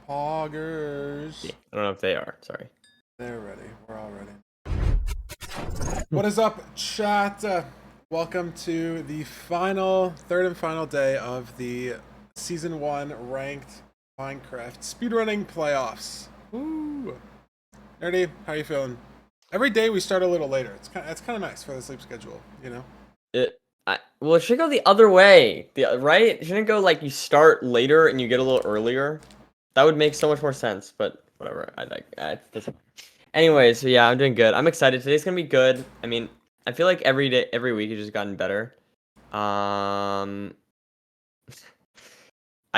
Poggers. I don't know if they are. Sorry. They're ready. We're all ready. What is up, chat? Welcome to the third and final day of the Season 1 Ranked Minecraft Speedrunning Playoffs. Woo! Nerdy, how you feeling? Every day we start a little later. It's kind of nice for the sleep schedule, you know? Well, it should go the other way, right? Shouldn't it go like you start later and you get a little earlier? That would make so much more sense. But whatever. Anyway, so yeah, I'm doing good. I'm excited. Today's gonna be good. I mean, I feel like every day, every week, it's just gotten better. I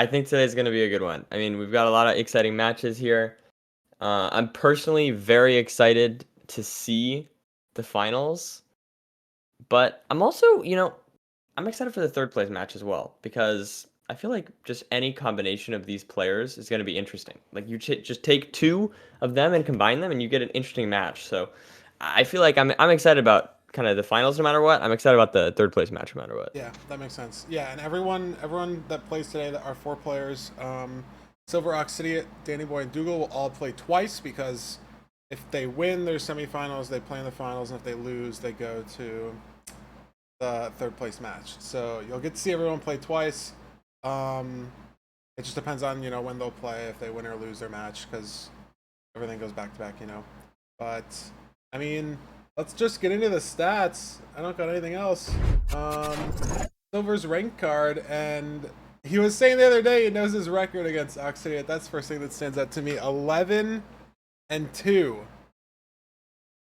think today's gonna be a good one. I mean, we've got a lot of exciting matches here. I'm personally very excited to see the finals, but I'm also, I'm excited for the third place match as well because I feel like just any combination of these players is going to be interesting. Like you just take two of them and combine them, and you get an interesting match. So I feel like I'm excited about kind of the finals no matter what. I'm excited about the third place match no matter what. Yeah, that makes sense. Yeah, and everyone that plays today, that are four players, Silver, Ox City, Danny Boy, and Dougal will all play twice because if they win their semifinals, they play in the finals, and if they lose, they go to the third place match. So you'll get to see everyone play twice. It just depends on when they'll play, if they win or lose their match, because everything goes back to back. But I mean, let's just get into the stats. I don't got anything else. Silver's rank card, and he was saying the other day he knows his record against Oxidate. That's the first thing that stands out to me. 11-2. That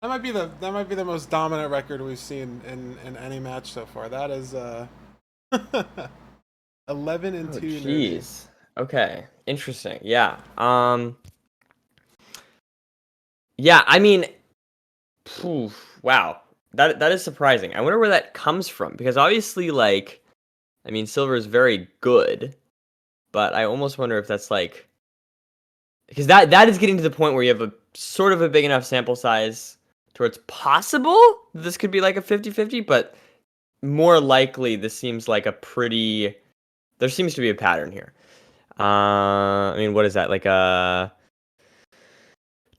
might be the most dominant record we've seen in any match so far. That is 11-2. Jeez. Okay. Interesting. Yeah. Yeah. I mean, wow. That is surprising. I wonder where that comes from because obviously, like, I mean, Silver is very good, but I almost wonder if that's like because that is getting to the point where you have a sort of a big enough sample size to where it's possible this could be like a 50-50, but more likely this seems like there seems to be a pattern here. I mean, what is that? Like a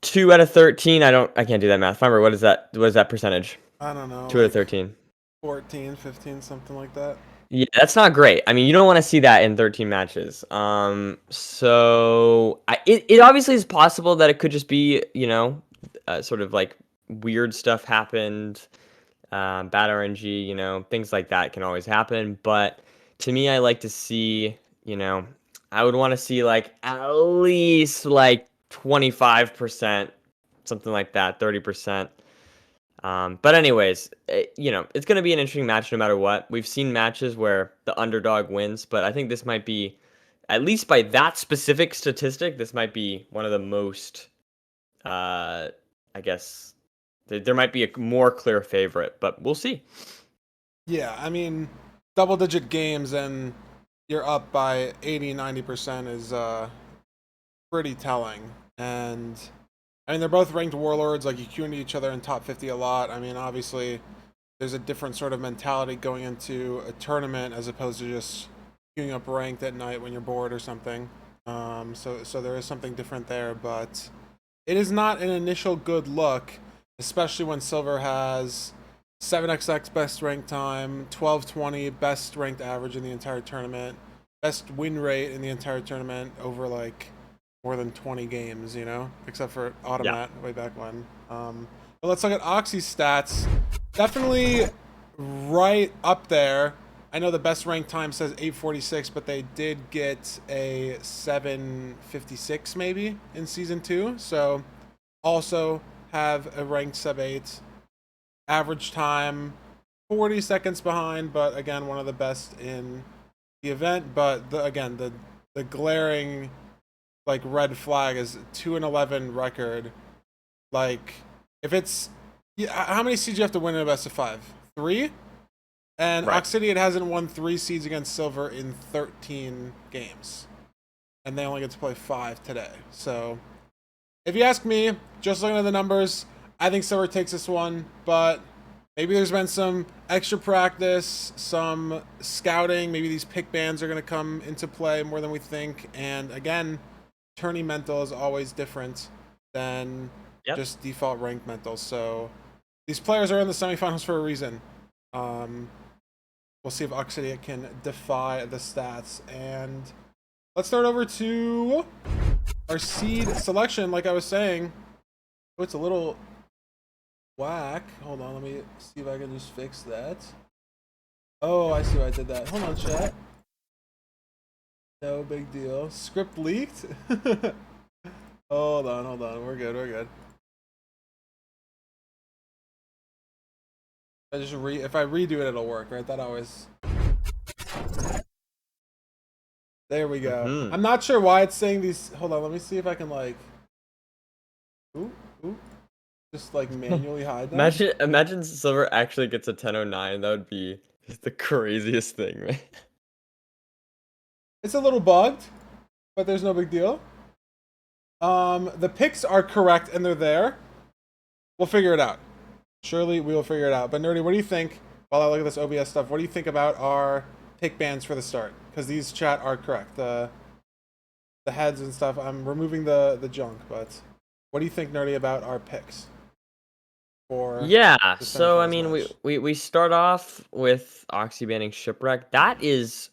2 out of 13? I can't do that math. Feinberg, what is that? What is that percentage? I don't know. 2 out of 13. 14, 15, something like that. Yeah, that's not great. I mean, you don't want to see that in 13 matches. So it obviously is possible that it could just be, sort of like weird stuff happened, bad RNG, things like that can always happen. But to me, I like to see, I would want to see like at least like 25%, something like that, 30%. But anyways, it's going to be an interesting match no matter what. We've seen matches where the underdog wins, but I think this might be, at least by that specific statistic, this might be one of the most, I guess, there might be a more clear favorite, but we'll see. Yeah, I mean, double-digit games and you're up by 80-90% is pretty telling. And I mean, they're both ranked warlords. Like, you queue into each other in top 50 a lot. I mean, obviously, there's a different sort of mentality going into a tournament as opposed to just queuing up ranked at night when you're bored or something. So there is something different there, but it is not an initial good look, especially when Silver has 7xx best rank time, 1220 best ranked average in the entire tournament, best win rate in the entire tournament over like more than 20 games, except for Automat way back when. But let's look at Oxy's stats. Definitely right up there. I know the best ranked time says 846, but they did get a 756 maybe in Season 2. So also have a ranked sub 8. Average time 40 seconds behind, but again, one of the best in the event. But the glaring like red flag is 2-11 record. Like, if it's how many seeds you have to win in a best of 5? 3? And Right. Oxidian hasn't won 3 seeds against Silver in 13 games, and they only get to play 5 today. So if you ask me, just looking at the numbers, I think Silver takes this one, but maybe there's been some extra practice, some scouting. Maybe these pick bans are going to come into play more than we think. And again, tourney mental is always different than Yep. just default ranked mental. So these players are in the semifinals for a reason. We'll see if Oxidia can defy the stats. And let's start over to our seed selection. Like I was saying, oh, it's a little whack. Hold on, let me see if I can just fix that. Oh, I see why I did that. Hold on, chat. No big deal. Script leaked? Hold on. We're good, we're good. If I redo it, it'll work, right? That always. There we go. Mm-hmm. I'm not sure why it's saying these. Hold on, let me see if I can like. Ooh, ooh. Just like manually hide them. Imagine Silver actually gets a 1009. That would be just the craziest thing, man. It's a little bugged, but there's no big deal. The picks are correct and they're there. We'll figure it out. Surely we will figure it out. But Nerdy, what do you think? While I look at this OBS stuff, what do you think about our pick bans for the start? Because these chat are correct. The heads and stuff. I'm removing the junk, but what do you think, Nerdy, about our picks for Yeah, the so I semifinals mean, match? we start off with Oxy banning Shipwreck. That is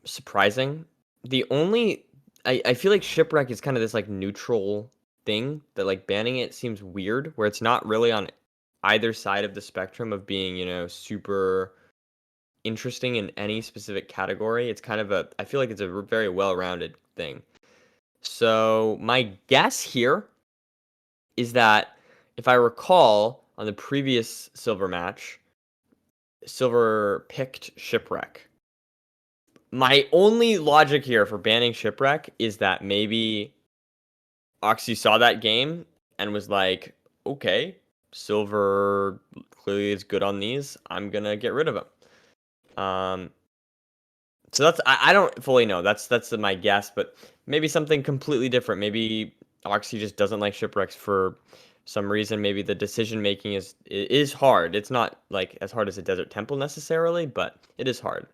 surprising. The only I feel like Shipwreck is kind of this like neutral thing that like banning it seems weird, where it's not really on either side of the spectrum of being, super interesting in any specific category. It's kind of I feel like it's a very well-rounded thing. So my guess here is that if I recall on the previous Silver match, Silver picked Shipwreck. My only logic here for banning Shipwreck is that maybe Oxy saw that game and was like, okay, Silver clearly is good on these. I'm going to get rid of him. So that's I don't fully know. That's my guess, but maybe something completely different. Maybe Oxy just doesn't like shipwrecks for some reason. Maybe the decision making is hard. It's not like as hard as a Desert Temple necessarily, but it is hard.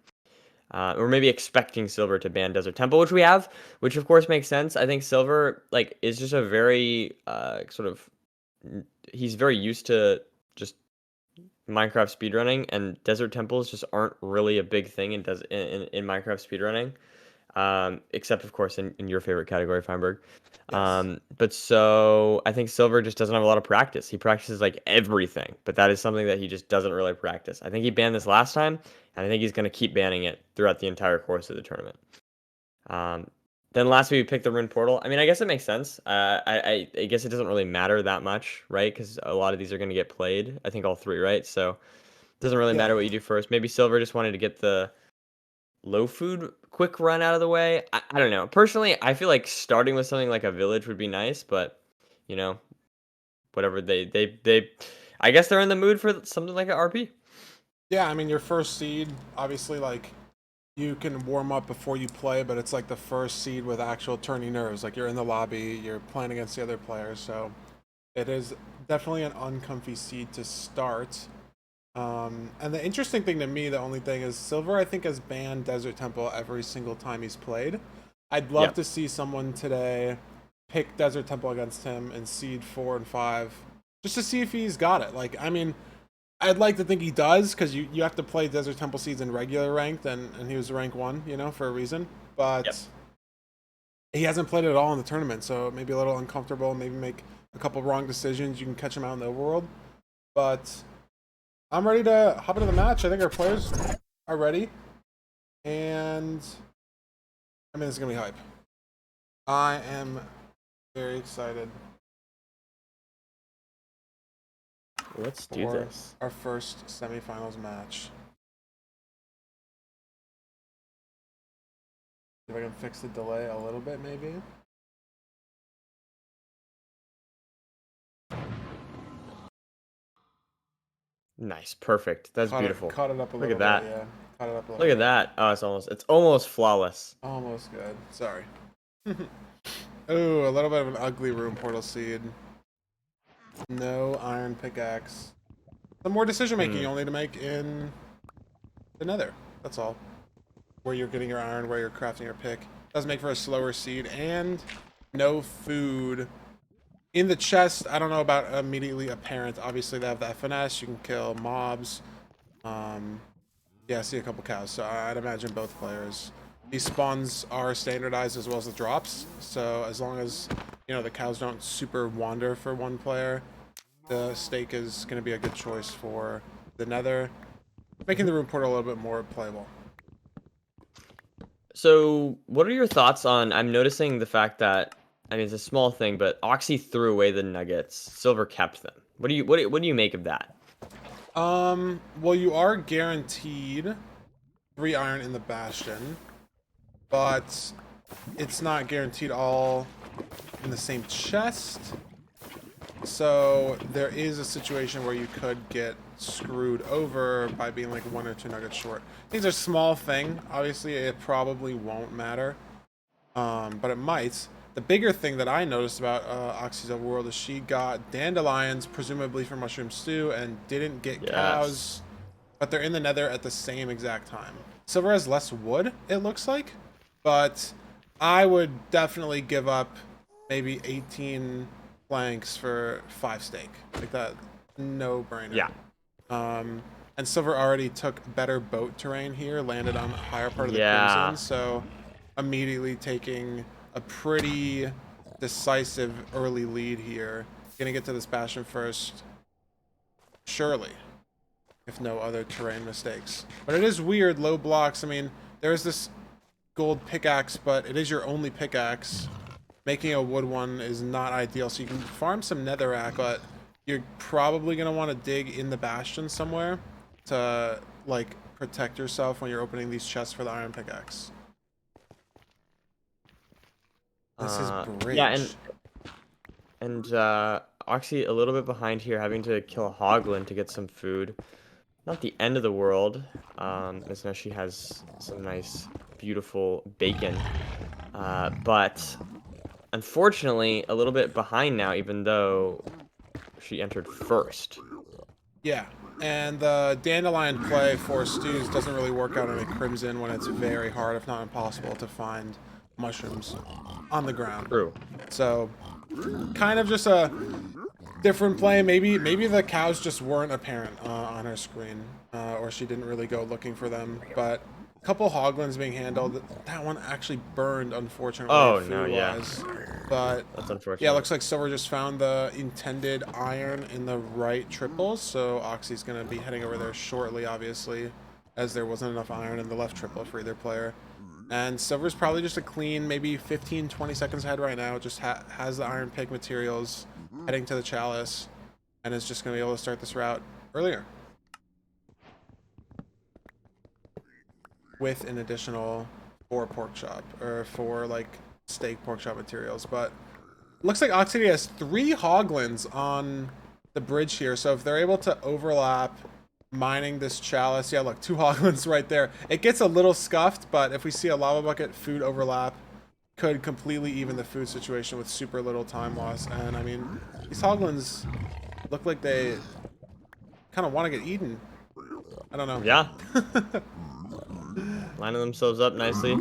Or maybe expecting Silver to ban Desert Temple, which we have, which of course makes sense. I think Silver like is just a very sort of he's very used to just Minecraft speedrunning, and desert temples just aren't really a big thing in Minecraft speedrunning, except of course in your favorite category, Feinberg. Yes. But so I think Silver just doesn't have a lot of practice. He practices like everything, but that is something that he just doesn't really practice. I think he banned this last time, and I think he's going to keep banning it throughout the entire course of the tournament. Um, then last week we picked the Rune Portal. I mean, I guess it makes sense. I guess it doesn't really matter that much, right? Because a lot of these are going to get played. I think all three, right? So it doesn't really Yeah. matter what you do first. Maybe Silver just wanted to get the low food quick run out of the way. I don't know. Personally, I feel like starting with something like a village would be nice, but you know, whatever they I guess they're in the mood for something like an RP. Yeah, I mean, your first seed, obviously, like, you can warm up before you play, but it's like the first seed with actual turning nerves. Like, you're in the lobby, you're playing against the other players, so it is definitely an uncomfy seed to start. And the interesting thing to me, the only thing is Silver, I think, has banned Desert Temple every single time he's played. I'd love Yep. to see someone today pick Desert Temple against him in seed 4 and 5, just to see if he's got it. Like, I mean, I'd like to think he does, because you have to play Desert Temple seeds in regular ranked, and he was rank 1, for a reason. Yep. But he hasn't played it at all in the tournament, so it may be a little uncomfortable, maybe make a couple wrong decisions. You can catch him out in the overworld. But I'm ready to hop into the match. I think our players are ready. And I mean, it's going to be hype. I am very excited Let's do for this. our first semifinals match. See if I can fix the delay a little bit, maybe. Nice. Perfect. That's beautiful. Caught it up a Look at little bit, that. yeah. Caught it up a little Look at bit. that. Oh, it's almost flawless. Almost good. Sorry. Ooh, a little bit of an ugly room portal seed. No iron pickaxe. Some more decision making Hmm. you'll need to make in the nether. That's all. Where you're getting your iron, where you're crafting your pick. Does make for a slower seed, and no food in the chest. I don't know about immediately apparent. Obviously, they have the FNS. You can kill mobs. Yeah, I see a couple cows, so I'd imagine both players. These spawns are standardized as well as the drops, so as long as, you know, the cows don't super wander for one player, the stake is going to be a good choice for the nether, making the room portal a little bit more playable. So, what are your thoughts on? I'm noticing the fact that I mean it's a small thing, but Oxy threw away the nuggets. Silver kept them. What do you make of that? Well, you are guaranteed 3 iron in the bastion, but it's not guaranteed all in the same chest. So there is a situation where you could get screwed over by being like 1 or 2 nuggets short. These are small thing. Obviously, it probably won't matter, but it might. The bigger thing that I noticed about Oxy's overworld is she got dandelions, presumably for mushroom stew, and didn't get cows, but they're in the nether at the same exact time. Silver has less wood, it looks like, but I would definitely give up maybe 18 planks for 5 steak. Like that, no brainer. Yeah. And Silver already took better boat terrain here, landed on the higher part of the Yeah. Crimson, so immediately taking a pretty decisive early lead here. Gonna get to this bastion first, surely, if no other terrain mistakes. But it is weird, low blocks. I mean, there's this gold pickaxe, but it is your only pickaxe. Making a wood one is not ideal, so you can farm some netherrack, but you're probably going to want to dig in the bastion somewhere to, like, protect yourself when you're opening these chests for the iron pickaxe. This is bridge. Yeah, and Oxy a little bit behind here, having to kill a hoglin to get some food. Not the end of the world, as now she has some nice, beautiful bacon. But unfortunately, a little bit behind now, even though she entered first. Yeah, and the dandelion play for stews doesn't really work out in a crimson when it's very hard, if not impossible, to find mushrooms on the ground. True. So, kind of just a different play. Maybe the cows just weren't apparent on her screen, or she didn't really go looking for them. But a couple hoglins being handled. That one actually burned, unfortunately. Oh no, yeah. But that's unfortunate. yeah, looks like Silver just found the intended iron in the right triples. So Oxy's gonna be heading over there shortly, obviously, as there wasn't enough iron in the left triple for either player. And Silver's probably just a clean, maybe 15-20 seconds ahead right now. Just has the iron pick materials, heading to the chalice, and is just going to be able to start this route earlier. With an additional 4 pork chop, or 4, like, steak pork chop materials. But looks like Oxy has 3 hoglins on the bridge here, so if they're able to overlap mining this chalice, yeah, look, 2 hoglins right there. It gets a little scuffed, but if we see a lava bucket food overlap, could completely even the food situation with super little time loss. And I mean, these hoglins look like they kind of want to get eaten. I don't know. Yeah. Lining themselves up nicely.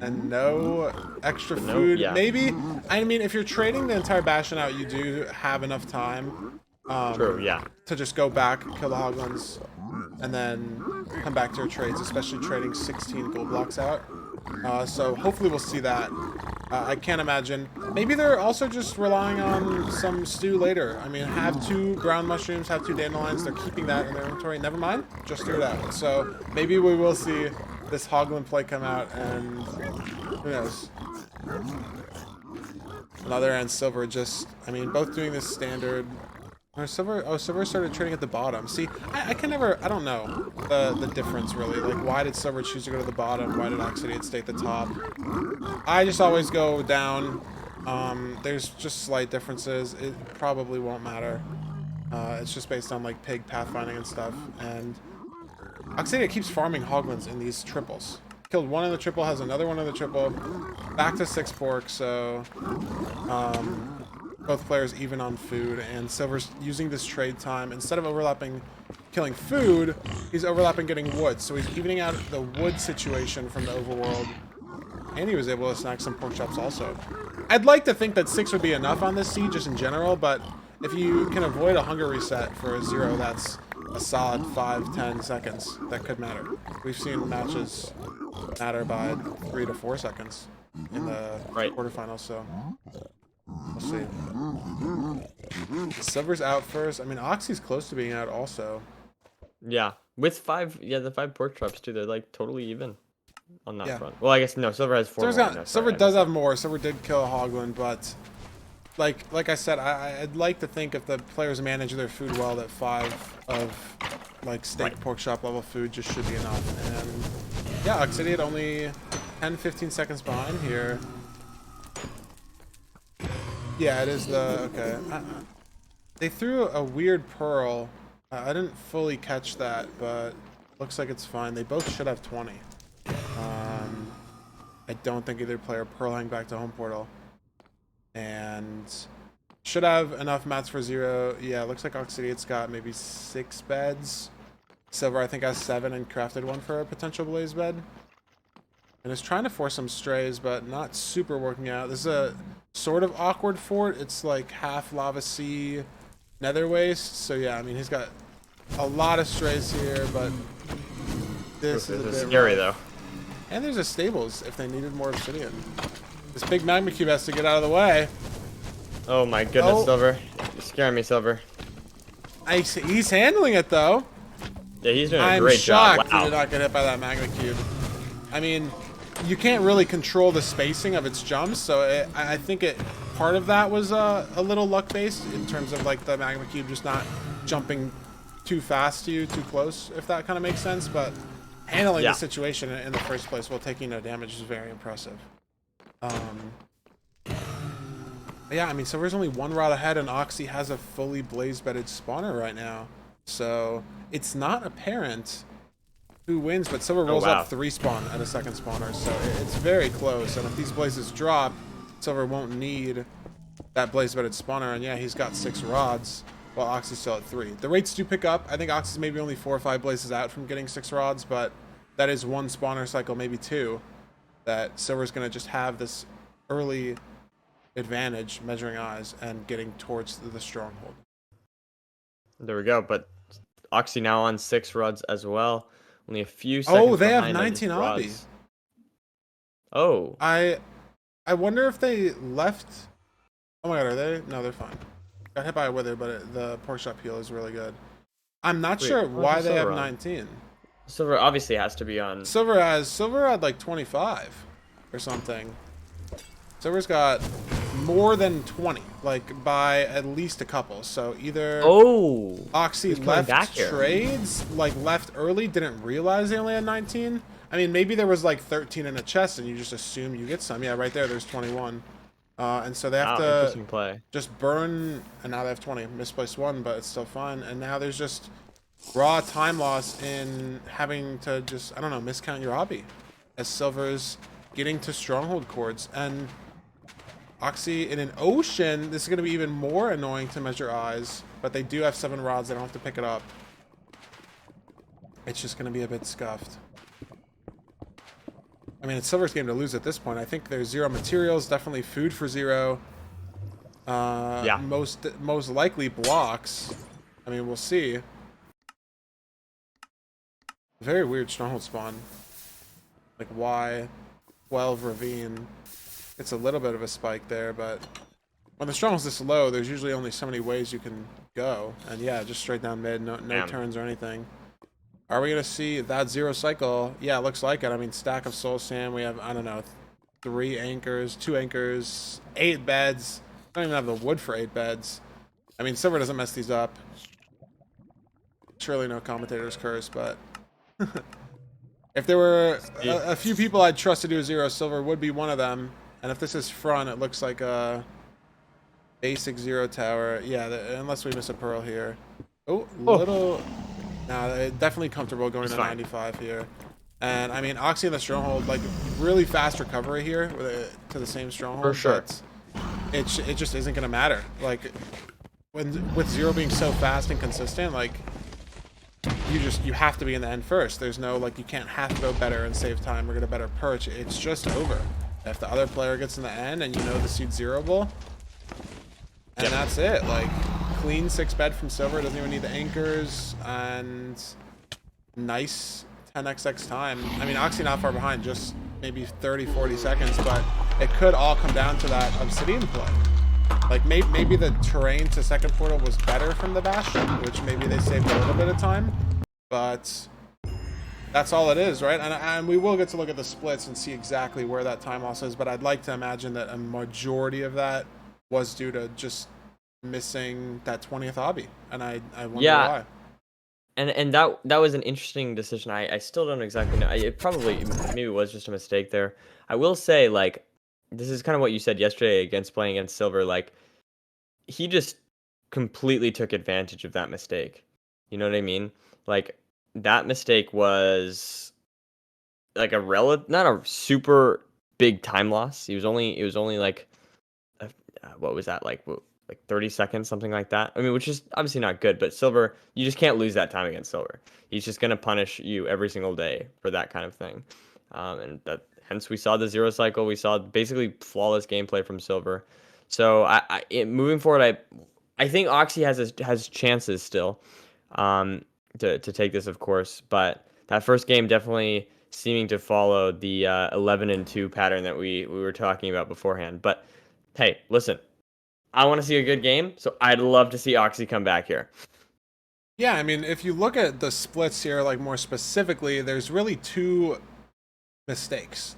And no extra food. Yeah. Maybe, I mean, if you're trading the entire bastion out, you do have enough time. True, yeah. To just go back, kill the hoglins, and then come back to your trades, especially trading 16 gold blocks out. So hopefully we'll see that. I can't imagine. Maybe they're also just relying on some stew later. I mean, have 2 ground mushrooms, have 2 dandelions. They're keeping that in their inventory. Never mind. Just threw it out. So maybe we will see this hoglin play come out, and who knows. On the other hand, Silver just, I mean, both doing this standard. Or Silver started trading at the bottom. See, I can never, I don't know the difference really. Like, why did Silver choose to go to the bottom? Why did Oxidian stay at the top? I just always go down. There's just slight differences. It probably won't matter. It's just based on like pig pathfinding and stuff. And Oxidia keeps farming hoglins in these triples. Killed 1 in the triple, has another 1 in the triple. Back to 6 pork, so both players even on food, and Silver's using this trade time. Instead of overlapping killing food, he's overlapping getting wood. So he's evening out the wood situation from the overworld And he was able to snack some pork chops also. I'd like to think that 6 would be enough on this seed just in general, but if you can avoid a hunger reset for a 0, that's a solid 5-10 seconds. That could matter. We've seen matches matter by 3 to 4 seconds in the quarterfinals, so we'll see. Silver's out first. I mean, Oxy's close to being out also. Yeah, with 5, the 5 pork chops too. They're like totally even on that front. Well, I guess no. Silver has 4 more. No, Silver does have more. Silver did kill a Hoglin, but like I said, I'd like to think if the players manage their food well, that 5 of like steak pork chop level food just should be enough. And yeah, Oxidiate only 10-15 seconds behind here. Yeah, it is the okay. They threw a weird pearl. I didn't fully catch that, but looks like it's fine. They both should have 20. I don't think either player pearling back to home portal. And should have enough mats for 0. Yeah, it looks like Oxidiate's got maybe 6 beds. Silver, I think, has 7 and crafted 1 for a potential blaze bed. And is trying to force some strays, but not super working out. This is a sort of awkward fort. It's like half lava sea, nether waste. So yeah, I mean, he's got a lot of strays here, but this is a bit scary though. And there's a stables if they needed more obsidian. This big magma cube has to get out of the way. Oh my goodness, Silver. You're scaring me, Silver. He's handling it though. Yeah, he's doing a great job. I'm shocked he did not get hit by that magma cube. I mean, you can't really control the spacing of its jumps, so I think part of that was a little luck based in terms of like the magma cube just not jumping too fast to you, too close, if that kind of makes sense. But handling the situation in the first place while taking no damage is very impressive. Yeah, I mean, Silver's only 1 rod ahead, and Oxy has a fully blaze-bedded spawner right now, so it's not apparent who wins, but Silver rolls up 3 spawn at a second spawner, so it's very close. And if these blazes drop, Silver won't need that blaze-bedded spawner, and yeah, he's got 6 rods, while Oxy's still at 3. The rates do pick up. I think Oxy's maybe only 4 or 5 blazes out from getting 6 rods, but that is 1 spawner cycle, maybe 2, that Silver's going to just have this early advantage measuring eyes and getting towards the stronghold. There we go, but Oxy now on 6 rods as well. Only a few seconds. Oh, they have 19 obbies. Oh. I wonder if they left. Oh my god, are they? No, they're fine. Got hit by a wither, but the pork chop heal is really good. I'm not sure why they have 19. Silver obviously has to be on. Silver had like 25 or something. Silver's got more than 20, like by at least a couple. So either Oxy left trades, like left early, didn't realize they only had 19. I mean, maybe there was like 13 in a chest and you just assume you get some. Yeah, right there's 21. And so they have to just burn, and now they have 20. Misplaced 1, but it's still fun. And now there's just raw time loss in having to just, I don't know, miscount your obby as Silver's getting to stronghold chords. And Oxy in an ocean, this is going to be even more annoying to measure eyes, but they do have 7 rods. They don't have to pick it up. It's just going to be a bit scuffed. I mean, it's Silver's game to lose at this point. I think there's 0 materials, definitely food for 0. Most likely blocks. I mean, we'll see. Very weird stronghold spawn. Like Y12 ravine. It's a little bit of a spike there, but when the stronghold's this low, there's usually only so many ways you can go. And yeah, just straight down mid, no turns or anything. Are we going to see that 0 cycle? Yeah, it looks like it. I mean, stack of soul sand. We have, I don't know, 3 anchors, 2 anchors, 8 beds. I don't even have the wood for 8 beds. I mean, Silver doesn't mess these up. Surely no commentator's curse, but if there were a few people I'd trust to do a 0, Silver would be one of them. And if this is front, it looks like a basic 0 tower. Yeah, unless we miss a pearl here. Little... No, definitely comfortable going to 95 here. And, I mean, Oxy and the stronghold, like, really fast recovery here to the same stronghold. For sure. It just isn't going to matter. Like, with 0 being so fast and consistent, like, you have to be in the end first. There's no, like, you can't half go better and save time or get a better perch. It's just over. If the other player gets in the end and you know the seed's zeroable, and Yep. that's it. Like, clean 6-bed from Silver, doesn't even need the anchors, and nice 10xx time. I mean, Oxy not far behind, just maybe 30, 40 seconds, but it could all come down to that Obsidian play. Like, maybe the terrain to second portal was better from the Bastion, which maybe they saved a little bit of time, but that's all it is, right? And we will get to look at the splits and see exactly where that time loss is, but I'd like to imagine that a majority of that was due to just missing that 20th obby, and I wonder Yeah, why. and that was an interesting decision. I still don't exactly know. It probably maybe was just a mistake there. I will say, like, this is kind of what you said yesterday against playing against Silver. Like, he just completely took advantage of that mistake. You know what I mean? Like, that mistake was like not a super big time loss. It was only like what was that, like 30 seconds, something like that. I mean, which is obviously not good, but Silver, you just can't lose that time against Silver. He's just gonna punish you every single day for that kind of thing, and that hence we saw the zero cycle. We saw basically flawless gameplay from Silver. So moving forward, I think Oxy has chances still, um, to take this, of course, but that first game definitely seeming to follow the 11-2 pattern that we were talking about beforehand. But hey, listen, I want to see a good game, so I'd love to see Oxy come back here. Yeah, I mean, if you look at the splits here, like more specifically, there's really two mistakes.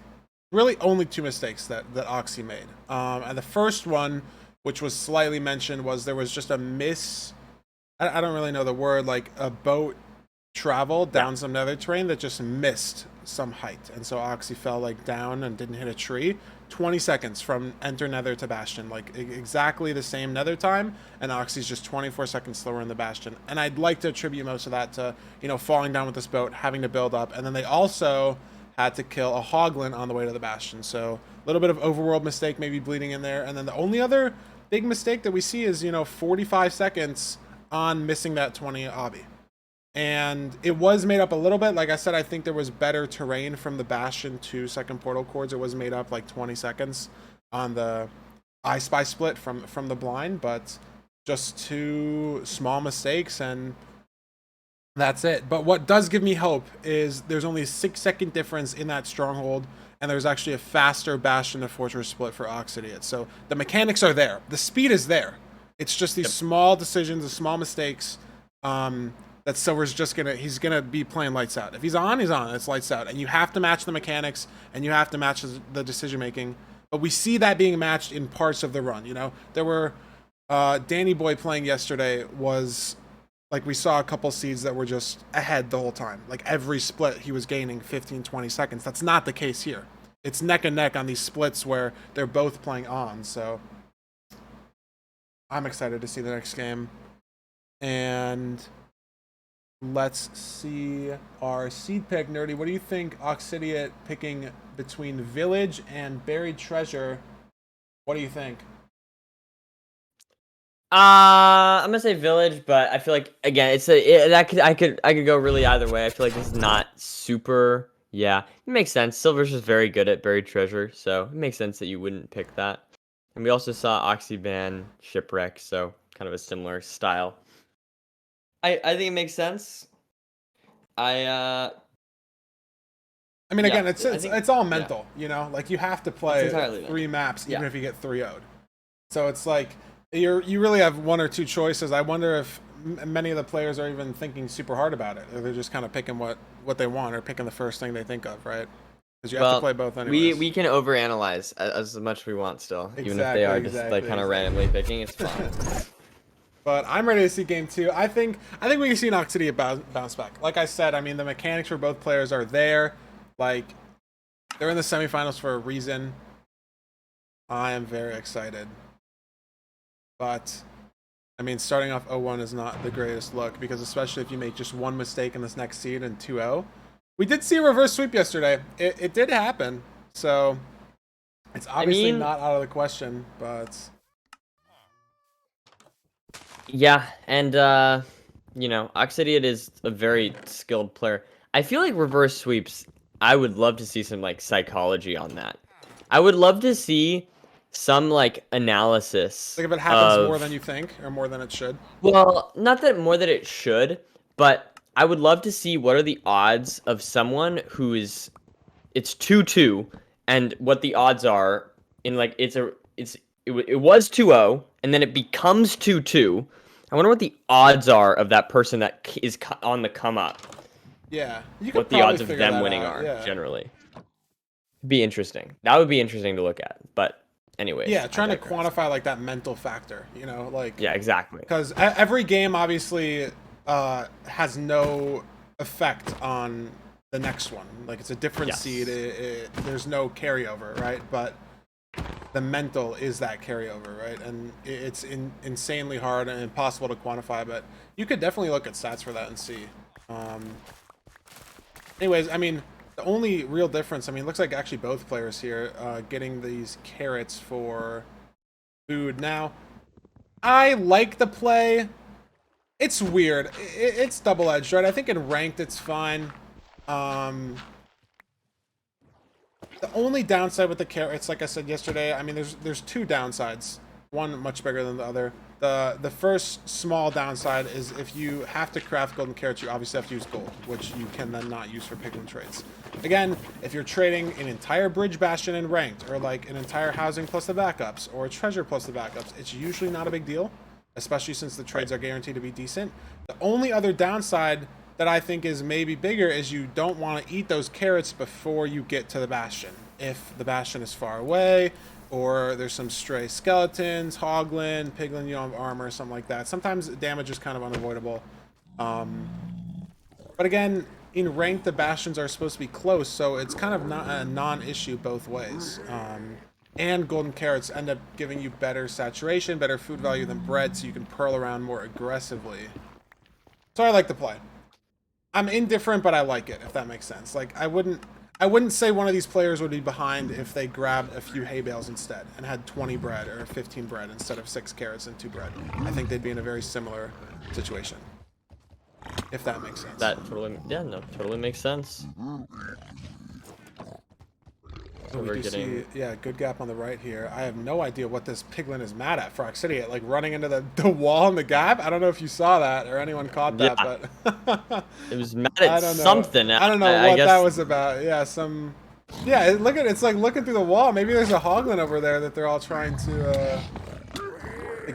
Really only two mistakes that Oxy made. And the first one, which was slightly mentioned, was there was just a miss. I don't really know the word, like a boat traveled Yeah. down some nether terrain that just missed some height. And so Oxy fell like down and didn't hit a tree. 20 seconds from enter nether to bastion, like exactly the same nether time, and Oxy's just 24 seconds slower in the bastion. And I'd like to attribute most of that to, you know, falling down with this boat, having to build up, and then they also had to kill a hoglin on the way to the bastion. So a little bit of overworld mistake maybe bleeding in there. And then the only other big mistake that we see is, you know, 45 seconds on missing that 20 obby. And it was made up a little bit. Like I said, I think there was better terrain from the Bastion to second portal cords. It was made up like 20 seconds on the I Spy split from the blind, but just two small mistakes and that's it. But what does give me hope is there's only a 6-second difference in that stronghold, and there's actually a faster Bastion to Fortress split for Oxidiot. So the mechanics are there. The speed is there. It's just these small decisions, the small mistakes. That Silver's just he's gonna be playing lights out. If he's on, he's on. It's lights out, and you have to match the mechanics, and you have to match the decision making. But we see that being matched in parts of the run. You know, there were Danny Boy playing yesterday was like we saw a couple seeds that were just ahead the whole time. Like every split, he was gaining 15, 20 seconds. That's not the case here. It's neck and neck on these splits where they're both playing on. So I'm excited to see the next game, and let's see our seed pick. Nerdy, what do you think Oxidiot picking between Village and Buried Treasure? What do you think? I'm gonna say Village, but I feel like again, I could go really either way. I feel like this is not super. Yeah, it makes sense. Silver's just very good at buried treasure, so it makes sense that you wouldn't pick that. And we also saw Oxy ban Shipwreck, so kind of a similar style. I think it makes sense. I I mean, yeah, again, I think it's all yeah, mental, you know. Like you have to it's play entirely 3 mental. maps, even Yeah. if you get 3 0'd. So it's like you really have one or two choices. I wonder if many of the players are even thinking super hard about it, or they're just kind of picking what they want, or picking the first thing they think of, right? Because you have to Well, play both anyways. we can overanalyze as much as we want still, even if they Exactly, are just like exactly, kind of exactly. randomly picking. It's fine. But I'm ready to see game 2. I think we can see Noxidia bounce back. Like I said, I mean the mechanics for both players are there. Like they're in the semifinals for a reason. I am very excited. But I mean starting off 0-1 is not the greatest look, because especially if you make just one mistake in this next seed and 2-0. We did see a reverse sweep yesterday. It did happen. So it's I obviously mean, not out of the question, but yeah, and you know, Oxidiot is a very skilled player. I feel like reverse sweeps. I would love to see some like psychology on that. I would love to see some like analysis Like if it happens more than of, you think or more than it should. well, not that more that it should, but I would love to see what are the odds of someone who is, it's 2-2, and what the odds are in like it was 2-0 and then it becomes 2-2. I wonder what the odds are of that person that is on the come up. Yeah, you could What the probably odds of figure them that winning out. are Yeah. generally. Be interesting. That would be interesting to look at. But anyways, Yeah, I trying to digress. quantify like that mental factor, like Yeah, exactly. because every game obviously has no effect on the next one. Like it's a different seed. Yes. There's no carryover, right? But the mental is that carryover, right? And it's insanely hard and impossible to quantify. But you could definitely look at stats for that and see. Um, Anyways, I mean, the only real difference, I mean, it looks like actually both players here getting these carrots for food. Now, I like the play. It's weird. It's double-edged, right? I think in ranked it's fine. Um, the only downside with the carrots, like I said yesterday, I mean, there's two downsides. One much bigger than the other. The first small downside is if you have to craft golden carrots, you obviously have to use gold, which you can then not use for piglin trades. Again, if you're trading an entire bridge bastion in ranked, or like an entire housing plus the backups, or a treasure plus the backups, it's usually not a big deal, especially since the trades are guaranteed to be decent. The only other downside that I think is maybe bigger is you don't want to eat those carrots before you get to the bastion. If the bastion is far away, or there's some stray skeletons, hoglin, piglin, you don't have armor, something like that. Sometimes damage is kind of unavoidable. But again, in rank, the bastions are supposed to be close, so it's kind of not a non-issue both ways. And golden carrots end up giving you better saturation, better food value than bread, so you can pearl around more aggressively. So I like the play. I'm indifferent, but I like it, if that makes sense. Like, I wouldn't say one of these players would be behind if they grabbed a few hay bales instead and had 20 bread or 15 bread instead of 6 carrots and 2 bread. I think they'd be in a very similar situation, if that makes sense. That totally, yeah, no, totally makes sense. So we do see, yeah, good gap on the right here. I have no idea what this piglin is mad at. Frog City, like running into the wall in the gap. I don't know if you saw that or anyone caught that, but it was mad at I don't know. something. I don't know I what guess that was about. Yeah, look at it's like looking through the wall. Maybe there's a hoglin over there that they're all trying to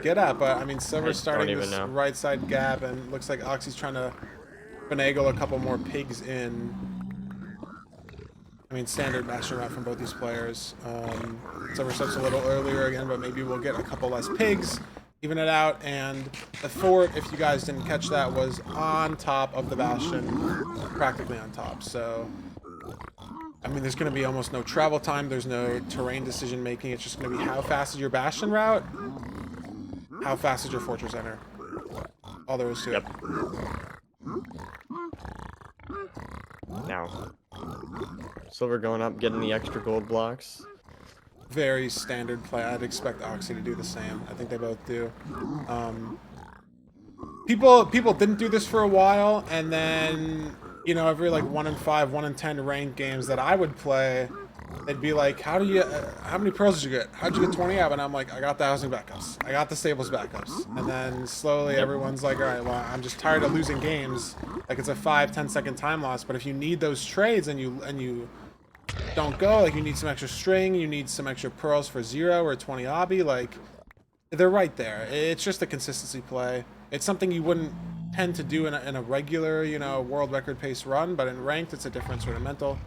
get at. But I mean, Silver's starting this right side gap, and looks like Oxy's trying to finagle a couple more pigs in. I mean, standard bastion route from both these players. Silver steps a little earlier again, but maybe we'll get a couple less pigs, even it out. And the fort, if you guys didn't catch that, was on top of the bastion, practically on top. So, I mean, there's going to be almost no travel time. There's no terrain decision making. It's just going to be how fast is your bastion route, how fast is your fortress enter. All there is to it. Now, Silver going up, getting the extra gold blocks. Very standard play. I'd expect Oxy to do the same. I think they both do. People didn't do this for a while, and then, you know, every like 1 in 5, 1 in 10 ranked games that I would play, they'd be like, how many pearls did you get? How'd you get 20 up? And I'm like, I got the housing backups. I got the stables backups. And then slowly everyone's like, all right, well, I'm just tired of losing games. Like, it's a 5-10 second time loss. But if you need those trades and you don't go, like, you need some extra string, you need some extra pearls for 0 or 20 obby, like, they're right there. It's just a consistency play. It's something you wouldn't tend to do in a regular, you know, world record pace run, but in ranked, it's a different sort of mental.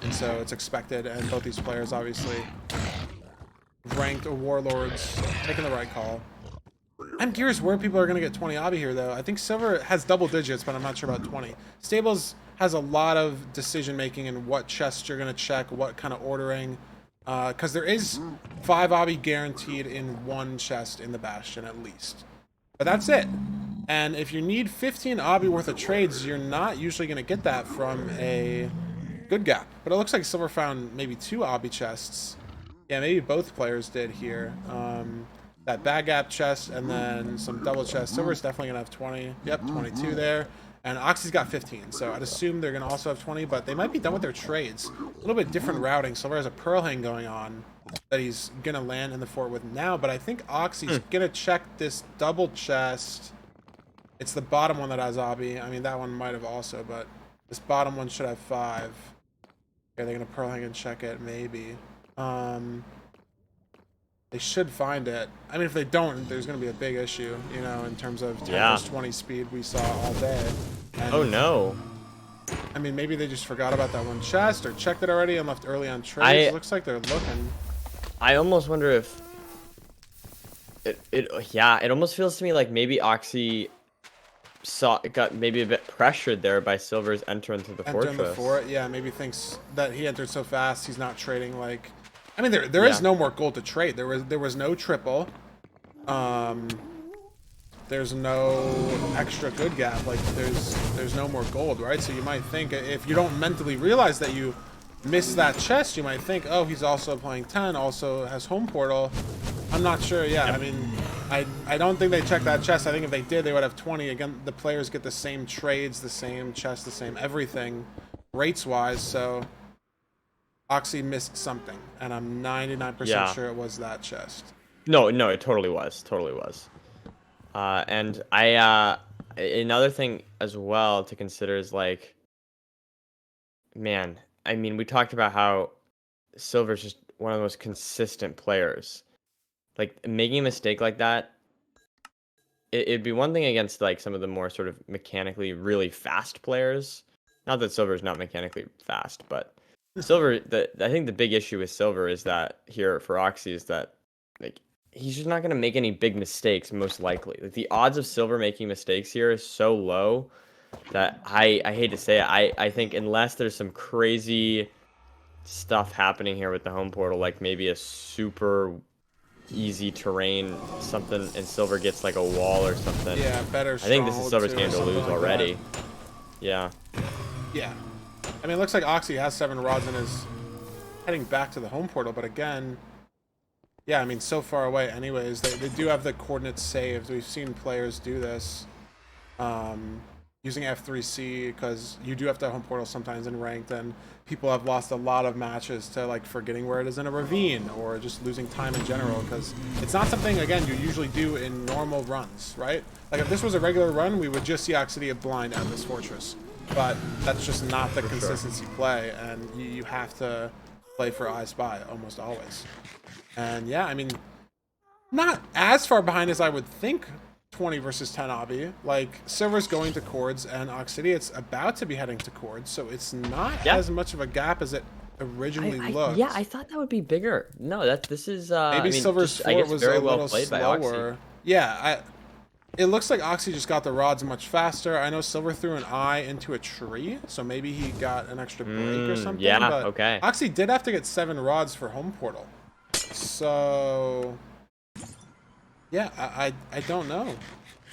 And so it's expected, and both these players, obviously, ranked warlords, making the right call. I'm curious where people are going to get 20 obby here, though. I think Silver has double digits, but I'm not sure about 20. Stables has a lot of decision-making in what chests you're going to check, what kind of ordering, because there is 5 obby guaranteed in one chest in the Bastion, at least. But that's it. And if you need 15 obby worth of trades, you're not usually going to get that from a good gap. But it looks like Silver found maybe 2 obby chests. Yeah, maybe both players did here. That bad gap chest and then some double chests. Silver's definitely going to have 20. Yep, 22 there. And Oxy's got 15, so I'd assume they're going to also have 20, but they might be done with their trades. A little bit different routing. Silver has a Pearl Hang going on that he's going to land in the fort with now, but I think Oxy's going to check this double chest. It's the bottom one that has Obby. I mean, that one might have also, but this bottom one should have 5. Okay, they're going to Pearl Hang and check it, maybe. They should find it. I mean, if they don't, there's going to be a big issue, you know, in terms of 10/20 speed we saw all day. And, oh no. I mean, maybe they just forgot about that one chest or checked it already and left early on trades. It looks like they're looking. I almost wonder if it almost feels to me like maybe Oxy got maybe a bit pressured there by Silver's enter into the fortress. The fort, yeah, maybe thinks that he entered so fast he's not trading like. I mean, there is no more gold to trade. There was no triple. There's no extra good gap. Like there's no more gold, right? So you might think if you don't mentally realize that you missed that chest, you might think, oh, he's also playing 10, also has home portal. I'm not sure. Yeah, I mean, I don't think they checked that chest. I think if they did, they would have 20. Again, the players get the same trades, the same chest, the same everything, rates wise. So Oxy missed something, and I'm 99% sure it was that chest. No, it totally was. And another thing as well to consider is like, man, I mean, we talked about how Silver's just one of the most consistent players. Like making a mistake like that, it'd be one thing against like some of the more sort of mechanically really fast players. Not that Silver's not mechanically fast, but Silver, I think the big issue with Silver is that here for Oxy is that like he's just not going to make any big mistakes most likely. Like the odds of Silver making mistakes here is so low that I hate to say it, I think unless there's some crazy stuff happening here with the home portal, like maybe a super easy terrain something and Silver gets like a wall or something. Yeah, better. I think this is Silver's game to lose already. Yeah. I mean, it looks like Oxy has 7 rods and is heading back to the home portal, but again, yeah, I mean, so far away anyways. They do have the coordinates saved. We've seen players do this using F3C because you do have to home portal sometimes in ranked, and people have lost a lot of matches to like forgetting where it is in a ravine or just losing time in general because it's not something, again, you usually do in normal runs, right? Like if this was a regular run, we would just see Oxidia blind at this fortress. But that's just not the consistency play, and you have to play for I Spy almost always. And yeah, I mean, not as far behind as I would think 20 versus 10 obby. Like, Silver's going to Chords, and Oxidia's about to be heading to Chords, so it's not as much of a gap as it originally looked. Yeah, I thought that would be bigger. No, this is maybe I mean, Silver's fort was very a little well played slower. by Oxy. Yeah, it looks like Oxy just got the rods much faster. I know Silver threw an eye into a tree, so maybe he got an extra break or something. Yeah, but okay. Oxy did have to get 7 rods for home portal. So, yeah, I don't know.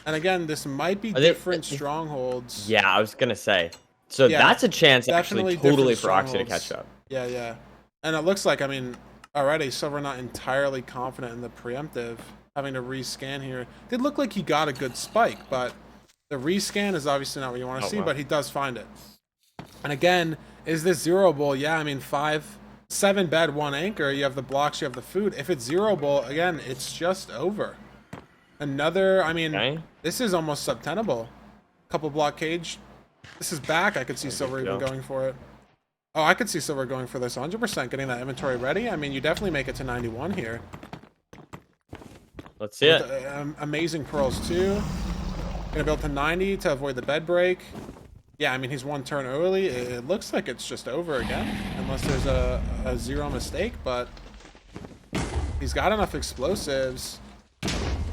And again, this might be different strongholds. Yeah, I was going to say. So that's a chance actually totally for Oxy to catch up. Yeah. And it looks like, I mean, already Silver not entirely confident in the preemptive. Having to rescan here. Did look like he got a good spike, but the rescan is obviously not what you want to see, but he does find it. And again, is this zero-able? Yeah, I mean, 7 bed, 1 anchor. You have the blocks, you have the food. If it's zero-able, again, it's just over. Another, I mean, this is almost sub-tenable. Couple block cage. This is back. I could see Silver even going for it. Oh, I could see Silver going for this 100%, getting that inventory ready. I mean, you definitely make it to 91 here. Let's see it. Amazing pearls too. Gonna build to 90 to avoid the bed break. Yeah, I mean, he's 1 turn early. It looks like it's just over again, unless there's a 0 mistake, but he's got enough explosives.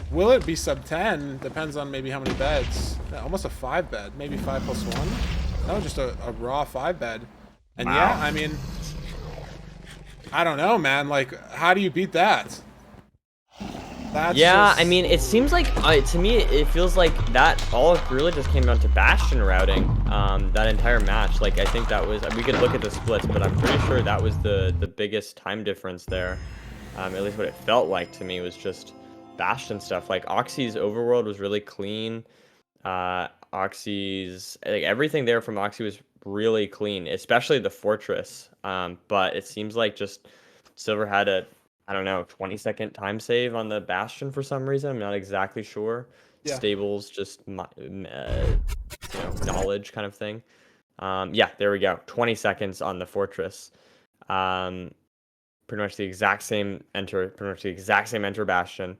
Will it be sub 10? Depends on maybe how many beds. Yeah, almost a 5 bed, maybe 5 plus 1. That was just a raw 5 bed. And yeah, I mean, I don't know, man. Like, how do you beat that? I mean, it seems like to me it feels like that all really just came down to Bastion routing that entire match. Like I think that was, we could look at the splits, but I'm pretty sure that was the biggest time difference there. At least what it felt like to me was just Bastion stuff. Like Oxy's overworld was really clean. Oxy's like everything there from Oxy was really clean, especially the fortress. But it seems like just Silver had a, I don't know, 20-second time save on the Bastion for some reason. I'm not exactly sure. Yeah. Stables just knowledge kind of thing. Yeah, there we go. 20 seconds on the fortress. Um, pretty much the exact same enter, pretty much the exact same enter Bastion.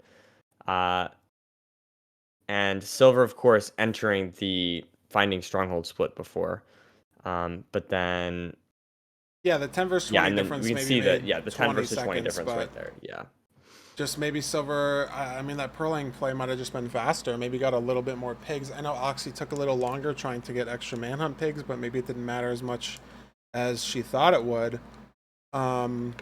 Uh, and Silver, of course, entering the Finding Stronghold split before. But then, Yeah, the 10 versus yeah, 20 and then we difference can maybe see that, made yeah, the 10 20 versus 20 seconds, difference but right there. Yeah. just maybe Silver, I mean, that Perling play might have just been faster. Maybe got a little bit more pigs. I know Oxy took a little longer trying to get extra manhunt pigs, but maybe it didn't matter as much as she thought it would. Um,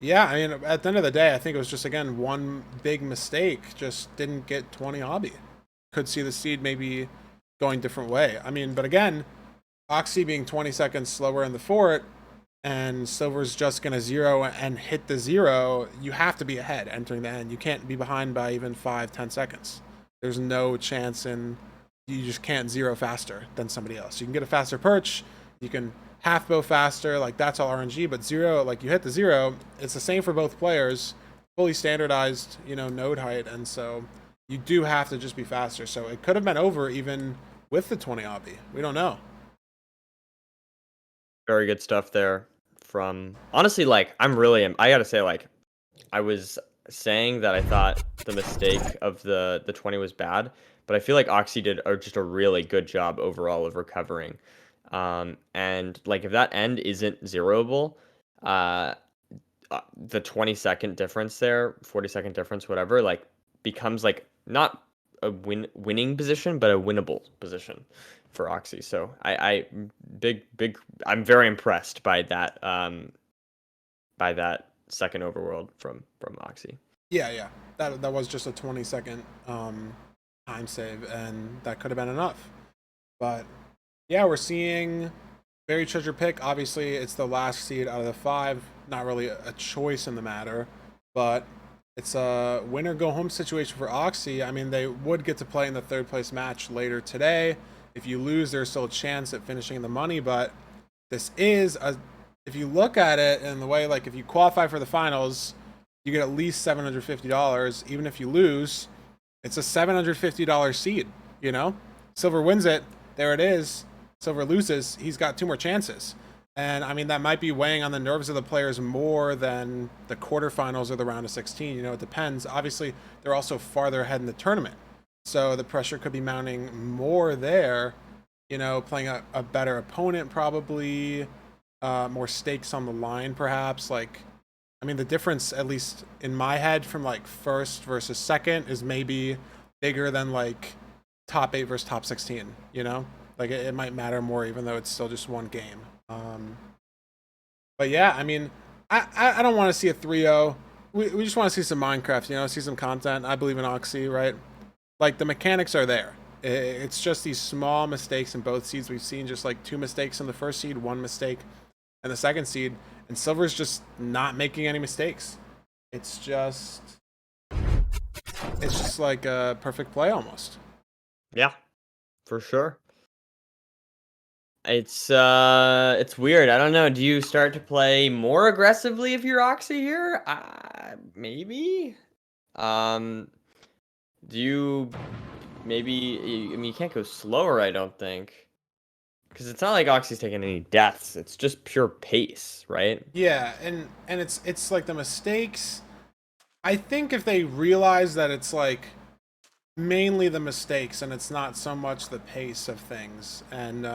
yeah, I mean, at the end of the day, I think it was just, again, one big mistake. Just didn't get 20 hobby. Could see the seed maybe going different way. I mean, but again, Oxy being 20 seconds slower in the fort and Silver's just going to zero and hit the zero, you have to be ahead entering the end. You can't be behind by even 5-10 seconds. There's no chance in, you just can't zero faster than somebody else. You can get a faster perch, you can half bow faster, like that's all RNG, but zero, like you hit the zero, it's the same for both players, fully standardized, node height, and so you do have to just be faster. So it could have been over even with the 20 obby. We don't know. Very good stuff there from, honestly, like, I gotta say, like, I was saying that I thought the mistake of the 20 was bad, but I feel like Oxy did just a really good job overall of recovering. And like if that end isn't zeroable, uh, the 20-second difference there, 40-second difference, whatever, like becomes like not a winning position, but a winnable position for Oxy. So I big I'm very impressed by that second overworld from Oxy. Yeah, yeah. That was just a 20-second time save, and that could have been enough. But yeah, we're seeing very treasure pick. Obviously, it's the last seed out of the five. Not really a choice in the matter, but it's a winner go home situation for Oxy. I mean, they would get to play in the third place match later today. If you lose, there's still a chance at finishing the money, but this is a, if you look at it in the way, like if you qualify for the finals, you get at least $750. Even if you lose, it's a $750 seed. Silver wins it, there it is. Silver loses, he's got two more chances. And I mean, that might be weighing on the nerves of the players more than the quarterfinals or the round of 16. It depends. Obviously, they're also farther ahead in the tournament, so the pressure could be mounting more there. Playing a better opponent, probably more stakes on the line, perhaps. Like, I mean, the difference, at least in my head, from like first versus second is maybe bigger than like top 8 versus top 16. Like it might matter more, even though it's still just one game. But yeah, I mean, I don't want to see a 3-0. We just want to see some Minecraft, see some content. I believe in Oxy, right? Like the mechanics are there. It's just these small mistakes in both seeds. We've seen just like 2 mistakes in the first seed, 1 mistake in the second seed, and Silver's just not making any mistakes. It's just like a perfect play almost. Yeah, for sure. It's weird. I don't know. Do you start to play more aggressively if you're Oxy here? Maybe. Um, do you maybe? I mean, you can't go slower. I don't think, because it's not like Oxy's taking any deaths. It's just pure pace, right? Yeah, and it's like the mistakes. I think if they realize that it's like mainly the mistakes and it's not so much the pace of things, and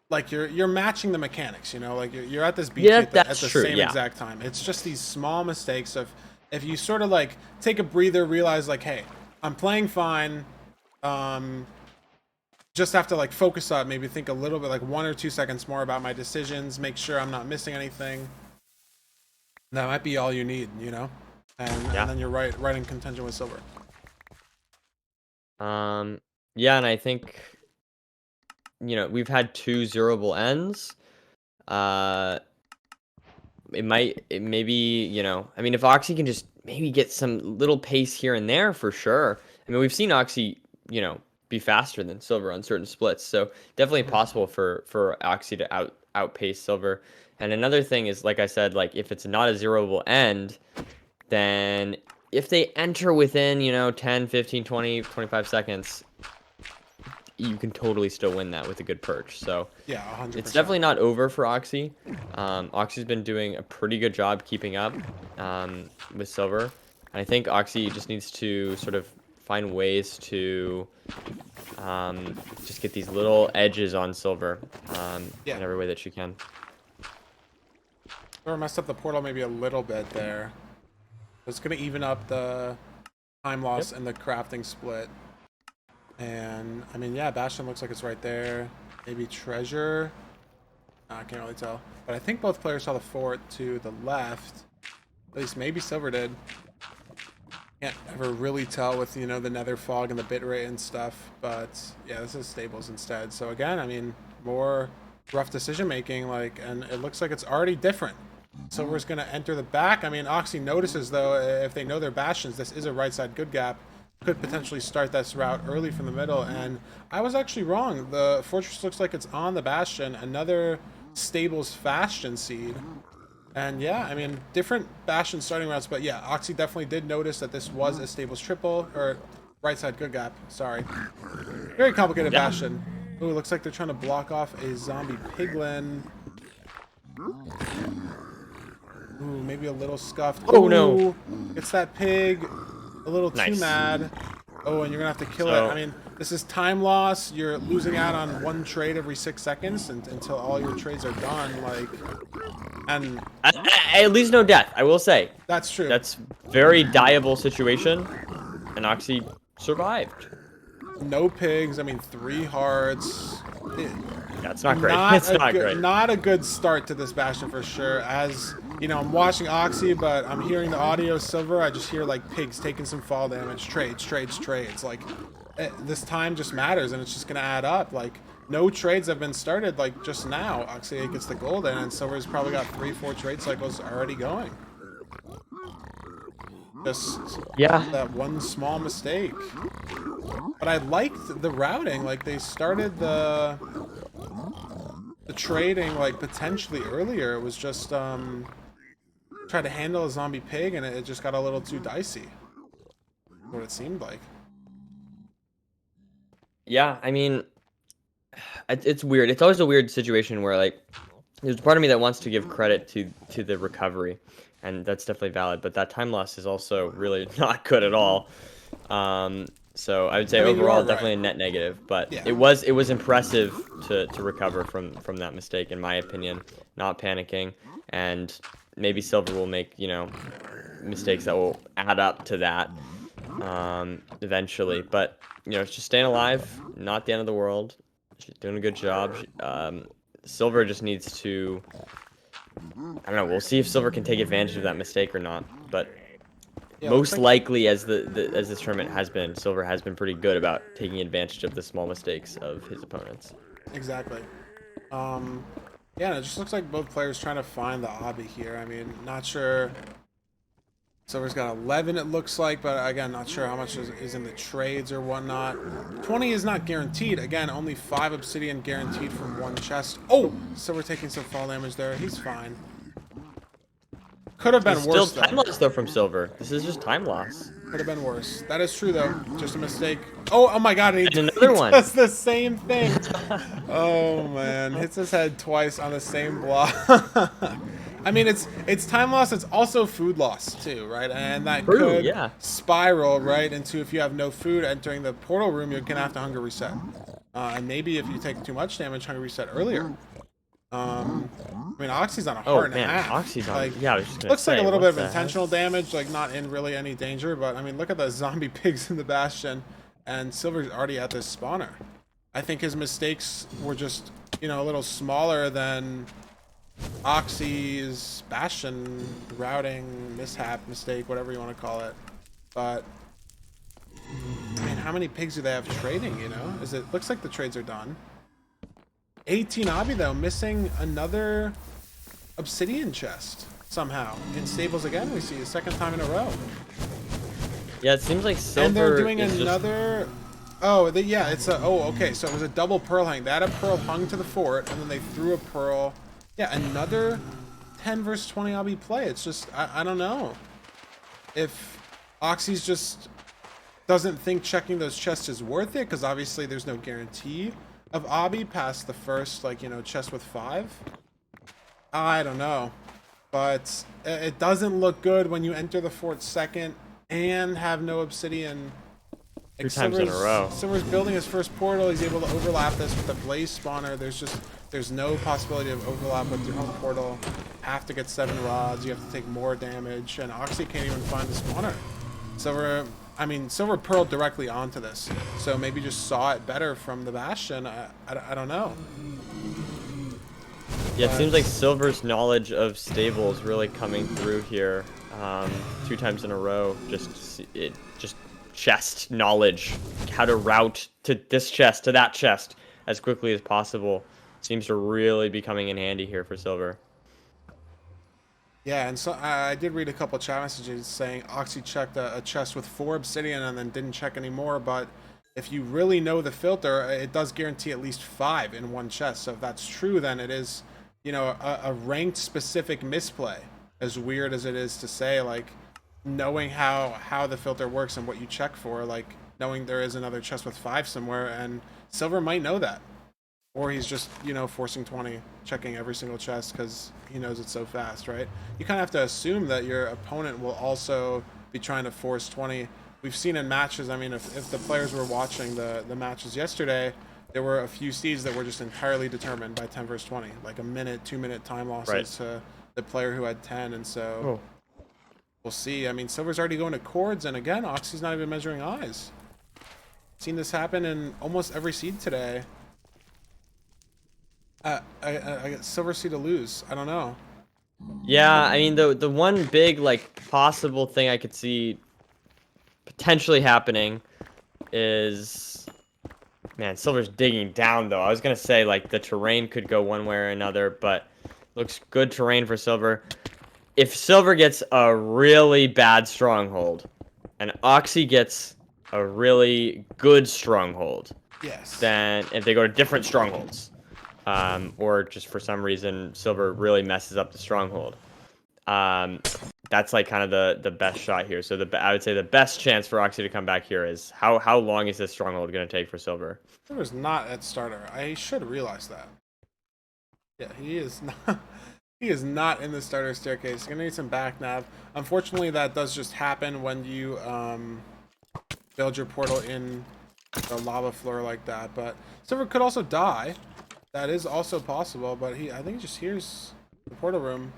like you're matching the mechanics, like you're at this beach Yeah, at the that's at the true. same Yeah, exact time. It's just these small mistakes of, if you sort of like take a breather, realize like, hey, I'm playing fine. Um, just have to like focus up, maybe think a little bit, like 1 or 2 seconds more about my decisions, make sure I'm not missing anything. That might be all you need. And yeah. then you're right in contention with Silver. Um, yeah, and I think we've had 2 zeroable ends. Uh, it maybe, I mean, if Oxy can just maybe get some little pace here and there for sure. I mean, we've seen Oxy, be faster than Silver on certain splits. So definitely possible for Oxy to outpace Silver. And another thing is, like I said, like if it's not a zeroable end, then if they enter within, 10, 15, 20, 25 seconds, you can totally still win that with a good perch. So Yeah, 100%. it's definitely not over for Oxy. Oxy's been doing a pretty good job keeping up with Silver. And I think Oxy just needs to sort of find ways to just get these little edges on Silver in every way that she can. Silver messed up the portal maybe a little bit there. It's going to even up the time loss and the crafting split. And, I mean, yeah, Bastion looks like it's right there. Maybe Treasure. I can't really tell. But I think both players saw the fort to the left. At least maybe Silver did. Can't ever really tell with, the nether fog and the bitrate and stuff. But, yeah, this is stables instead. So, again, I mean, more rough decision making, and it looks like it's already different. Silver's going to enter the back. I mean, Oxy notices, though, if they know their Bastions, this is a right side good gap. Could potentially start this route early from the middle, and I was actually wrong. The fortress looks like it's on the Bastion, another stables Bastion seed. And yeah, I mean, different Bastion starting routes, but yeah, Oxy definitely did notice that this was a stables triple, or right side good gap, sorry. Very complicated Bastion. Ooh, looks like they're trying to block off a zombie piglin. Ooh, maybe a little scuffed. Oh, no. It's that pig. A little too mad. Oh, and you're gonna have to kill it. I mean, this is time loss. You're losing out on one trade every 6 seconds until all your trades are done. And at least no death, I will say. That's true. That's very dieable situation, and Oxy survived. No pigs. I mean, 3 hearts. That's not great. It's not great. Not a good start to this Bastion for sure. As I'm watching Oxy, but I'm hearing the audio Silver. I just hear pigs taking some fall damage. Trades. This time just matters, and it's just gonna add up. No trades have been started just now. Oxy gets the gold in, and Silver's probably got 3-4 trade cycles already going. Just that one small mistake. But I liked the routing. They started the trading potentially earlier. It was just try to handle a zombie pig, and it just got a little too dicey. What it seemed like. Yeah, I mean, it's weird. It's always a weird situation where there's a part of me that wants to give credit to the recovery, and that's definitely valid. But that time loss is also really not good at all. So I would say overall definitely a net negative. But it was impressive to recover from that mistake, in my opinion. Not panicking, and maybe Silver will make mistakes that will add up to that eventually. But it's just staying alive, not the end of the world. She's doing a good job. Silver just needs to, I don't know, we'll see if Silver can take advantage of that mistake or not. But most likely, as this tournament has been, Silver has been pretty good about taking advantage of the small mistakes of his opponents. Exactly. Yeah, and it just looks like both players trying to find the obby here. I mean, not sure. Silver's got 11, it looks like, but again, not sure how much is in the trades or whatnot. 20 is not guaranteed. Again, only 5 obsidian guaranteed from 1 chest. Oh, Silver taking some fall damage there. He's fine. Could have been worse. Still time loss though from Silver. This is just time loss. Could have been worse. That is true though. Just a mistake. Oh my God! And another one. That's the same thing. Oh man, hits his head twice on the same block. I mean, it's time loss. It's also food loss too, right? And that could spiral right into, if you have no food entering the portal room, you're gonna have to hunger reset. And maybe if you take too much damage, hunger reset earlier. I mean, Oxy's on a heart and a half. Oxy's on. Yeah, I was just gonna looks say, like a little bit of intentional damage, not in really any danger. But I mean, look at the zombie pigs in the Bastion, and Silver's already at this spawner. I think his mistakes were just, a little smaller than Oxy's Bastion routing mistake, whatever you want to call it. But I mean, how many pigs do they have trading? Looks like the trades are done. 18 obby though, missing another obsidian chest somehow. In stables again, we see a second time in a row. Yeah, it seems like Silver and they're doing another Yeah, it's a. Oh, okay. So it was a double pearl hang. They had a pearl hung to the fort, and then they threw a pearl. Yeah, another 10 versus 20 obby play. It's just I don't know if Oxy's just doesn't think checking those chests is worth it, because obviously there's no guarantee of obby past the first, like, chest with 5. I don't know, but it doesn't look good when you enter the fort second and have no obsidian. Two Like times in a row. Silver's building his first portal. He's able to overlap this with the blaze spawner. There's no possibility of overlap with your home portal. Have to get 7 rods. You have to take more damage, and Oxy can't even find the spawner. Silver pearled directly onto this, so maybe just saw it better from the Bastion. I don't know. Yeah, it seems like Silver's knowledge of stable is really coming through here. 2 times in a row, just chest knowledge, how to route to this chest, to that chest as quickly as possible. Seems to really be coming in handy here for Silver. Yeah, and so I did read a couple chat messages saying Oxy checked a chest with 4 obsidian and then didn't check anymore, but if you really know the filter, it does guarantee at least 5 in one chest. So if that's true, then it is, a ranked specific misplay. As weird as it is to say, like, knowing how the filter works and what you check for, like, knowing there is another chest with 5 somewhere, and Silver might know that. Or he's just, forcing 20, checking every single chest because he knows it's so fast, right? You kind of have to assume that your opponent will also be trying to force 20. We've seen in matches, I mean, if the players were watching the matches yesterday, there were a few seeds that were just entirely determined by 10 versus 20. Like a minute, 2-minute time losses Right. to the player who had 10, and so Oh. we'll see. I mean, Silver's already going to cords, and again, Oxy's not even measuring eyes. Seen this happen in almost every seed today. I get Silver Sea to lose. I don't know. Yeah, I mean the one big like possible thing I could see potentially happening is, man, Silver's digging down though. I was gonna say like the terrain could go one way or another, but looks good terrain for Silver. If Silver gets a really bad stronghold and Oxy gets a really good stronghold, Yes. then if they go to different strongholds, or just for some reason Silver really messes up the stronghold, um, that's like kind of the best shot here. So I would say the best chance for Oxy to come back here is how long is this stronghold going to take for Silver? Silver's not at starter. I should realize that. Yeah, he is not. He is not in the starter staircase. He's gonna need some back nav. Unfortunately, that does just happen when you build your portal in the lava floor like that. But Silver could also die. That is also possible. But I think he just hears the portal room.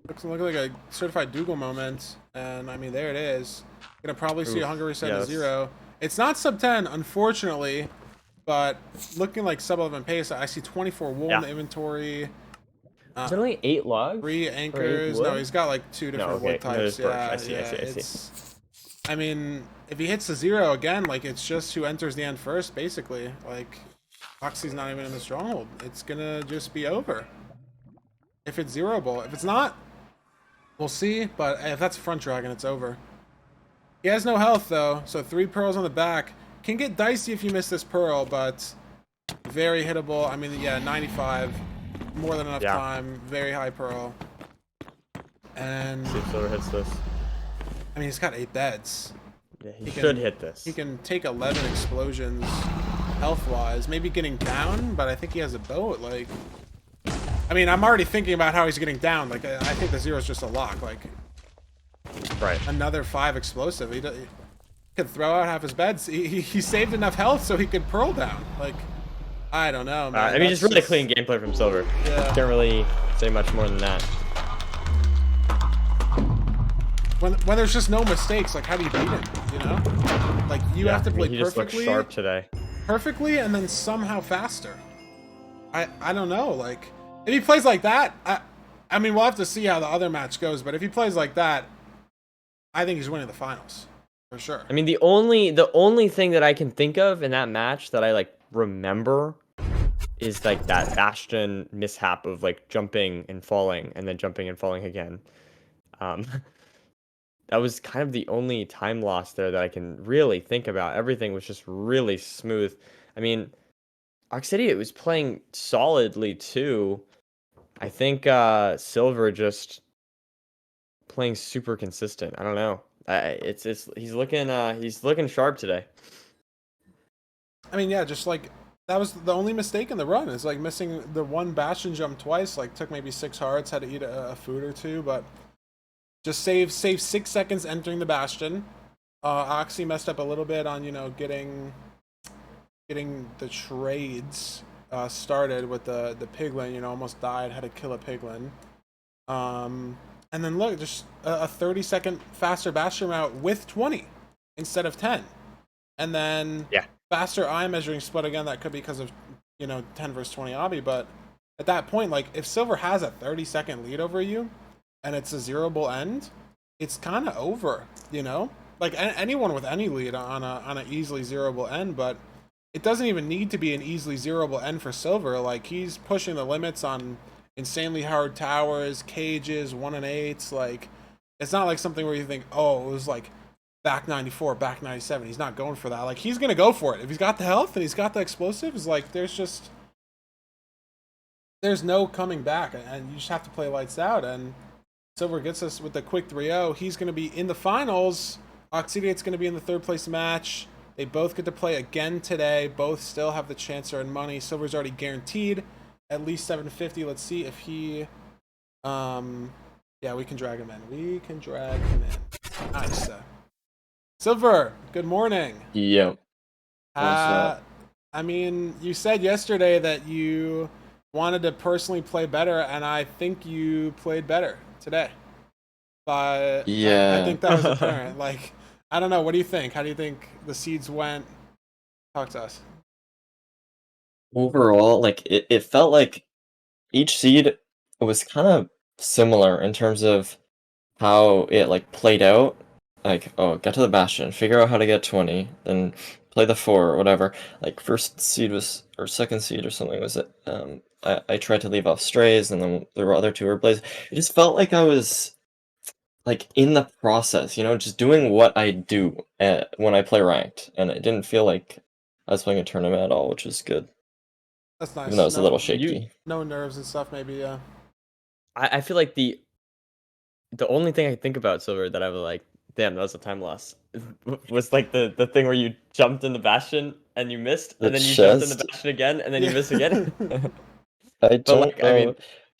Looks like a certified Dougal moment, and I mean there it is. Gonna probably see a hunger reset to yes. 0. It's not sub 10, unfortunately, but looking like sub 11 pace. I see 24 wool in the inventory. Is it only 8 logs? 3 anchors. No, he's got like 2 different wood types. Yeah, I see. I mean, if he hits the 0 again, like it's just who enters the end first, basically. Like, Oxy's not even in the stronghold. It's gonna just be over. If it's zeroable. If it's not, we'll see. But if that's a front dragon, it's over. He has no health though, so 3 pearls on the back. Can get dicey if you miss this pearl, but very hittable. I mean, yeah, 95. More than enough time. Very high pearl. And see if Silver hits this. I mean, he's got 8 beds. Yeah, he should hit this. He can take 11 explosions health-wise. Maybe getting down, but I think he has a boat. Like, I mean, I'm already thinking about how he's getting down. Like, I think the 0 is just a lock. Like, right. Another 5 explosive. He could throw out half his beds. He saved enough health so he could pearl down. Like, I don't know, man. I mean, just really clean gameplay from Silver. Yeah. Can't really say much more than that. When there's just no mistakes, like how do you beat him? You know, like you have to play he perfectly. Just looks sharp today. Perfectly, and then somehow faster. I don't know. Like if he plays like that, I mean, we'll have to see how the other match goes. But if he plays like that, I think he's winning the finals for sure. I mean, the only thing that I can think of in that match that I like remember is like that Bastion mishap of like jumping and falling and then jumping and falling again. that was kind of the only time loss there that I can really think about. Everything was just really smooth. I mean, Arc City, it was playing solidly too. I think Silver just playing super consistent. I don't know. It's he's looking sharp today. I mean, yeah, just like that was the only mistake in the run. Is like missing the one Bastion jump twice. Like took maybe 6 hearts, had to eat a food or two, but just save 6 seconds entering the Bastion. Oxy messed up a little bit on getting the trades started with the piglin. Almost died, had to kill a piglin. And then look, just a 30-second faster Bastion route with 20 instead of 10. And then Yeah. faster eye measuring split again. That could be because of 10 versus 20 obby, but at that point, like if Silver has a 30-second lead over you, and it's a zeroable end, it's kind of over. Like anyone with any lead on a easily zeroable end, but it doesn't even need to be an easily zeroable end for Silver. Like he's pushing the limits on insanely hard towers, cages, 1-8s. Like it's not like something where you think, oh, it was like back 94, back 97. He's not going for that. Like he's gonna go for it if he's got the health and he's got the explosives. Like there's no coming back, and you just have to play lights out. And Silver gets us with the quick 3-0. He's gonna be in the finals. Oxidiate's gonna be in the third place match. They both get to play again today. Both still have the chance to earn money. Silver's already guaranteed at least 750. Let's see if he yeah, we can drag him in. We can drag him in. Nice. Silver, good morning. Yep. What's up? I mean, you said yesterday that you wanted to personally play better, and I think you played better today. But I Yeah. think that was apparent. Like, I don't know. What do you think? How do you think the seeds went? Talk to us. Overall, like it felt like each seed was kind of similar in terms of how it like played out. Like, oh, get to the Bastion, figure out how to get 20, then play the 4 or whatever. Like first seed was or second seed or something was it I tried to leave off strays and then there were other two replays. It just felt like I was like in the process, just doing what I do when I play ranked, and it didn't feel like I was playing a tournament at all, which is good, That's even though it nice. was a little You shaky. No nerves and stuff. Maybe. I feel like the only thing I think about Silver that I was like, damn, that was a time loss, was like the thing where you jumped in the Bastion and you missed, The and then you jumped in the chest, Bastion again, and then you Yeah. miss again. I But don't like, I know. mean,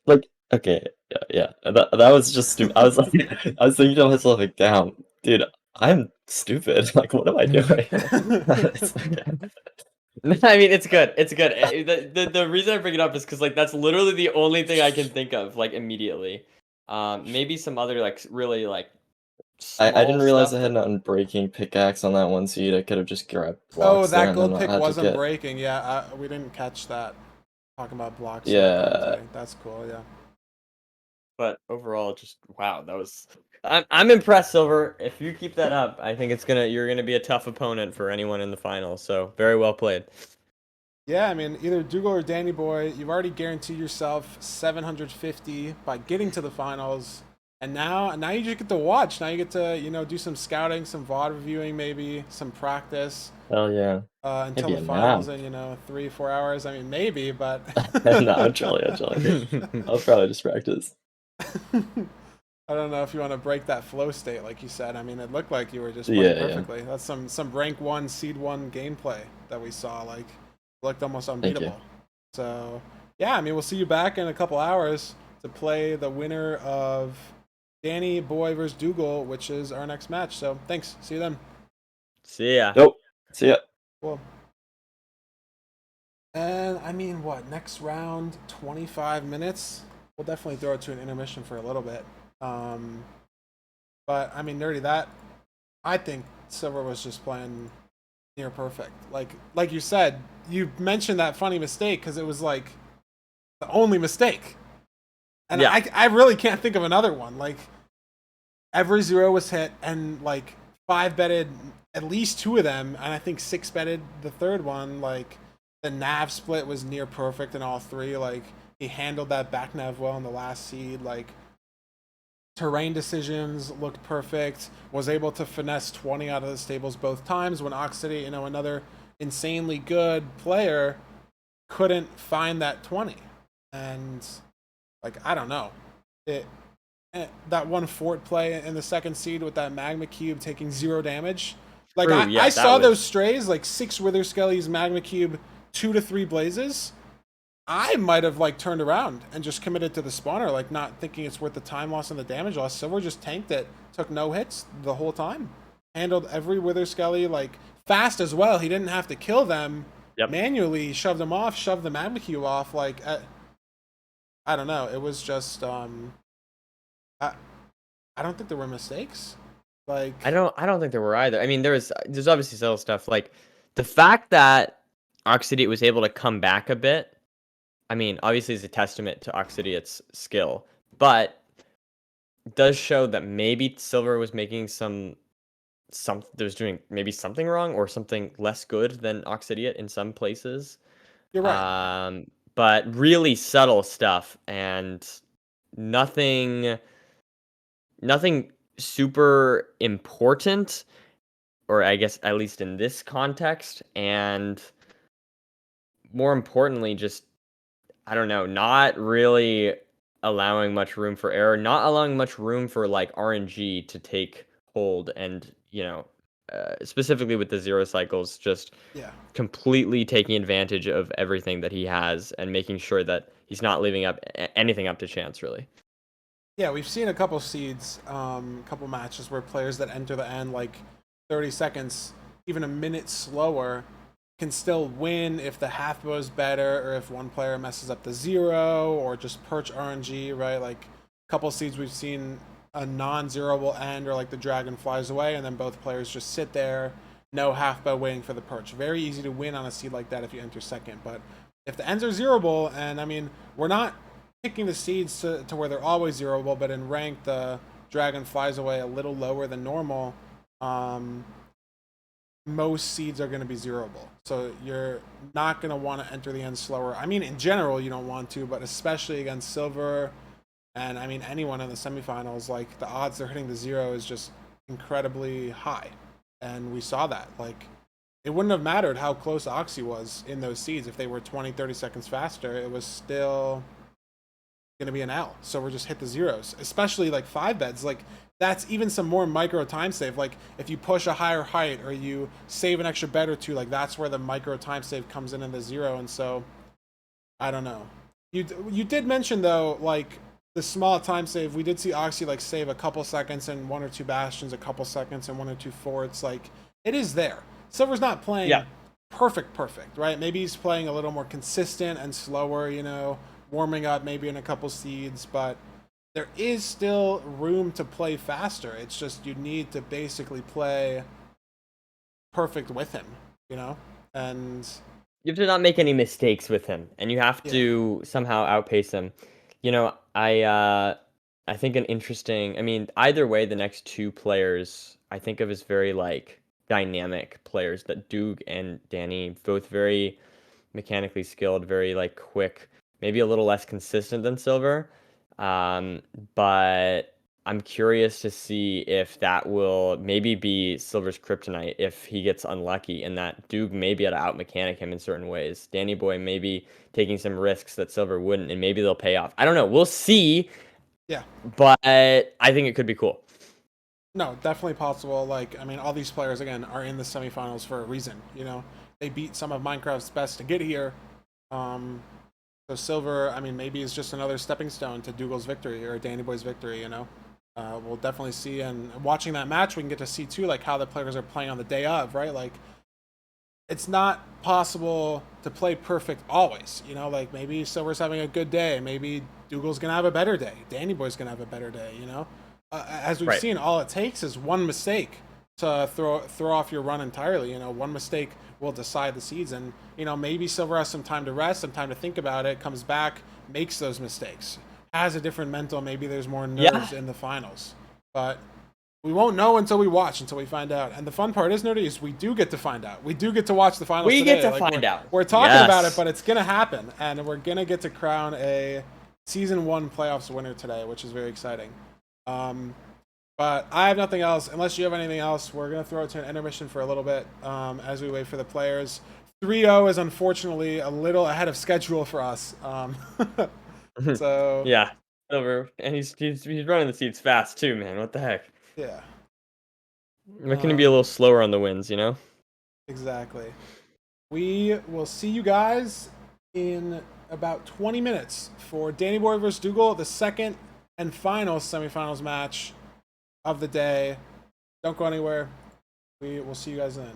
Like, okay, yeah, that was just stupid. I was like, I was thinking to myself, like, damn, dude, I'm stupid. Like, what am I doing? It's I mean, it's good. It's good. The reason I bring it up is because like that's literally the only thing I can think of like immediately. Maybe some other like really like I small didn't realize I stuff, had but an unbreaking pickaxe on that one seed. I could have just grabbed Oh, blocks there that and then gold not pick had to wasn't get. breaking. Yeah, we didn't catch that. Talking about blocks for that Yeah, commentary. That's cool. Yeah. but overall, just wow, that was. I'm impressed, Silver. If you keep that up, I think you're gonna be a tough opponent for anyone in the finals. So very well played. Yeah, I mean, either Dougal or Danny Boy, you've already guaranteed yourself 750 by getting to the finals, and now you just get to watch. Now you get to do some scouting, some VOD reviewing, maybe some practice hell yeah. until Maybe the a finals nap. in 3-4 hours. I mean, maybe, but No, I'm trolling. I'll probably just practice. I don't know if you want to break that flow state, like you said. I mean, it looked like you were just playing Yeah, yeah. perfectly. That's some rank one, seed one gameplay that we saw. Like, looked almost Thank you. unbeatable. So yeah, I mean, we'll see you back in a couple hours to play the winner of Danny Boy versus Dougal, which is our next match. So thanks. See you then. See ya. Nope. See ya. Cool. And I mean, what, next round, 25 minutes? We'll definitely throw it to an intermission for a little bit. But I mean, nerdy, that I think Silver was just playing near perfect. Like you said, you mentioned that funny mistake because it was like the only mistake, and Yeah. I really can't think of another one. Like every zero was hit, and like 5 betted at least 2 of them, and I think 6 betted the third one. Like the nav split was near perfect in all 3. Like he handled that back nav well in the last seed. Like terrain decisions looked perfect. Was able to finesse 20 out of the stables both times. When Ox City, you know, another insanely good player, couldn't find that 20. And like, I don't know, it that one fort play in the second seed with that magma cube taking 0 damage. Like True, I yeah, that saw those was strays, like 6 Wither Skellies, magma cube, 2 to 3 blazes. I might have like turned around and just committed to the spawner, like not thinking it's worth the time loss and the damage loss. Silver just tanked it, took no hits the whole time, handled every Wither Skelly like fast as well. He didn't have to kill them yep. manually, shoved them off, shoved the magma cube off. Like I don't know, it was just I don't think there were mistakes. Like I don't think there were either. I mean, there's obviously subtle stuff like the fact that Oxidate was able to come back a bit. I mean, obviously, is a testament to Oxidate's skill, but it does show that maybe Silver was making some was doing maybe something wrong or something less good than Oxidiate in some places. you're right. But really subtle stuff and nothing super important, or I guess at least in this context, and more importantly, just I don't know, not really allowing much room for error, not allowing much room for like RNG to take hold, and specifically with the 0 cycles, just Yeah. completely taking advantage of everything that he has and making sure that he's not leaving up anything up to chance, really. Yeah, we've seen a couple seeds, couple matches where players that enter the end like 30 seconds, even a minute slower, can still win if the half goes better or if one player messes up the 0 or just perch RNG, right? Like a couple seeds we've seen a non-zero will end or like the dragon flies away and then both players just sit there, no half bow waiting for the perch. Very easy to win on a seed like that if you enter second, but if the ends are zeroable, and I mean, we're not picking the seeds to where they're always zeroable, but in rank the dragon flies away a little lower than normal. Um, most seeds are going to be zeroable, so you're not going to want to enter the end slower. I mean, in general, you don't want to, but especially against Silver, and I mean anyone in the semifinals, like the odds they're hitting the 0 is just incredibly high, and we saw that. Like it wouldn't have mattered how close Oxy was in those seeds if they were 20, 30 seconds faster. It was still going to be an L. So we're just hit the zeros, especially like 5 beds. Like that's even some more micro time save. Like if you push a higher height or you save an extra bed or two, like that's where the micro time save comes in the 0. And so I don't know. You did mention though, like the small time save. We did see Oxy like save a couple seconds and 1 or 2 bastions, a couple seconds and 1 or 2 forts. Like it is there. Silver's not playing perfect, right? Maybe he's playing a little more consistent and slower, you know, warming up maybe in a couple seeds, but there is still room to play faster. It's just you need to basically play perfect with him, you know? And You have to not make any mistakes with him, and you have yeah, to somehow outpace him. You know, I think an interesting. I mean, either way, the next 2 players I think of as very like dynamic players. That Doog and Danny, both very mechanically skilled, very like quick, maybe a little less consistent than Silver. Um, but I'm curious to see if that will maybe be Silver's kryptonite if he gets unlucky, and that Duke may be able to out mechanic him in certain ways. Danny Boy may be taking some risks that Silver wouldn't, and maybe they'll pay off. I don't know. We'll see. yeah. But I think it could be cool. No, definitely possible. Like, I mean, all these players, again, are in the semifinals for a reason, you know? They beat some of Minecraft's best to get here. So Silver, I mean, maybe is just another stepping stone to Dougal's victory or Danny Boy's victory, you know? We'll definitely see. And watching that match, we can get to see, too, like, how the players are playing on the day of, right? Like, it's not possible to play perfect always, you know? Like, maybe Silver's having a good day. Maybe Dougal's going to have a better day. Danny Boy's going to have a better day, you know? As we've seen, all it takes is one mistake to throw off your run entirely. You know, one mistake will decide the season. You know, maybe Silver has some time to rest, some time to think about it, comes back, makes those mistakes, has a different mental. Maybe there's more nerves in the finals, but we won't know until we watch, until we find out. And the fun part is, Nerdy, is we do get to find out. We do get to watch the finals. We today. get to find out. We're talking about it, but it's gonna happen, and we're gonna get to crown a season 1 playoffs winner today, which is very exciting. But I have nothing else. Unless you have anything else, we're going to throw it to an intermission for a little bit as we wait for the players. 3-0 is unfortunately a little ahead of schedule for us. So, Yeah, over, and he's running the seats fast too, man. What the heck? yeah. We're gonna be a little slower on the wins, you know. Exactly. We will see you guys in about 20 minutes for Danny Boy versus Dougal, the second and final semifinals match of the day. Don't go anywhere. We will see you guys then.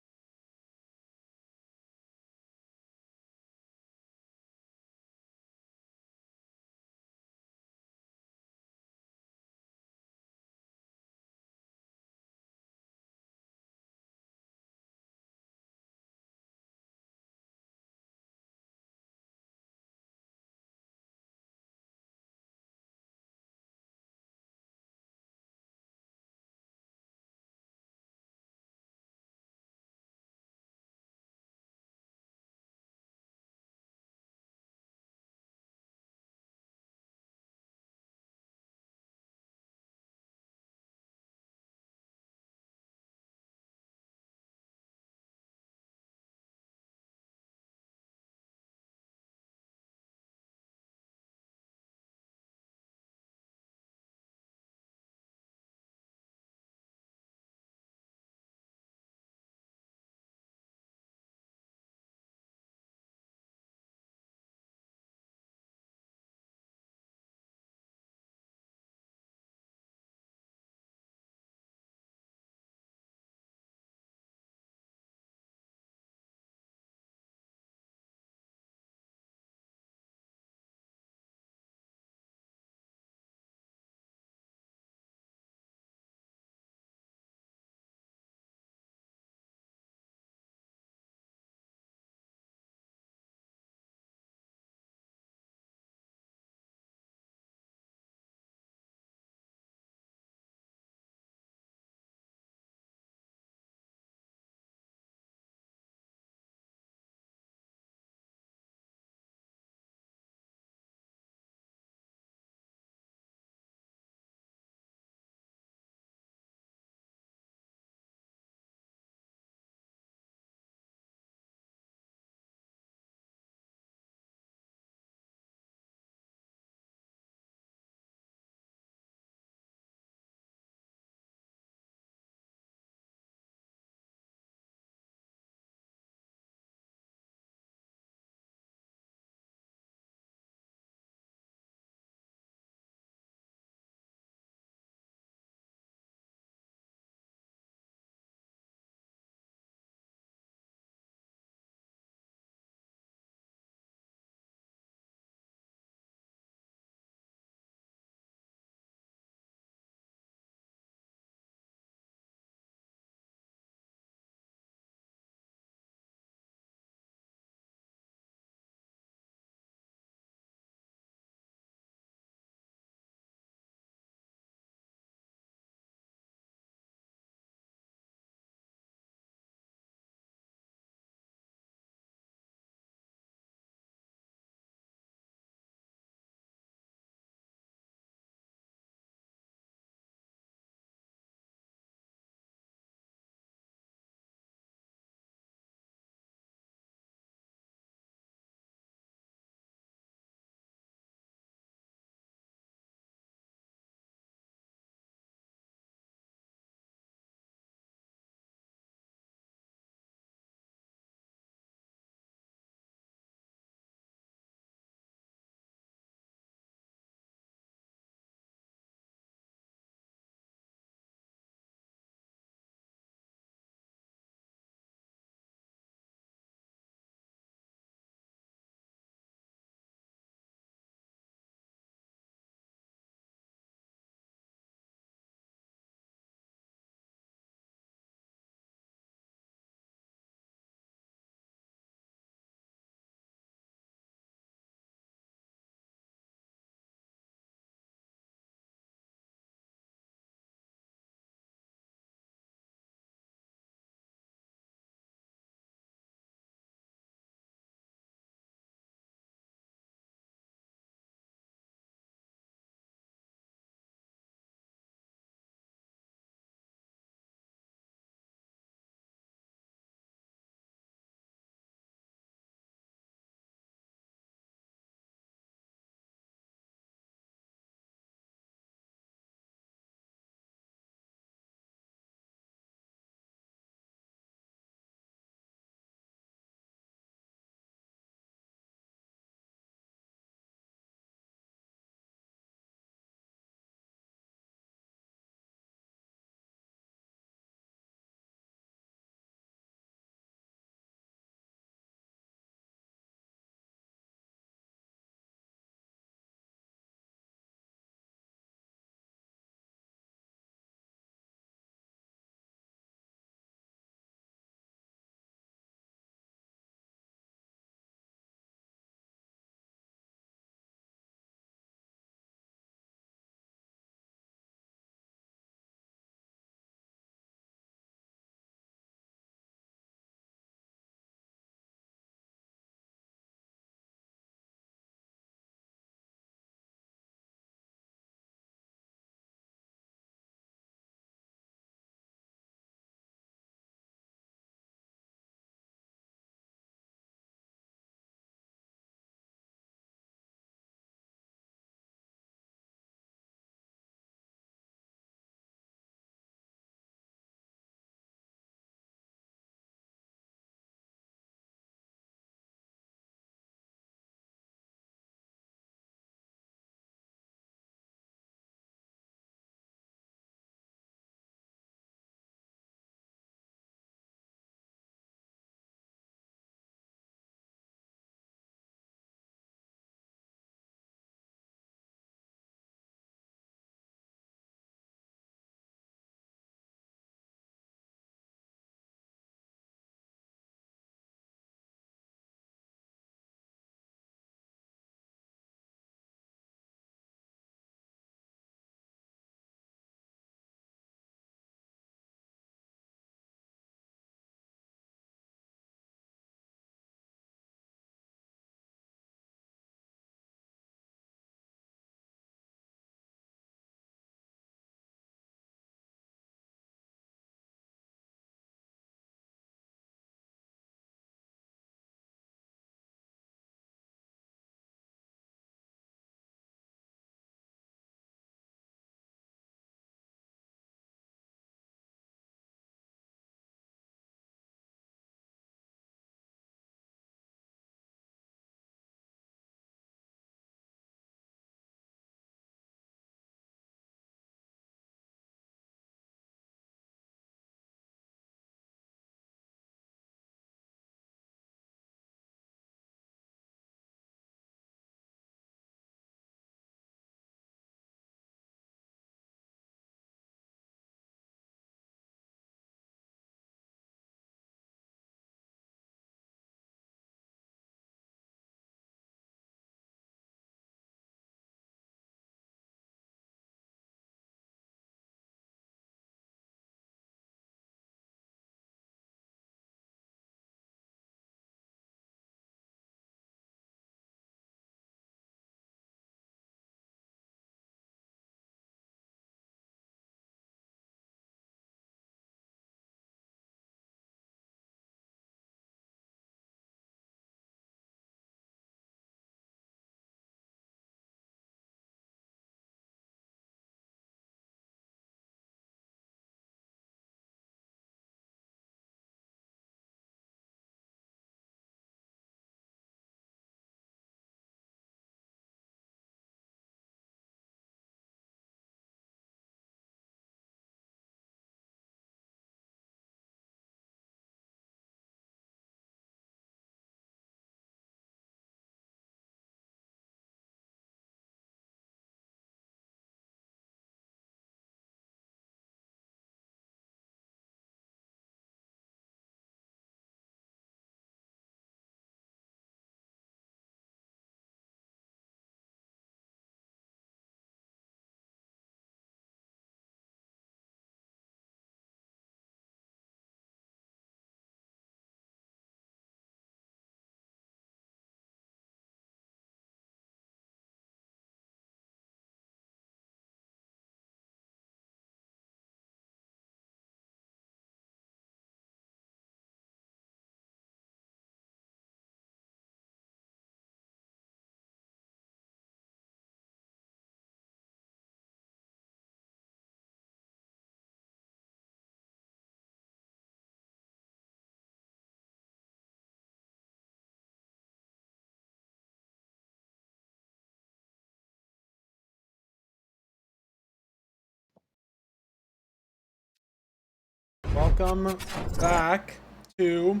Welcome back to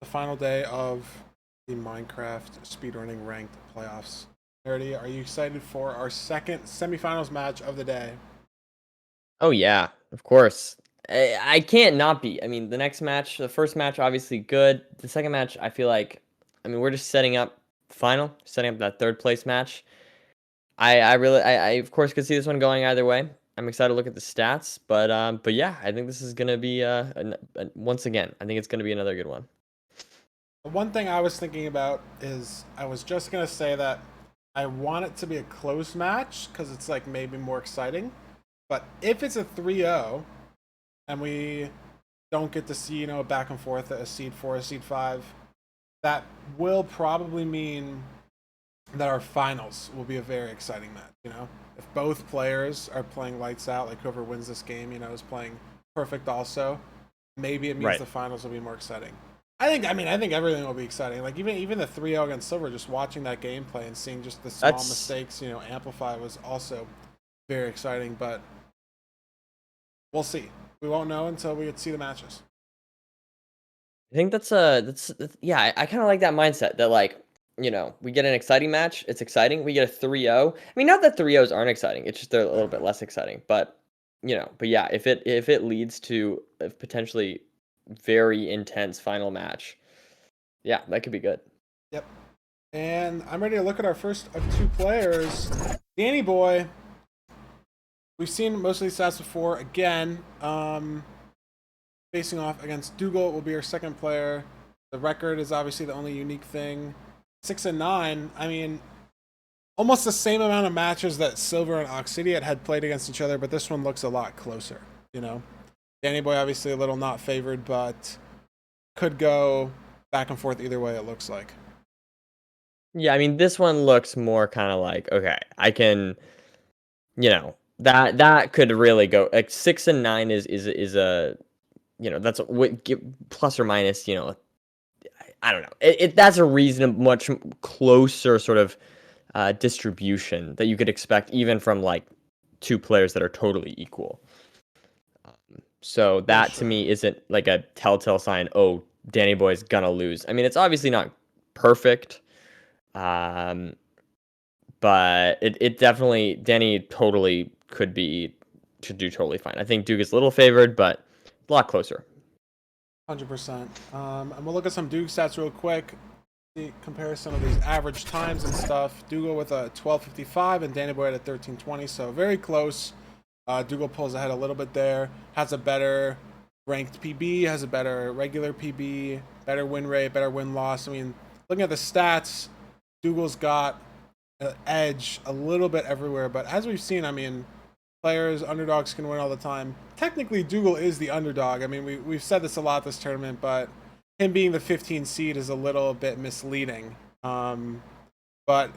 the final day of the Minecraft speedrunning ranked playoffs. Nerdy, are you excited for our second semifinals match of the day? Oh yeah, of course. I can't not be. I mean, the first match, obviously good. The second match, I feel like, we're just setting up setting up that third place match. I of course could see this one going either way. I'm excited to look at the stats, but yeah, I think this is gonna be once again, I think it's gonna be another good one. The one thing I was thinking about is I was just going to say that I want it to be a close match because it's like maybe more exciting. But if it's a 3-0 and we don't get to see, back and forth a seed 4, a seed 5, that will probably mean that our finals will be a very exciting match. If both players are playing lights out, like whoever wins this game, is playing perfect also, maybe it means Right. the finals will be more exciting. I think everything will be exciting. Like even the 3-0 against Silver, just watching that gameplay and seeing just the small That's mistakes, amplify was also very exciting, but we'll see. We won't know until we get to see the matches. I think that's yeah, I kind of like that mindset that like, we get an exciting match, it's exciting. We get a 3-0. I mean, not that 3-0s aren't exciting. It's just they're a little bit less exciting, but yeah, if it leads to a potentially very intense final match, yeah, that could be good. Yep. And I'm ready to look at our first of two players. Danny Boy. We've seen most of these stats before. Again, facing off against Dougal will be our second player. The record is obviously the only unique thing. 6-9. I mean, almost the same amount of matches that Silver and Oxidiat had played against each other, but this one looks a lot closer. Danny Boy obviously a little not favored, but could go back and forth either way. It looks like. Yeah, I mean, this one looks more kind of like, okay, I can, that could really go like 6-9 is a, that's plus or minus, I don't know. That's a reasonable, much closer sort of distribution that you could expect even from like two players that are totally equal. So that to sure. me isn't like a telltale sign. Oh, Danny Boy's gonna lose. I mean, it's obviously not perfect, um, but it definitely Danny totally should do totally fine. I think Duke is a little favored, but a lot closer. 100%. And we'll look at some Duke stats real quick. The comparison of these average times and stuff. Dougal with a 12:55 and Danny Boy at a 13:20, so very close. Dougal pulls ahead a little bit there. Has a better ranked PB, has a better regular PB, better win rate, better win loss. I mean, looking at the stats, Dougal's got an edge a little bit everywhere, but as we've seen, I mean, players, underdogs can win all the time. Technically, Dougal is the underdog. I mean, we've said this a lot this tournament, but him being the 15 seed is a little bit misleading. But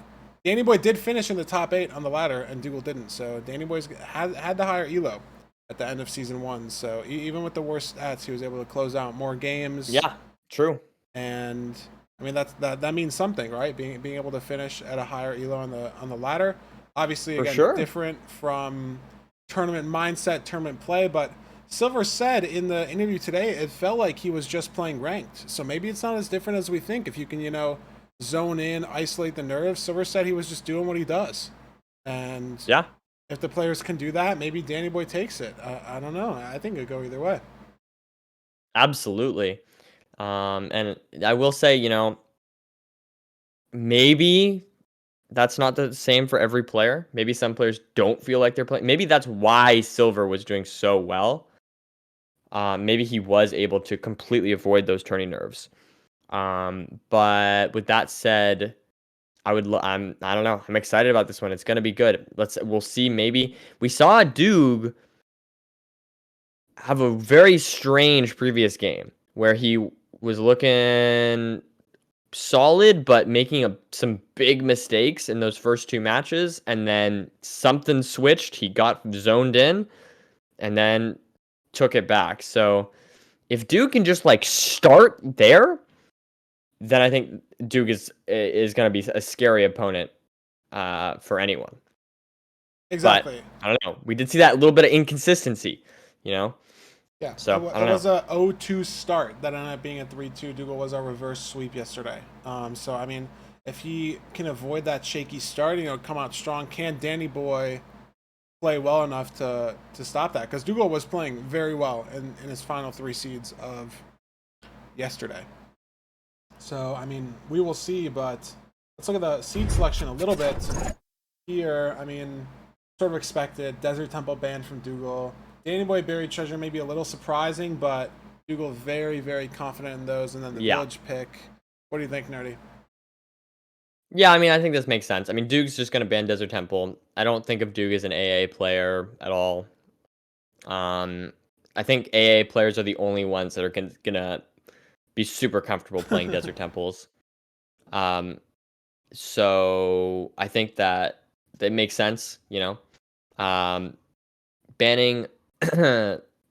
Danny Boy did finish in the top 8 on the ladder, and Dougal didn't. So Danny Boy's had the higher elo at the end of season 1. So even with the worst stats, he was able to close out more games. Yeah, true. And I mean that means something, right? Being able to finish at a higher elo on the ladder. Obviously, For again, sure. different from tournament mindset, tournament play, but Silver said in the interview today it felt like he was just playing ranked. So maybe it's not as different as we think if you can, zone in, isolate the nerves. Silver said he was just doing what he does. And Yeah. if the players can do that, maybe Danny Boy takes it. I don't know. I think it could go either way. Absolutely. And I will say, maybe that's not the same for every player. Maybe some players don't feel like they're playing. Maybe that's why Silver was doing so well. Maybe he was able to completely avoid those turning nerves. But with that said, I don't know. I'm excited about this one. It's gonna be good. We'll see. Maybe we saw Doog have a very strange previous game where he was looking solid but making some big mistakes in those first two matches, and then something switched. He got zoned in and then took it back. So if Duke can just like start there, then I think Duke is going to be a scary opponent for anyone. Exactly. But I don't know. We did see that little bit of inconsistency you know? Yeah, So, I don't it know. was a 0-2 start that ended up being a 3-2. Dougal was our reverse sweep yesterday. So I mean, if he can avoid that shaky start, come out strong. Can Danny Boy play well enough to stop that? Because Dougal was playing very well in his final 3 seeds of yesterday. So I mean, we will see. But let's look at the seed selection a little bit here. I mean, sort of expected. Desert Temple banned from Dougal. Danny Boy Buried Treasure may be a little surprising, but Dougal very, very confident in those. And then the Yeah. Village pick. What do you think, Nerdy? Yeah, I mean, I think this makes sense. I mean, Duke's just going to ban Desert Temple. I don't think of Duke as an AA player at all. I think AA players are the only ones that are going to be super comfortable playing Desert Temples. So I think that makes sense, banning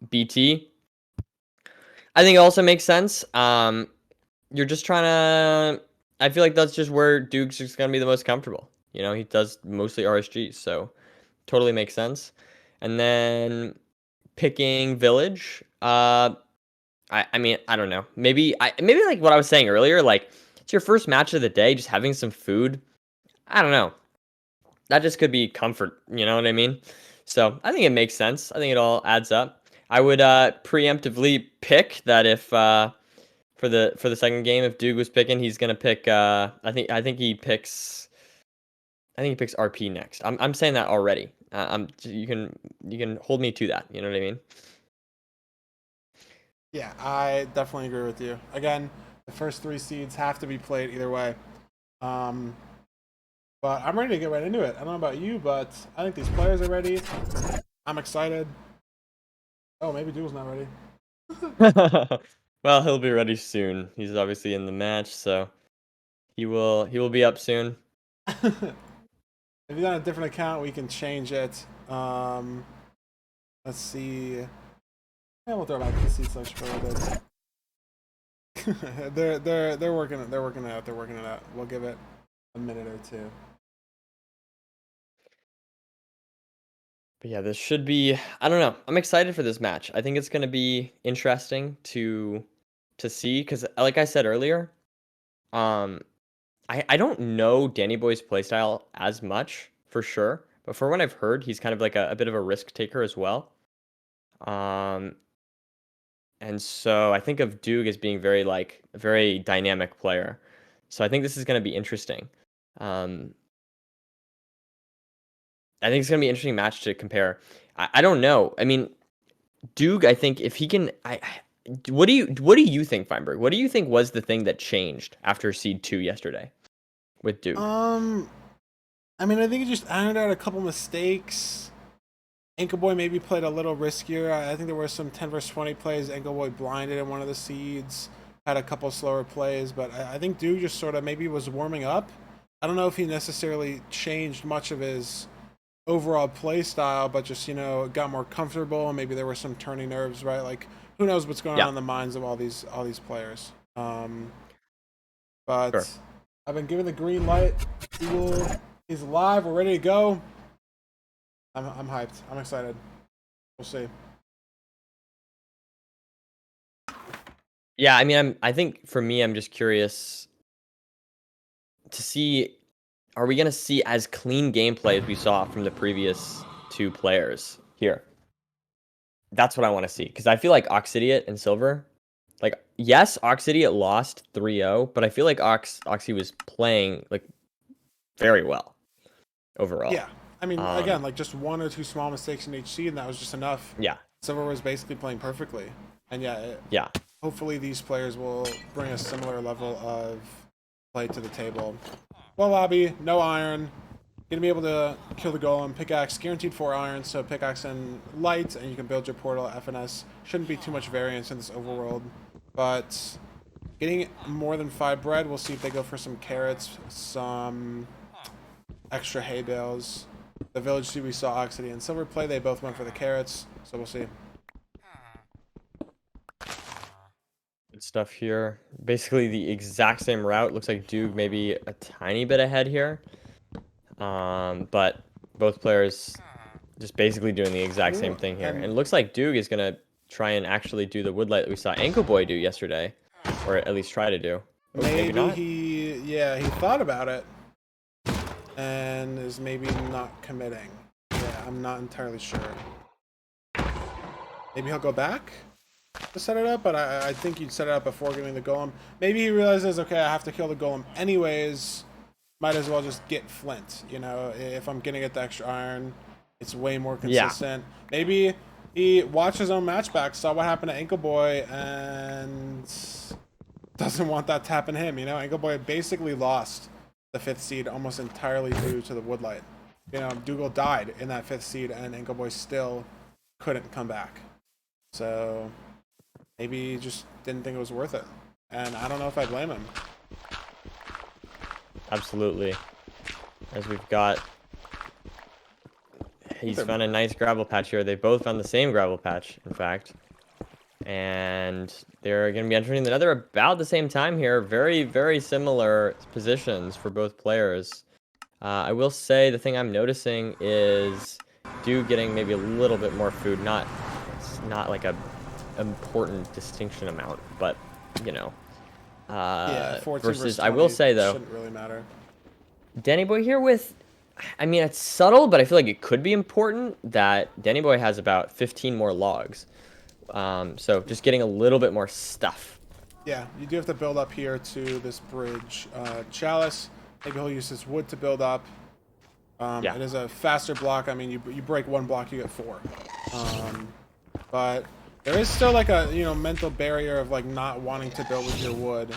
BT, I think it also makes sense. You're just trying to. I feel like that's just where Duke's just gonna be the most comfortable. He does mostly RSGs, so totally makes sense. And then picking Village. I mean, I don't know. Maybe like what I was saying earlier. Like it's your first match of the day, just having some food. I don't know. That just could be comfort. You know what I mean? So I think it makes sense. I think it all adds up. I would preemptively pick that if for the second game, if Duke was picking, he's gonna pick. I think he picks. I think he picks RP next. I'm saying that already. You can hold me to that. You know what I mean? Yeah, I definitely agree with you. Again, the first 3 seeds have to be played either way. Um, but I'm ready to get right into it. I don't know about you, but I think these players are ready. I'm excited. Oh, maybe Dougal's not ready. Well, he'll be ready soon. He's obviously in the match, so he will be up soon. If you're on a different account, we can change it. Let's see. Yeah, we'll throw back to the seed selection for a little bit. they're working it. They're working it out. They're working it out. We'll give it a minute or two. But yeah, this should be. I don't know. I'm excited for this match. I think it's going to be interesting to see because, like I said earlier, um, I don't know Danny Boy's playstyle as much for sure, but for what I've heard, he's kind of like a bit of a risk taker as well. Um, and so I think of Duke as being very like a very dynamic player. So I think this is going to be interesting. Um, I think it's going to be an interesting match to compare. I don't know. I mean, Duke, I think if he can, what do you think, Feinberg? What do you think was the thing that changed after Seed 2 yesterday with Duke? I mean, I think he just ironed out a couple mistakes. Ankle Boy maybe played a little riskier. I think there were some 10 versus 20 plays. Ankle Boy blinded in one of the seeds, had a couple slower plays, but I think Duke just sort of maybe was warming up. I don't know if he necessarily changed much of his overall play style, but just got more comfortable. Maybe there were some turning nerves, right? Like who knows what's going on Yeah, in the minds of all these players. But sure. I've been given the green light. Google is live. We're ready to go. I'm hyped. I'm excited. We'll see. Yeah, I mean, I think for me, I'm just curious to see, are we gonna see as clean gameplay as we saw from the previous 2 players here? That's what I want to see because I feel like Oxidiot and Silver, like yes, Oxidiot lost 3-0, but I feel like Oxy was playing like very well overall. Yeah. I mean, Um, again, like just 1 or 2 small mistakes in HC, and that was just enough. yeah, Silver was basically playing perfectly. And yeah, yeah, hopefully these players will bring a similar level of play to the table. Well, lobby, no iron. Gonna be able to kill the golem. Pickaxe, guaranteed 4 iron, so pickaxe and light, and you can build your portal FNS. Shouldn't be too much variance in this overworld. But getting more than 5 bread, we'll see if they go for some carrots, some extra hay bales. The village see we saw Oxity and Silver play, they both went for the carrots, so we'll see. good stuff here. Basically the exact same route. Looks like Duke maybe a tiny bit ahead here, but both players just basically doing the exact same thing here. And it looks like Duke is gonna try and actually do the woodlight that we saw Ankle Boy do yesterday, or at least try to do. Oh, maybe not. he thought about it and is maybe not committing. Yeah, I'm not entirely sure. Maybe he'll go back to set it up, but I think you'd set it up before getting the golem. Maybe he realizes, okay, I have to kill the golem anyways. Might as well just get flint. You know, if I'm gonna get the extra iron, it's way more consistent. Yeah. Maybe he watched his own match back, saw what happened to Ankle Boy, and doesn't want that to happen to him. You know, Ankle Boy basically lost the 5th seed almost entirely due to the woodlight. You know, Dougal died in that 5th seed, and Ankle Boy still couldn't come back. So maybe he just didn't think it was worth it. And I don't know if I blame him. Absolutely. As we've got... He's found a nice gravel patch here. They both found the same gravel patch, in fact. And they're going to be entering the nether about the same time here. Very, very similar positions for both players. I will say the thing I'm noticing is Duke getting maybe a little bit more food. It's not like a important distinction amount, but, you know. Yeah, 14 versus, I will say, though, shouldn't really matter. Danny Boy here with... I mean, it's subtle, but I feel like it could be important that Danny Boy has about 15 more logs. So just getting a little bit more stuff. Yeah, you do have to build up here to this bridge. Chalice, maybe he'll use his wood to build up. Yeah. It is a faster block. I mean, you break 1 block, you get 4. But there is still like a mental barrier of like not wanting to build with your wood.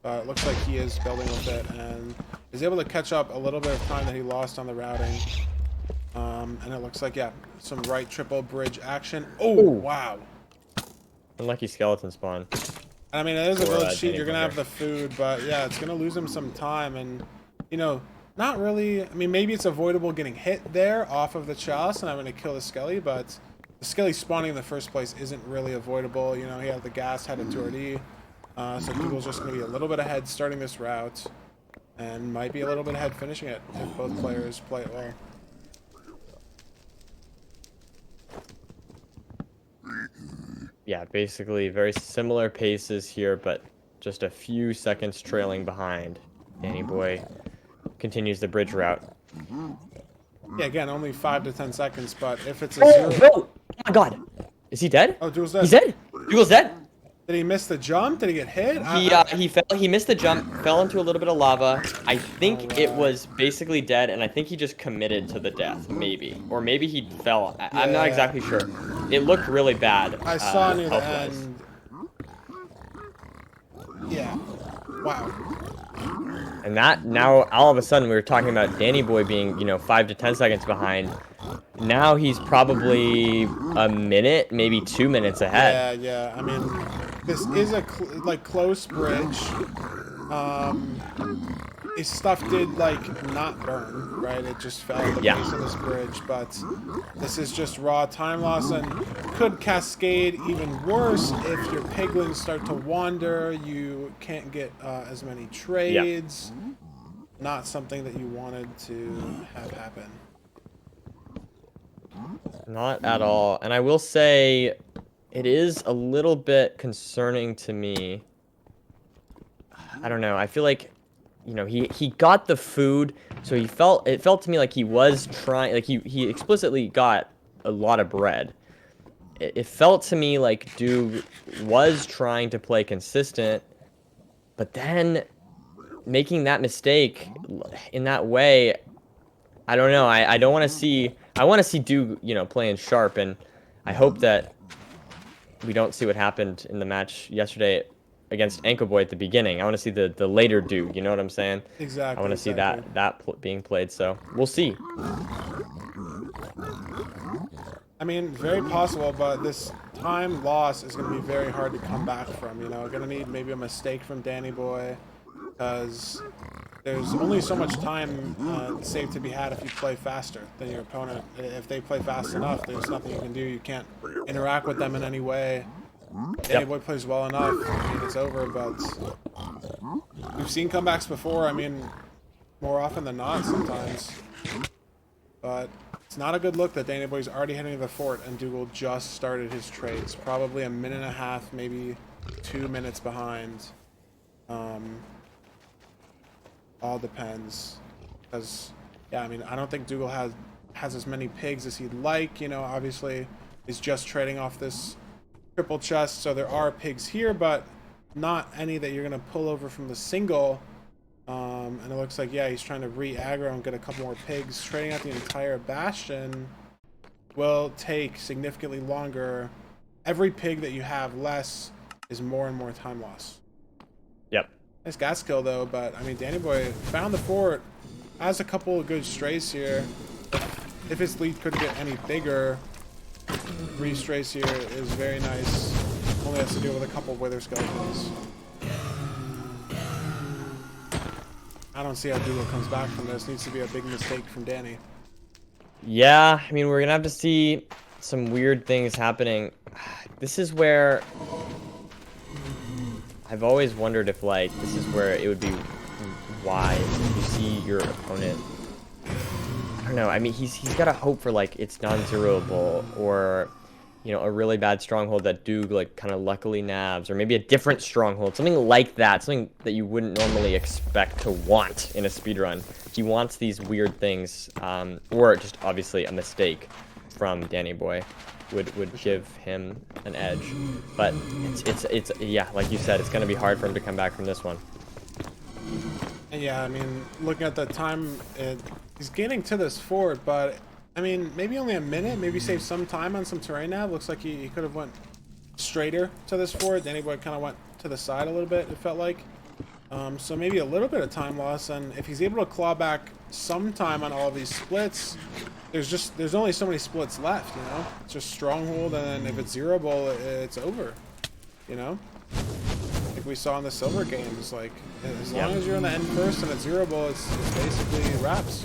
But it looks like he is building with it and is able to catch up a little bit of time that he lost on the routing. And it looks like, yeah, some right triple bridge action. Oh, wow. Unlucky skeleton spawn. I mean, it is a village sheet. You're going to have the food, but yeah, it's going to lose him some time. And, not really. I mean, maybe it's avoidable getting hit there off of the chalice and I'm going to kill the skelly, but the skelly spawning in the first place isn't really avoidable. He had the gas headed to RD. So Google's just going to be a little bit ahead starting this route and might be a little bit ahead finishing it if both players play it well. Yeah, basically very similar paces here, but just a few seconds trailing behind. Danny Boy continues the bridge route. Yeah, again, only 5 to 10 seconds, but if it's a zero... zero... Oh my god! Is he dead? Oh, Duel's dead. He's dead! Duel's dead! Did he miss the jump? Did he get hit? He fell. He missed the jump, fell into a little bit of lava. I think it was basically dead, and I think he just committed to the death, maybe. Or maybe he fell. I'm not exactly sure. It looked really bad. I saw near the end. Yeah. Wow. And that, now, all of a sudden, we were talking about Danny Boy being, 5 to 10 seconds behind. Now he's probably a minute, maybe 2 minutes ahead. Yeah. I mean, this is a close bridge. His stuff did not burn, right? It just fell at the base of this bridge, but this is just raw time loss and could cascade even worse if your piglins start to wander. You can't get as many trades. Not something that you wanted to have happen. Not at all. And I will say, it is a little bit concerning to me. I don't know. I feel like, he got the food, so it felt to me like he was trying, like he explicitly got a lot of bread. It felt to me like Duke was trying to play consistent, but then making that mistake in that way, I don't know. I don't want to see. I want to see Duke, playing sharp, and I hope that we don't see what happened in the match yesterday against Ankle Boy at the beginning. I want to see the later Duke. You know what I'm saying? Exactly. I want to see that being played. So we'll see. I mean, very possible, but this time loss is going to be very hard to come back from. Going to need maybe a mistake from Danny Boy, because there's only so much time saved to be had if you play faster than your opponent. If they play fast enough, there's nothing you can do. You can't interact with them in any way. Danny Boy plays well enough. I mean, it's over, but we've seen comebacks before. I mean, more often than not sometimes. But it's not a good look that Danny Boy's already heading to the fort and Dougal just started his trades. Probably a minute and a half, maybe 2 minutes behind. All depends. Because, yeah, I mean, I don't think Dougal has as many pigs as he'd like. You know, obviously, he's just trading off this triple chest, so there are pigs here, but not any that you're going to pull over from the single. And it looks like, yeah, he's trying to re-aggro and get a couple more pigs. Trading out the entire bastion will take significantly longer. Every pig that you have less is more and more time loss. Yep. Nice gas kill, though, but, I mean, Danny Boy found the fort, has a couple of good strays here. If his lead could get any bigger, 3 strays here is very nice. Only has to deal with a couple of wither skeletons. I don't see how Dougal comes back from this. Needs to be a big mistake from Danny. Yeah, I mean, we're gonna have to see some weird things happening. This is where I've always wondered if, like, this is where it would be wise if you see your opponent. I don't know. I mean, he's got to hope for, like, it's non-zeroable, or, you know, a really bad stronghold that Doog, like, kind of luckily nabs, or maybe a different stronghold, something like that, something that you wouldn't normally expect to want in a speedrun. He wants these weird things, or just obviously a mistake from Danny Boy would give him an edge. But it's yeah, like you said, it's gonna be hard for him to come back from this one. And yeah, I mean, looking at the time, he's getting to this fort, but I mean, maybe only a minute, maybe save some time on some terrain nav. Looks like he could have went straighter to this fort. Danny Boy kind of went to the side a little bit, it felt like. So maybe a little bit of time loss, and if he's able to claw back some time on all of these splits, there's only so many splits left, you know? It's just stronghold, and then if it's zeroable, it's over, you know? Like we saw in the silver games, like, as long as you're on the end first and it's zeroable, it's basically wraps.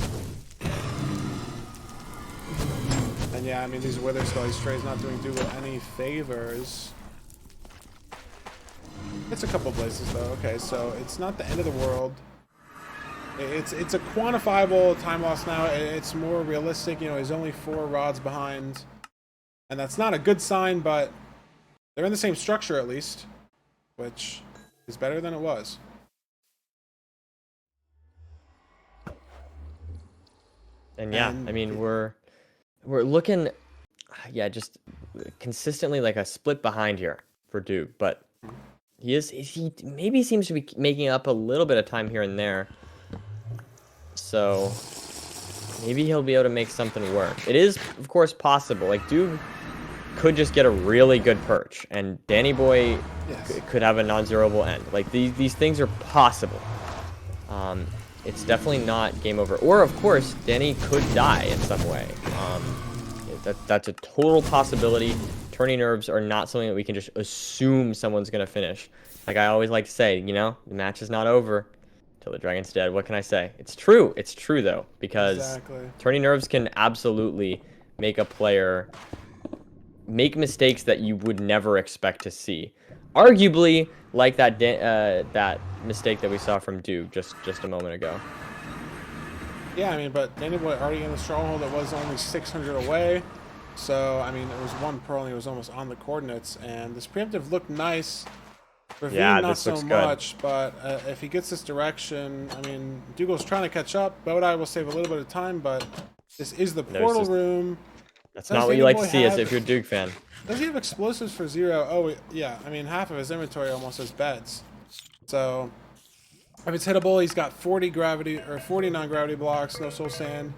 And yeah, I mean, these Wither Skelly strays not doing Dougal any favors. It's a couple places though. Okay, so it's not the end of the world. It's a quantifiable time loss now. It's more realistic. You know, he's only 4 rods behind, and that's not a good sign. But they're in the same structure at least, which is better than it was. And yeah, I mean, we're looking, yeah, just consistently like a split behind here for Duke, but he maybe seems to be making up a little bit of time here and there. So maybe he'll be able to make something work. It is, of course, possible. Like, Duke could just get a really good perch, and Danny Boy could have a non-zeroable end. Like, these things are possible. It's definitely not game over. Or, of course, Danny could die in some way. That's a total possibility. Tourney nerves are not something that we can just assume someone's going to finish. Like I always like to say, you know, the match is not over till the dragon's dead. What can I say? It's true. It's true, though, because tourney nerves can absolutely make a player make mistakes that you would never expect to see. Arguably, like that that mistake that we saw from Duke just a moment ago. Yeah, I mean, but Danny Boy already in the stronghold that was only 600 away. So, I mean, it was 1 pearl and he was almost on the coordinates. And this preemptive looked nice. Ravine, not so much, but if he gets this direction, I mean, Dougal's trying to catch up. Bodai will save a little bit of time, but this is the portal room. That's not what you like to see if you're a Duke fan. Does he have explosives for 0? Oh, yeah. I mean, half of his inventory almost has beds. So, if it's hittable, he's got 40 gravity or 40 non-gravity blocks, no soul sand.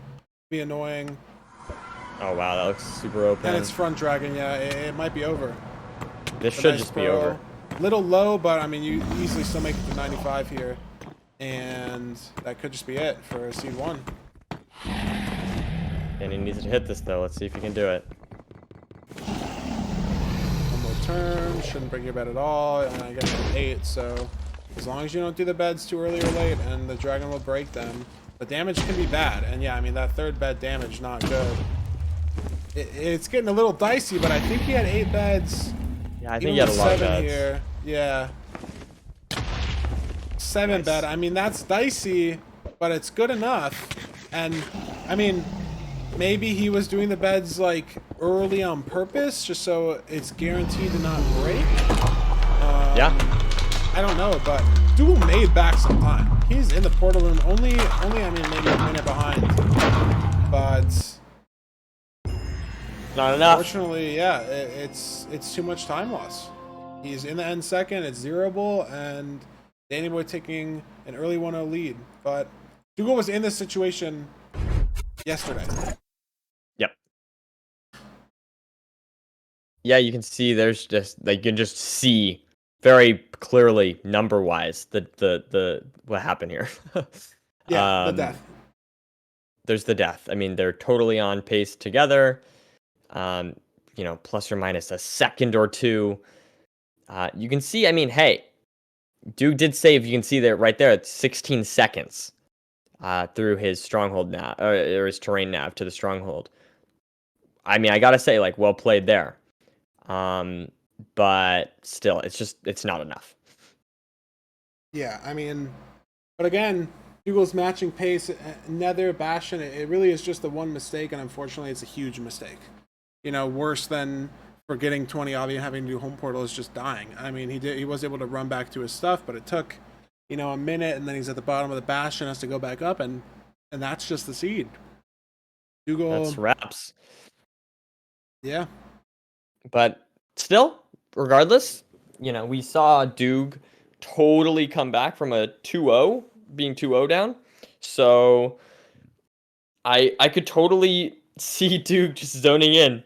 Be annoying. Oh wow, that looks super open. And it's front dragon, yeah. It might be over. This should just be over. Little low, but I mean, you easily still make it to 95 here, and that could just be it for seed 1. And he needs to hit this though. Let's see if he can do it. 1 more turn, shouldn't break your bed at all, and I get an 8. So as long as you don't do the beds too early or late, and the dragon will break them, the damage can be bad. And yeah, I mean, that 3rd bed damage not good. It's getting a little dicey, but I think he had 8 beds. Yeah, I think he had a lot of beds. Here. Yeah. 7 bed. I mean, that's dicey, but it's good enough. And, I mean, maybe he was doing the beds like early on purpose, just so it's guaranteed to not break. Yeah. I don't know, but Dougal made back some time. He's in the portal room only I mean maybe a minute behind, but Not enough. unfortunately, yeah, it's too much time loss. He's in the end second, it's zeroable, and Danny Boy taking an early 1-0 lead. But Dougal was in this situation yesterday. Yep. Yeah, you can see there's just like you can just see very clearly number wise the what happened here. Yeah, the death. There's the death. I mean, they're totally on pace together. Plus or minus a second or two. You can see, I mean, hey, Duke did save. You can see that right there. It's 16 seconds through his stronghold nav or his terrain nav to the stronghold. I mean, I gotta say, like, well played there. But still, it's not enough. Yeah, I mean, but again, Dougal's matching pace, Nether, Bastion, it really is just the one mistake, and unfortunately, it's a huge mistake. Worse than forgetting 20 obby and having to do home portal is just dying. I mean, he was able to run back to his stuff, but it took, a minute, and then he's at the bottom of the Bastion, has to go back up, and that's just the seed. Dougal. That's wraps. Yeah. But still, regardless, we saw Doog totally come back from a 2-0, being 2-0 down. So I could totally see Doog just zoning in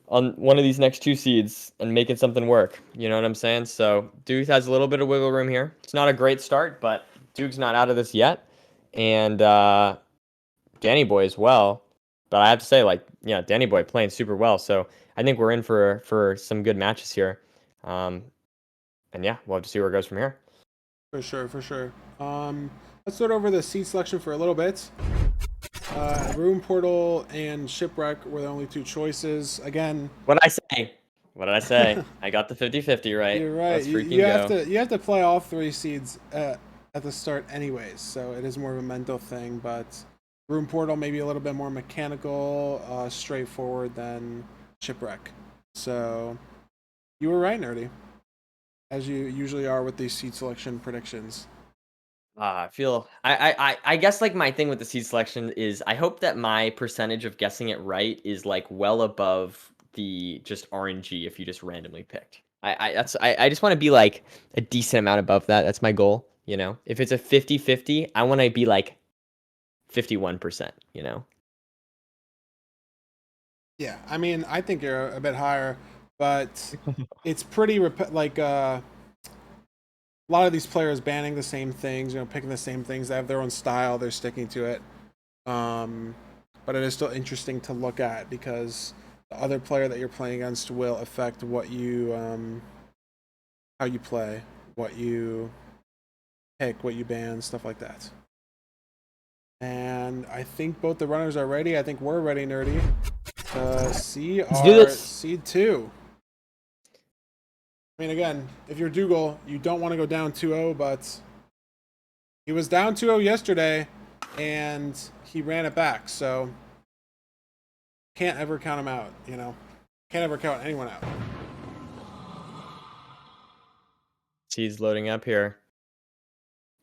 on one of these next two seeds and making something work. You know what I'm saying? So Doog has a little bit of wiggle room here. It's not a great start, but Doog's not out of this yet. And Danny Boy as well. But I have to say, like, Danny Boy playing super well. So I think we're in for some good matches here. And yeah, we'll have to see where it goes from here. For sure. Let's start over the seed selection for a little bit. Room portal and shipwreck were the only two choices. Again, What did I say? I got the 50-50 right. You're right. Let's freaking You have to play all three seeds at the start anyways, so it is more of a mental thing, but room portal maybe a little bit more mechanical, straightforward than shipwreck. So you were right, Nerdy, as you usually are with these seed selection predictions. I guess like my thing with the seed selection is I hope that my percentage of guessing it right is like well above the just RNG if you just randomly picked. I just want to be like a decent amount above that. That's my goal, If it's a 50-50, I want to be like 51%, Yeah, I mean, I think you're a bit higher, but it's pretty a lot of these players banning the same things, picking the same things. They have their own style. They're sticking to it. But it is still interesting to look at because the other player that you're playing against will affect what you, how you play, what you pick, what you ban, stuff like that. And I think both the runners are ready. I think we're ready, Nerdy. See Let's do our this. seed 2. I mean, again, if you're Dougal, you don't want to go down 2-0, but he was down 2-0 yesterday, and he ran it back, so can't ever count him out, Can't ever count anyone out. Seed's loading up here.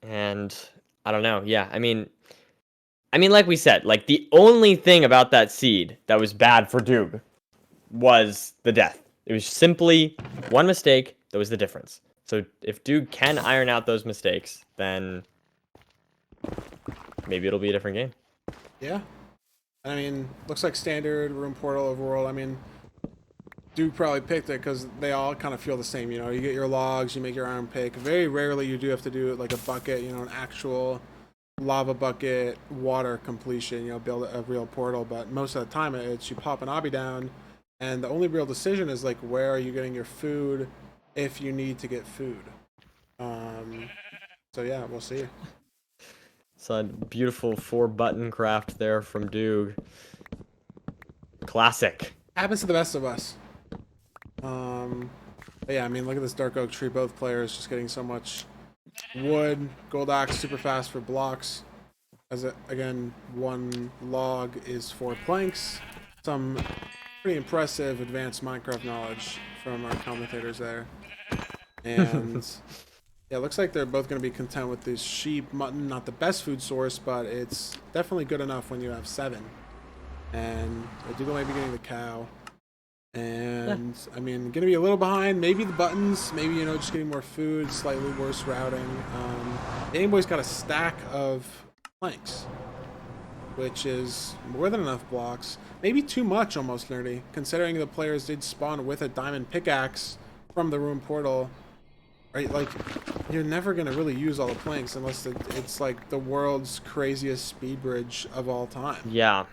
And I don't know. Yeah, I mean, like we said, like the only thing about that seed that was bad for Doog was the death. It was simply one mistake that was the difference. So if Doog can iron out those mistakes, then maybe it'll be a different game. Yeah. I mean, looks like standard room portal overworld. I mean, Duke probably picked it because they all kind of feel the same. You get your logs, you make your iron pick. Very rarely you do have to do like a bucket, an actual lava bucket water completion, build a real portal. But most of the time it's you pop an obby down, and the only real decision is like where are you getting your food if you need to get food. So yeah, we'll see. It's a beautiful 4-button craft there from Doog. Classic. Happens to the best of us. But yeah, I mean, look at this dark oak tree. Both players just getting so much wood. Gold axe super fast for blocks. again, 1 log is 4 planks. Some pretty impressive advanced Minecraft knowledge from our commentators there. And yeah, it looks like they're both going to be content with this sheep, mutton, not the best food source, but it's definitely good enough when you have 7. And Dougal may be getting the cow. And I mean, gonna be a little behind. Maybe the buttons. Maybe just getting more food. Slightly worse routing. Danny Boy's got a stack of planks, which is more than enough blocks. Maybe too much, almost, Nerdy, considering the players did spawn with a diamond pickaxe from the room portal. Right, like you're never gonna really use all the planks unless it's like the world's craziest speed bridge of all time. Yeah,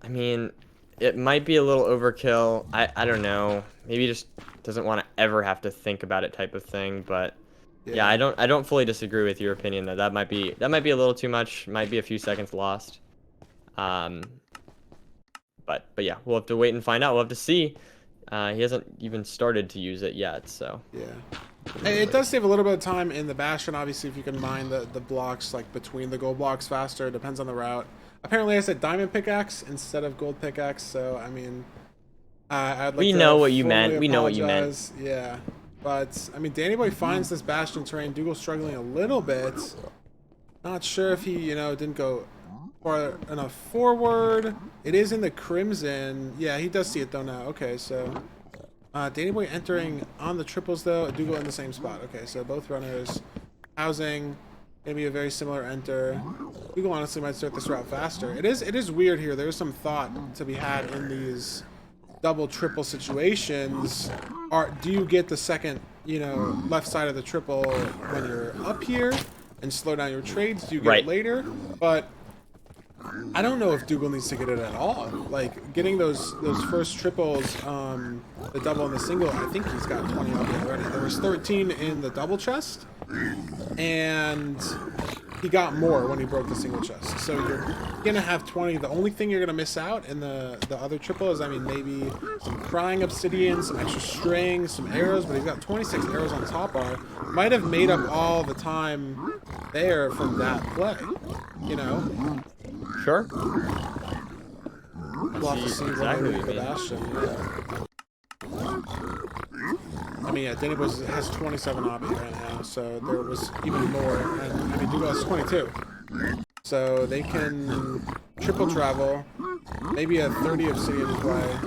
I mean, it might be a little overkill. I don't know. Maybe he just doesn't want to ever have to think about it, type of thing. But yeah, I don't fully disagree with your opinion that might be a little too much. Might be a few seconds lost. But yeah, we'll have to wait and find out. We'll have to see. He hasn't even started to use it yet, so yeah. It does save a little bit of time in the Bastion, obviously, if you can mine the blocks like between the gold blocks faster. It depends on the route. Apparently, I said diamond pickaxe instead of gold pickaxe, so I mean, I'd like we to know what you fully meant. We know what you meant. apologize. Yeah, but I mean, Danny Boy finds this Bastion terrain. Dougal's struggling a little bit. Not sure if he, didn't go far enough forward. It is in the Crimson. Yeah, he does see it though now. Okay, so Danny Boy entering on the triples though. Dougal in the same spot. Okay, so both runners housing. Gonna be a very similar enter. Dougal honestly might start this route faster. It is weird here. There's some thought to be had in these double triple situations. Do you get the second, left side of the triple when you're up here and slow down your trades? Do you get it later? But I don't know if Dougal needs to get it at all. Like getting those first triples, the double and the single. I think he's got 20 up already. There was 13 in the double chest. And he got more when he broke the single chest. So you're gonna have 20. The only thing you're gonna miss out in the other triple is, I mean, maybe some crying obsidian, some extra string, some arrows, but he's got 26 arrows on top bar. Might have made up all the time there from that play. Sure. We'll have to see exactly what the Bastion. Yeah. I mean, yeah, Danny Boy has 27 obby right now, so there was even more, and I mean, Dougal has 22. So they can triple travel, maybe a 30 obsidian play,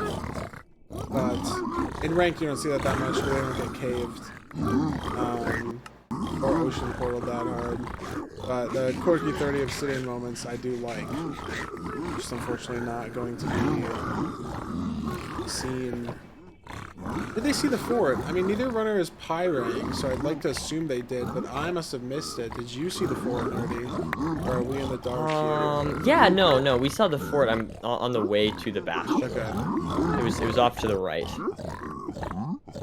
but in rank you don't see that much, they don't get caved, or ocean portal that hard. But the quirky 30 obsidian moments I do like, just unfortunately not going to be seen. Did they see the fort? I mean, neither runner is pyrang, so I'd like to assume they did, but I must have missed it. Did you see the fort, Nerdy? Or are we in the dark here? Yeah, no, we saw the fort. I'm on the way to the Bastion. Okay. It was off to the right.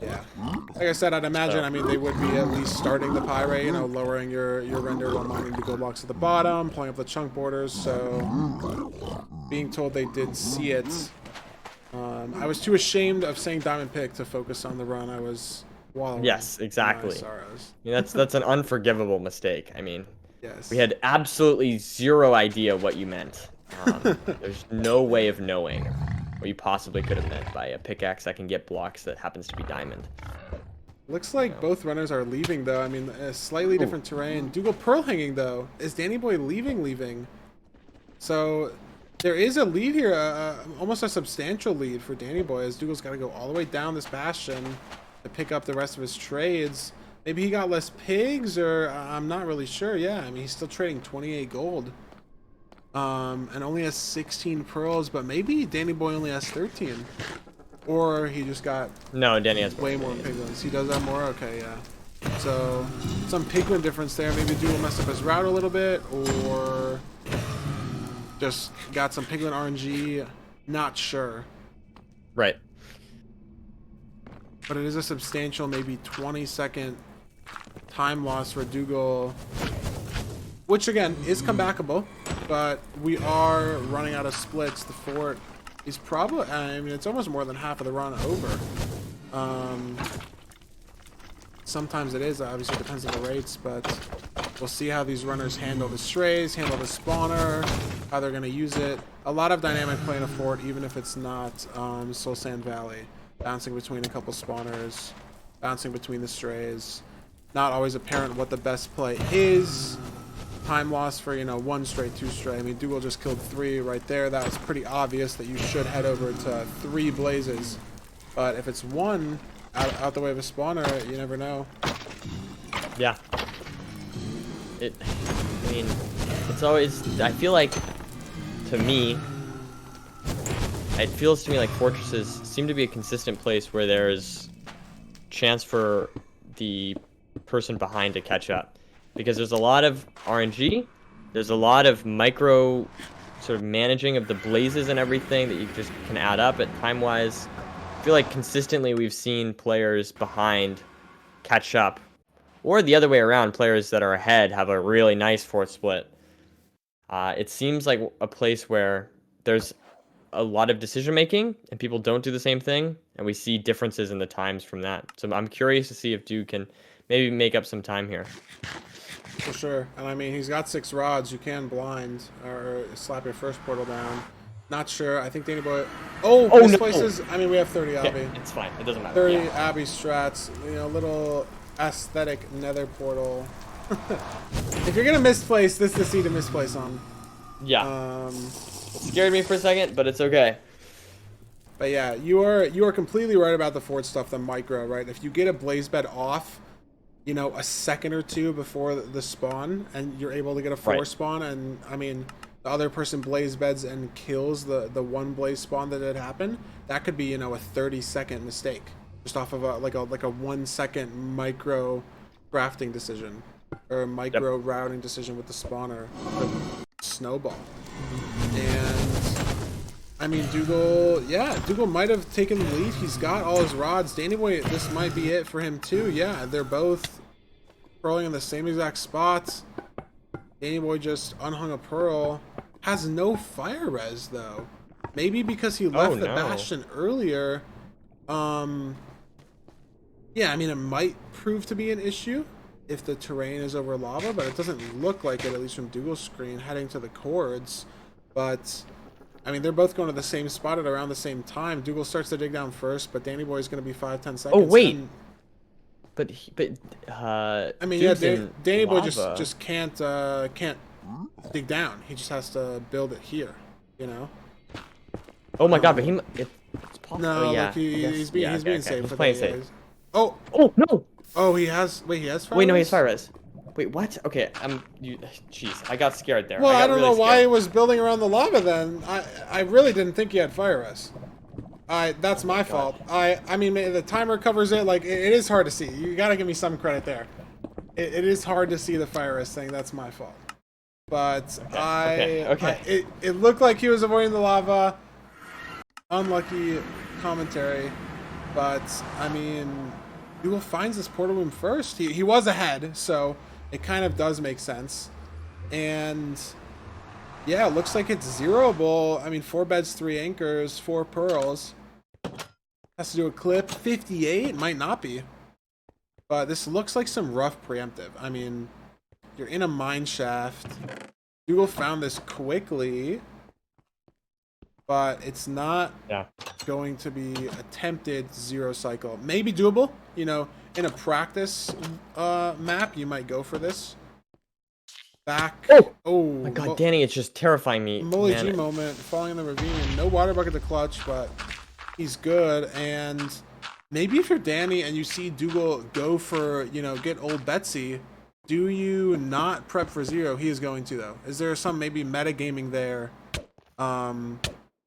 Yeah. Like I said, I'd imagine, I mean, they would be at least starting the pyrang, lowering your render while mining the gold blocks at the bottom, pulling up the chunk borders, so being told they did see it. I was too ashamed of saying diamond pick to focus on the run. I was wallowing. Yes, exactly. Sorrows. I mean, that's an unforgivable mistake. I mean, yes. We had absolutely zero idea what you meant. There's no way of knowing what you possibly could have meant by a pickaxe that can get blocks that happens to be diamond. Looks like both runners are leaving, though. I mean, a slightly different terrain. Dougal pearl hanging, though. Is Danny Boy leaving? So there is a lead here, almost a substantial lead for Danny Boy, as Dougal's got to go all the way down this Bastion to pick up the rest of his trades. Maybe he got less pigs, or I'm not really sure. Yeah, I mean, he's still trading 28 gold. And only has 16 pearls, but maybe Danny Boy only has 13. Or he just got Danny has way more piglins. He does have more? Okay, yeah. So, some piglin difference there. Maybe Dougal messed up his route a little bit, or just got some piglin RNG. Not sure. Right. But it is a substantial, maybe 20-second time loss for Dougal, which again is comebackable, but we are running out of splits. The fort is probably, I mean, it's almost more than half of the run over. Sometimes it is, obviously it depends on the rates, but We'll see how these runners handle the strays, handle the spawner, how they're going to use it. A lot of dynamic play in a fort, even if it's not Soul Sand Valley. Bouncing between a couple spawners, bouncing between the strays. Not always apparent what the best play is. Time loss for, you know, 1 stray, 2 stray. I mean, Dougal just killed 3 right there. That was pretty obvious that you should head over to 3 blazes. But if it's 1 out the way of a spawner, you never know. Yeah. I mean, it's always, I feel like, to me, it feels to me like fortresses seem to be a consistent place where there's chance for the person behind to catch up. Because there's a lot of RNG, there's a lot of micro sort of managing of the blazes and everything that you just can add up at time-wise. I feel like consistently we've seen players behind catch up. Or the other way around, players that are ahead have a really nice fort split. It seems like a place where there's a lot of decision making and people don't do the same thing, and we see differences in the times from that. So I'm curious to see if Duke can maybe make up some time here. For sure. And I mean, he's got 6 rods. You can blind or slap your first portal down. Not sure. I think Danny Boy. Oh, this place is. I mean, we have 30 Abby. Okay, it's fine. It doesn't matter. 30 Yeah. Abby strats. You know, little aesthetic nether portal. If you're gonna misplace, this is the seed to misplace on. Yeah. It scared me for a second, but it's okay. But yeah, you are completely right about the fort stuff, the micro, right? If you get a blaze bed off, you know, a second or 2 before the spawn, and you're able to get a 4 spawn, and I mean, the other person blaze beds and kills the 1 blaze spawn that had happened, that could be, you know, a 30-second mistake, just off of a 1 second micro crafting decision, or a micro routing decision with the spawner, the snowball. And I mean, Dougal might have taken the lead. He's got all his rods. Danny Boy, this might be it for him too. Yeah, they're both pearling in the same exact spots. Danny Boy just unhung a pearl. Has no fire res though. Maybe because he left the bastion earlier. Yeah, I mean, it might prove to be an issue if the terrain is over lava, but it doesn't look like it, at least from Dougal's screen, heading to the cords. But I mean, they're both going to the same spot at around the same time. Dougal starts to dig down first, but Danny Boy's going to be 5-10 seconds. Oh wait, and, I mean, Duke's yeah, Danny Boy lava. just can't dig down. He just has to build it here, you know. Oh my god, but it's possible. No, yeah, look, he's being safe. He's playing safe. Oh no. Oh, he has. Wait, he has fire. Wait, no, he res? has fire res. Wait, what? Okay, jeez, I got scared there. Well, I don't really know why scared. he was building around the lava then. I really didn't think he had fire res. That's my fault. I mean, the timer covers it. Like, it is hard to see. You gotta give me some credit there. It is hard to see the fire res thing. That's my fault. But okay. It looked like he was avoiding the lava. Unlucky commentary. But I mean, Dougal finds this portal room first. He was ahead, so it kind of does make sense. And yeah, it looks like it's zeroable. I mean, 4 beds, 3 anchors, 4 pearls. Has to do a clip. 58 might not be, but this looks like some rough preemptive. I mean, you're in a mine shaft. Dougal found this quickly, but it's not going to be attempted 0 cycle. Maybe doable. You know, in a practice map, you might go for this. Back. Oh my god, Danny, it's just terrifying me. Molly G moment, falling in the ravine. No water bucket to clutch, but he's good. And maybe if you're Danny and you see Dougal go for, you know, get old Betsy, do you not prep for 0? He is going to, though. Is there some maybe metagaming there?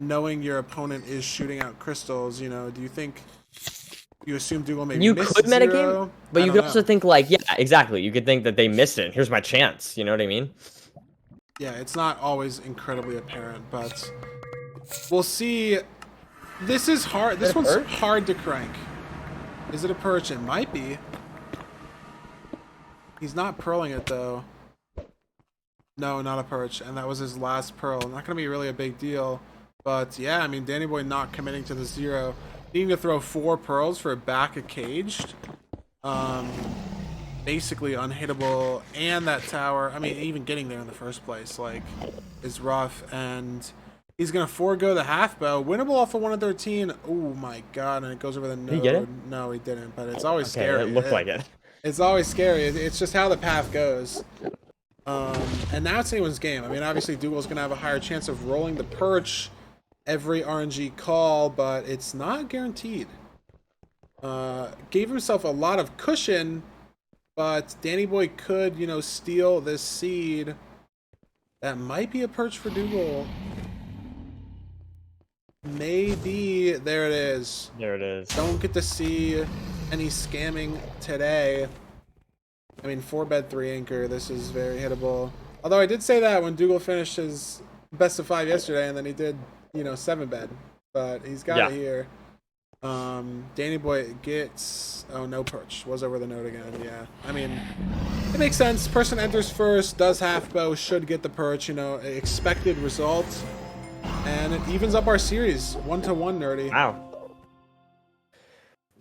Knowing your opponent is shooting out crystals, you know, do you think you assume Dougal maybe missed could metagame, 0? but you could also think like, yeah, exactly. You could think that they missed it. Here's my chance. You know what I mean? Yeah, it's not always incredibly apparent, but we'll see. This is hard. This one's hard to crank. Is it a perch? It might be. He's not pearling it though. No, not a perch, and that was his last pearl. Not gonna be really a big deal, but yeah, I mean, Danny Boy not committing to the 0. Needing to throw 4 pearls for a back of caged. basically unhittable, and that tower, I mean, even getting there in the first place, like, is rough, and he's going to forego the half bow. Winnable off of 113. Oh my god, and it goes over the node. Did he get it? No, he didn't, but it's always Okay, scary. it looked like it. It's always scary. It's just how the path goes. And now it's anyone's game. I mean, obviously, Dougal's going to have a higher chance of rolling the perch every RNG call, but it's not guaranteed. Gave himself a lot of cushion, but Danny Boy could, you know, steal this seed. That might be a perch for Dougal. Maybe. There it is. There it is. Don't get to see any scamming today. I mean, 4-bed, 3 anchor. This is very hittable. Although I did say that when Dougal finished his best of 5 yesterday, and then he did, you know, 7-bed. But he's got it here. Danny Boy gets... Oh, no perch. Was over the node again, yeah. I mean, it makes sense. Person enters first, does half bow, should get the perch, you know, expected result. And it evens up our series. 1-1, Nerdy. Wow.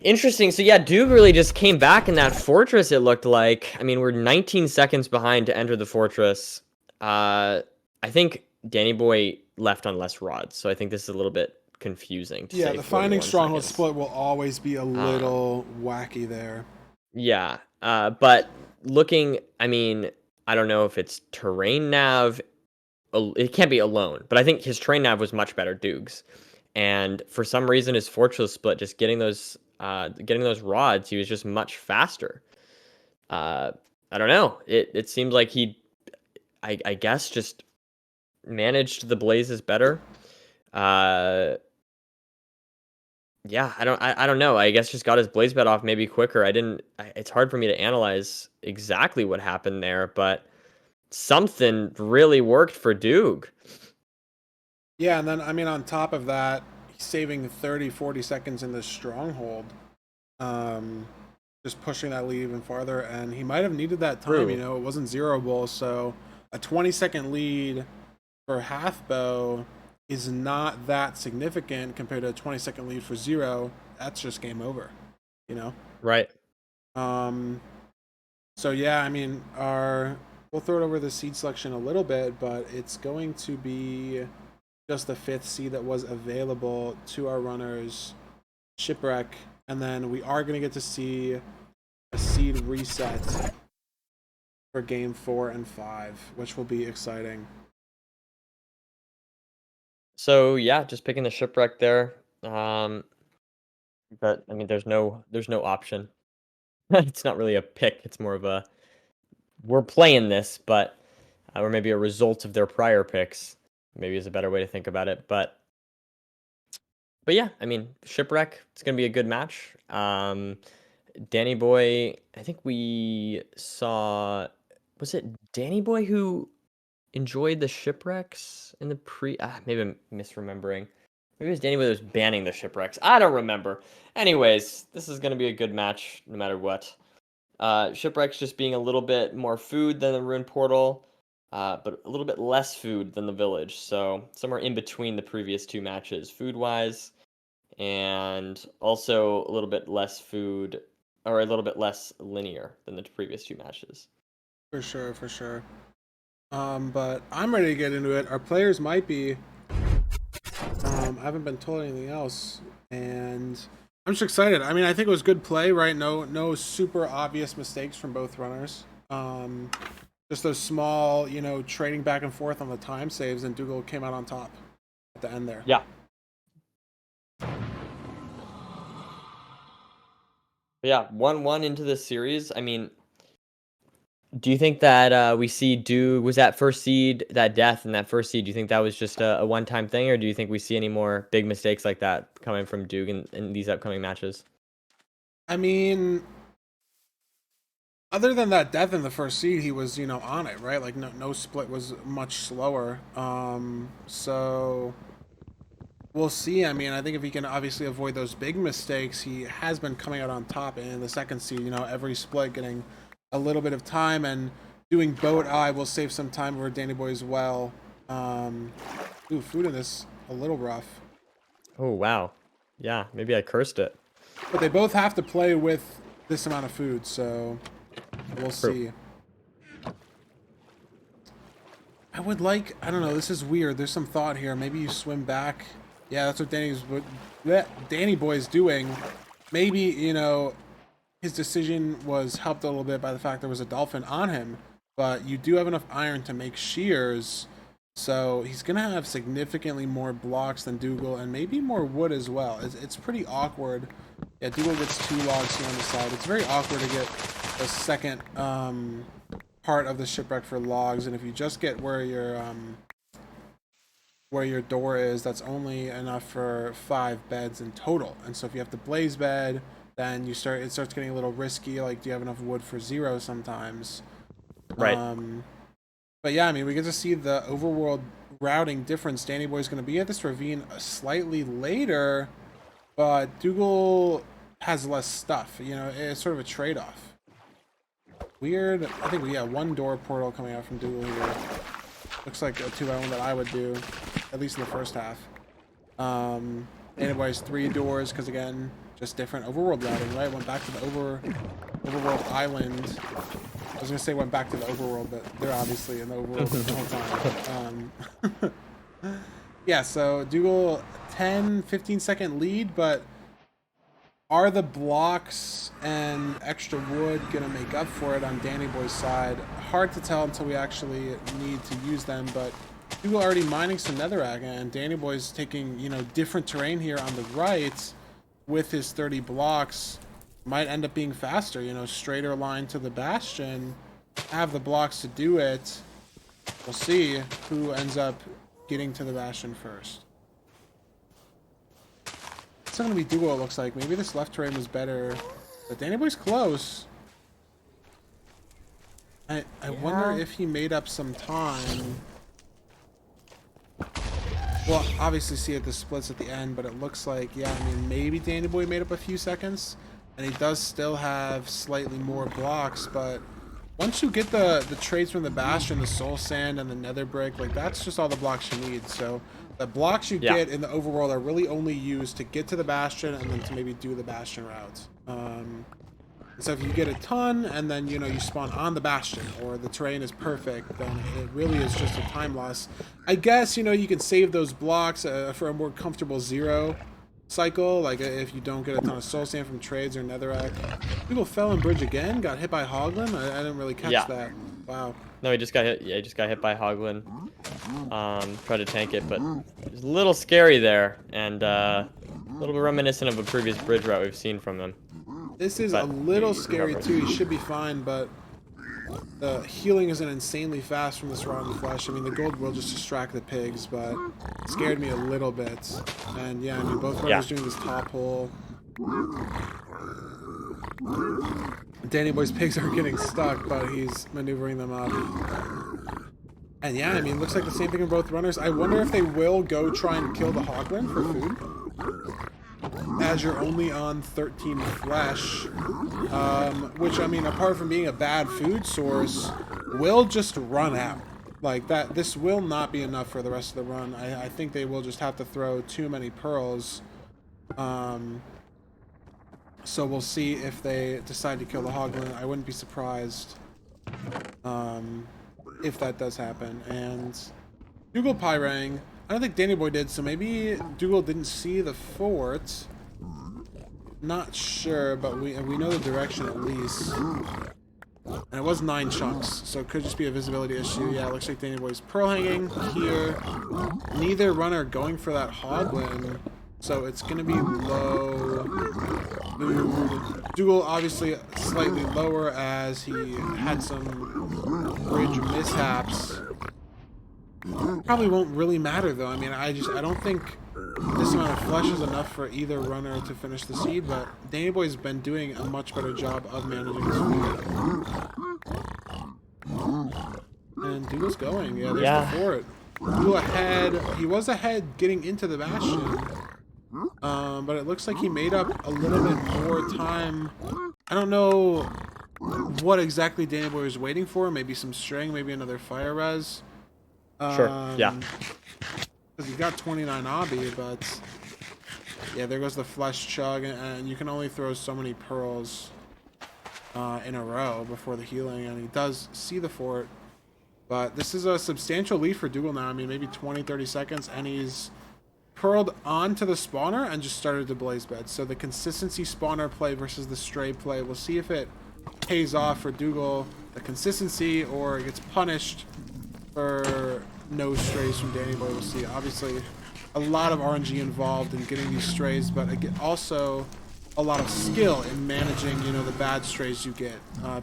Interesting. So yeah, Duke really just came back in that fortress, it looked like. I mean, we're 19 seconds behind to enter the fortress. I think Danny Boy left on less rods, so I think this is a little bit confusing to say. The finding 41 stronghold seconds. split will always be a little wacky there. Yeah, but looking, I mean, I don't know if it's terrain nav. It can't be alone, but I think his terrain nav was much better, Duke's. And for some reason, his fortress split, just getting those rods, he was just much faster. I don't know. It seems like he, I guess, just managed the blazes better. Yeah, I don't know. I guess just got his blaze bet off maybe quicker. It's hard for me to analyze exactly what happened there, but something really worked for Duke. Yeah, and then, I mean, on top of that, he's saving 30, 40 seconds in the stronghold. Just pushing that lead even farther, and he might have needed that time, True. you know, it wasn't zeroable, so a 20-second lead for half bow is not that significant compared to a 20-second lead for zero. That's just game over, you know? Right. So yeah, I mean, we'll throw it over the seed selection a little bit, but it's going to be just the 5th seed that was available to our runners, Shipwreck, and then we are going to get to see a seed reset for game 4 and 5, which will be exciting. So yeah, just picking the Shipwreck there. But I mean, there's no option. It's not really a pick. It's more of a we're playing this, but or maybe a result of their prior picks. Maybe is a better way to think about it. But yeah, I mean, Shipwreck. It's gonna be a good match. Danny Boy. I think we saw. Was it Danny Boy who enjoyed the shipwrecks in the maybe I'm misremembering. Maybe it was Danny Boy that was banning the shipwrecks. I don't remember. Anyways, this is going to be a good match no matter what. Shipwrecks just being a little bit more food than the Ruin Portal, but a little bit less food than the Village. So somewhere in between the previous 2 matches, food-wise, and also a little bit less food, or a little bit less linear than the previous 2 matches. For sure, for sure. But I'm ready to get into it. Our players might be. I haven't been told anything else, and I'm just excited. I mean, I think it was good play, right? No super obvious mistakes from both runners. Just those small, you know, trading back and forth on the time saves, and Dougal came out on top at the end there. Yeah. Yeah, 1-1 into this series. I mean, do you think that we see was that first seed, that death in that first seed, do you think that was just a one-time thing, or do you think we see any more big mistakes like that coming from Duke in these upcoming matches? I mean, other than that death in the first seed, he was, you know, on it, right? Like, no split was much slower. So we'll see. I mean, I think if he can obviously avoid those big mistakes, he has been coming out on top in the second seed, you know, every split getting a little bit of time, and doing boat eye will save some time for Danny Boy as well. Food in this a little rough. Oh, wow. Yeah, maybe I cursed it. But they both have to play with this amount of food, so We'll True. see. I would like, I don't know, this is weird. There's some thought here. Maybe you swim back. Yeah, that's what Danny Boy's doing. Maybe, you know, his decision was helped a little bit by the fact there was a dolphin on him, but you do have enough iron to make shears, so he's gonna have significantly more blocks than Dougal, and maybe more wood as well. It's pretty awkward. Yeah, Dougal gets 2 logs here on the side. It's very awkward to get the second part of the shipwreck for logs, and if you just get where your door is, that's only enough for 5 beds in total. And so if you have to blaze bed, then it starts getting a little risky. Like, do you have enough wood for 0 sometimes? Right. But yeah, I mean, we get to see the overworld routing difference. Danny Boy's going to be at this ravine slightly later, but Dougal has less stuff. You know, it's sort of a trade-off. Weird. I think we got 1 door portal coming out from Dougal here. Looks like a 2x1 that I would do, at least in the first half. Danny Boy has 3 doors because, again, just different overworld routing, right? Went back to the overworld island. I was gonna say went back to the overworld, but they're obviously in the overworld the whole time. Yeah, so Dougal 10-15 second lead, but are the blocks and extra wood gonna make up for it on Danny Boy's side? Hard to tell until we actually need to use them, but Dougal already mining some netherrack, and Danny Boy's taking, you know, different terrain here on the right with his 30 blocks. Might end up being faster, you know, straighter line to the bastion, have the blocks to do it. We'll see who ends up getting to the bastion first. It's not gonna be Dougal, it looks like. Maybe this left terrain was better, but Danny Boy's close. I wonder if he made up some time. Well, obviously see it the splits at the end, but it looks like, yeah, I mean, maybe Danny Boy made up a few seconds. And he does still have slightly more blocks, but once you get the trades from the bastion, the soul sand and the nether brick, like, that's just all the blocks you need. So the blocks you get in the overworld are really only used to get to the bastion and then to maybe do the bastion route. So if you get a ton and then, you know, you spawn on the bastion or the terrain is perfect, then it really is just a time loss. I guess, you know, you can save those blocks for a more comfortable 0 cycle, like if you don't get a ton of soul sand from trades or netherrack. People fell in bridge again, got hit by Hoglin. I didn't really catch that. Wow. No, he just got hit. Yeah, he just got hit by Hoglin. Tried to tank it, but it was a little scary there, and a little bit reminiscent of a previous bridge route we've seen from him. This is a little scary too. He should be fine, but the healing isn't insanely fast from this rotten flesh. I mean, the gold will just distract the pigs, but it scared me a little bit. And yeah, I mean, both runners doing this top hole. Danny Boy's pigs are getting stuck, but he's maneuvering them up. And yeah, I mean, looks like the same thing in both runners. I wonder if they will go try and kill the Hoglin for food, as you're only on 13 flesh, which, I mean, apart from being a bad food source, will just run out. Like, that, this will not be enough for the rest of the run. I think they will just have to throw too many pearls. So we'll see if they decide to kill the Hoglin. I wouldn't be surprised if that does happen. And Dougal Pyrang, I don't think Danny Boy did, so maybe Dougal didn't see the fort. Not sure, but we know the direction at least. And it was 9 chunks, so it could just be a visibility issue. Yeah, it looks like Danny Boy's pearl hanging here. Neither runner going for that Hoglin, so it's going to be low. Dougal obviously slightly lower as he had some bridge mishaps. Probably won't really matter though. I mean, I don't think this amount of flesh is enough for either runner to finish the seed, but Danny Boy's been doing a much better job of managing his food. And Dougal's going. Yeah, there's the fort. Dougal ahead. He was ahead getting into the bastion. But it looks like he made up a little bit more time. I don't know what exactly Danny Boy was waiting for. Maybe some string, maybe another fire res. Sure, yeah. Because he got 29 obby, but yeah, there goes the flesh chug, and you can only throw so many pearls. in a row before the healing, and he does see the fort. But this is a substantial lead for Dougal now. I mean, maybe 20, 30 seconds, and he's pearled onto the spawner and just started to blaze bed. So the consistency spawner play versus the stray play. We'll see if it pays off for Dougal, the consistency, or it gets punished for no strays from Danny Boy. We'll see. Obviously, a lot of RNG involved in getting these strays, but again, also a lot of skill in managing, the bad strays you get.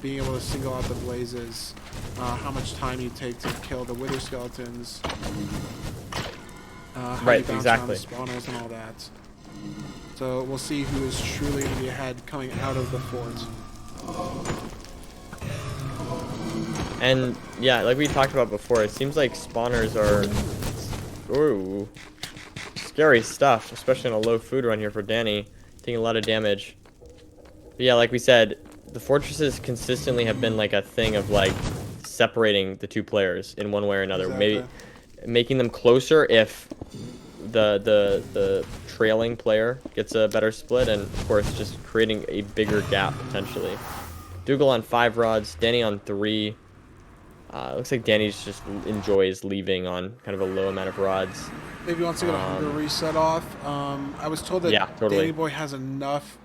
Being able to single out the blazes, how much time you take to kill the wither skeletons. Right, exactly. The spawners and all that. So we'll see who is truly going to be ahead coming out of the fort. And yeah, like we talked about before, it seems like spawners are scary stuff, especially in a low food run here for Danny, taking a lot of damage. But yeah, like we said, the fortresses consistently have been like a thing of like separating the two players in one way or another. Exactly. Maybe making them closer if the trailing player gets a better split, and of course just creating a bigger gap potentially. Dougal on 5 rods, Danny on 3. Looks like Danny just enjoys leaving on kind of a low amount of rods. Maybe wants to get a hunger reset off. I was told that Danny Boy has enough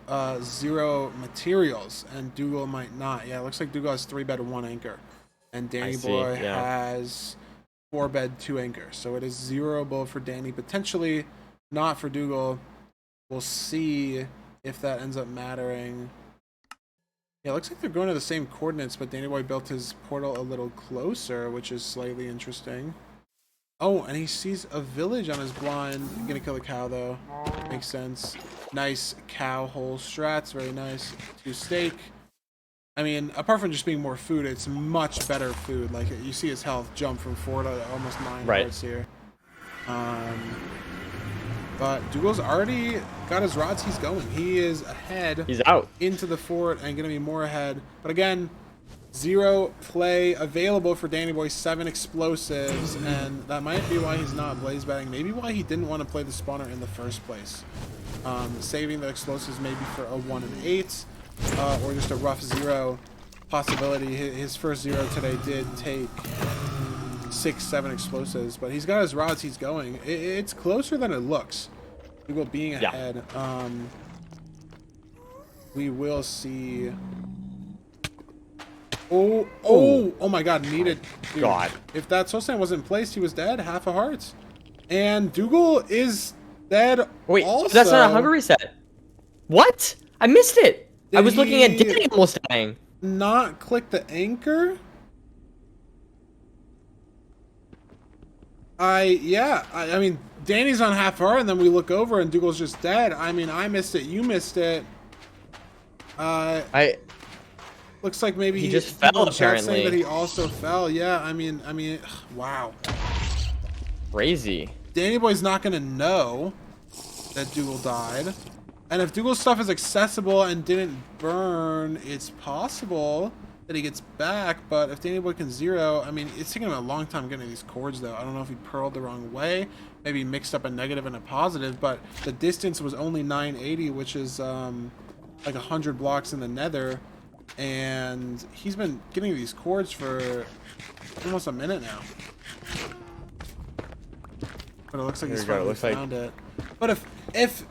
0 materials, and Dougal might not. Yeah, it looks like Dougal has 3 bed 1 anchor, and Danny Boy has 4 bed 2 anchor. So it is 0able for Danny, potentially not for Dougal. We'll see if that ends up mattering. Yeah, it looks like they're going to the same coordinates, but Danny Boy built his portal a little closer, which is slightly interesting. Oh, and he sees a village on his blind. Gonna kill a cow, though. Makes sense. Nice cow hole strats. Very nice. 2 steak. I mean, apart from just being more food, it's much better food. Like, you see his health jump from 4 to almost 9 hearts here. But Dougal's already got his rods. He's going. He is ahead. He's out into the fort and going to be more ahead. But again, 0 play available for Danny Boy. 7 explosives, and that might be why he's not blaze batting. Maybe why he didn't want to play the spawner in the first place. Saving the explosives maybe for a 1 and 8, or just a rough 0 possibility. His first 0 today did take 6, 7 explosives, but he's got his rods. He's going. It's closer than it looks. Dougal being ahead. We will see. Oh my God! Needed. Dude, God. If that Sosan wasn't placed, he was dead. Half a heart. And Dougal is dead. Wait, also. That's not a hunger reset. What? I missed it. I was looking at Danny almost dying. Not click the anchor. I mean, Danny's on half heart, and then we look over, and Dougal's just dead. I mean, I missed it. You missed it. Looks like maybe he just fell, apparently. Saying that he also fell. Yeah, I mean, wow. Crazy. Danny Boy's not gonna know that Dougal died, and if Dougal's stuff is accessible and didn't burn, it's possible that he gets back. But if Danny Boy can 0, I mean, it's taking him a long time getting these cords, though. I don't know if he pearled the wrong way, maybe mixed up a negative and a positive, but the distance was only 980, which is like 100 blocks in the nether, and he's been getting these cords for almost a minute now. But it looks like he's finally found it. But if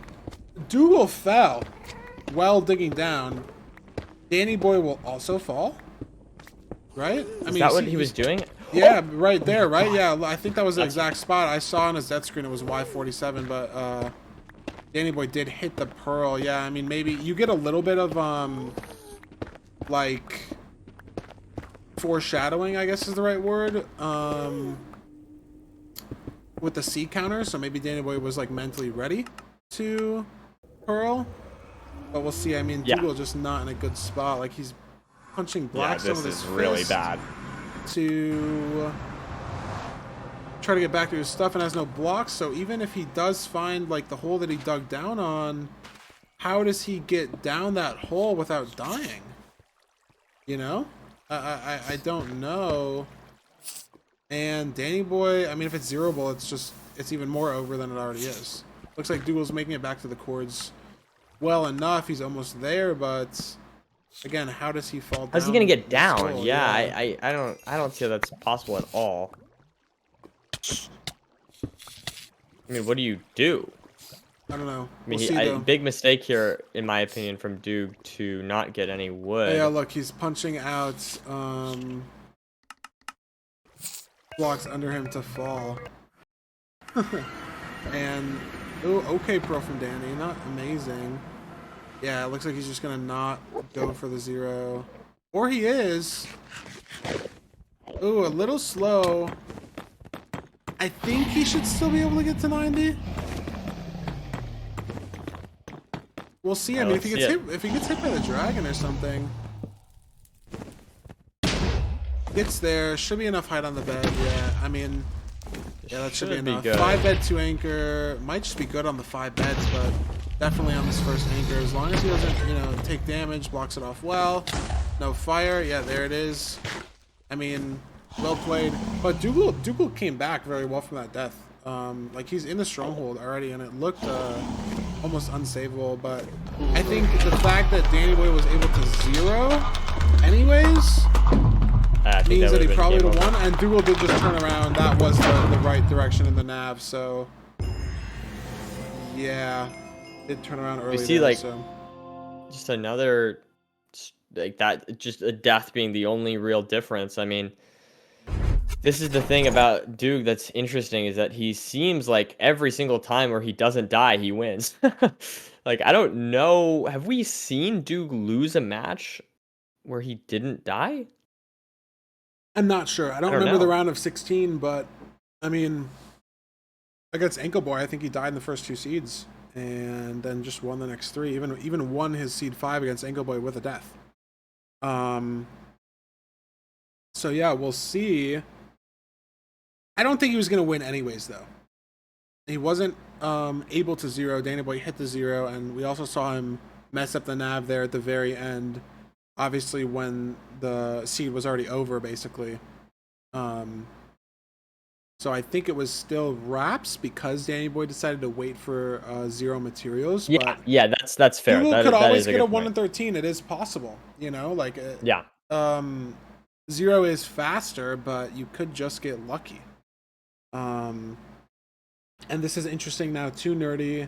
Dougal fell while digging down, Danny Boy will also fall, right? I mean, is that what he was doing? Yeah, right there, right? Yeah, I think that was the exact spot. I saw on his death screen it was Y47, but Danny Boy did hit the pearl. Yeah, I mean, maybe you get a little bit of like foreshadowing, I guess is the right word, with the C counter. So maybe Danny Boy was like mentally ready to pearl. But we'll see. I mean, Dougal just not in a good spot. Like, he's punching blocks with his fist. Really bad. To try to get back to his stuff, and has no blocks. So even if he does find like the hole that he dug down on, how does he get down that hole without dying? You know, I don't know. And Danny Boy, I mean, if it's 0able, it's even more over than it already is. Looks like Dougal's making it back to the cords well enough. He's almost there, but Again, how does he fall down? How's he gonna get this down? hole? Yeah, I don't see how that's possible at all. I mean, what do you do? I don't know. I mean, We'll see, though. big mistake here, in my opinion, from Duke to not get any wood. Oh, yeah, look, he's punching out blocks under him to fall. And, oh, okay, pro from Danny. Not amazing. Yeah, it looks like he's just going to not go for the 0. Or he is. Ooh, a little slow. I think he should still be able to get to 90. We'll see. I mean, if he gets hit by the dragon or something, gets there, should be enough height on the bed. Yeah, I mean, yeah, that should be enough. 5 bed, 2 anchor might just be good on the 5 beds, but definitely on this first anchor. As long as he doesn't, you know, take damage, blocks it off well. No fire. Yeah, there it is. I mean, well played. But Dougal came back very well from that death. Like, he's in the stronghold already, and it looked almost unsavable. But I think the fact that Danny Boy was able to 0 anyways means that he probably would have won. And Dougal did just turn around. That was the right direction in the nav. So, yeah, did turn around early. We see, there, like, so. just another, like, that, just a death being the only real difference. I mean, this is the thing about Duke that's interesting, is that he seems like every single time where he doesn't die, he wins. Like, I don't know. Have we seen Duke lose a match where he didn't die? I'm not sure. I don't remember the round of 16, but I mean, against Ankle Boy, I think he died in the first 2 seeds and then just won the next 3. Even won his seed 5 against Ankle Boy with a death. So yeah, we'll see. I don't think he was gonna win anyways, though. He wasn't able to 0. Danny Boy hit the 0, and we also saw him mess up the nav there at the very end. Obviously, when the seed was already over, basically. So I think it was still wraps because Danny Boy decided to wait for 0 materials. Yeah, but yeah, that's fair. Dougal That could always is a get good a 1 in point. 13. It is possible, you know. Like, Yeah. 0 is faster, but you could just get lucky. And this is interesting now, too, Nerdy.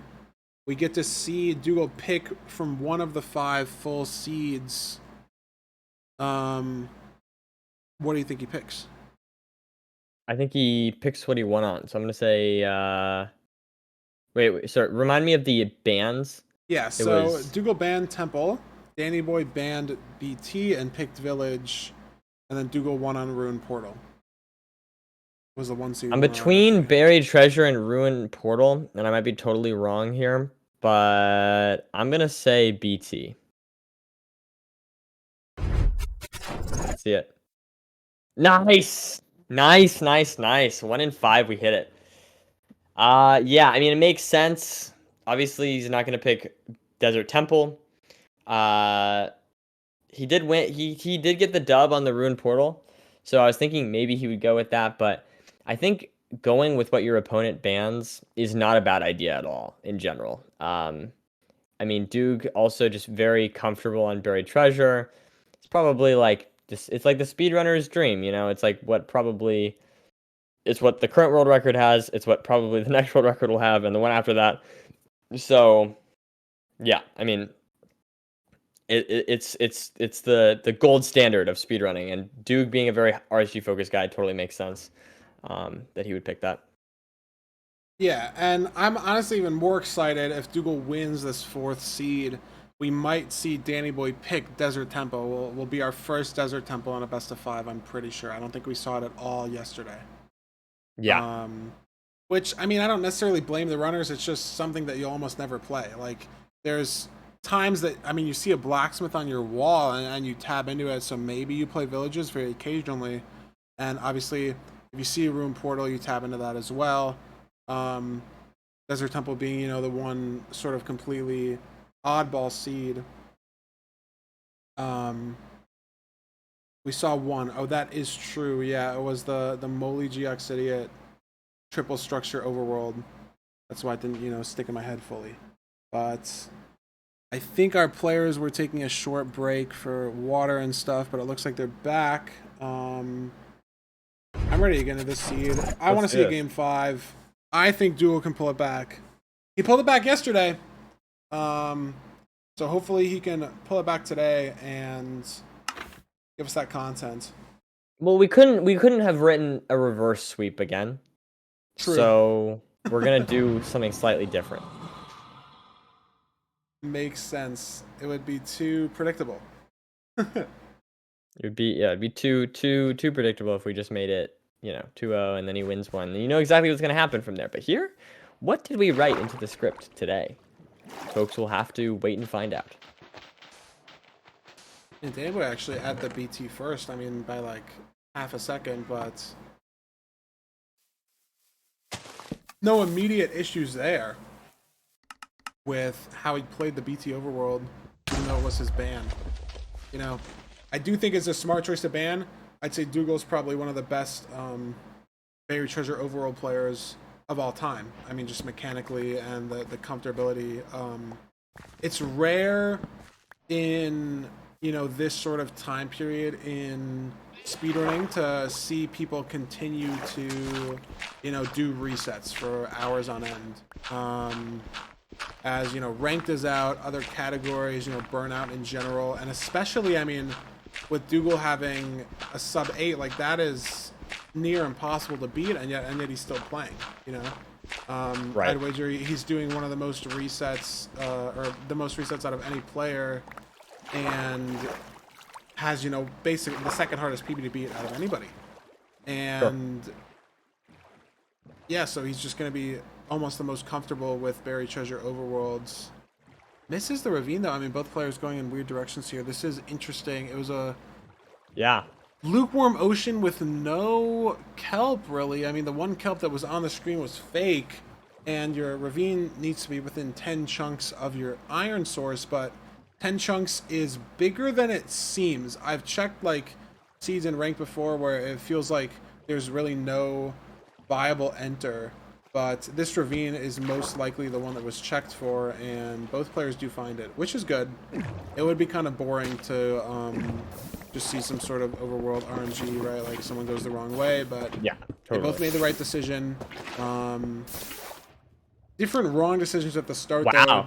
We get to see Dougal pick from one of the 5 full seeds. What do you think he picks? I think he picks what he won on. So I'm gonna say, wait, sorry. Remind me of the bands. Yeah, so Dougal banned Temple, Danny Boy banned BT and picked Village, and then Dougal won on Ruin Portal. Was the 1 seed. I'm between Buried Treasure and Ruin Portal, and I might be totally wrong here, but I'm gonna say BT. Let's see it. Nice! Nice. 1 in 5, we hit it. Yeah, I mean, it makes sense. Obviously, he's not gonna pick Desert Temple. He did win. He did get the dub on the Ruin Portal, so I was thinking maybe he would go with that, but I think going with what your opponent bans is not a bad idea at all in general. I mean, Duke also just very comfortable on Buried Treasure. It's probably like this. It's like the speedrunner's dream, you know. It's like it's what the current world record has. It's what probably the next world record will have, and the one after that. So, yeah, I mean, it's the gold standard of speedrunning, and Duke being a very RSG focused guy totally makes sense that he would pick that. Yeah, and I'm honestly even more excited if Dougal wins this 4th seed. We might see Danny Boy pick Desert Temple. Will be our first Desert Temple on a best of 5. I'm pretty sure. I don't think we saw it at all yesterday. Yeah. Which, I mean, I don't necessarily blame the runners. It's just something that you almost never play. Like, there's times that, I mean, you see a blacksmith on your wall and you tab into it, so maybe you play villages very occasionally. And obviously, if you see a Ruin Portal, you tab into that as well. Desert Temple being, you know, the one sort of completely oddball seed. We saw 1. Oh, that is true. Yeah, it was the Moly GX Idiot triple structure overworld. That's why it didn't, you know, stick in my head fully. But I think our players were taking a short break for water and stuff, but it looks like they're back. I'm ready to get into this seed. I want to see a game 5. I think Duel can pull it back. He pulled it back yesterday. So hopefully he can pull it back today and give us that content. Well, we couldn't have written a reverse sweep again. True. So we're gonna do something slightly different. Makes sense. It would be too predictable. It'd be too predictable if we just made it, 2-0 and then he wins one. And you know exactly what's gonna happen from there. But here, what did we write into the script today? Folks will have to wait and find out. And Dave would actually add the BT first. I mean, by like half a second, but no immediate issues there with how he played the BT Overworld, even though it was his ban. You know, I do think it's a smart choice to ban. I'd say Dougal's probably one of the best Buried Treasure Overworld players of all time. I mean, just mechanically and the comfortability. It's rare in, this sort of time period in speedrunning to see people continue to, do resets for hours on end. As, ranked is out, other categories, burnout in general, and especially, I mean, with Dougal having a sub 8, like that is near impossible to beat, and yet he's still playing, Right. I'd wager he's doing one of the most resets, or the most resets out of any player, and has, basically the second hardest PB to beat out of anybody. And yeah, so he's just going to be almost the most comfortable with Buried Treasure Overworlds. Misses the ravine, though. I mean, both players going in weird directions here. This is interesting. It was a lukewarm ocean with no kelp, really. I mean, the one kelp that was on the screen was fake, and your ravine needs to be within 10 chunks of your iron source, but 10 chunks is bigger than it seems. I've checked, like, seeds in rank before where it feels like there's really no viable enter, but this ravine is most likely the one that was checked for, and both players do find it, which is good. It would be kind of boring to just see some sort of overworld RNG, right? Like someone goes the wrong way, but yeah, totally. They both made the right decision. Different wrong decisions at the start. Wow. Though.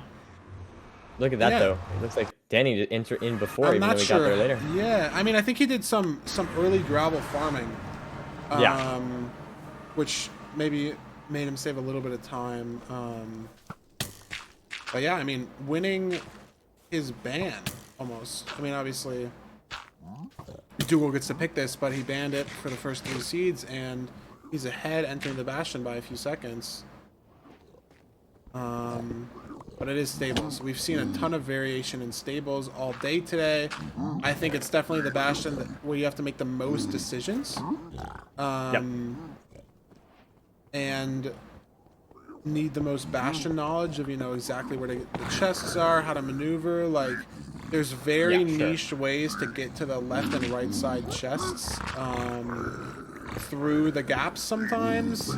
Look at that, though. It looks like Danny did enter in before, I'm even not though he sure. got there later. Yeah, I mean, I think he did some early gravel farming. Which maybe made him save a little bit of time. But yeah, I mean, winning his ban, almost. I mean, obviously, Dougal gets to pick this, but he banned it for the first 3 seeds, and he's ahead entering the Bastion by a few seconds. But it is stables. We've seen a ton of variation in stables all day today. I think it's definitely the Bastion where you have to make the most decisions. And need the most Bastion knowledge of, exactly where the chests are, how to maneuver. Like, there's very niche ways to get to the left and right side chests through the gaps sometimes.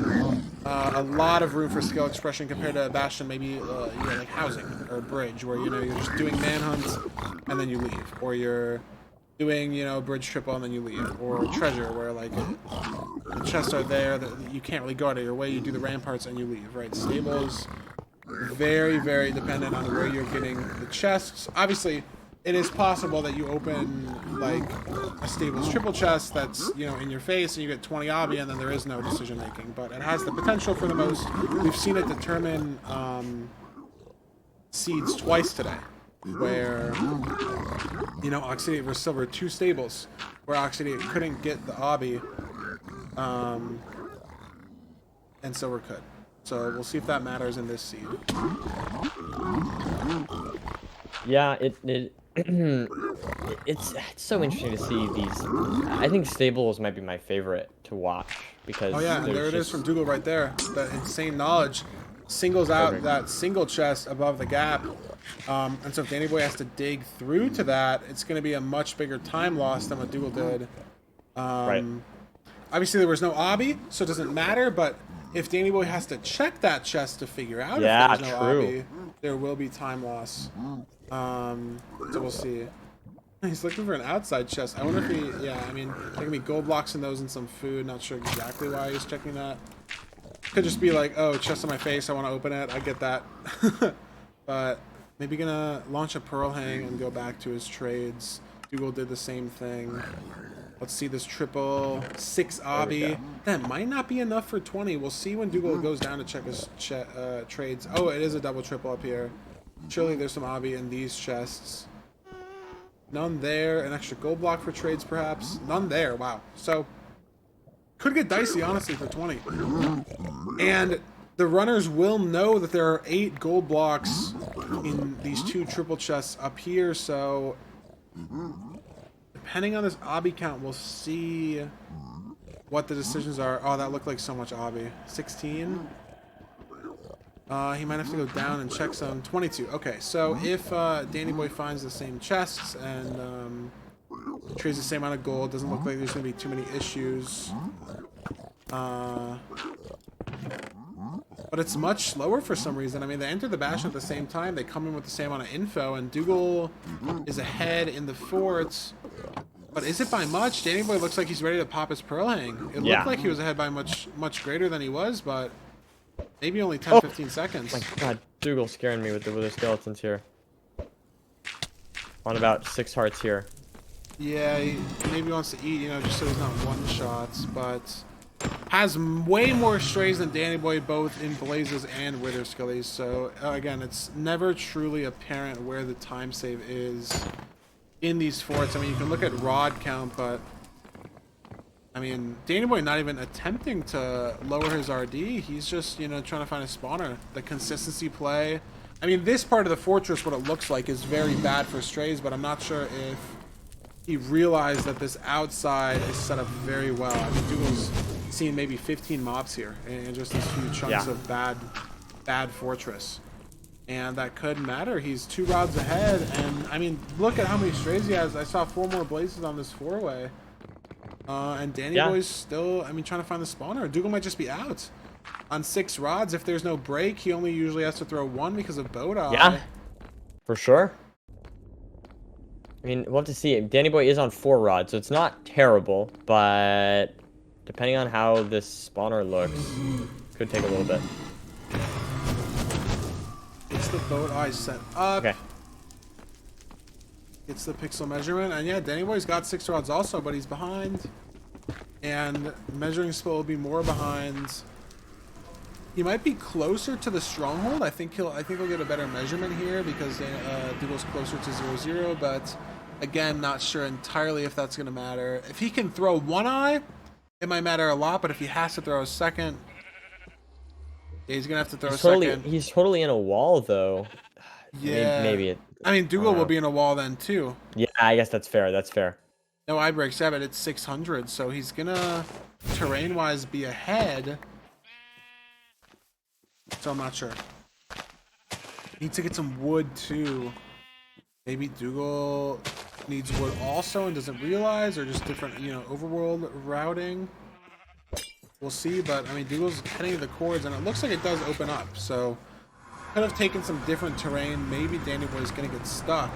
A lot of room for skill expression compared to Bastion, maybe like housing or bridge, where you're just doing manhunt and then you leave, or you're doing bridge triple and then you leave, or treasure where like the chests are there that you can't really go out of your way, you do the ramparts and you leave, right? Stables, very, very dependent on where you're getting the chests. Obviously, it is possible that you open like a stables triple chest that's in your face and you get 20 obby and then there is no decision making, but it has the potential for the most. We've seen it determine seeds twice today, where Oxidate versus Silver, 2 stables where Oxidate couldn't get the obby, and Silver could. So we'll see if that matters in this seed. Yeah, it's so interesting to see these. I think stables might be my favorite to watch because and there it is from Dougal right there. That insane knowledge singles out that single chest above the gap. And so if Danny Boy has to dig through to that, it's going to be a much bigger time loss than what Dougal did. Obviously, there was no obby, so it doesn't matter, but if Danny Boy has to check that chest to figure out Yeah, if there's no true. obby, there will be time loss. So we'll see. He's looking for an outside chest. I wonder if he, yeah, I mean, there can be gold blocks in those and some food. Not sure exactly why he's checking that. Could just be like, oh, chest on my face, I want to open it. I get that. But maybe gonna launch a Pearl Hang and go back to his trades. Dougal did the same thing. Let's see this triple 6 obby. That might not be enough for 20. We'll see when Dougal goes down to check his trades. Oh, it is a double triple up here. Surely there's some obby in these chests. None there. An extra gold block for trades, perhaps. None there. Wow. So, could get dicey, honestly, for 20. And the runners will know that there are 8 gold blocks in these 2 triple chests up here, so depending on this obby count, we'll see what the decisions are. Oh, that looked like so much obby. 16? He might have to go down and check some. 22. Okay, so if Danny Boy finds the same chests and trades the same amount of gold, doesn't look like there's going to be too many issues. But it's much slower for some reason. I mean, they enter the Bastion at the same time. They come in with the same amount of info, and Dougal is ahead in the forts. But is it by much? Danny Boy looks like he's ready to pop his Pearl Hang. It looked like he was ahead by much greater than he was, but maybe only 10, 15 seconds. My God, Dougal's scaring me with the skeletons here. On about 6 hearts here. Yeah, he maybe wants to eat, you know, just so he's not one-shots, but has way more strays than Danny Boy, both in Blazes and Wither Skellies. So, again, it's never truly apparent where the time save is in these forts. I mean, you can look at rod count, but I mean, Danny Boy not even attempting to lower his RD. He's just, you know, trying to find a spawner. The consistency play. I mean, this part of the fortress, what it looks like, is very bad for strays, but I'm not sure if he realized that this outside is set up very well. I mean, Dougal's seen maybe 15 mobs here and just these few chunks of bad fortress. And that could matter. He's 2 rods ahead, and I mean, look at how many strays he has. I saw 4 more blazes on this 4-way. And Danny Boy's still, I mean, trying to find the spawner. Dougal might just be out. On 6 rods, if there's no break, he only usually has to throw 1 because of boat eye. Yeah, for sure. I mean, we'll have to see. Danny Boy is on 4 rods, so it's not terrible, but depending on how this spawner looks, could take a little bit. It's the boat eye set up. Okay. It's the pixel measurement, and yeah, Danny Boy's got 6 rods also, but he's behind. And measuring spell will be more behind. He might be closer to the stronghold. I think he'll get a better measurement here because Dougal's closer to 0-0, but again, not sure entirely if that's going to matter. If he can throw 1 eye, it might matter a lot, but if he has to throw a second, yeah, he's going to have to throw a second. He's totally in a wall, though. Yeah. Maybe I mean, Dougal will be in a wall then, too. Yeah, I guess that's fair. That's fair. No eye breaks, yeah, but it's 600, so he's going to, terrain-wise, be ahead. So I'm not sure. Need to get some wood too. Maybe Dougal needs wood also and doesn't realize, or just different, you know, overworld routing. We'll see, but I mean, Dougal's heading to the cords, and it looks like it does open up. So could have taken some different terrain. Maybe Danny Boy's gonna get stuck.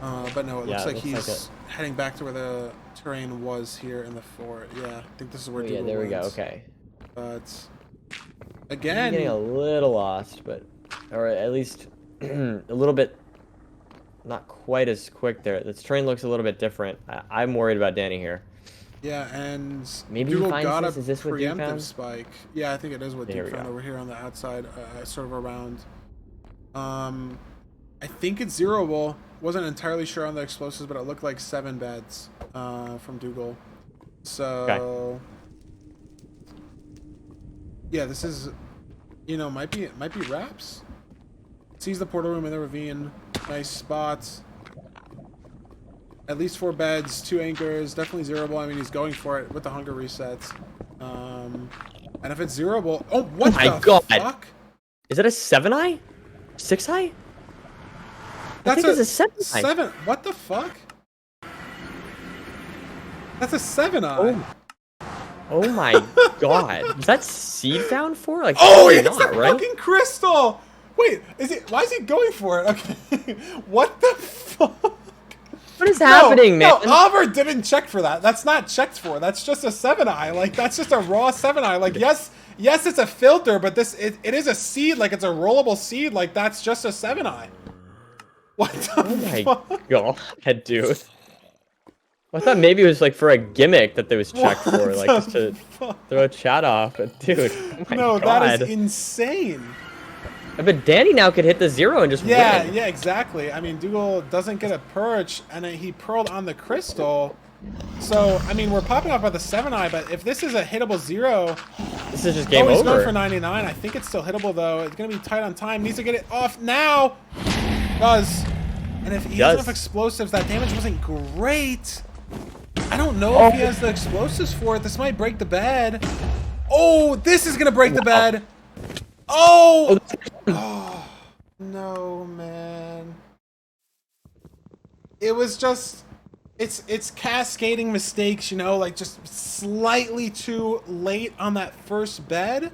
But no, it looks like he's heading back to where the terrain was here in the fort. Yeah, I think this is where Dougal there we go. went. Okay. But again, I'm getting a little lost, but or at least a little bit not quite as quick there. This terrain looks a little bit different. I'm worried about Danny here. Yeah, and maybe Dougal he finds got this. a Is this what Duke preemptive found? spike. Yeah, I think it is what There Duke we found go. over here on the outside, sort of around. I think it's zeroable. Wasn't entirely sure on the explosives, but it looked like 7 beds from Dougal. So yeah, this is, you know, might be wraps. Sees the portal room in the ravine. Nice spots. At least 4 beds, 2 anchors, definitely zeroable. I mean, he's going for it with the hunger resets. And if it's zeroable, oh, what the fuck? Is that a 7-eye? 6-eye? I think it's a 7-eye. 7. What the fuck? That's a 7-eye. Oh. Oh my god. Was that seed found for? Like, Oh, probably he hits not, the right? fucking crystal! Wait, why is he going for it? Okay. What the fuck? What is happening, man? No, Oliver didn't check for that. That's not checked for. That's just a 7-eye. Like, that's just a raw 7-eye. Like, yes, it's a filter, but it is a seed. Like, it's a rollable seed. Like, that's just a 7-eye. What the Oh my fuck? god, dude. I thought maybe it was like for a gimmick that they was checked What for, like the just to fuck? throw chat off. But dude, oh my No, god. that is insane. But Danny now could hit the 0 and just win. Yeah, exactly. I mean, Dougal doesn't get a perch, and he pearled on the crystal. So, I mean, we're popping off by the 7-eye, but if this is a hittable 0... This is just game he's over. going for 99. I think it's still hittable, though. It's going to be tight on time. Needs to get it off now. Does. And if he has enough explosives, that damage wasn't great. I don't know if he has the explosives for it. This might break the bed. Oh, this is going to break the bed. Oh! Oh, no, man. It was just... It's cascading mistakes, you know, like just slightly too late on that first bed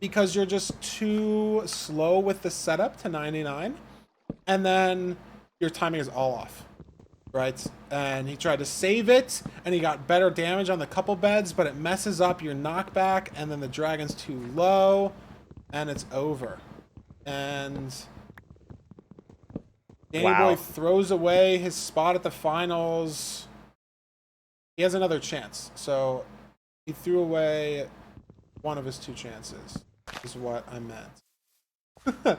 because you're just too slow with the setup to 99. And then your timing is all off, right? And he tried to save it, and he got better damage on the couple beds, but it messes up your knockback, and then the dragon's too low, and it's over. And Danny Boy throws away his spot at the finals. He has another chance. So he threw away one of his 2 chances, is what I meant.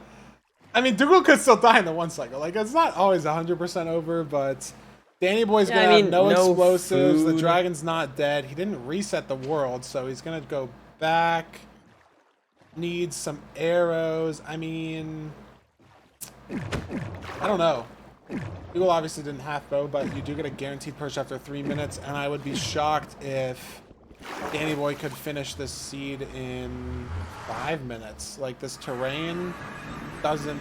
I mean, Dougal could still die in the 1 cycle. Like, it's not always 100% over, but Danny Boy's going to have no explosives. The dragon's not dead. He didn't reset the world, so he's going to go back. Needs some arrows. I mean... I don't know. Dougal obviously didn't half bow, but you do get a guaranteed perch after 3 minutes, and I would be shocked if Danny Boy could finish this seed in 5 minutes. Like, this terrain doesn't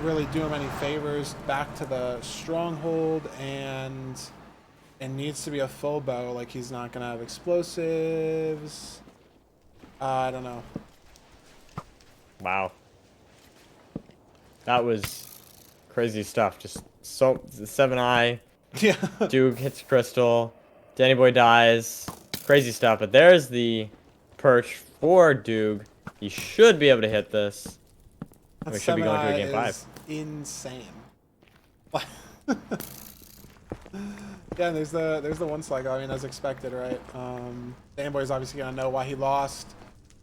really do him any favors. Back to the stronghold, and it needs to be a full bow. Like, he's not going to have explosives. I don't know. Wow. That was crazy stuff. Just so 7-eye. Yeah. Duke hits crystal. Danny Boy dies. Crazy stuff. But there's the perch for Duke. He should be able to hit this. We should be going to a game 5. Insane. Yeah, there's the 1 cycle. I mean, as expected, right? Danny Boy's obviously gonna know why he lost.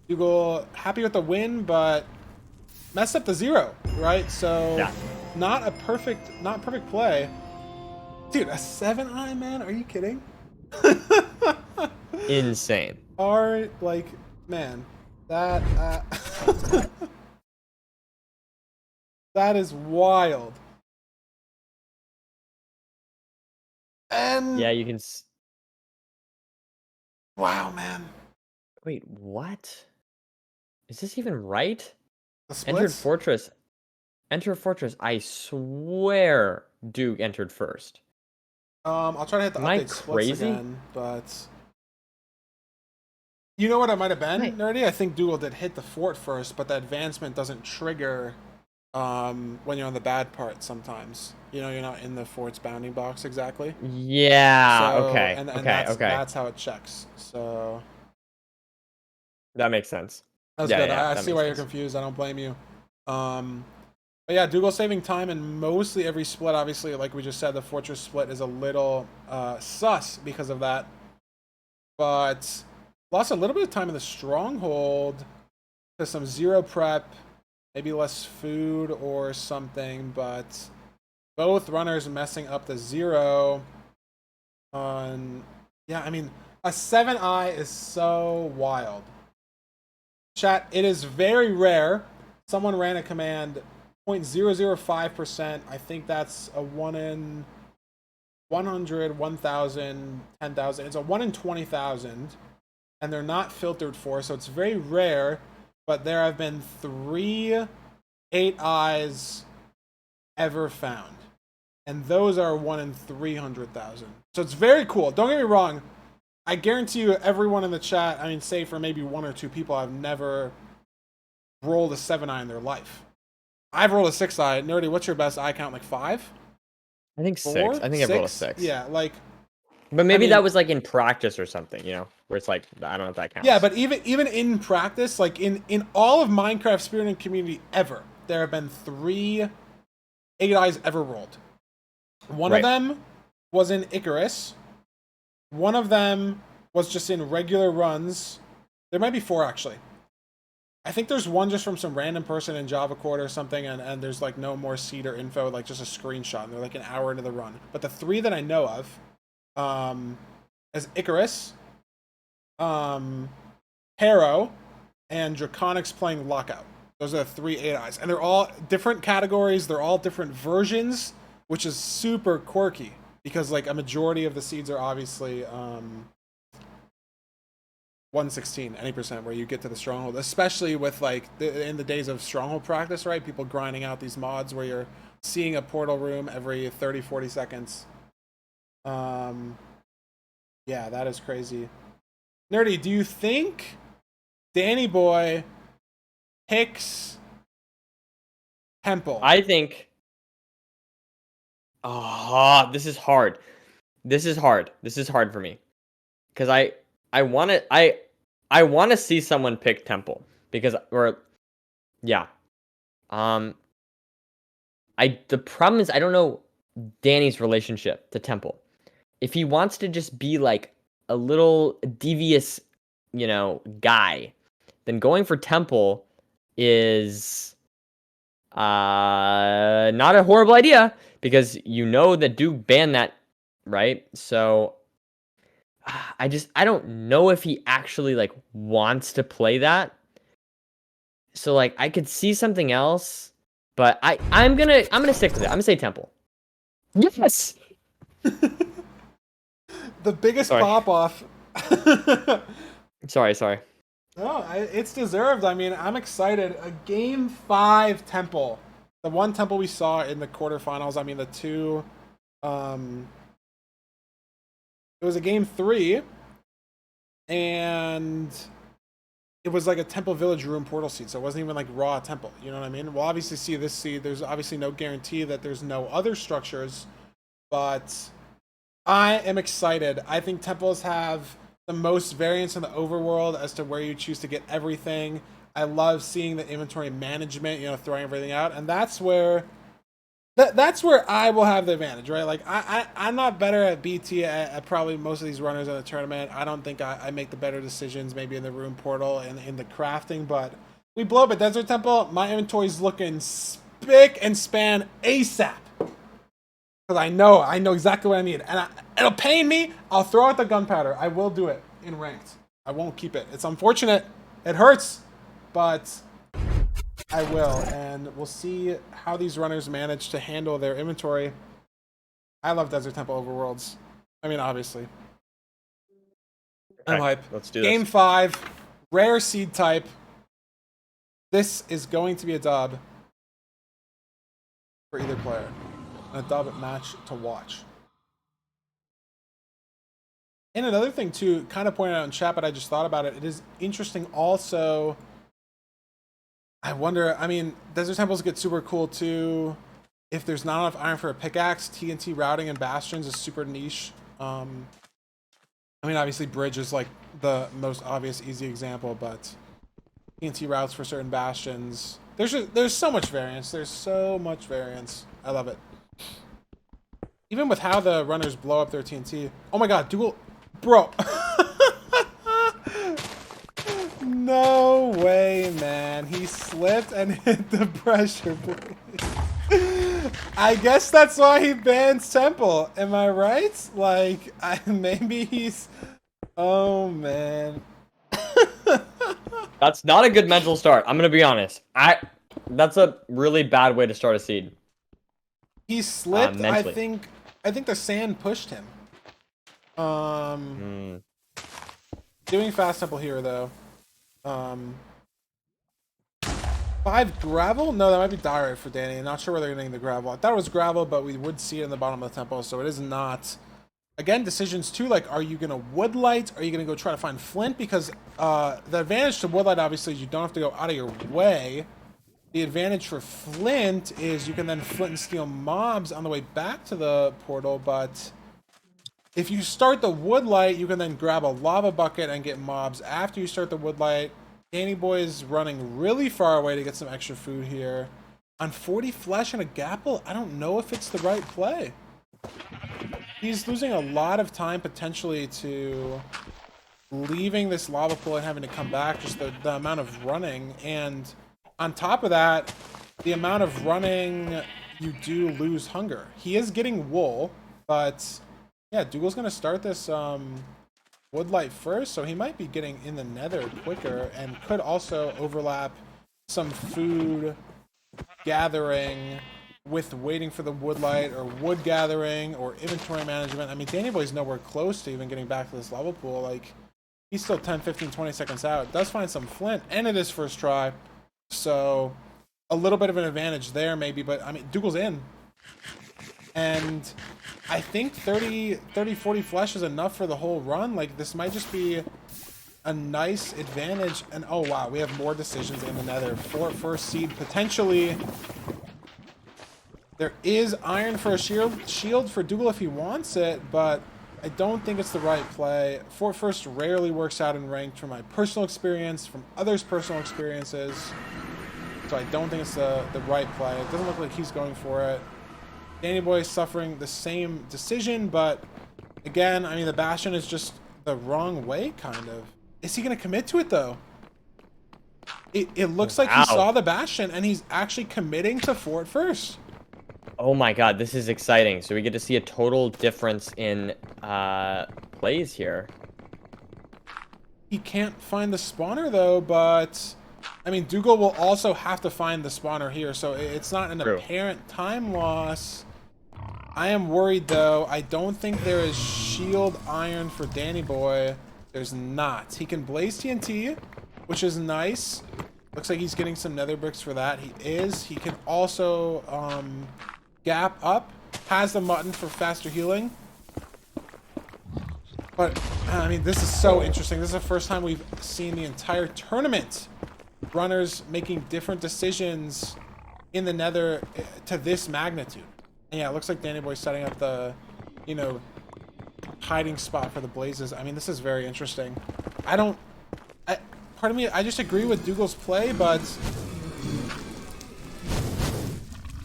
Dougal happy with the win, but messed up the 0, right? So yeah. not perfect play. Dude, a 7-eye, man? Are you kidding? Insane. Like, man, that that is wild. And yeah, you can. Wow, man. Wait, what? Is this even right? The Entered splits? fortress. Enter fortress. I swear Duke entered first. I'll try to hit the update splits again, but you know what it might have been, Nerdy? I think Dougal did hit the fort first, but the advancement doesn't trigger when you're on the bad part sometimes. You know, you're not in the fort's bounding box exactly. Yeah, So, okay. And okay. That's how it checks. So that makes sense. That was good. I see why you're confused. I don't blame you. But yeah, Dougal saving time in mostly every split. Obviously, like we just said, the fortress split is a little sus because of that. But lost a little bit of time in the stronghold to some 0 prep, maybe less food or something. But both runners messing up the 0. Yeah, I mean, a 7-eye is so wild. Chat, it is very rare. Someone ran a command 0.005%. I think that's a 1 in 100, 1,000, 10,000. It's a 1 in 20,000. And they're not filtered for, so it's very rare. But there have been 3 8-eyes ever found. And those are 1 in 300,000. So it's very cool. Don't get me wrong. I guarantee you, everyone in the chat, I mean, save for maybe 1 or 2 people, have never rolled a 7-eye in their life. I've rolled a 6-eye. Nerdy, what's your best eye count? Like 5? I think 4? 6. I think I've rolled a 6. Yeah, like. But maybe mean, that was like in practice or something, you know, where it's like I don't know if that counts. Yeah, but even in practice, like in all of Minecraft Spirit and Community ever, there have been 3 8-eyes ever rolled. One of them was in Icarus. One of them was just in regular runs. There might be 4 actually. I think there's one just from some random person in Java Core or something, and there's like no more seed or info, like just a screenshot, and they're like an hour into the run. But the 3 that I know of, as Icarus, Harrow, and Draconics playing Lockout. Those are the 3 8-eyes. And they're all different categories, they're all different versions, which is super quirky, because like a majority of the seeds are obviously 116, any percent, where you get to the stronghold, especially with like in the days of stronghold practice, right? People grinding out these mods where you're seeing a portal room every 30-40 seconds. Yeah, that is crazy. Nerdy, do you think Danny Boy picks Temple? I think. Oh, this is hard. This is hard for me, because I want to see someone pick Temple, because yeah. The problem is I don't know Danny's relationship to Temple. If he wants to just be like a little devious, you know, guy, then going for Temple is not a horrible idea, because you know that Duke banned that, right? So I don't know if he actually like wants to play that. So like I could see something else, but I'm gonna stick with it. I'm gonna say Temple. Yes. The biggest Sorry. pop off. Sorry. No, it's deserved. I mean, I'm excited. A game 5 Temple, the one Temple we saw in the quarterfinals. I mean, the 2. It was a game 3, and it was like a Temple Village Ruin portal seed, so it wasn't even like raw Temple. You know what I mean? We'll obviously see this seed. There's obviously no guarantee that there's no other structures, but I am excited. I think Temples have the most variance in the overworld as to where you choose to get everything. I love seeing the inventory management, you know, throwing everything out, and that's where I will have the advantage, right? Like I'm not better at BT at probably most of these runners in the tournament. I don't think I make the better decisions maybe in the room portal and in the crafting, but we blow up at Desert Temple. My inventory's looking spick and span ASAP. Because I know exactly what I need. And it'll pain me. I'll throw out the gunpowder. I will do it in ranked. I won't keep it. It's unfortunate. It hurts. But I will. And we'll see how these runners manage to handle their inventory. I love Desert Temple Overworlds. I mean, obviously. I'm hype. Let's do this. Game 5. Rare seed type. This is going to be a dub for either player. A dub match to watch. And another thing too, kind of pointed out in chat, but I just thought about it. It is interesting also. I wonder, I mean, Desert Temples get super cool too. If there's not enough iron for a pickaxe, TNT routing and bastions is super niche. I mean, obviously Bridge is like the most obvious, easy example, but TNT routes for certain bastions. There's so much variance. There's so much variance. I love it. Even with how the runners blow up their TNT. Oh my god, dual... Bro. No way, man. He slipped and hit the pressure plate. I guess that's why he bans Temple. Am I right? Like, maybe he's... Oh, man. That's not a good mental start. I'm gonna be honest. That's a really bad way to start a seed. He slipped. I think the sand pushed him. Doing fast Temple here though. 5 gravel? No, that might be diorite for Danny. I'm not sure where they're getting the gravel. I thought it was gravel, but we would see it in the bottom of the temple, so it is not again, decisions too, like, are you going to woodlight? Are you going to go try to find flint? Because the advantage to woodlight, obviously, is you don't have to go out of your way. The advantage for flint is you can then flint and steel mobs on the way back to the portal, but if you start the woodlight, you can then grab a lava bucket and get mobs after you start the woodlight. Danny Boy is running really far away to get some extra food here. On 40 flesh and a gapple, I don't know if it's the right play. He's losing a lot of time potentially to leaving this lava pool and having to come back, just the amount of running. And on top of that, the amount of running, you do lose hunger. He is getting wool, but yeah, Dougal's going to start this woodlight first, so he might be getting in the nether quicker and could also overlap some food gathering with waiting for the woodlight or wood gathering or inventory management. I mean, Danny Boy's nowhere close to even getting back to this lava pool. Like, he's still 10, 15, 20 seconds out. Does find some flint, and it is first try. So, a little bit of an advantage there maybe, but I mean, Dougal's in. And I think 30, 40 flesh is enough for the whole run. Like, this might just be a nice advantage. And, oh wow, we have more decisions in the nether. First seed, potentially. There is iron for a shield for Dougal if he wants it, but I don't think it's the right play. Fort first rarely works out in ranked from my personal experience, from others' personal experiences. So I don't think it's the right play. It doesn't look like he's going for it. Danny Boy is suffering the same decision, but again, I mean, the Bastion is just the wrong way, kind of. Is he going to commit to it, though? It looks like he saw the Bastion, and he's actually committing to Fort first. Oh my god, this is exciting. So we get to see a total difference in plays here. He can't find the spawner, though, but I mean, Dougal will also have to find the spawner here, so it's not an apparent time loss. I am worried, though. I don't think there is shield iron for Danny Boy. There's not. He can blaze TNT, which is nice. Looks like he's getting some nether bricks for that. He is. He can also gap up. Has the mutton for faster healing. But, I mean, this is so interesting. This is the first time we've seen the entire tournament. Runners making different decisions in the nether to this magnitude. And yeah, it looks like Danny Boy's setting up the, you know, hiding spot for the blazes. I mean, this is very interesting. Pardon me, I just agree with Dougal's play, but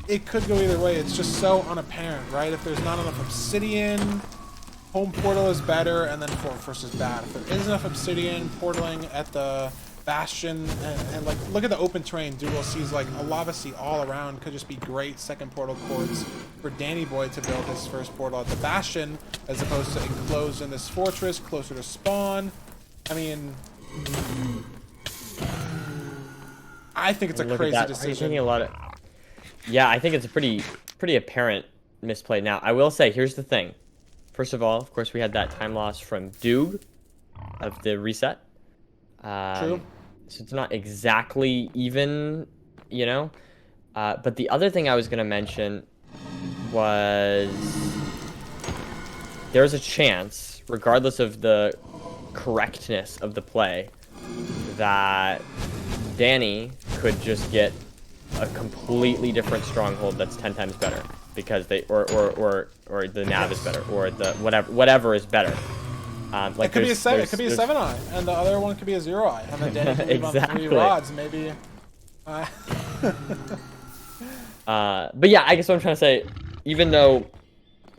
it could go either way. It's just so unapparent, right? If there's not enough obsidian, home portal is better, and then Fort first is bad. If there is enough obsidian, portaling at the Bastion, and like, look at the open terrain. Dougal sees like a lava sea all around. Could just be great second portal courts for Danny Boy to build his first portal at the Bastion, as opposed to enclosed in this fortress, closer to spawn. I mean, I think it's a crazy decision. Yeah, I think it's a pretty apparent misplay. Now, I will say, here's the thing. First of all, of course, we had that time loss from Doog of the reset. True. So it's not exactly even, you know. But the other thing I was going to mention was there's a chance, regardless of the correctness of the play, that Danny could just get a completely different stronghold that's 10 times better because they or the nav is better, or the whatever is better. Like it could be a 7. It could be a 7-eye, and the other one could be a 0-eye, and then Danny can leave on 3 rods, maybe. But yeah, I guess what I'm trying to say, even though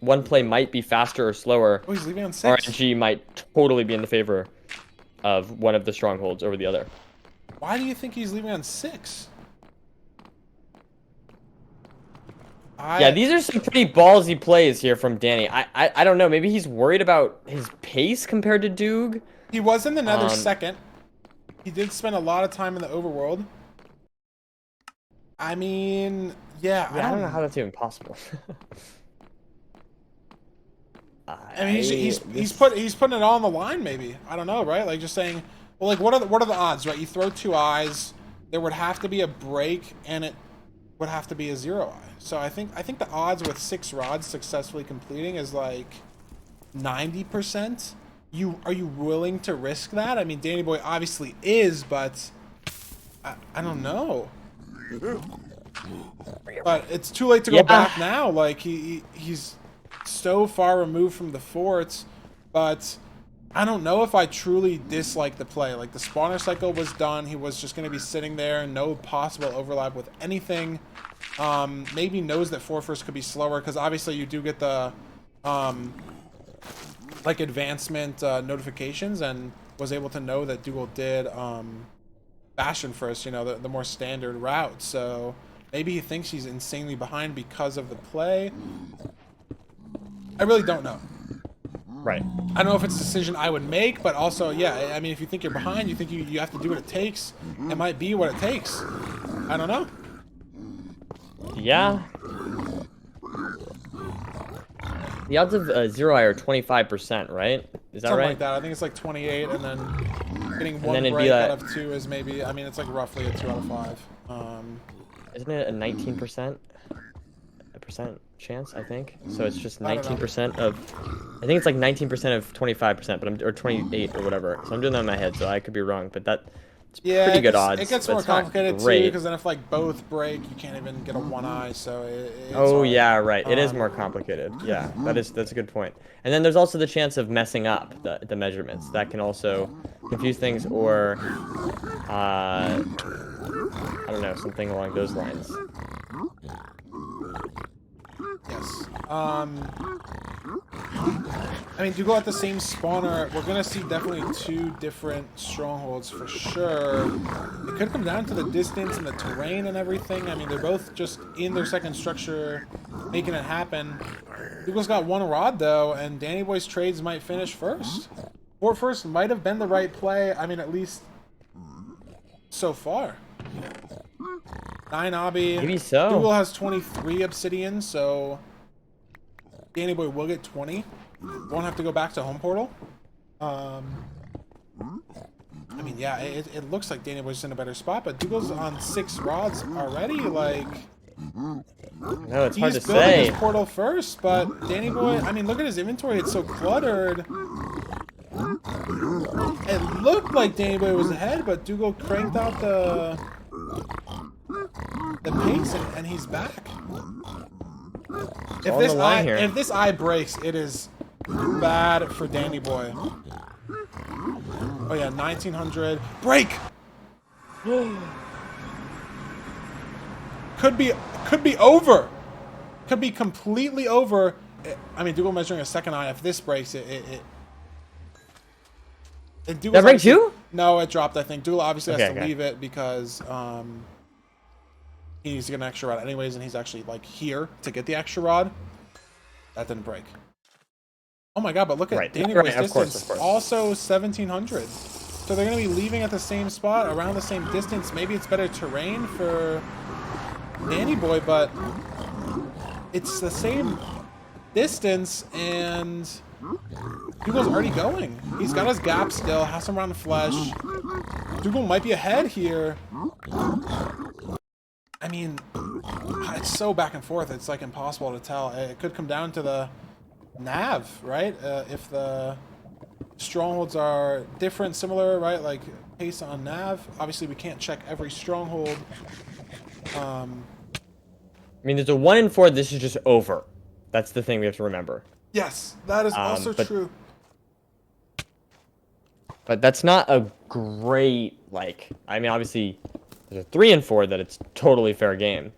one play might be faster or slower, he's leaving on 6. RNG might totally be in the favor of one of the strongholds over the other. Why do you think he's leaving on 6? Yeah, these are some pretty ballsy plays here from Danny. I don't know. Maybe he's worried about his pace compared to Doog. He was in the nether second. He did spend a lot of time in the overworld. I mean, yeah, I don't know how that's even possible. I mean, he's putting it all on the line. Maybe, I don't know, right? Like, just saying, well, like, what are the odds, right? You throw 2 eyes, there would have to be a break, and it would have to be a 0-eye. So I think the odds with 6 rods successfully completing is like 90%, are you willing to risk that? I mean, Danny Boy obviously is, but I don't know. But it's too late to go back now. Like he's so far removed from the forts, but I don't know if I truly dislike the play. Like the spawner cycle was done. He was just going to be sitting there, no possible overlap with anything. Maybe knows that 4-1st could be slower because obviously you do get the like advancement notifications, and was able to know that Dougal did Bastion first, you know, the more standard route. So maybe he thinks he's insanely behind because of the play. I really don't know. Right. I don't know if it's a decision I would make, but also, yeah, I mean, if you think you're behind, you think you have to do what it takes, it might be what it takes. I don't know. Yeah. The odds of 0-eye are 25%, right? Is that Something right? like that. I think it's like 28, and then getting one then it'd break be like, out of 2 is maybe, I mean, it's like roughly a 2 out of 5. Isn't it a 19%? A percent chance, I think. So it's just 19% of, I think it's like 19% of 25%, but or 28 or whatever. So I'm doing that in my head, so I could be wrong, but that's pretty good odds. It gets more complicated too, because then if like both break, you can't even get a 1-eye. So it's hard. Yeah, right. It is more complicated. Yeah, that's a good point. And then there's also the chance of messing up the measurements. That can also confuse things, or I don't know, something along those lines. Yes. I mean, to go at the same spawner, we're gonna see definitely 2 different strongholds for sure. It could come down to the distance and the terrain and everything. I mean, they're both just in their second structure, making it happen. Dougal's got 1 rod though, and Danny Boy's trades might finish first. Fort first might have been the right play. I mean, at least so far. 9 obby. Maybe so. Dougal has 23 obsidian, so Danny Boy will get 20. Won't have to go back to home portal. I mean, yeah, it looks like Danny Boy's in a better spot, but Dougal's on 6 rods already. Like, no, it's hard to he's building say. his portal first, but Danny Boy, I mean, look at his inventory. It's so cluttered. It looked like Danny Boy was ahead, but Dougal cranked out the pace, and he's back. If this eye breaks, it is bad for Danny Boy. Oh yeah, 1900 break. Could be over. Could be completely over. I mean, Dougal measuring a second eye. If this breaks, that break too? No, it dropped. I think Dougal obviously has to leave it because he needs to get an extra rod anyways, and he's actually like here to get the extra rod. That didn't break. Oh my god, but look at Danny Boy's distance. Of course. Also 1700. So they're going to be leaving at the same spot, around the same distance. Maybe it's better terrain for Danny Boy, but it's the same distance, and Dougal's already going. He's got his gap still, has some round of flesh. Dougal might be ahead here. I mean, it's so back and forth, it's like impossible to tell. It could come down to the nav, right? If the strongholds are different, similar, right? Like pace on nav. Obviously, we can't check every stronghold. I mean, there's a 1 in 4. This is just over. That's the thing we have to remember. Yes, that is also true. But that's not a great, like, I mean, obviously, there's a 3 in 4 that it's totally fair game.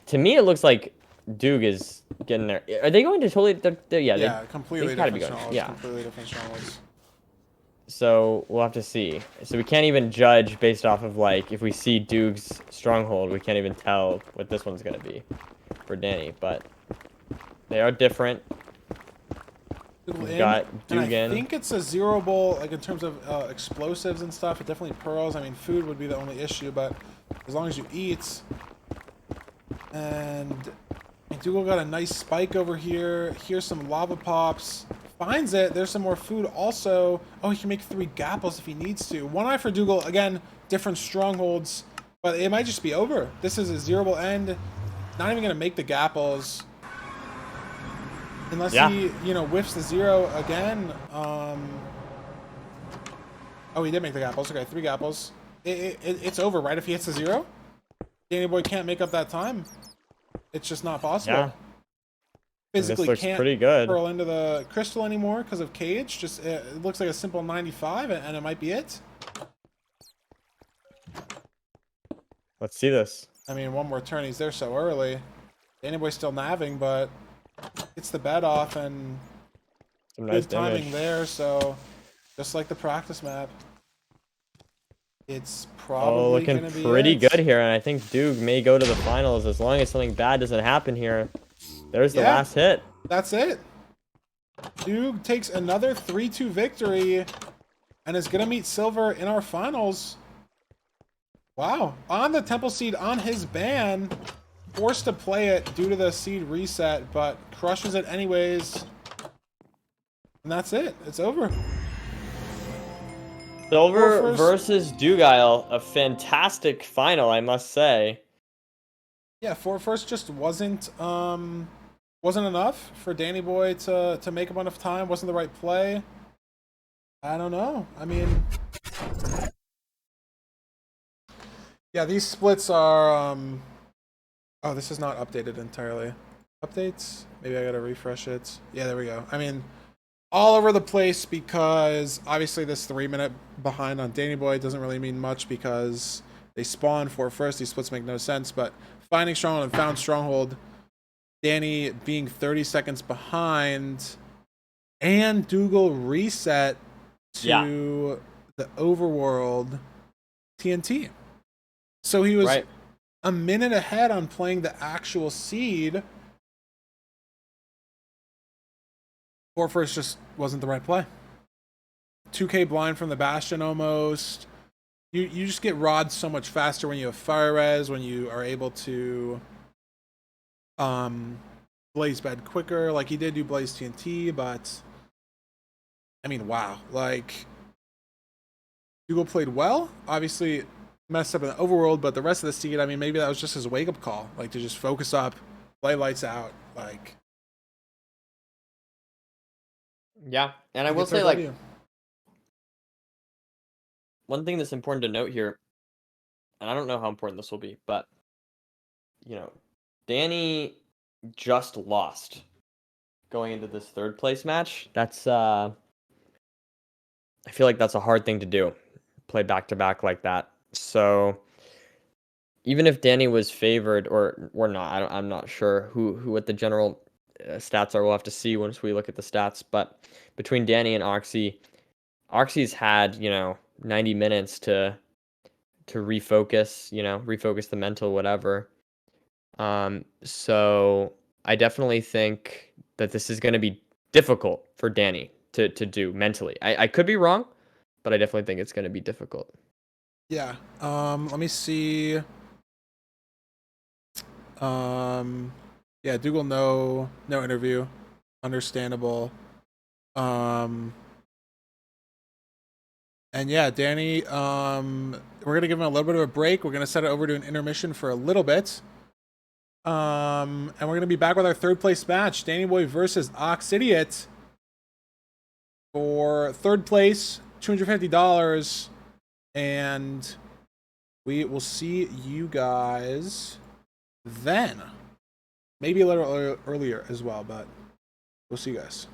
To me, it looks like Doog is getting there. Are they going to totally? Completely different strongholds. Yeah, completely different strongholds. So we'll have to see. So we can't even judge based off of like if we see Doog's stronghold, we can't even tell what this one's gonna be for Danny. But they are different. We've got Doog in. I think it's a zeroable, like in terms of explosives and stuff. It definitely pearls. I mean, food would be the only issue, but as long as you eat. And Dougal got a nice spike over here. Here's some lava pops. Finds it. There's some more food also. Oh, he can make 3 gapples if he needs to. 1 eye for Dougal. Again, different strongholds. But it might just be over. This is a zeroable end. Not even going to make the gapples. Unless Yeah. he, whiffs the 0 again. Oh, he did make the gapples. Okay, 3 gapples. It's over, right? If he hits the 0, Danny Boy can't make up that time. It's just not possible. Yeah. And this Physically looks can't pretty good. curl into the crystal anymore because of cage. Just it looks like a simple 95, and it might be it. Let's see this. I mean, one more turn. He's there so early. Danny Boy's still navving, but gets the bet off, and Some nice good timing damage. there. So just like the practice map, it's Oh, probably looking gonna be pretty it. good here, and I think Duke may go to the finals as long as something bad doesn't happen here. There's the Yeah. last hit. That's it. Duke takes another 3-2 victory and is going to meet Silver in our finals. Wow. On the Temple Seed on his ban. Forced to play it due to the seed reset, but crushes it anyways. And that's it. It's over. Silver Forfers. versus Dugile, a fantastic final, I must say. Yeah, 4-1 just wasn't enough for Danny Boy to make him enough time. Wasn't the right play. I don't know. I mean, yeah, these splits are oh, this is not updated entirely. Updates? Maybe I gotta refresh it. Yeah, there we go. I mean, all over the place because obviously this 3-minute behind on Danny Boy doesn't really mean much because they spawn for first. These splits make no sense, but finding Stronghold and found Stronghold, Danny being 30 seconds behind, and Dougal reset to the overworld TNT. So he was Right. a minute ahead on playing the actual seed. 4-1 just wasn't the right play. 2k blind from the Bastion almost. You just get rods so much faster when you have fire res, when you are able to blaze bed quicker. Like he did do blaze TNT, but I mean, wow. Like Dougal played well. Obviously messed up in the overworld, but the rest of the seed, I mean, maybe that was just his wake up call, like to just focus up, play lights out, like. Yeah, and I Like will it's our say, like, W. one thing that's important to note here, and I don't know how important this will be, but, Danny just lost going into this third place match. That's, I feel like that's a hard thing to do, play back to back like that. So even if Danny was favored or not, I'm not sure who what the general stats are. We'll have to see once we look at the stats. But between Danny and Oxy's had 90 minutes to refocus, refocus the mental whatever. So I definitely think that this is going to be difficult for Danny to do mentally. I could be wrong, but I definitely think it's going to be difficult. Yeah. Let me see. Yeah, Dougal no interview. Understandable. And yeah, Danny, we're gonna give him a little bit of a break. We're gonna set it over to an intermission for a little bit. And we're gonna be back with our third place match, Danny Boy versus Ox Idiot. For third place, $250, and we will see you guys then. Maybe a little earlier as well, but we'll see you guys.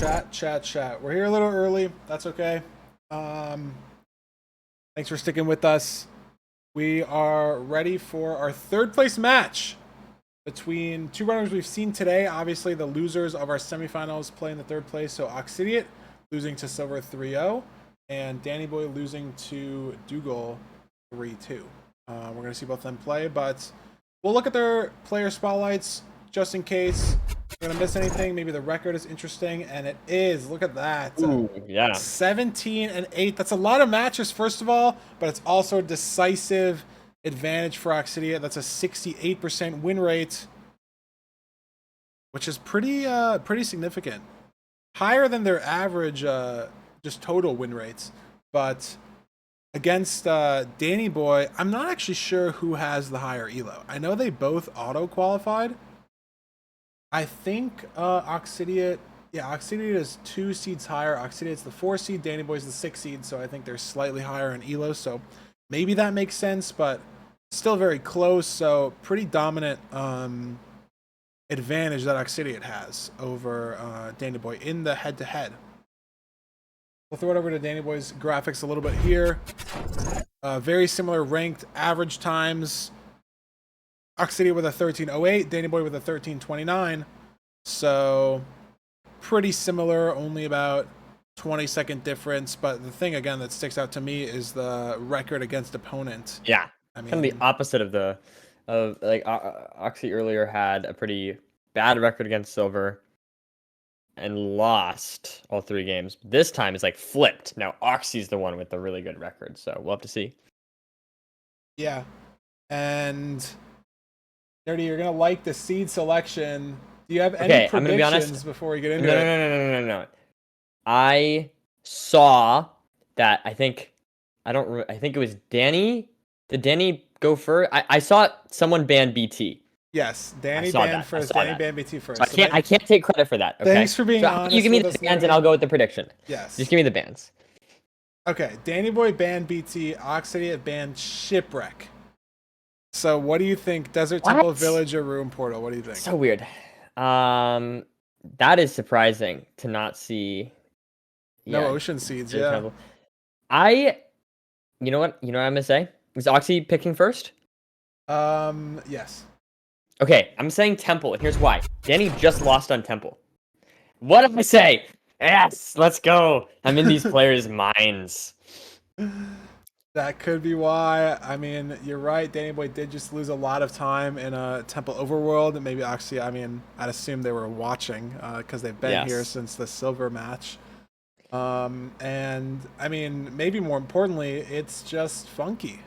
Chat. We're here a little early. That's okay. Thanks for sticking with us. We are ready for our third place match between two runners we've seen today. Obviously, the losers of our semifinals play in the third place. So Oxidiot losing to Silver 3-0 and Danny Boy losing to Dougal 3-2. We're going to see both of them play, but we'll look at their player spotlights just in case we're going to miss anything. Maybe the record is interesting, and it is. Look at that. Ooh, yeah. 17-8. That's a lot of matches, first of all, but it's also a decisive advantage for Oxidia. That's a 68% win rate, which is pretty significant. Higher than their average just total win rates. But against Danny Boy, I'm not actually sure who has the higher elo. I know they both auto-qualified. I think Oxidiot is 2 seeds higher. Oxidiot's the 4 seed, Danny Boy's the 6 seed, so I think they're slightly higher in elo, so maybe that makes sense, but still very close, so pretty dominant advantage that Oxidiot has over Danny Boy in the head-to-head. We'll throw it over to Danny Boy's graphics a little bit here. Very similar ranked average times. Oxidiot with a 13:08, Danny Boy with a 13:29. So pretty similar, only about 20-second difference. But the thing again that sticks out to me is the record against opponent. Yeah, I mean, kind of the opposite of like Oxy earlier had a pretty bad record against Silver and lost all 3 games. This time it's like flipped. Now Oxy's the one with the really good record, so we'll have to see. Yeah, and Nerdy, you're gonna like the seed selection. Do you have any I'm gonna be honest. predictions before we get into it? No. I saw that. I think it was Danny. Did Danny go first? I saw someone ban BT. Yes, Danny saw banned that. first. Danny banned BT first. So I can't take credit for that. Okay? Thanks for being honest. You give me the with us, bans Nerdy. and I'll go with the prediction. Yes. Just give me the bans. Okay, Danny Boy banned BT. Oxidiot banned Shipwreck. So what do you think? Desert Temple Village or Room Portal? What do you think? So weird. That is surprising to not see. No Ocean Seeds, yeah. Temple. You know what I'm gonna say? Was Oxy picking first? Yes. Okay, I'm saying Temple, and here's why. Danny just lost on Temple. What did I say? Yes, let's go. I'm in these players' minds. That could be why. I mean, you're right. Danny Boy did just lose a lot of time in a Temple Overworld, and maybe Oxy. I mean, I'd assume they were watching because they've been here since the Silver match. And I mean, maybe more importantly, it's just funky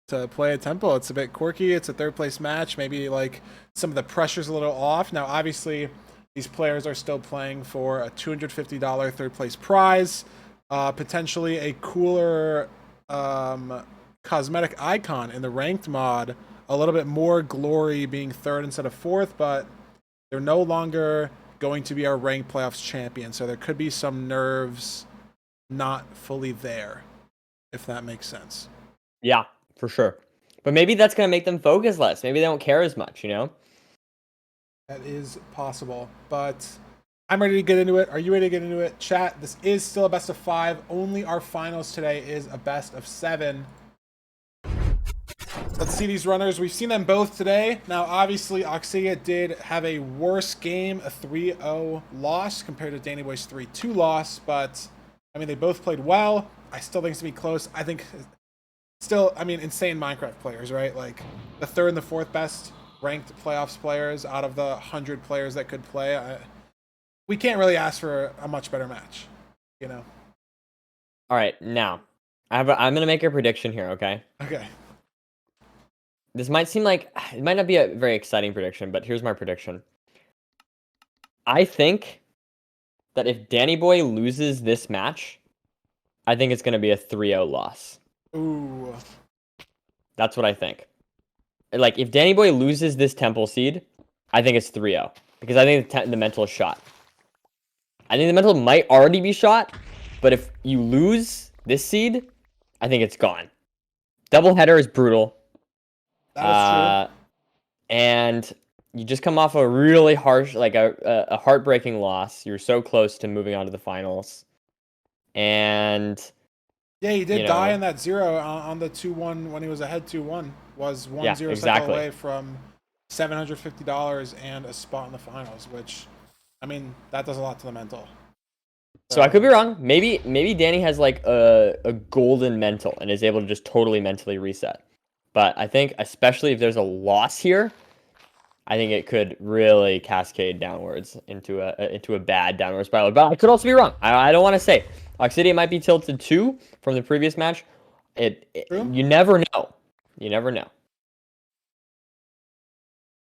to play a Temple. It's a bit quirky. It's a third place match. Maybe like some of the pressure's a little off. Now, obviously, these players are still playing for a $250 third place prize, potentially a cooler cosmetic icon in the ranked mod, a little bit more glory being third instead of fourth, but they're no longer going to be our ranked playoffs champion, so there could be some nerves not fully there, if that makes sense. Yeah, for sure. But maybe that's going to make them focus less. Maybe they don't care as much, you know? That is possible, but I'm ready to get into it. Are you ready to get into it? Chat, this is still a best of 5. Only our finals today is a best of 7. Let's see these runners. We've seen them both today. Now, obviously, Oxidia did have a worse game, a 3-0 loss compared to Danny Boy's 3-2 loss, but, I mean, they both played well. I still think it's going to be close. I think, still, I mean, insane Minecraft players, right? Like, the 3rd and the 4th best ranked playoffs players out of the 100 players that could play. We can't really ask for a much better match, you know? All right, now, I'm going to make a prediction here, okay? Okay. This might seem like, it might not be a very exciting prediction, but here's my prediction. I think that if Danny Boy loses this match, I think it's going to be a 3-0 loss. Ooh. That's what I think. Like, if Danny Boy loses this Temple seed, I think it's 3-0. Because I think the mental is shot. I think the mental might already be shot, but if you lose this seed, I think it's gone. Doubleheader is brutal. That is true. And you just come off a really harsh, like a heartbreaking loss. You're so close to moving on to the finals, and Yeah, he you did die know, in that 0 on the 2-1 when he was ahead 2-1. Was one yeah, 0 cycle exactly. away from $750 and a spot in the finals, which, I mean, that does a lot to the mental. So I could be So, wrong. Maybe Danny has like a golden mental and is able to just totally mentally reset. But I think especially if there's a loss here, I think it could really cascade downwards into a bad downward spiral. But I could also be wrong. I don't want to say. Oxidia might be tilted too from the previous match. true. You never know. You never know.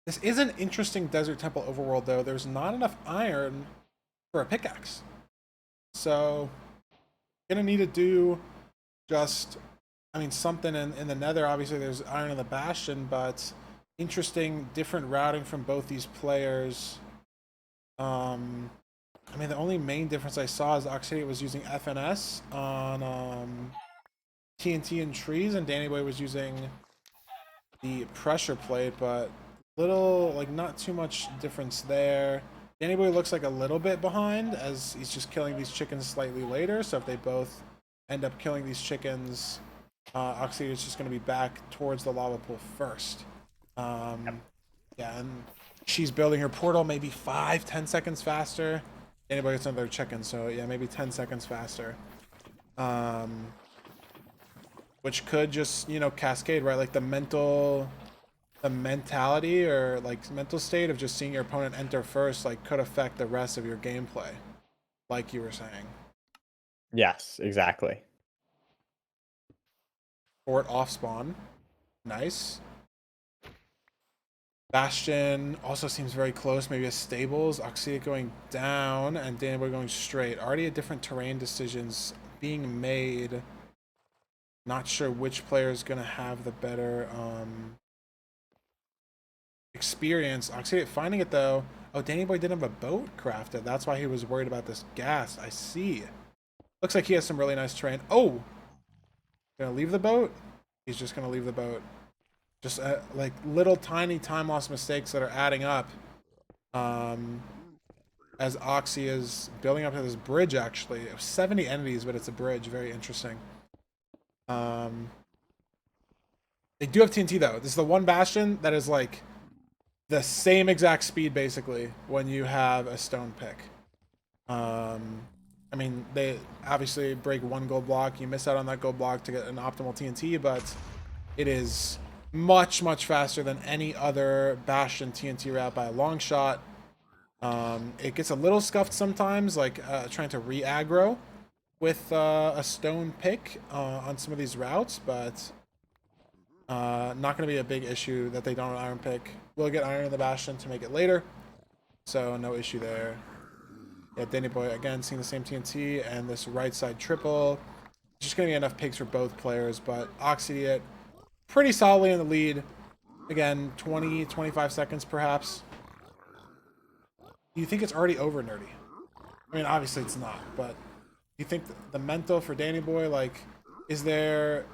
This is an interesting Desert Temple overworld, though. There's not enough iron for a pickaxe. So, gonna need to do just, I mean, something in the nether. Obviously, there's iron in the bastion, but interesting, different routing from both these players. I mean, the only main difference I saw is Oxidia was using FNS on TNT and trees, and Danny Boy was using the pressure plate, but little, like, not too much difference there. Danny Boy looks like a little bit behind as he's just killing these chickens slightly later, so if they both end up killing these chickens, Oxidia is just going to be back towards the lava pool first. Yeah, and she's building her portal maybe 5-10 seconds faster. Anybody gets another chicken, so yeah, maybe 10 seconds faster. Which could just, cascade, right? Like the mentality or like mental state of just seeing your opponent enter first, like could affect the rest of your gameplay, like you were saying. Yes, exactly. Fort off spawn. Nice. Bastion also seems very close. Maybe a stables. Oxia going down and Danboy going straight. Already a different terrain decisions being made. Not sure which player is going to have the better experience. Oxia finding it though. Oh, Danny Boy didn't have a boat crafted. That's why he was worried about this gas. I see. Looks like he has some really nice terrain. Oh! Gonna leave the boat? He's just gonna leave the boat. Just like little tiny time loss mistakes that are adding up. As Oxy is building up to this bridge, actually. 70 entities, but it's a bridge. Very interesting. They do have TNT, though. This is the one bastion that is like the same exact speed, basically, when you have a stone pick. I mean, they obviously break one gold block. You miss out on that gold block to get an optimal TNT, but it is much, much faster than any other Bastion TNT route by a long shot. It gets a little scuffed sometimes, like trying to re-aggro with a stone pick on some of these routes, but not going to be a big issue that they don't have iron pick. We'll get iron in the Bastion to make it later, so no issue there. Yeah, Danny Boy again seeing the same TNT and this right side triple. Just going to be enough picks for both players, but Oxidiate pretty solidly in the lead. Again, 20, 25 seconds perhaps. Do you think it's already over, Nerdy? I mean, obviously it's not, but do you think the mental for Danny Boy, like, is there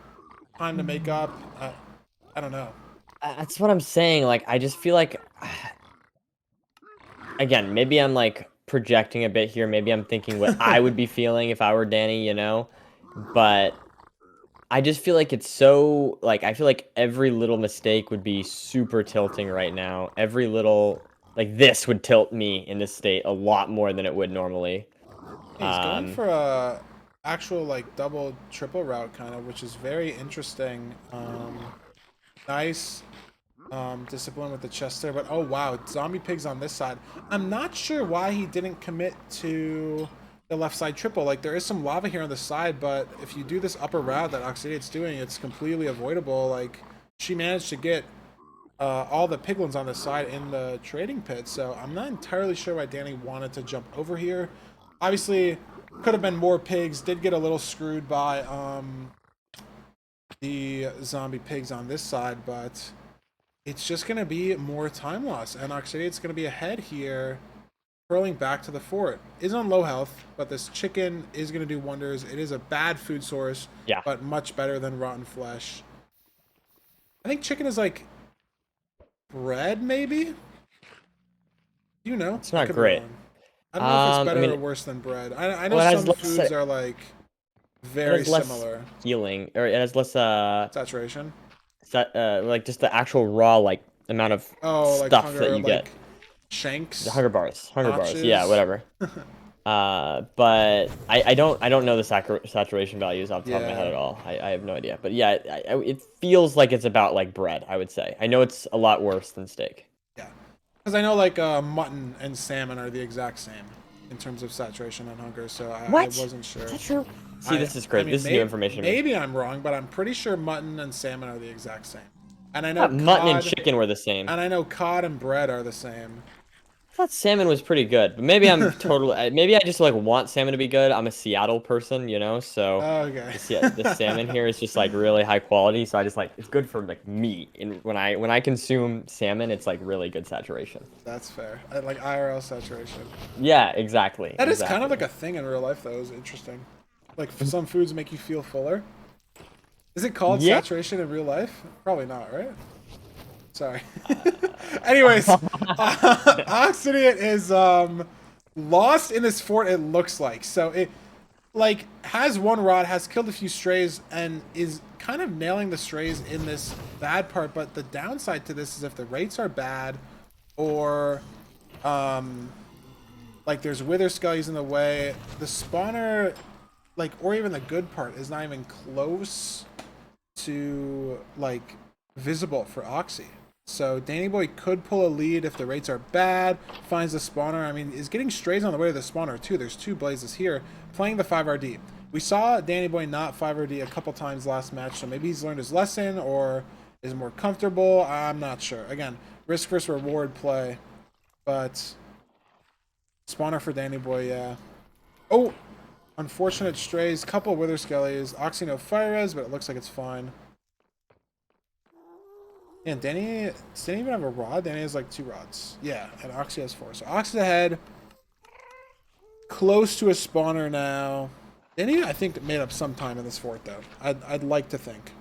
time to make up? I don't know. That's what I'm saying. Like, I just feel like, again, maybe I'm like projecting a bit here. Maybe I'm thinking what I would be feeling if I were Danny, But I just feel like it's so, like, I feel like every little mistake would be super tilting right now. Every little, like, this would tilt me in this state a lot more than it would normally. He's going for a actual, like, double, triple route, kind of, which is very interesting. Nice discipline with the chest there, but oh wow, zombie pigs on this side. I'm not sure why he didn't commit to the left side triple. Like, there is some lava here on the side, but if you do this upper route that Oxidate's doing, it's completely avoidable. Like, she managed to get all the piglins on the side in the trading pit, so I'm not entirely sure why Danny wanted to jump over here. Obviously, could have been more pigs. Did get a little screwed by the zombie pigs on this side, but it's just going to be more time loss, and Oxidate's going to be ahead here, curling back to the fort. Is on low health, but this chicken is going to do wonders. It is a bad food source, Yeah. but much better than rotten flesh. I think chicken is like bread, maybe? You know, It's I not could be great. wrong. I don't know if it's I better or mean, worse than bread. I know well, it has some less foods are like it very has less similar. healing, or it has less Saturation. like just the actual raw like amount of Oh, like stuff that hunger, you get. like The shanks, hunger bars, yeah, notches. whatever. But I don't know the saturation values off the top of my head Yeah, at all. I have no idea. But yeah, it feels like it's about like bread, I would say. I know it's a lot worse than steak. yeah. Because I know like mutton and salmon are the exact same in terms of saturation and hunger. So I What? wasn't Is sure. that true? See, I this is I great. This mean is new information to me. maybe I'm wrong, but I'm pretty sure mutton and salmon are the exact same. And I I know thought mutton and cod chicken were the same. and I know cod and bread are the same. I thought salmon was pretty good, but maybe I'm totally. Maybe I just like want salmon to be good. I'm a Seattle person, so Okay. the salmon here is just like really high quality. So I just like it's good for like meat. And when I consume salmon, it's like really good saturation. That's fair. I like IRL saturation. Yeah, exactly, That is kind of like exactly. a thing in real life, though. Is interesting. Like some foods make you feel fuller. Is it called Yeah. saturation in real life? Probably not, right? Sorry. Anyways, Oxidiant is lost in this fort. It looks like so it like has one rod, has killed a few strays, and is kind of nailing the strays in this bad part. But the downside to this is if the rates are bad, or like there's wither skellies in the way, the spawner, like, or even the good part is not even close to like visible for Oxy. So Danny Boy could pull a lead if the rates are bad, finds the spawner. I mean, is getting strays on the way to the spawner too. There's two blazes here playing the 5RD. We saw Danny Boy not 5RD a couple times last match, so maybe he's learned his lesson or is more comfortable. I'm not sure. Again, risk versus reward play, but spawner for Danny Boy, yeah. Oh, unfortunate strays. Couple wither skellies. Oxy no fire res, but it looks like it's fine. Yeah, does Danny even have a rod? Danny has like 2 rods. Yeah, and Oxy has 4. So Oxy's ahead. Close to a spawner now. Danny, I think, made up some time in this fort, though. I'd like to think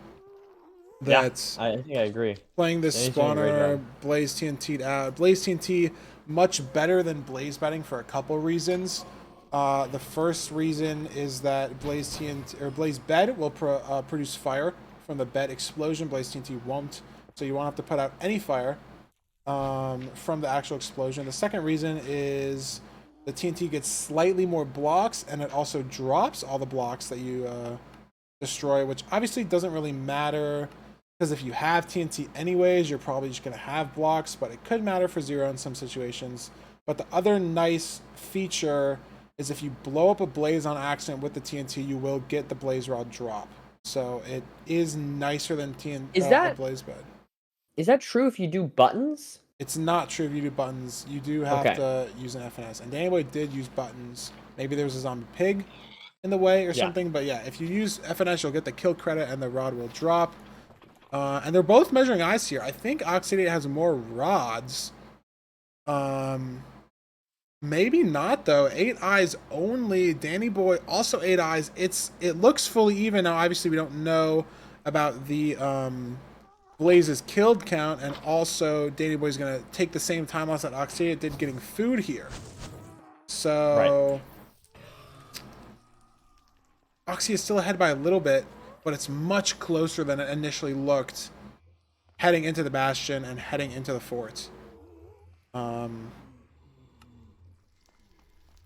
Yeah, that I think I agree. playing this Danny's doing a great spawner, job. Blaze TNT out. Blaze TNT, much better than Blaze betting for a couple reasons. The first reason is that Blaze TNT or Blaze bed will produce fire from the bed explosion. Blaze TNT won't, so you won't have to put out any fire from the actual explosion. The second reason is the TNT gets slightly more blocks, and it also drops all the blocks that you destroy, which obviously doesn't really matter because if you have TNT anyways, you're probably just going to have blocks, but it could matter for zero in some situations. But the other nice feature is if you blow up a blaze on accident with the TNT, you will get the blaze rod drop. So it is nicer than Is a that blaze bed. is that true if you do buttons? It's not true if you do buttons. You do have Okay. to use an FNS. And Danny Boy did use buttons. Maybe there was a zombie pig in the way or Yeah. something. But yeah, if you use FNS, you'll get the kill credit and the rod will drop. And they're both measuring eyes here. I think Oxidiate has more rods. Maybe not though. 8 eyes only. Danny Boy also 8 eyes. It looks fully even now. Obviously, we don't know about the Blaze's killed count, and also Danny Boy's gonna take the same time loss that Oxidiate did getting food here. Right. So Oxy is still ahead by a little bit, but it's much closer than it initially looked heading into the bastion and heading into the fort.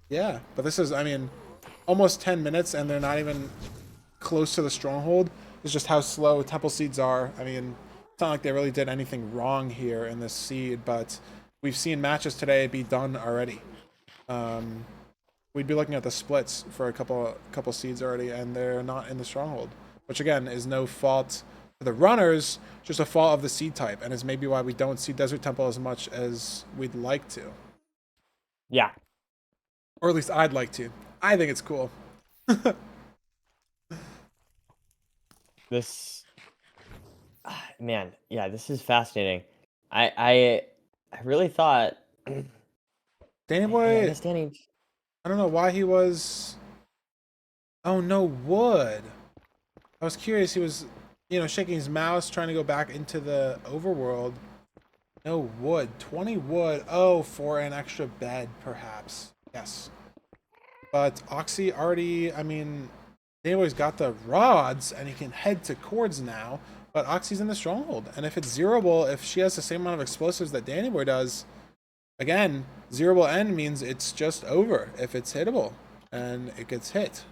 Yeah, but this is, I mean, almost 10 minutes and they're not even close to the stronghold. It's just how slow Temple Seeds are. I mean, it's not like they really did anything wrong here in this seed, but we've seen matches today be done already. We'd be looking at the splits for a couple seeds already, and they're not in the stronghold, which again is no fault for the runners, just a fault of the seed type, and is maybe why we don't see Desert Temple as much as we'd like to, Yeah. or at least I'd like to. I think it's cool. This man, yeah, this is fascinating. I really thought Danny yeah, I Boy, guess Danny I don't know why he was. Oh no, wood. I was curious. He was, shaking his mouse, trying to go back into the overworld. No wood. 20 wood. Oh, for an extra bed, perhaps. Yes. But Oxy already, I mean, Dannyboy's got the rods, and he can head to cords now. But Oxy's in the stronghold. And if it's zeroable, if she has the same amount of explosives that Dannyboy does, again, zeroable end means it's just over if it's hittable. And it gets hit.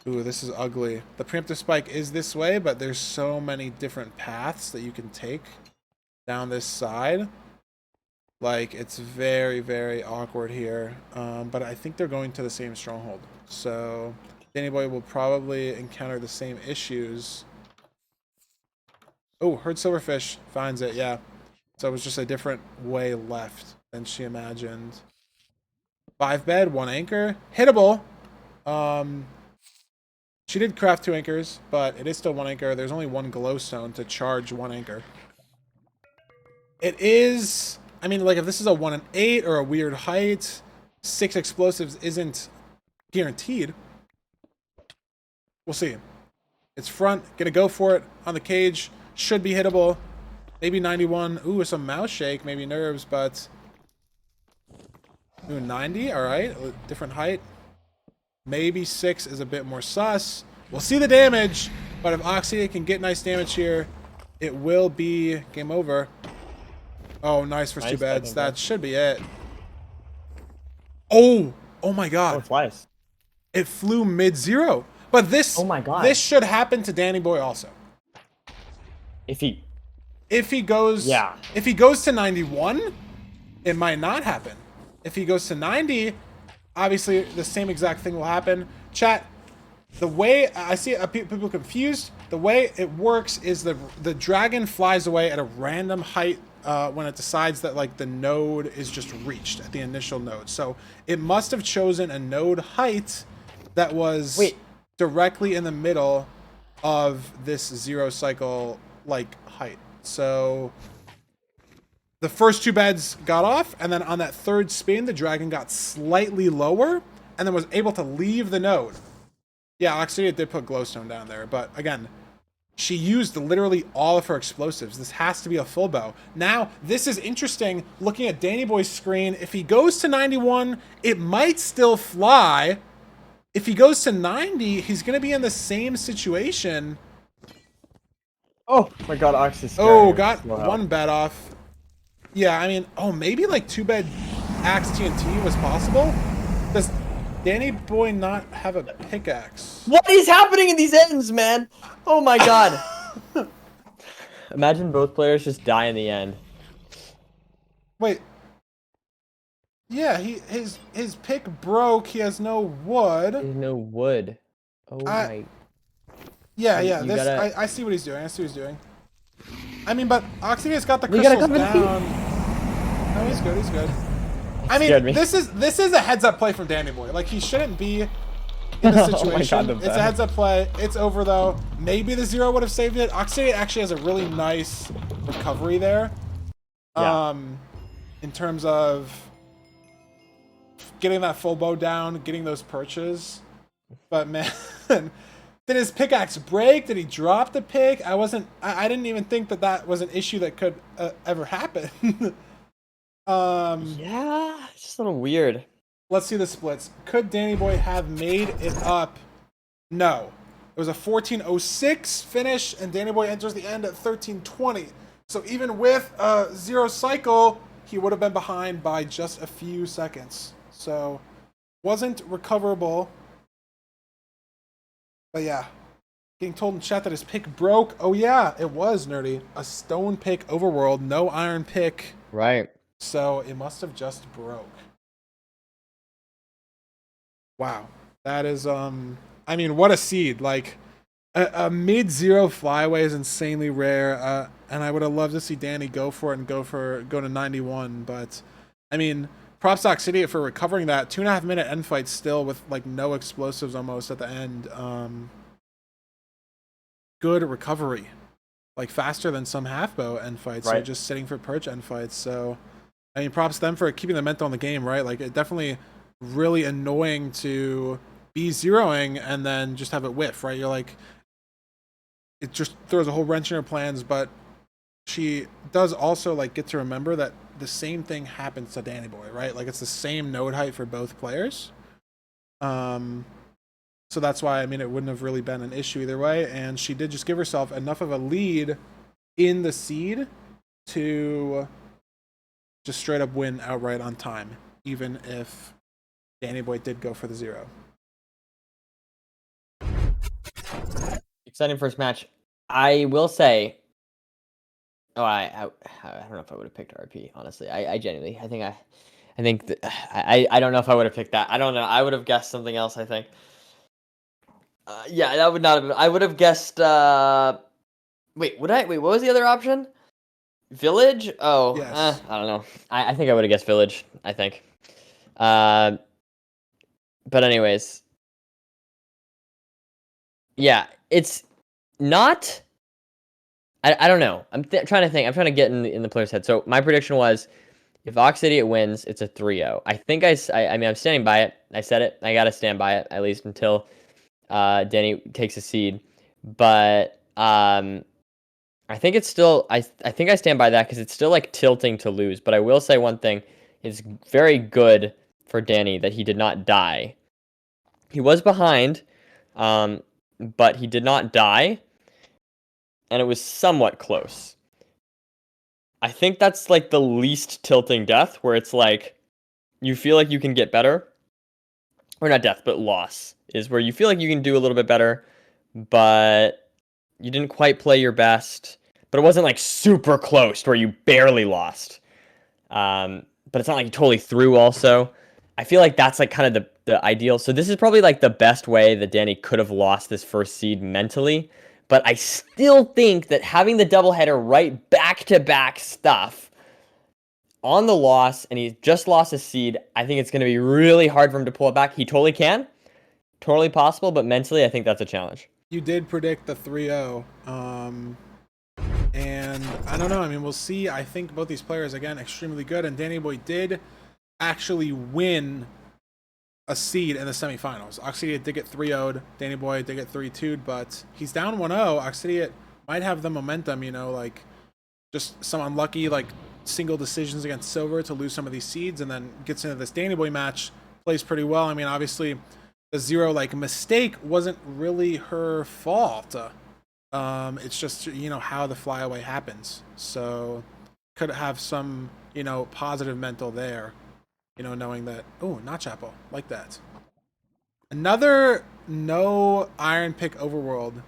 Ooh, this is ugly. The preemptive spike is this way, but there's so many different paths that you can take down this side. Like, it's very, very awkward here. But I think they're going to the same stronghold. So, Danny Boy will probably encounter the same issues. Oh, heard Silverfish. Finds it, yeah. So it was just a different way left than she imagined. 5 bed, 1 anchor. Hittable. She did craft 2 anchors, but it is still 1 anchor. There's only 1 glowstone to charge 1 anchor. It is... I mean, like, if this is a 1 and 8 or a weird height, 6 explosives isn't guaranteed. We'll see. It's front. Gonna go for it on the cage. Should be hittable. Maybe 91. Ooh, some mouse shake. Maybe nerves, but... Ooh, 90. All right. Different height. Maybe 6 is a bit more sus. We'll see the damage, but if Oxy can get nice damage here, it will be game over. Oh, nice for 2 beds. That should be it. Oh! Oh my god. Oh, twice. It flew mid-zero. But this, oh my god, this should happen to Danny Boy also. If he goes, yeah. If he goes to 91, it might not happen. If he goes to 90, obviously the same exact thing will happen. Chat, the way I see people confused, the way it works is the dragon flies away at a random height when it decides that like the node is just reached at the initial node. So it must have chosen a node height that was directly in the middle of this 0 cycle like height. So the first 2 beds got off, and then on that 3rd spin, the dragon got slightly lower, and then was able to leave the node. Yeah, Oxidia did put glowstone down there, but again, she used literally all of her explosives. This has to be a full bow. Now, this is interesting, looking at Danny Boy's screen. If he goes to 91, it might still fly. If he goes to 90, he's going to be in the same situation. Oh my god, Oxy's Oh, got 1 bed off. Yeah, I mean, oh, maybe like 2 bed axe TNT was possible? Does Danny Boy not have a pickaxe? What is happening in these ends, man? Oh my god. Imagine both players just die in the end. Wait. Yeah, his pick broke. He has no wood. There's no wood. Oh my. Yeah, yeah. You This gotta... I see what he's doing. I see what he's doing. I mean, but Oxidia's got the crystals down. No, he's good. He's good. I mean, this is a heads up play from Danny Boy. Like, he shouldn't be in the situation. Oh my God, it's a heads up play. It's over though. Maybe the 0 would have saved it. Oxidia actually has a really nice recovery there. Yeah. In terms of getting that full bow down, getting those perches. But man, did his pickaxe break? Did he drop the pick? I didn't even think that was an issue that could ever happen. Yeah, it's just a little weird. Let's see the splits. Could Danny Boy have made it up? No. It was a 14:06 finish, and Danny Boy enters the end at 13:20. So even with a 0 cycle, he would have been behind by just a few seconds. So wasn't recoverable. But yeah, getting told in chat that his pick broke. Oh yeah, it was, Nerdy. A stone pick overworld, no iron pick. Right. So it must have just broke. Wow. That is, I mean, what a seed. Like, a mid-0 flyaway is insanely rare. And I would have loved to see Danny go for it and go to 91. But, I mean, props to Oxidia for recovering that. 2.5 minute end fight still with, like, no explosives almost at the end. Good recovery. Like, faster than some half-bow end fights. Right. So just sitting for perch end fights. So, I mean, props to them for keeping the mental in the game, right? Like, it definitely really annoying to be zeroing and then just have it whiff, right? You're like, it just throws a whole wrench in your plans, but she does also like get to remember that the same thing happens to Danny Boy, right? Like it's the same node height for both players. So that's why, I mean, it wouldn't have really been an issue either way. And she did just give herself enough of a lead in the seed to just straight up win outright on time, even if Danny Boy did go for the 0. Exciting first match. I will say, I don't know if I would have picked RP, honestly. I genuinely, I don't know if I would have picked that. I don't know. I would have guessed something else, I think. Yeah, that would not have been. I would have guessed. Wait, what was the other option? Village? Oh, Yes. I don't know. I think I would have guessed Village. I think. But anyways, yeah, it's not. I don't know. I'm trying to think. I'm trying to get in the player's head. So my prediction was, if Ox Idiot wins, it's a 3-0. I think I mean, I'm standing by it. I said it. I gotta stand by it at least until Danny takes a seed. But I think it's still. I think I stand by that because it's still like tilting to lose. But I will say one thing: it's very good for Danny that he did not die. He was behind, but he did not die, and it was somewhat close. I think that's like the least tilting death, where it's like you feel like you can get better, or not death, but loss is where you feel like you can do a little bit better, but you didn't quite play your best. But it wasn't like super close where you barely lost. But it's not like you totally threw. Also, I feel like that's like kind of the ideal. So this is probably like the best way that Danny could have lost this first seed mentally. But I still think that having the doubleheader right back-to-back stuff on the loss, and he just lost a seed, I think it's going to be really hard for him to pull it back. He totally can. Totally possible, but mentally, I think that's a challenge. You did predict the 3-0. And I don't know. I mean, we'll see. I think both these players, again, extremely good. And Danny Boy did actually win a seed in the semifinals. Oxidiot did get 3-0'd. Danny Boy did get 3-2'd, but he's down 1-0. Oxidiot might have the momentum, you know, like just some unlucky, like single decisions against Silver to lose some of these seeds, and then gets into this Danny Boy match, plays pretty well. I mean, obviously, the 0 like mistake wasn't really her fault. It's just, you know, how the flyaway happens. So could have some, you know, positive mental there, you know, knowing that, oh, Notch Apple, like that. Another no Iron Pick Overworld.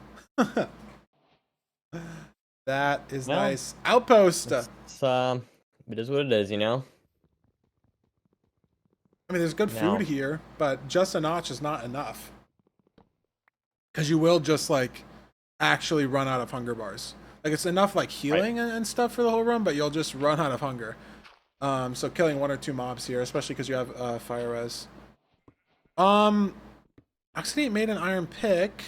That is Well, nice. Outpost. It is what it is, you know? I mean, there's good No. food here, but just a notch is not enough. Because you will just, like, actually run out of hunger bars. Like, it's enough, like, healing and stuff for the whole run, but you'll just run out of hunger. So killing 1 or 2 mobs here, especially because you have fire res. Oxidate made an iron pick,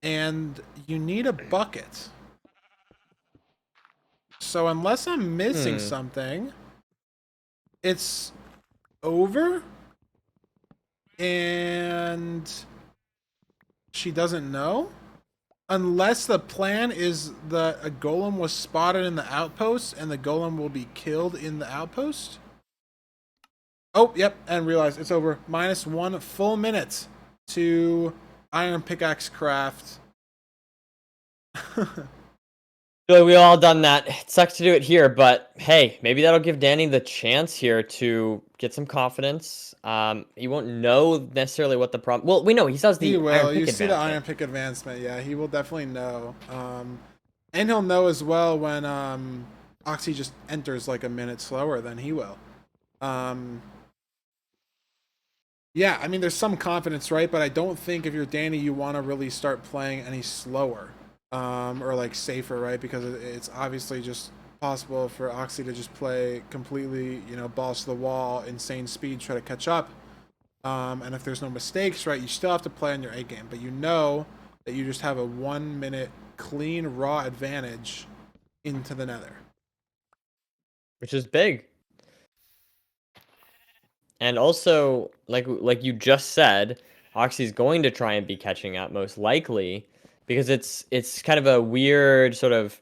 and you need a bucket. So unless I'm missing something, it's over, and she doesn't know. Unless the plan is that a golem was spotted in the outpost and the golem will be killed in the outpost. Oh, yep, and realize it's over. -1 full minute to iron pickaxe craft. We all done that. It sucks to do it here, but hey, maybe that'll give Danny the chance here to get some confidence. He won't know necessarily what the problem. Well, we know he saws the He will. iron pick You see the advancement. iron pick advancement. Yeah, he will definitely know. And he'll know as well when Oxy just enters like a minute slower than he will. Yeah, I mean, there's some confidence, right? But I don't think if you're Danny, you want to really start playing any slower, or like safer, right? Because it's obviously just possible for Oxy to just play completely, you know, balls to the wall, insane speed, try to catch up. And if there's no mistakes, right, you still have to play on your A game, but you know that you just have a 1 minute clean raw advantage into the nether. Which is big. And also, like you just said, Oxy's going to try and be catching up most likely, because it's kind of a weird sort of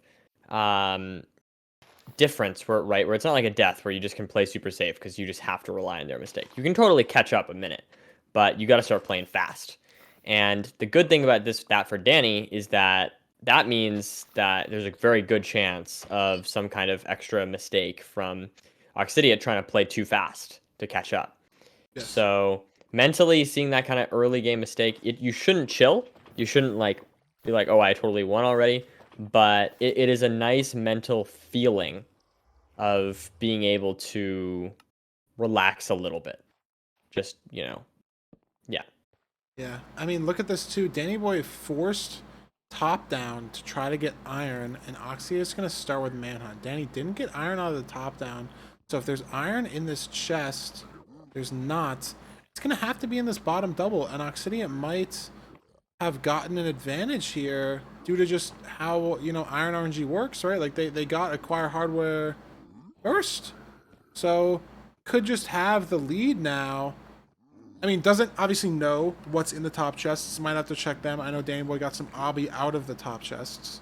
difference where it's not like a death where you just can play super safe because you just have to rely on their mistake. You can totally catch up a minute, but you got to start playing fast. And the good thing about that for Danny is that means that there's a very good chance of some kind of extra mistake from Oxidia trying to play too fast to catch up. Yes. So mentally seeing that kind of early game mistake, you shouldn't chill. You shouldn't like be like, oh, I totally won already. But it is a nice mental feeling of being able to relax a little bit. Just, yeah. Yeah, I mean, look at this too. Danny Boy forced top down to try to get iron, and Oxy is going to start with Manhunt. Danny didn't get iron out of the top down, so if there's iron in this chest, there's not. It's going to have to be in this bottom double, and Oxidian might have gotten an advantage here due to just how, Iron RNG works, right? Like, they got acquire hardware first, so could just have the lead now. I mean, doesn't obviously know what's in the top chests. Might have to check them. I know Danny Boy got some obby out of the top chests.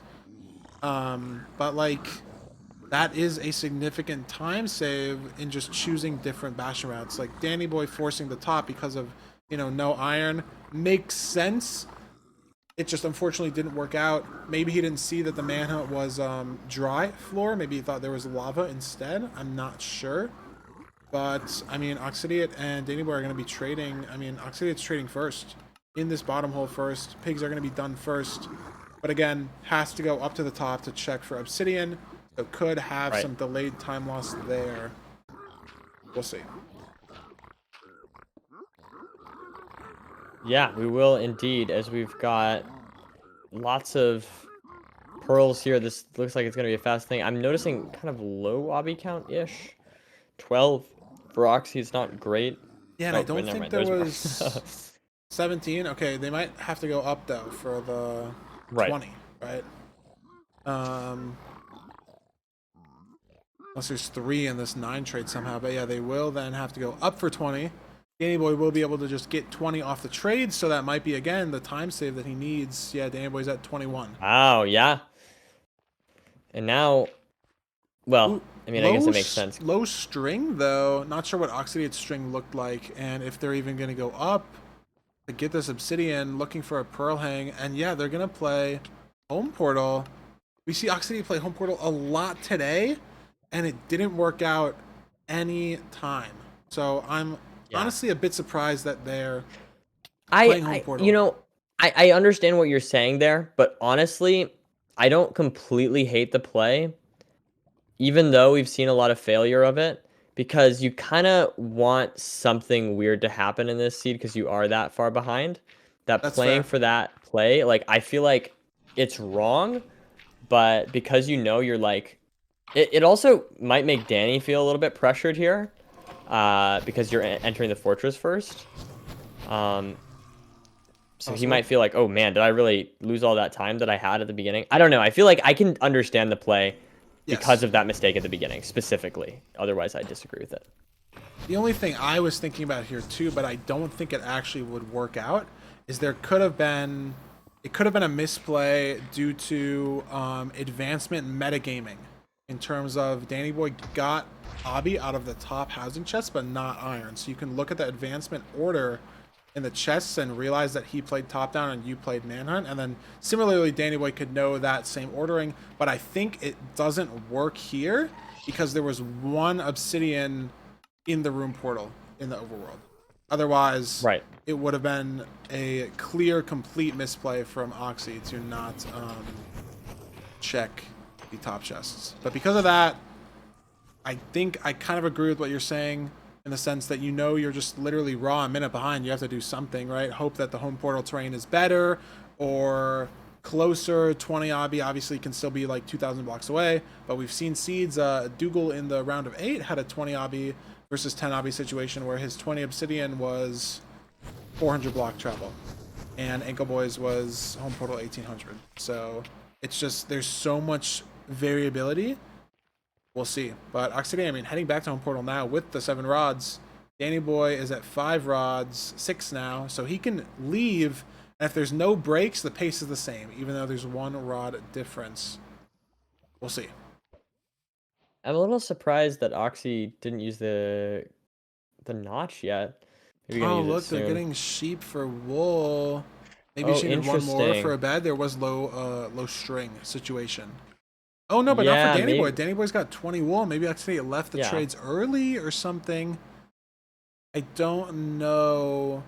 But like, that is a significant time save in just choosing different Bastion routes. Like Danny Boy forcing the top because of, no iron makes sense. It just unfortunately didn't work out. Maybe he didn't see that the Manhunt was dry floor. Maybe he thought there was lava instead. I'm not sure. But, I mean, Oxidiate and Danny Boy are going to be trading. I mean, Oxidiate's trading first. In this bottom hole first. Pigs are going to be done first. But again, has to go up to the top to check for Obsidian. So could have some delayed time loss there. We'll see. Yeah, we will indeed, as we've got lots of pearls here. This looks like it's going to be a fast thing. I'm noticing kind of low obby count-ish. 12 for Oxy is not great. Yeah, and I don't think there was 17. Okay, they might have to go up, though, for the 20, right? Unless there's 3 in this 9 trade somehow. But yeah, they will then have to go up for 20. Danny Boy will be able to just get 20 off the trade, so that might be, again, the time save that he needs. Yeah, Danny Boy's at 21. Wow, yeah. And now, well, Ooh, I mean, I guess it makes sense. Low string, though. Not sure what Oxidiate string looked like, and if they're even going to go up to get this Obsidian, looking for a Pearl Hang. And yeah, they're going to play Home Portal. We see Oxidiate play Home Portal a lot today, and it didn't work out any time. So I'm honestly a bit surprised that they're playing Home Portal. I understand what you're saying there, but honestly, I don't completely hate the play, even though we've seen a lot of failure of it, because you kind of want something weird to happen in this seed because you are that far behind. That's playing fair. For that play, like, I feel like it's wrong, but because you're like, it also might make Danny feel a little bit pressured here. Because you're entering the fortress first. So he might feel like, oh man, did I really lose all that time that I had at the beginning? I don't know. I feel like I can understand the play because of that mistake at the beginning, specifically. Otherwise, I disagree with it. The only thing I was thinking about here too, but I don't think it actually would work out, is it could have been a misplay due to advancement metagaming. In terms of Danny Boy got obby out of the top housing chest, but not iron. So you can look at the advancement order in the chests and realize that he played top down and you played manhunt. And then similarly, Danny Boy could know that same ordering. But I think it doesn't work here because there was one Obsidian in the room portal in the overworld. Otherwise, it would have been a clear, complete misplay from Oxy to not check the top chests. But because of that, I think I kind of agree with what you're saying in the sense that you're just literally raw a minute behind. You have to do something, right? Hope that the home portal terrain is better or closer. 20 obby obviously can still be like 2,000 blocks away, but we've seen seeds. Dougal in the round of 8 had a 20 obby versus 10 obby situation where his 20 obsidian was 400 block travel, and Ankle Boys was home portal 1,800. So it's just there's so much variability. We'll see. But Oxidian, I mean, heading back to home portal now with the 7 rods. Danny Boy is at 5 rods, 6 now, so he can leave. And if there's no breaks, the pace is the same, even though there's 1 rod difference. we'll see. I'm a little surprised that Oxy didn't use the notch yet. Maybe gonna Oh, use it look, they're soon. getting sheep for wool. Maybe Oh, she needed one more for interesting. a bed. There was low string situation. Oh no, but not for Yeah, Danny Boy. maybe. Danny Boy's got 20 wool. Maybe Oxy left the Yeah. trades early or something. I don't know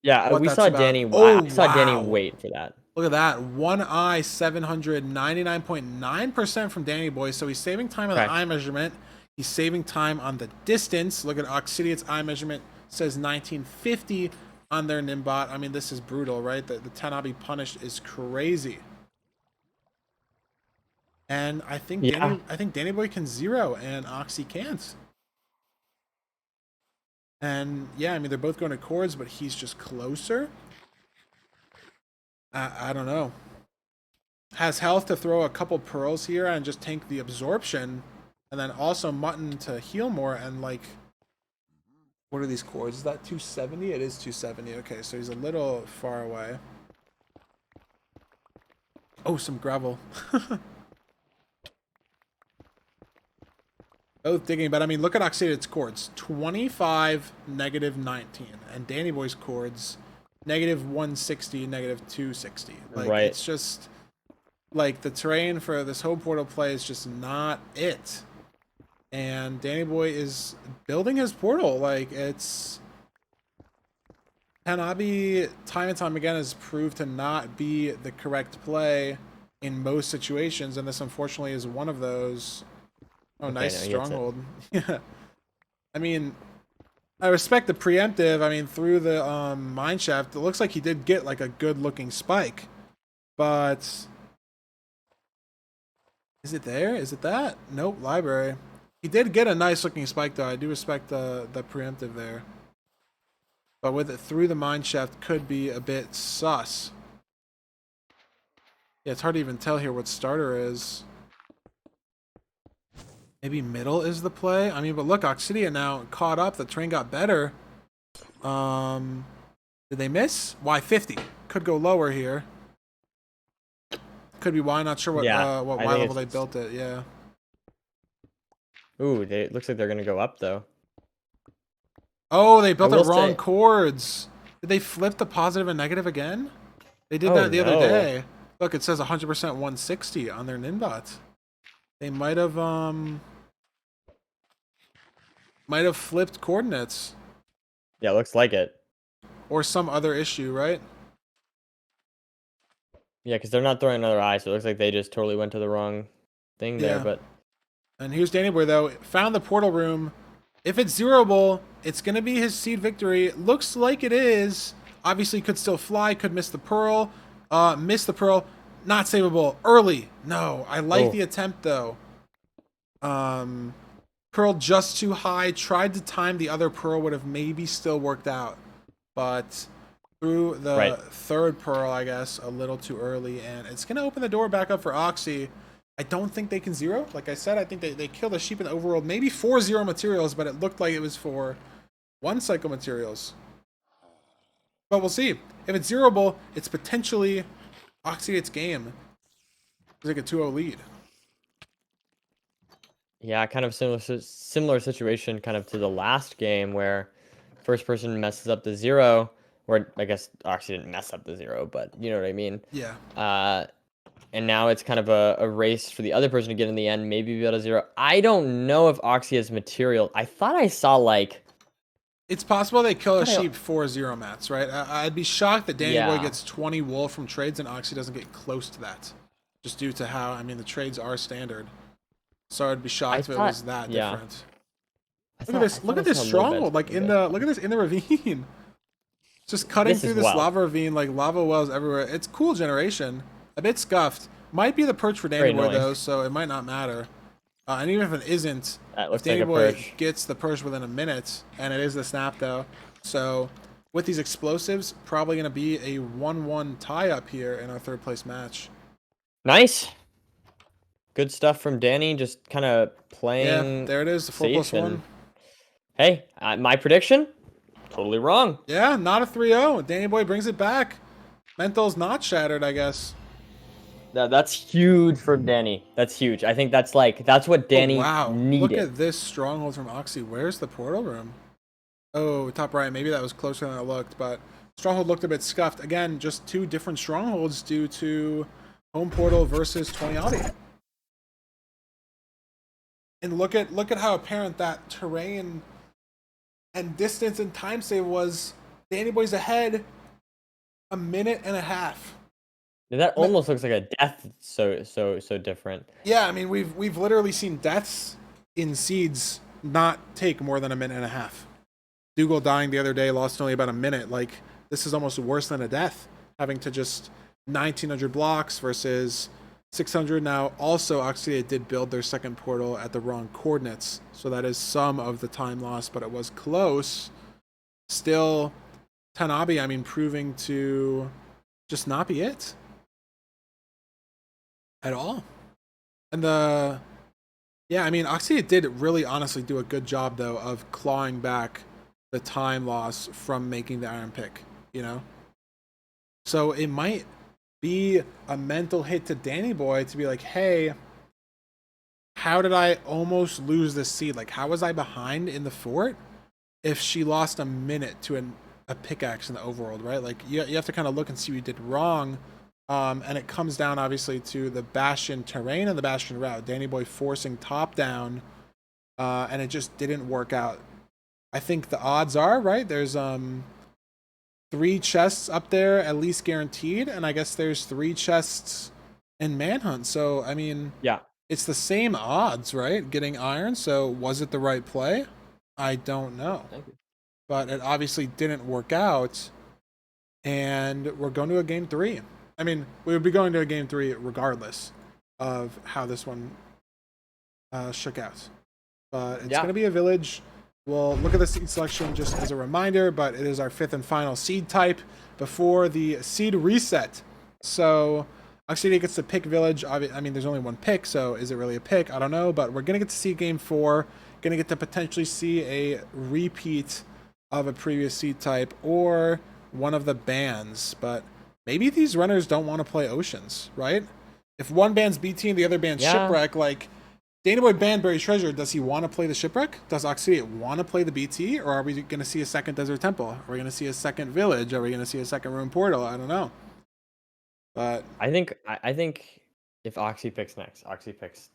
Yeah, what we that's saw about. Danny. Oh I saw Danny wow. wait for that. Look at that. One eye, 799.9% from Danny Boy. So he's saving time on the Okay. eye measurement. He's saving time on the distance. Look at Oxidia's eye measurement. Says 1950 on their Nimbot. I mean, this is brutal, right? The Tanabe punished is crazy. And I think Yeah. Danny Boy can zero and Oxy can't. And yeah, I mean they're both going to chords, but he's just closer. I don't know. Has health to throw a couple pearls here and just tank the absorption, and then also Mutton to heal more. And like, what are these chords? Is that 270? It is 270. Okay, so he's a little far away. Oh, some gravel. Both digging, but I mean, look at Oxided's chords. 25, negative 19. And Danny Boy's chords, negative 160, negative 260. Like, Right. it's just, like, the terrain for this home portal play is just not it. And Danny Boy is building his portal. Like, it's... Hanabi, time and time again, has proved to not be the correct play in most situations, and this, unfortunately, is one of those. Oh, Okay, nice no, he gets it. stronghold. Yeah. I mean, I respect the preemptive. I mean, through the mine shaft, it looks like he did get like a good looking spike. But is it there? Is it that? Nope, library. He did get a nice looking spike though. I do respect the preemptive there. But with it through the mine shaft could be a bit sus. Yeah, it's hard to even tell here what starter is. Maybe middle is the play. I mean, but look, Oxidia now caught up. The train got better. Did they miss? Y 50 could go lower here. Could be Y. Not sure what Yeah, what I Y think level they it's- built it. Yeah. Ooh, it looks like they're gonna go up though. Oh, they built I the will wrong say- chords. Did they flip the positive and negative again? They did Oh, that the other no. day. Look, it says 100% 160 on their Ninbot. They might have flipped coordinates Yeah, looks like it. or some other issue, right? Yeah, because they're not throwing another eye, so it looks like they just totally went to the wrong thing there. Yeah. But And here's Danny Boy though. Found the portal room. If it's zeroable, it's gonna be his seed victory. Looks like it is. Obviously, could still fly. Could miss the pearl. Miss the pearl. Not savable. Early. No. I like Oh. the attempt though. Pearl just too high. Tried to time the other pearl. Would have maybe still worked out, but through the Right. third pearl, I guess, a little too early, and it's gonna open the door back up for Oxy. I don't think they can zero. Like I said, I think they killed a sheep in the overworld. Maybe 4-0 materials, but it looked like it was for 1 cycle materials. But we'll see. If it's zeroable, it's potentially Oxydate's game. It's like a 2-0 lead. yeah, kind of similar situation, kind of to the last game where first person messes up the zero, or I guess Oxy didn't mess up the zero, but you know what I mean. Yeah. And now it's kind of a race for the other person to get in the end, maybe be able to zero. I don't know if Oxy has material. I thought I saw like. It's possible they kill a What I- sheep 4-0 mats, right? I'd be shocked that Danny Boy Yeah. gets 20 wool from trades and Oxy doesn't get close to that. Just due to how, I mean, the trades are standard. So I'd be shocked if it was that yeah. different. I Look thought- at this. I Look thought at I this saw a little bit, stronghold. Like a in little the, look at this in the ravine. Just cutting This through is this wild. lava ravine, like lava wells everywhere. It's cool generation. A bit scuffed. Might be the perch for Danny Very Boy annoying. though, so it might not matter. And even if it isn't, That if looks Danny like a Boy perch. gets the perch within a minute, and it is the snap though, so with these explosives, probably going to be a 1-1 tie up here in our third place match. Nice. Good stuff from Danny, just kind of Yeah, playing. there it is, the 4+1. safe and- Hey, my prediction? Totally wrong. Yeah, not a 3-0. Danny Boy brings it back. Mental's not shattered, I guess. That's huge for Danny. That's huge. I think that's what Danny Oh, wow. Look needed. at this stronghold from Oxy. Where's the portal room? Oh, top right. Maybe that was closer than I looked, but stronghold looked a bit scuffed. Again, just two different strongholds due to home portal versus 20 obby. And look at how apparent that terrain and distance and time save was. Danny Boy's ahead a minute and a half. That almost looks like a death. So different. Yeah, I mean we've literally seen deaths in seeds not take more than a minute and a half. Dougal dying the other day lost only about a minute. Like, this is almost worse than a death, having to just 1900 blocks versus 600. Now, also, Oxidate did build their second portal at the wrong coordinates, so that is some of the time lost, but it was close. Still, Tanabe, I mean, proving to just not be it at all. And yeah, I mean, Oxidate did really honestly do a good job, though, of clawing back the time loss from making the iron pick, you know? So it might be a mental hit to Danny Boy to be like, hey, how did I almost lose this seed? Like, how was I behind in the fort if she lost a minute to a pickaxe in the overworld, right? Like, you have to kind of look and see what you did wrong. And it comes down, obviously, to the Bastion terrain and the Bastion route. Danny Boy forcing top down, and it just didn't work out. I think the odds are, right, there's 3 chests up there at least guaranteed, and I guess there's 3 chests in Manhunt. So, I mean, Yeah. it's the same odds, right? Getting iron. So, was it the right play? I don't know. Thank you. But it obviously didn't work out, and we're going to a game 3. I mean, we would be going to a game 3 regardless of how this one shook out. But it's going to be a village. We'll look at the seed selection just as a reminder, but it is our 5th and final seed type before the seed reset. So Oxidate gets to pick village. I mean, there's only one pick, so is it really a pick? I don't know, but we're going to get to see game 4. Going to get to potentially see a repeat of a previous seed type or one of the bans, but maybe these runners don't want to play Oceans, right? If one ban's BT and the other ban's Shipwreck, like, Danny Boy banned Buried Treasure. Does he want to play the Shipwreck? Does Oxidate want to play the BT? Or are we going to see a second Desert Temple? Are we going to see a second Village? Are we going to see a second Rune Portal? I don't know. But I think if Oxy picks next, Oxy picks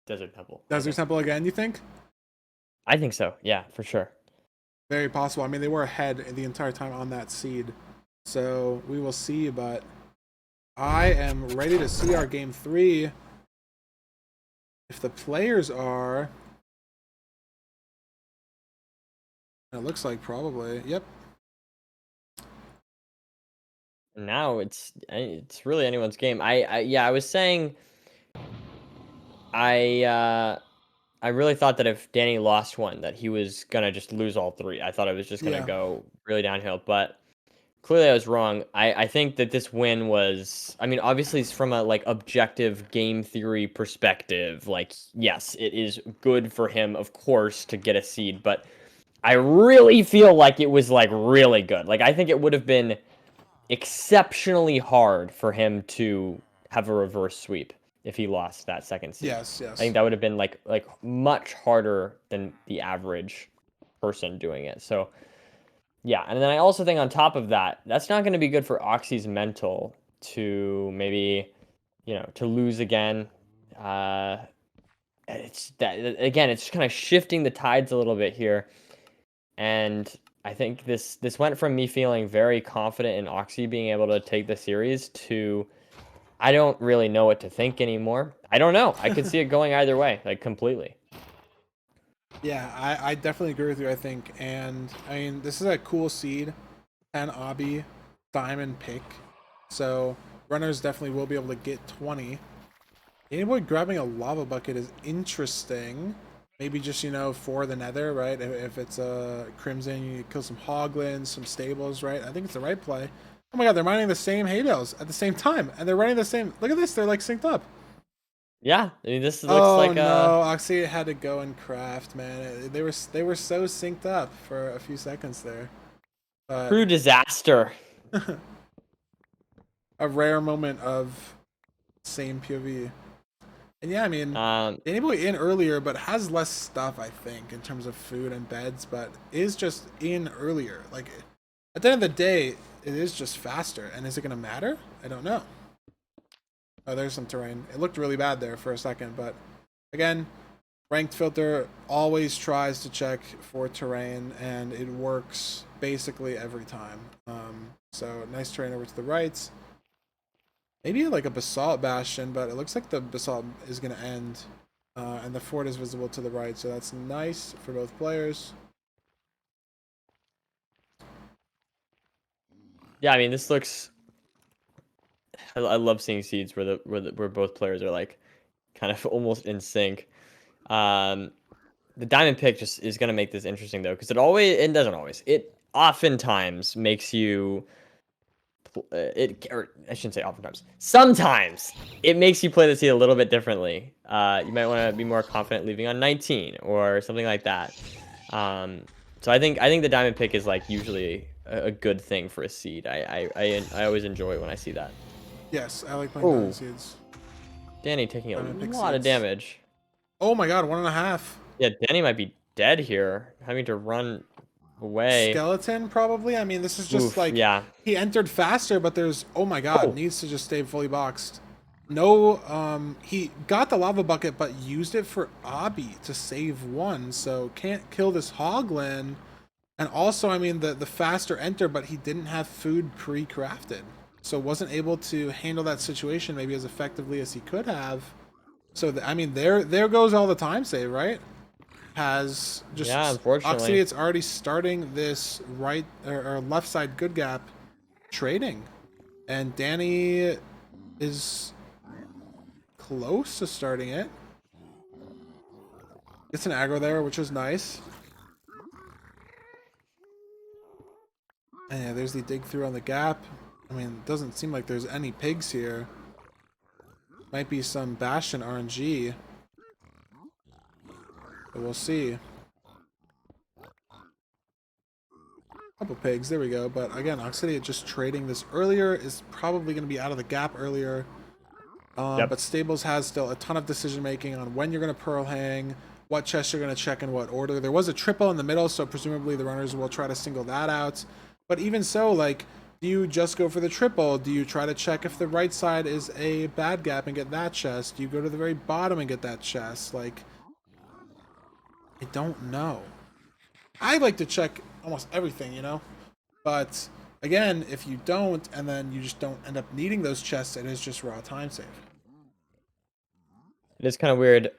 Desert Temple. Desert Temple again, you think? I think so. Yeah, for sure. Very possible. I mean, they were ahead the entire time on that seed. So we will see. But I am ready to see our game 3. If the players are, it looks like probably, yep. Now it's really anyone's game. I was saying, I really thought that if Danny lost one, that he was gonna just lose all 3. I thought it was just gonna go really downhill, but clearly I was wrong. I think that this win was, I mean, obviously it's from a like objective game theory perspective. Like, yes, it is good for him, of course, to get a seed, but I really feel like it was like really good. Like, I think it would have been exceptionally hard for him to have a reverse sweep if he lost that second seed. Yes. I think that would have been like much harder than the average person doing it. So yeah, and then I also think on top of that, that's not going to be good for Oxy's mental to maybe, to lose again. It's that again, it's kind of shifting the tides a little bit here, and I think this went from me feeling very confident in Oxy being able to take the series to I don't really know what to think anymore. I don't know. I could see it going either way, like completely. Yeah, I definitely agree with you, I think. And, I mean, this is a cool seed. 10 Obby, Diamond pick. So, runners definitely will be able to get 20. Anybody grabbing a lava bucket is interesting. Maybe just, for the nether, right? If it's a Crimson, you kill some Hoglins, some Stables, right? I think it's the right play. Oh my god, they're mining the same hay bales at the same time. And they're running the same... Look at this, they're like synced up. Yeah, I mean, this looks like a... no, Oxy had to go and craft, man. They were so synced up for a few seconds there. But true disaster. a rare moment of same POV. And yeah, I mean, Um, Danny Boy in earlier, but has less stuff, I think, in terms of food and beds, but is just in earlier. Like, at the end of the day, it is just faster. And is it going to matter? I don't know. Oh, there's some terrain. It looked really bad there for a second, but again, ranked filter always tries to check for terrain, and it works basically every time. So nice terrain over to the right. Maybe like a basalt bastion, but it looks like the basalt is going to end, and the fort is visible to the right, so that's nice for both players. yeah, I mean, this looks. I love seeing seeds where both players are like kind of almost in sync. Um, the diamond pick just is gonna make this interesting though, because it doesn't always. It oftentimes makes you or I shouldn't say oftentimes. Sometimes it makes you play the seed a little bit differently. You might want to be more confident leaving on 19 or something like that. So I think the diamond pick is like usually a good thing for a seed. I always enjoy it when I see that. Yes, I like playing diamond Oh, seeds. Danny taking a Diamond pick lot of seeds. damage. Oh my god, 1.5. Yeah, Danny might be dead here, having to run away. Skeleton, probably. I mean, this is just Oof, like yeah. he entered faster, but there's oh my god, Oh, needs to just stay fully boxed. No, he got the lava bucket, but used it for Obby to save one, so can't kill this Hoglin. And also, I mean, the faster enter, but he didn't have food pre-crafted, so wasn't able to handle that situation maybe as effectively as he could have. So I mean, there goes all the time save, right? Has just yeah, unfortunately. Oxy, it's already starting this right or left side good gap trading, and Danny is close to starting it. Gets an aggro there, which is nice. And yeah, there's the dig through on the gap. I mean, it doesn't seem like there's any pigs here. Might be some Bastion RNG. But we'll see. Couple pigs, there we go. But again, Oxidia just trading this earlier is probably going to be out of the gap earlier. Yep. But Stables has still a ton of decision making on when you're going to pearl hang, what chests you're going to check in what order. There was a triple in the middle, so presumably the runners will try to single that out. But even so, like, do you just go for the triple? Do you try to check if the right side is a bad gap and get that chest? Do you go to the very bottom and get that chest? Like, I don't know. I like to check almost everything, you know? But again, if you don't, and then you just don't end up needing those chests, it is just raw time save. It is kind of weird.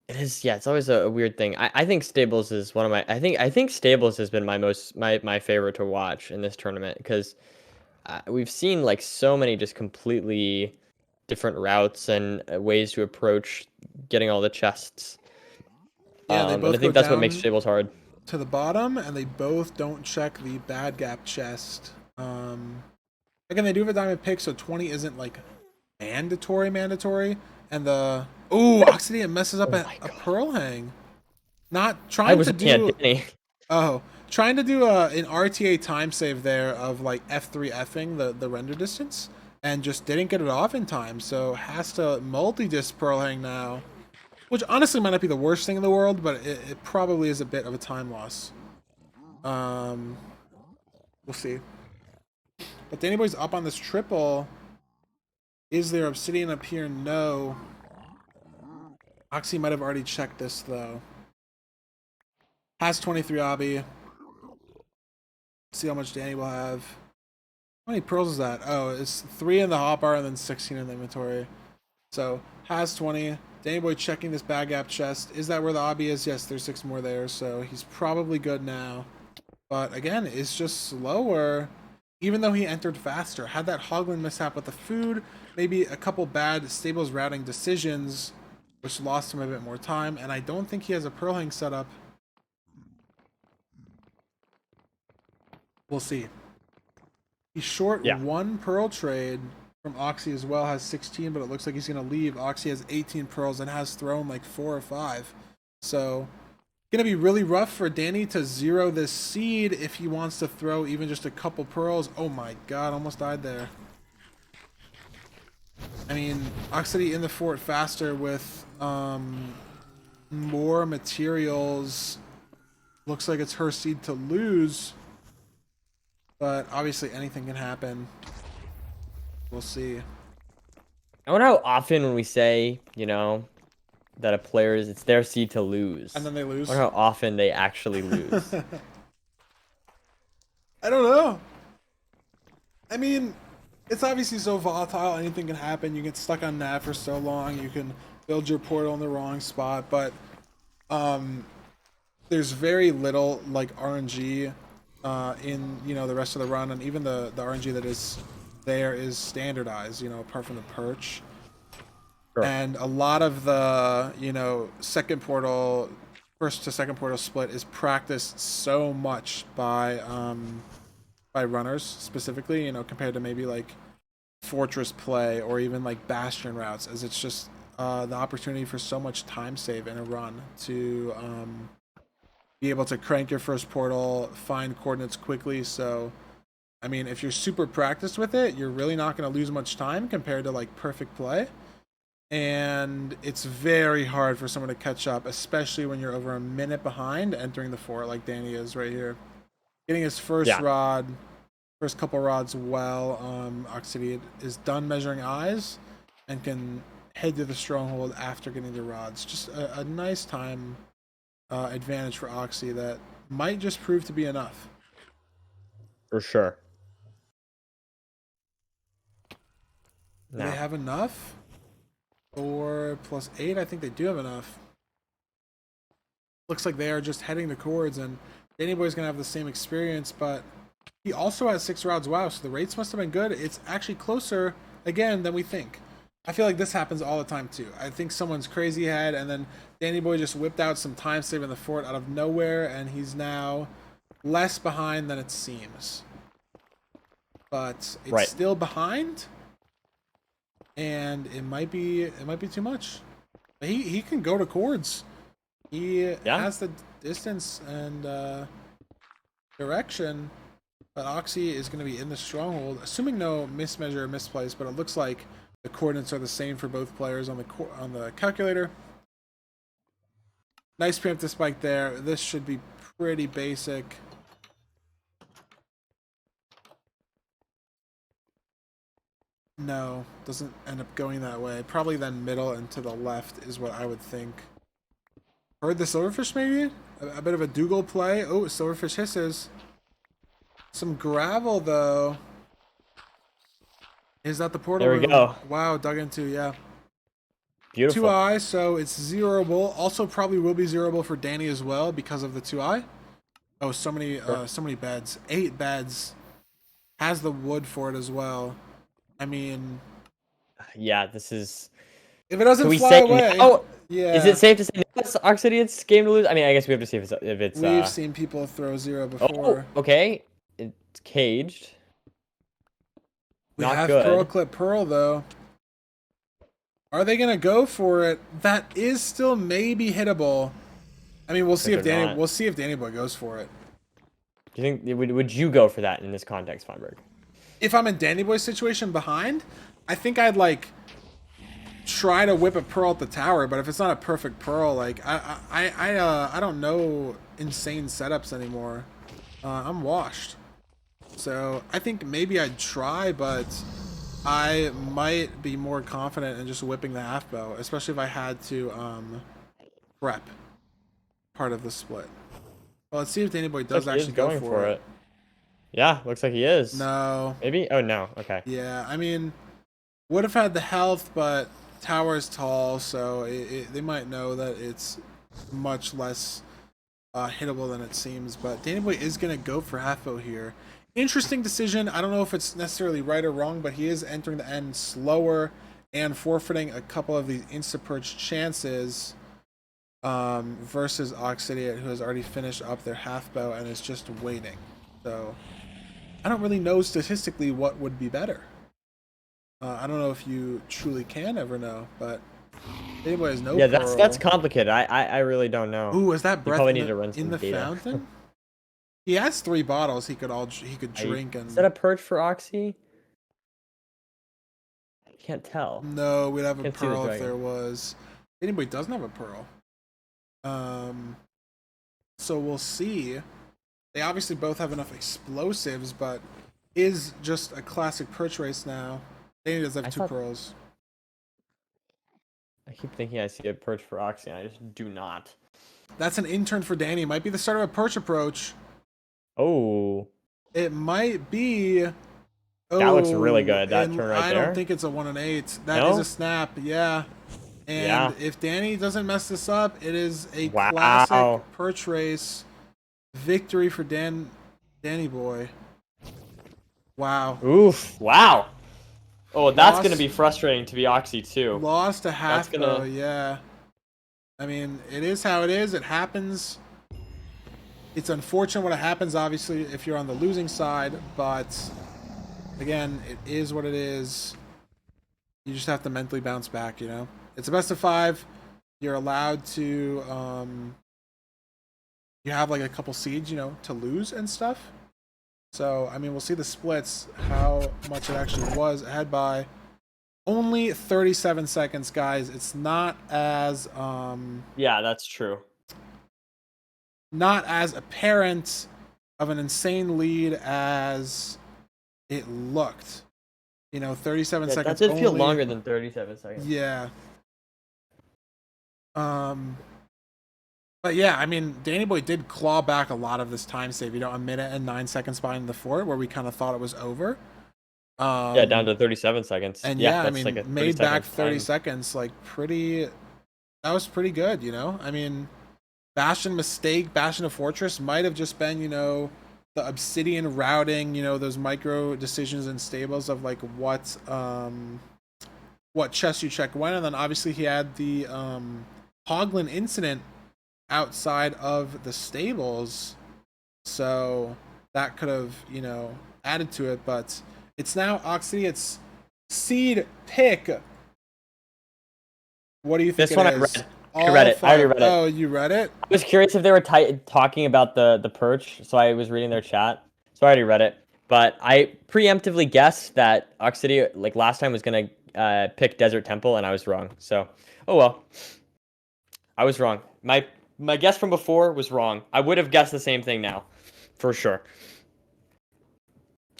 It is, yeah. It's always a weird thing. I think Stables is one of my. I think Stables has been my favorite to watch in this tournament because we've seen like so many just completely different routes and ways to approach getting all the chests. Yeah, they And both I think go that's what makes down Stables hard. to the bottom, and they both don't check the bad gap chest. Again, they do have a diamond pick, so 20 isn't like mandatory. And the Oxidian messes up Oh a my God. pearl hang. Not I trying was to looking at do Danny. trying to do an RTA time save there of like F3Fing the render distance, and just didn't get it off in time, so has to multi-disc pearl hang now. Which honestly might not be the worst thing in the world, but it probably is a bit of a time loss. We'll see. But Danny Boy's up on this triple. Is there obsidian up here? No. Oxy might have already checked this, though. Has 23 obby. See how much Danny will have. How many pearls is that? Oh, it's 3 in the hotbar and then 16 in the inventory. So, has 20. Danny Boy checking this bag gap chest. Is that where the obby is? Yes, there's 6 more there, so he's probably good now. But again, it's just slower, even though he entered faster. Had that Hoglin mishap with the food, maybe a couple bad Stables routing decisions, which lost him a bit more time, and I don't think he has a pearl hang set up. We'll see. He's short 1 pearl trade from Oxy as well, has 16, but it looks like he's going to leave. Oxy has 18 pearls and has thrown like 4 or 5. So, going to be really rough for Danny to zero this seed if he wants to throw even just a couple pearls. Oh my god, almost died there. I mean, Oxity in the fort faster with more materials. Looks like it's her seed to lose, but obviously anything can happen. We'll see. I wonder how often when we say, that a player it's their seed to lose. And then they lose. I wonder how often they actually lose. I don't know. I mean, it's obviously so volatile. Anything can happen. You get stuck on that for so long. You can build your portal in the wrong spot, but there's very little like RNG in the rest of the run, and even the RNG that is there is standardized. Apart from the perch. Sure. And a lot of the second portal, first to second portal split is practiced so much by runners specifically, compared to maybe like fortress play or even like bastion routes, as it's just the opportunity for so much time save in a run to be able to crank your first portal, find coordinates quickly. So I mean, if you're super practiced with it, you're really not going to lose much time compared to like perfect play. And it's very hard for someone to catch up, especially when you're over a minute behind entering the fort like Danny is right here. Getting his first rod, first couple rods well. Oxity is done measuring eyes and can head to the stronghold after getting the rods. Just a nice time advantage for Oxy that might just prove to be enough. For sure. Do they have enough? 4 plus 8, I think they do have enough. Looks like they are just heading the chords, and Danny Boy's going to have the same experience, but he also has 6 rods wow, so the rates must have been good. It's actually closer, again, than we think. I feel like this happens all the time, too. I think someone's crazy ahead, and then Danny Boy just whipped out some time save in the fort out of nowhere, and he's now less behind than it seems. But it's still behind. And it might be too much. He can go to chords. He has the distance and direction, but Oxy is going to be in the stronghold, assuming no mismeasure or misplace. But it looks like the coordinates are the same for both players on the calculator. Nice preemptive spike there. This should be pretty basic. No, doesn't end up going that way. Probably then middle and to the left is what I would think. Heard the silverfish maybe? A bit of a Dougal play. Oh, silverfish hisses. Some gravel though. Is that the portal room? There we go. Wow, dug into, yeah. Beautiful. 2i, so it's zeroable. Also probably will be zeroable for Danny as well because of the 2i. Oh, so many beds. 8 beds. Has the wood for it as well. I mean, yeah, this is. If it doesn't fly away, is it safe to say it's Oxidian's game to lose? I mean, I guess we have to see if it's. We've seen people throw 0 before. Oh, okay, it's caged. We have Pearl Clip Pearl though. Are they gonna go for it? That is still maybe hittable. I mean, we'll see if Danny Boy goes for it. Do you think would you go for that in this context, Feinberg? If I'm in Danny Boy's situation behind, I think I'd like try to whip a pearl at the tower. But if it's not a perfect pearl, like I don't know insane setups anymore. I'm washed. So I think maybe I'd try, but I might be more confident in just whipping the half bow, especially if I had to prep part of the split. Well, let's see if Danny Boy does actually go for it. Yeah, looks like he is. No. Maybe? Oh, no. Okay. Yeah, I mean, would have had the health, but tower is tall, so they might know that it's much less hittable than it seems. But Danny Boy is going to go for half bow here. Interesting decision. I don't know if it's necessarily right or wrong, but he is entering the end slower and forfeiting a couple of these insta-perch chances versus Oxidiate, who has already finished up their half bow and is just waiting. So I don't really know statistically what would be better. I don't know if you truly can ever know, but Danny Boy has no. Yeah, that's complicated. I really don't know. Ooh, is that breath in the fountain? He has 3 bottles. He could drink and. Is that a perch for Oxy? can't tell. No, we'd have a Can't see the pearl if dragon. there was. Anybody doesn't have a pearl. So we'll see. They obviously both have enough explosives, but is just a classic perch race now. Danny does have I two thought- pearls. I keep thinking I see a perch for Oxy, and I just do not. That's an intern for Danny. Might be the start of a perch approach. Oh, It might be. that looks really Oh, good. That and turn right I there. don't think it's a 1 and 8. That is No? a snap. Yeah. And Yeah. if Danny doesn't mess this up, it is a Wow. classic perch race victory for Danny boy. Wow. Oof. Wow. Oh, that's gonna Lost- be frustrating to be Oxy too. Lost a half That's gonna- bow, yeah. I mean, it is how it is. It happens. It's unfortunate when it happens, obviously, if you're on the losing side, but again, it is what it is. You just have to mentally bounce back, you know? It's a best of 5. You're allowed to, you have like a couple seeds, you know, to lose and stuff. So, I mean, we'll see the splits, how much it actually was ahead by. Only 37 seconds, guys. It's not as, Yeah, that's true. not as apparent of an insane lead as it looked. You know, 37 Yeah, that seconds did feel only. longer than 37 seconds. Yeah. But yeah, I mean, Danny Boy did claw back a lot of this time save. You know, a minute and 9 seconds behind the fort, where we kind of thought it was over. Yeah, down to 37 seconds. And yeah, yeah, I that's mean, like a made back 30 time. seconds. Like, pretty. That was pretty good. You know, I mean, Bastion mistake, Bastion of Fortress might have just been, you know, the Obsidian routing. You know, those micro decisions and stables of like what chest you check when, and then obviously he had the Hoglin incident outside of the stables, so that could have, you know, added to it. But it's now Oxy, it's seed pick. What do you think This one I is? read. I read it. I already read it. Oh, you read it? I was curious if they were talking about the perch, so I was reading their chat. So I already read it. But I preemptively guessed that Oxy, like last time, was going to pick Desert Temple, and I was wrong. So, oh well. I was wrong. My guess from before was wrong. I would have guessed the same thing now, for sure.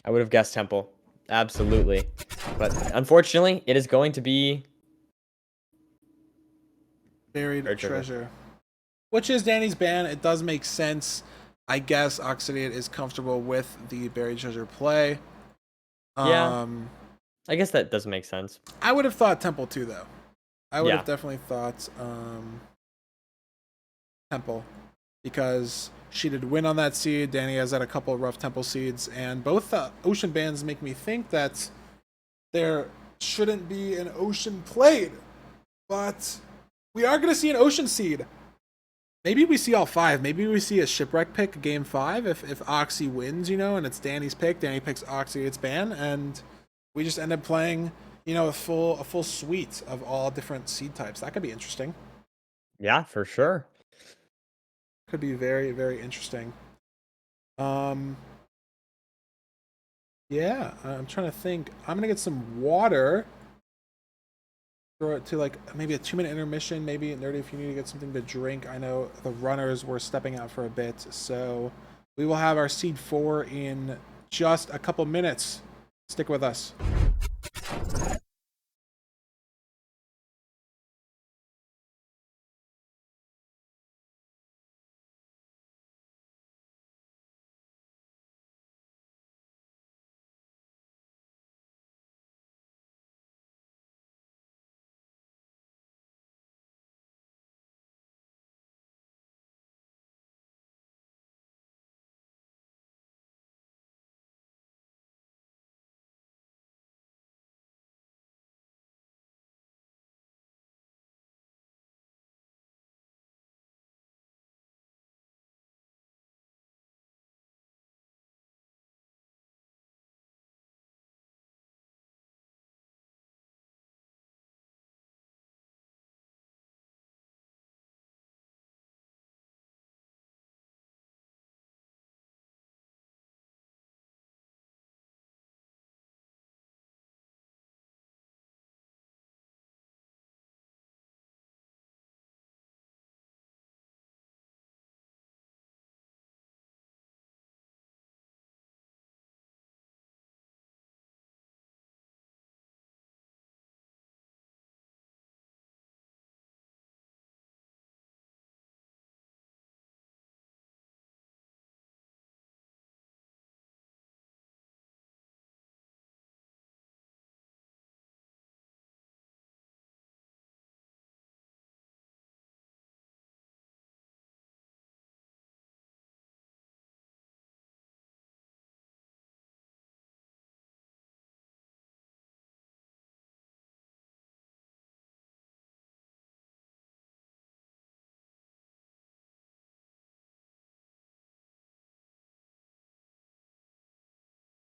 I would have guessed Temple. Absolutely. But unfortunately, it is going to be Buried Buried treasure. treasure. Which is Danny's ban. It does make sense. I guess Oxidiate is comfortable with the buried treasure play. Yeah. I guess that does make sense. I would have thought Temple too, though. I would Yeah. have definitely thought Temple, because she did win on that seed. Danny has had a couple of rough Temple seeds, and both ocean bans make me think that there shouldn't be an ocean played, but we are going to see an ocean seed. Maybe we see all 5. Maybe we see a shipwreck pick game 5 if Oxy wins, you know, and it's Danny's pick. Danny picks Oxy, it's ban, and we just end up playing, you know, a full suite of all different seed types. That could be interesting. Yeah, for sure. Could be very, very interesting. Yeah, I'm trying to think. I'm gonna get some water. Throw it to like maybe a 2-minute intermission. Maybe Nerdy, if you need to get something to drink. I know the runners were stepping out for a bit, so we will have our seed 4 in just a couple minutes. Stick with us.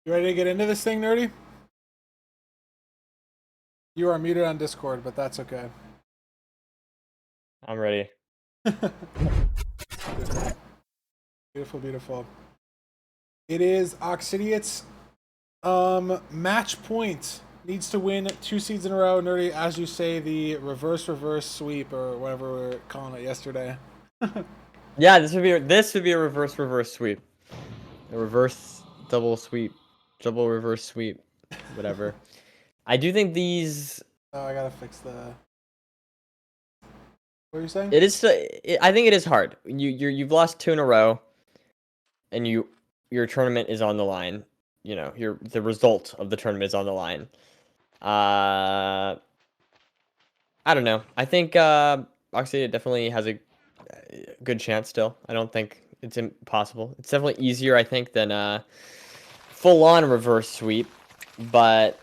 You ready to get into this thing, Nerdy? You are muted on Discord, but that's okay. I'm ready. Beautiful, beautiful. It is Oxidiot's match point. Needs to win 2 seeds in a row. Nerdy, as you say, the reverse sweep or whatever we were calling it yesterday. Yeah, this would be a reverse sweep. A reverse double sweep. Double reverse sweep. Whatever. I do think these Oh, I gotta fix the. What are you saying? it is I think it is hard. You've lost 2 in a row and your tournament is on the line. You know, the result of the tournament is on the line. I don't know. I think Oxy definitely has a good chance still. I don't think it's impossible. It's definitely easier, I think, than full-on reverse sweep. But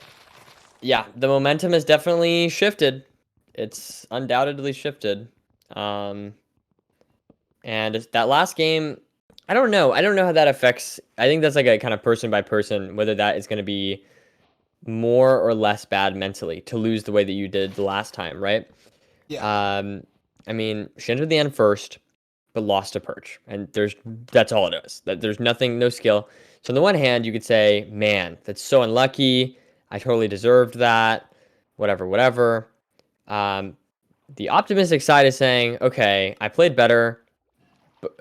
yeah, the momentum has definitely shifted. It's undoubtedly shifted. And that last game, I don't know. I don't know how that affects. I think that's like a kind of person by person, whether that is going to be more or less bad mentally to lose the way that you did the last time, right? Yeah. I mean, she entered the end first, but lost to Perch, and that's all it is. That there's nothing, no skill. So on the one hand, you could say, man, that's so unlucky. I totally deserved that. Whatever, whatever. The optimistic side is saying, okay, I played better, but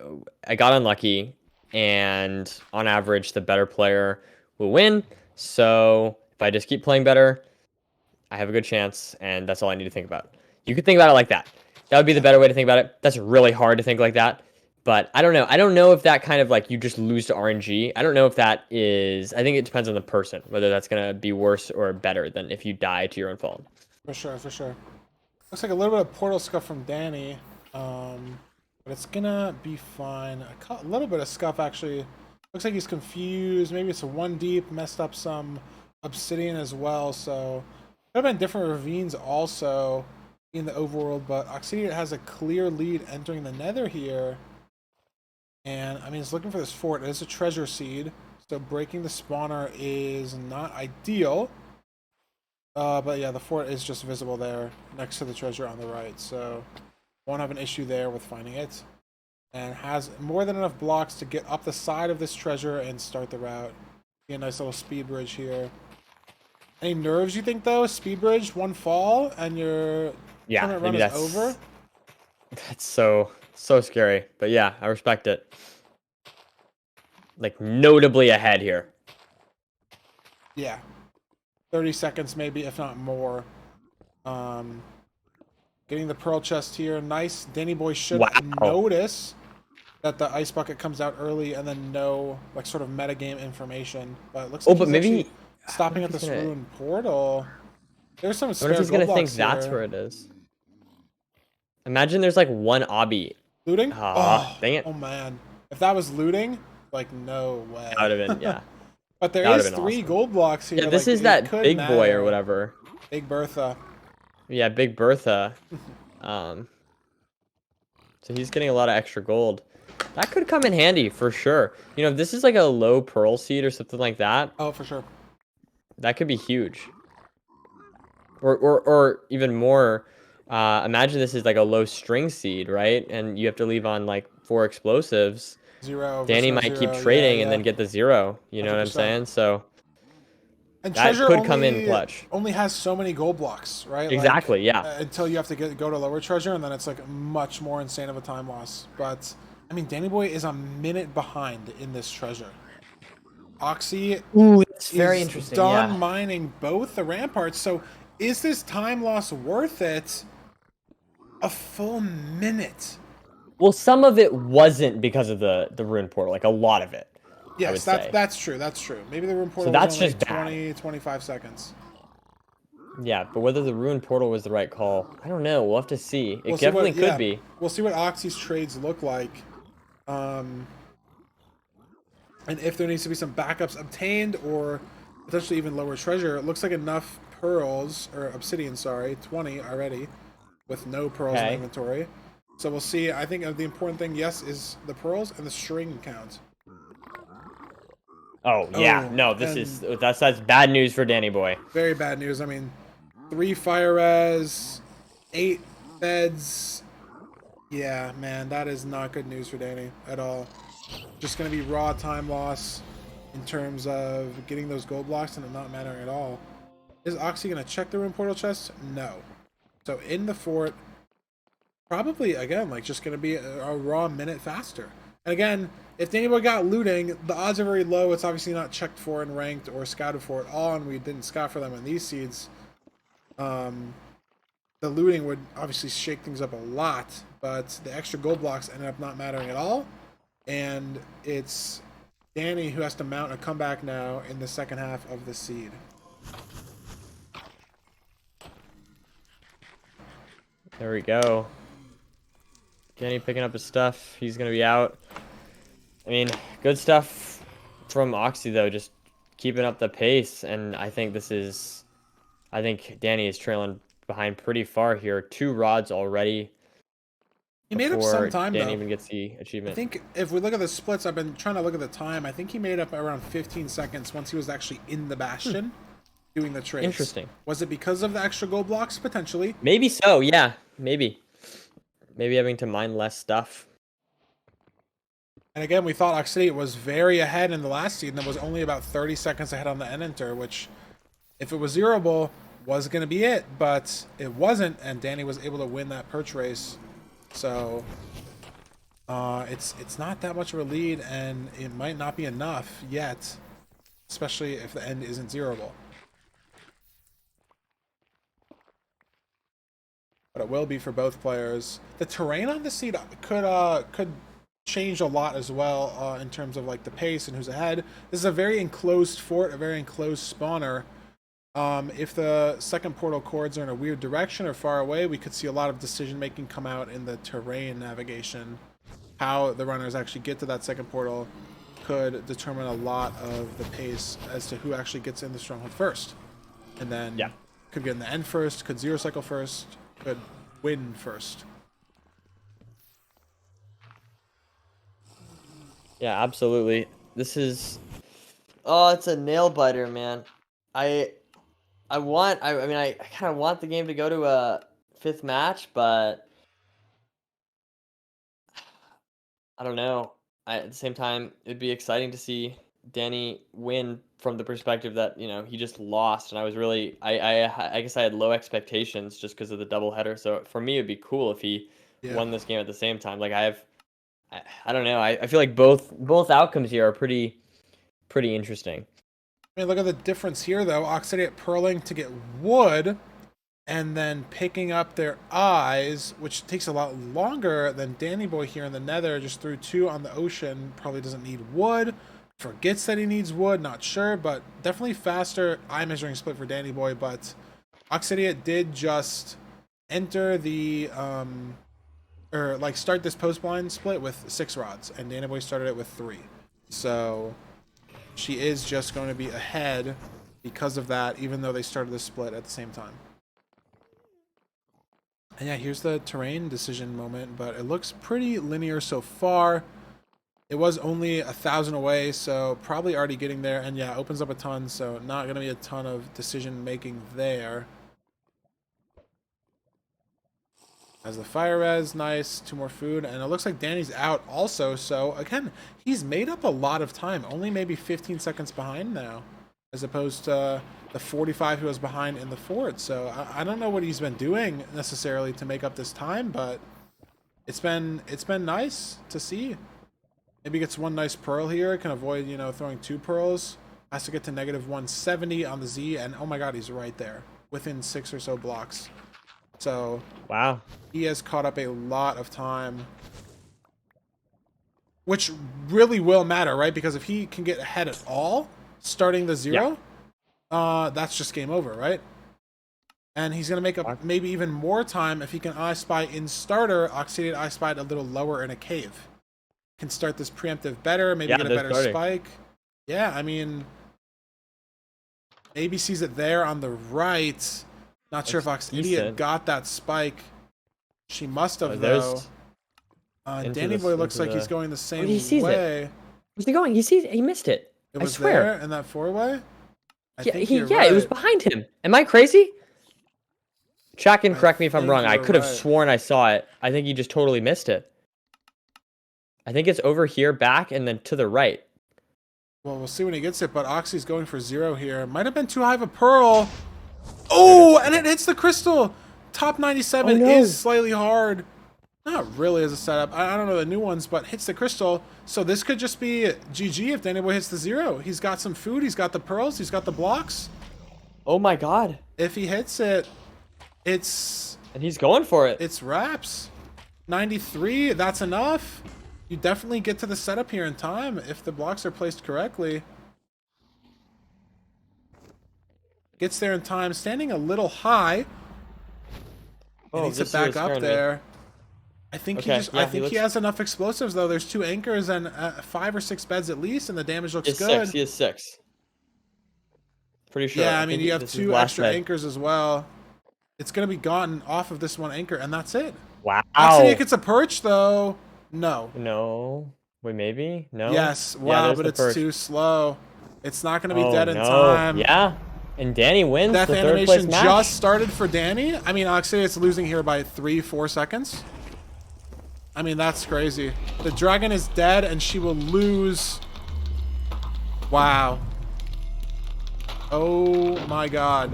I got unlucky, and on average, the better player will win. So if I just keep playing better, I have a good chance, and that's all I need to think about. You could think about it like that. That would be the better way to think about it. That's really hard to think like that. But I don't know. I don't know if that kind of like you just lose to RNG. I don't know if that is. I think it depends on the person, whether that's going to be worse or better than if you die to your own fault. For sure, for sure. Looks like a little bit of portal scuff from Danny. But it's gonna be fine. A little bit of scuff actually. Looks like he's confused. Maybe it's a 1 deep, messed up some obsidian as well. So could have been different ravines also in the overworld, but Oxidian has a clear lead entering the nether here. And I mean, it's looking for this fort. It is a treasure seed, so breaking the spawner is not ideal. But yeah, the fort is just visible there next to the treasure on the right, so won't have an issue there with finding it. And has more than enough blocks to get up the side of this treasure and start the route. Be a nice little speed bridge here. Any nerves you think though? Speed bridge, 1 fall, and your Yeah, tournament run maybe is over? that's so scary. But yeah, I respect it. Like notably ahead here. Yeah. 30 seconds maybe, if not more. Getting the pearl chest here. Nice. Danny Boy should Wow. notice that the ice bucket comes out early and then know like sort of metagame information. But it looks like But he's maybe actually stopping at this ruined portal. There's some I wonder spare if he's gold gonna think blocks that's here. where it is. Imagine there's like 1 obby. Looting? Ah, dang it. Oh man. If that was looting, like no way. That would have been, yeah. But there That would is have been 3 awesome. gold blocks here. Yeah, this like, is it that could big boy or matter. whatever. Big Bertha. Yeah, Big Bertha. So he's getting a lot of extra gold. That could come in handy for sure. You know, if this is like a low pearl seed or something like that, Oh, for sure. that could be huge. Or even more, imagine this is like a low string seed, right? And you have to leave on like 4 explosives. 0 versus Danny no might keep 0. trading Yeah, and then yeah. get the 0. You know what I'm 100%. saying? So And that treasure could come in clutch. only has so many gold blocks, right? Exactly, like, yeah. Until you have to go to lower treasure, and then it's like much more insane of a time loss. But I mean, Danny Boy is a minute behind in this treasure. Oxy Ooh, that's very is interesting. done Yeah. mining both the ramparts. So is this time loss worth it? A full minute. Well, some of it wasn't because of the rune portal, like a lot of it. I would Yes, say. that's true. That's true. Maybe the room portal So was that's only just bad. 20, 25 seconds. Yeah, but whether the rune portal was the right call, I don't know. We'll have to see. It We'll see definitely what, could yeah, be. we'll see what Oxy's trades look like. And if there needs to be some backups obtained or potentially even lower treasure. It looks like enough pearls, or obsidian, sorry, 20 already, with no pearls in the Okay. inventory. So we'll see. I think the important thing, yes, is the pearls and the string count. Oh yeah, Oh, no, and that's bad news for Danny Boy. very bad news. I mean, 3 fire res, 8 beds. Yeah, man, that is not good news for Danny at all. Just going to be raw time loss in terms of getting those gold blocks and it not mattering at all. Is Oxy going to check the rune portal chest? No. So in the fort, probably, again, like just going to be a raw minute faster. And again, if Danny Boy got looting, the odds are very low. It's obviously not checked for and ranked or scouted for at all, and we didn't scout for them in these seeds. The looting would obviously shake things up a lot, but the extra gold blocks ended up not mattering at all. And it's Danny who has to mount a comeback now in the second half of the seed. There we go. Danny picking up his stuff. He's gonna be out. I mean, good stuff from Oxy though, just keeping up the pace. And I think Danny is trailing behind pretty far here. 2 rods already He made up some before time Danny though. even gets the I achievement. think if we look at the splits, I've been trying to look at the time. I think he made up around 15 seconds once he was actually in the bastion doing the trace. Interesting. Was it because of the extra gold blocks? Potentially. Maybe so, yeah. Maybe having to mine less stuff. And again, we thought Oxidate was very ahead in the last seed and was only about 30 seconds ahead on the end enter, which, if it was zeroable, was going to be it, but it wasn't, and Danny was able to win that perch race. So it's not that much of a lead, and it might not be enough yet, especially if the end isn't zeroable. But it will be for both players. The terrain on this seed could change a lot as well in terms of like the pace and who's ahead. This is a very enclosed fort, a very enclosed spawner. If the second portal chords are in a weird direction or far away, we could see a lot of decision making come out in the terrain navigation. How the runners actually get to that second portal could determine a lot of the pace as to who actually gets in the stronghold first. And then could get in the end first, could zero cycle first, could win first. Yeah, absolutely. This is it's a nail biter, man. I mean I kind of want the game to go to a 5th match, but I don't know. At the same time, it'd be exciting to see Danny win from the perspective that, he just lost, and I was really I guess I had low expectations just because of the doubleheader. So for me, it'd be cool if he won this game at the same time. Like I don't know. I feel like both outcomes here are pretty interesting. I mean, look at the difference here, though. Oxidate purling to get wood, and then picking up their eyes, which takes a lot longer than Danny Boy here in the Nether. Just threw 2 on the ocean. Probably doesn't need wood. Forgets that he needs wood. Not sure, but definitely faster eye measuring split for Danny Boy. But Oxidate did just enter the start this post blind split with 6 rods, and Danny Boy started it with 3. So she is just going to be ahead because of that, even though they started the split at the same time. And yeah, here's the terrain decision moment, but it looks pretty linear so far. It was only 1,000 away, so probably already getting there. And yeah, opens up a ton, so not going to be a ton of decision making there. As the fire res, nice, 2 more food, and it looks like Danny's out also, so again, he's made up a lot of time, only maybe 15 seconds behind now, as opposed to the 45 he was behind in the fort. So I don't know what he's been doing necessarily to make up this time, but it's been nice to see. Maybe gets 1 nice pearl here, can avoid, throwing 2 pearls. Has to get to negative 170 on the Z, and oh my god, he's right there, within 6 or so blocks. So wow, he has caught up a lot of time, which really will matter, right? Because if he can get ahead at all, starting the 0, that's just game over, right? And he's going to make up maybe even more time if he can eye spy in starter, Oxidate eye spied a little lower in a cave. Can start this preemptive better, maybe get a better spike. Yeah, I mean, maybe sees it there on the right. Not sure if Oxidiate got that spike. She must have, though. Danny Boy looks like he's going the same way. Where's he going? He missed it. It I was swear. there in that four-way? I Yeah, think you're it was right. behind him. Am I crazy? Chat can I correct me if I'm think wrong. I you're could have right. sworn I saw it. I think you just totally missed it. I think it's over here, back, and then to the right. Well, we'll see when he gets it, but Oxy's going for 0 here. Might have been too high of a pearl. Oh, and it hits the crystal. Top 97 Oh, no. is slightly hard. Not really as a setup. I don't know the new ones, but hits the crystal. So this could just be GG if Danny Boy hits the 0. He's got some food. He's got the pearls. He's got the blocks. Oh my god. If he hits it, it's And he's going for it. it's wraps. 93, that's enough. You definitely get to the setup here in time if the blocks are placed correctly. Gets there in time, standing a little high. Oh, Needs to this back is up scaring me. there. I think Okay, I yeah, think he he has enough explosives though. There's 2 anchors and 5 or 6 beds at least, and the damage looks He good. is 6. He is 6. Pretty sure. Yeah, I mean think you have this is 2 last extra bed. anchors as well. It's gonna be gotten off of this 1 anchor, and that's it. Wow. Oxynic gets a perch though. No. No. Wait, maybe? No? Yes. Yeah, Wow, there's but the it's perch. too slow. It's not gonna be Oh, dead in no. time. Yeah. And Danny wins Death the third place animation match. just started for Danny. I mean, Oxynic's losing here by 3-4 seconds. I mean, that's crazy. The dragon is dead, and she will lose. Wow. Oh my god.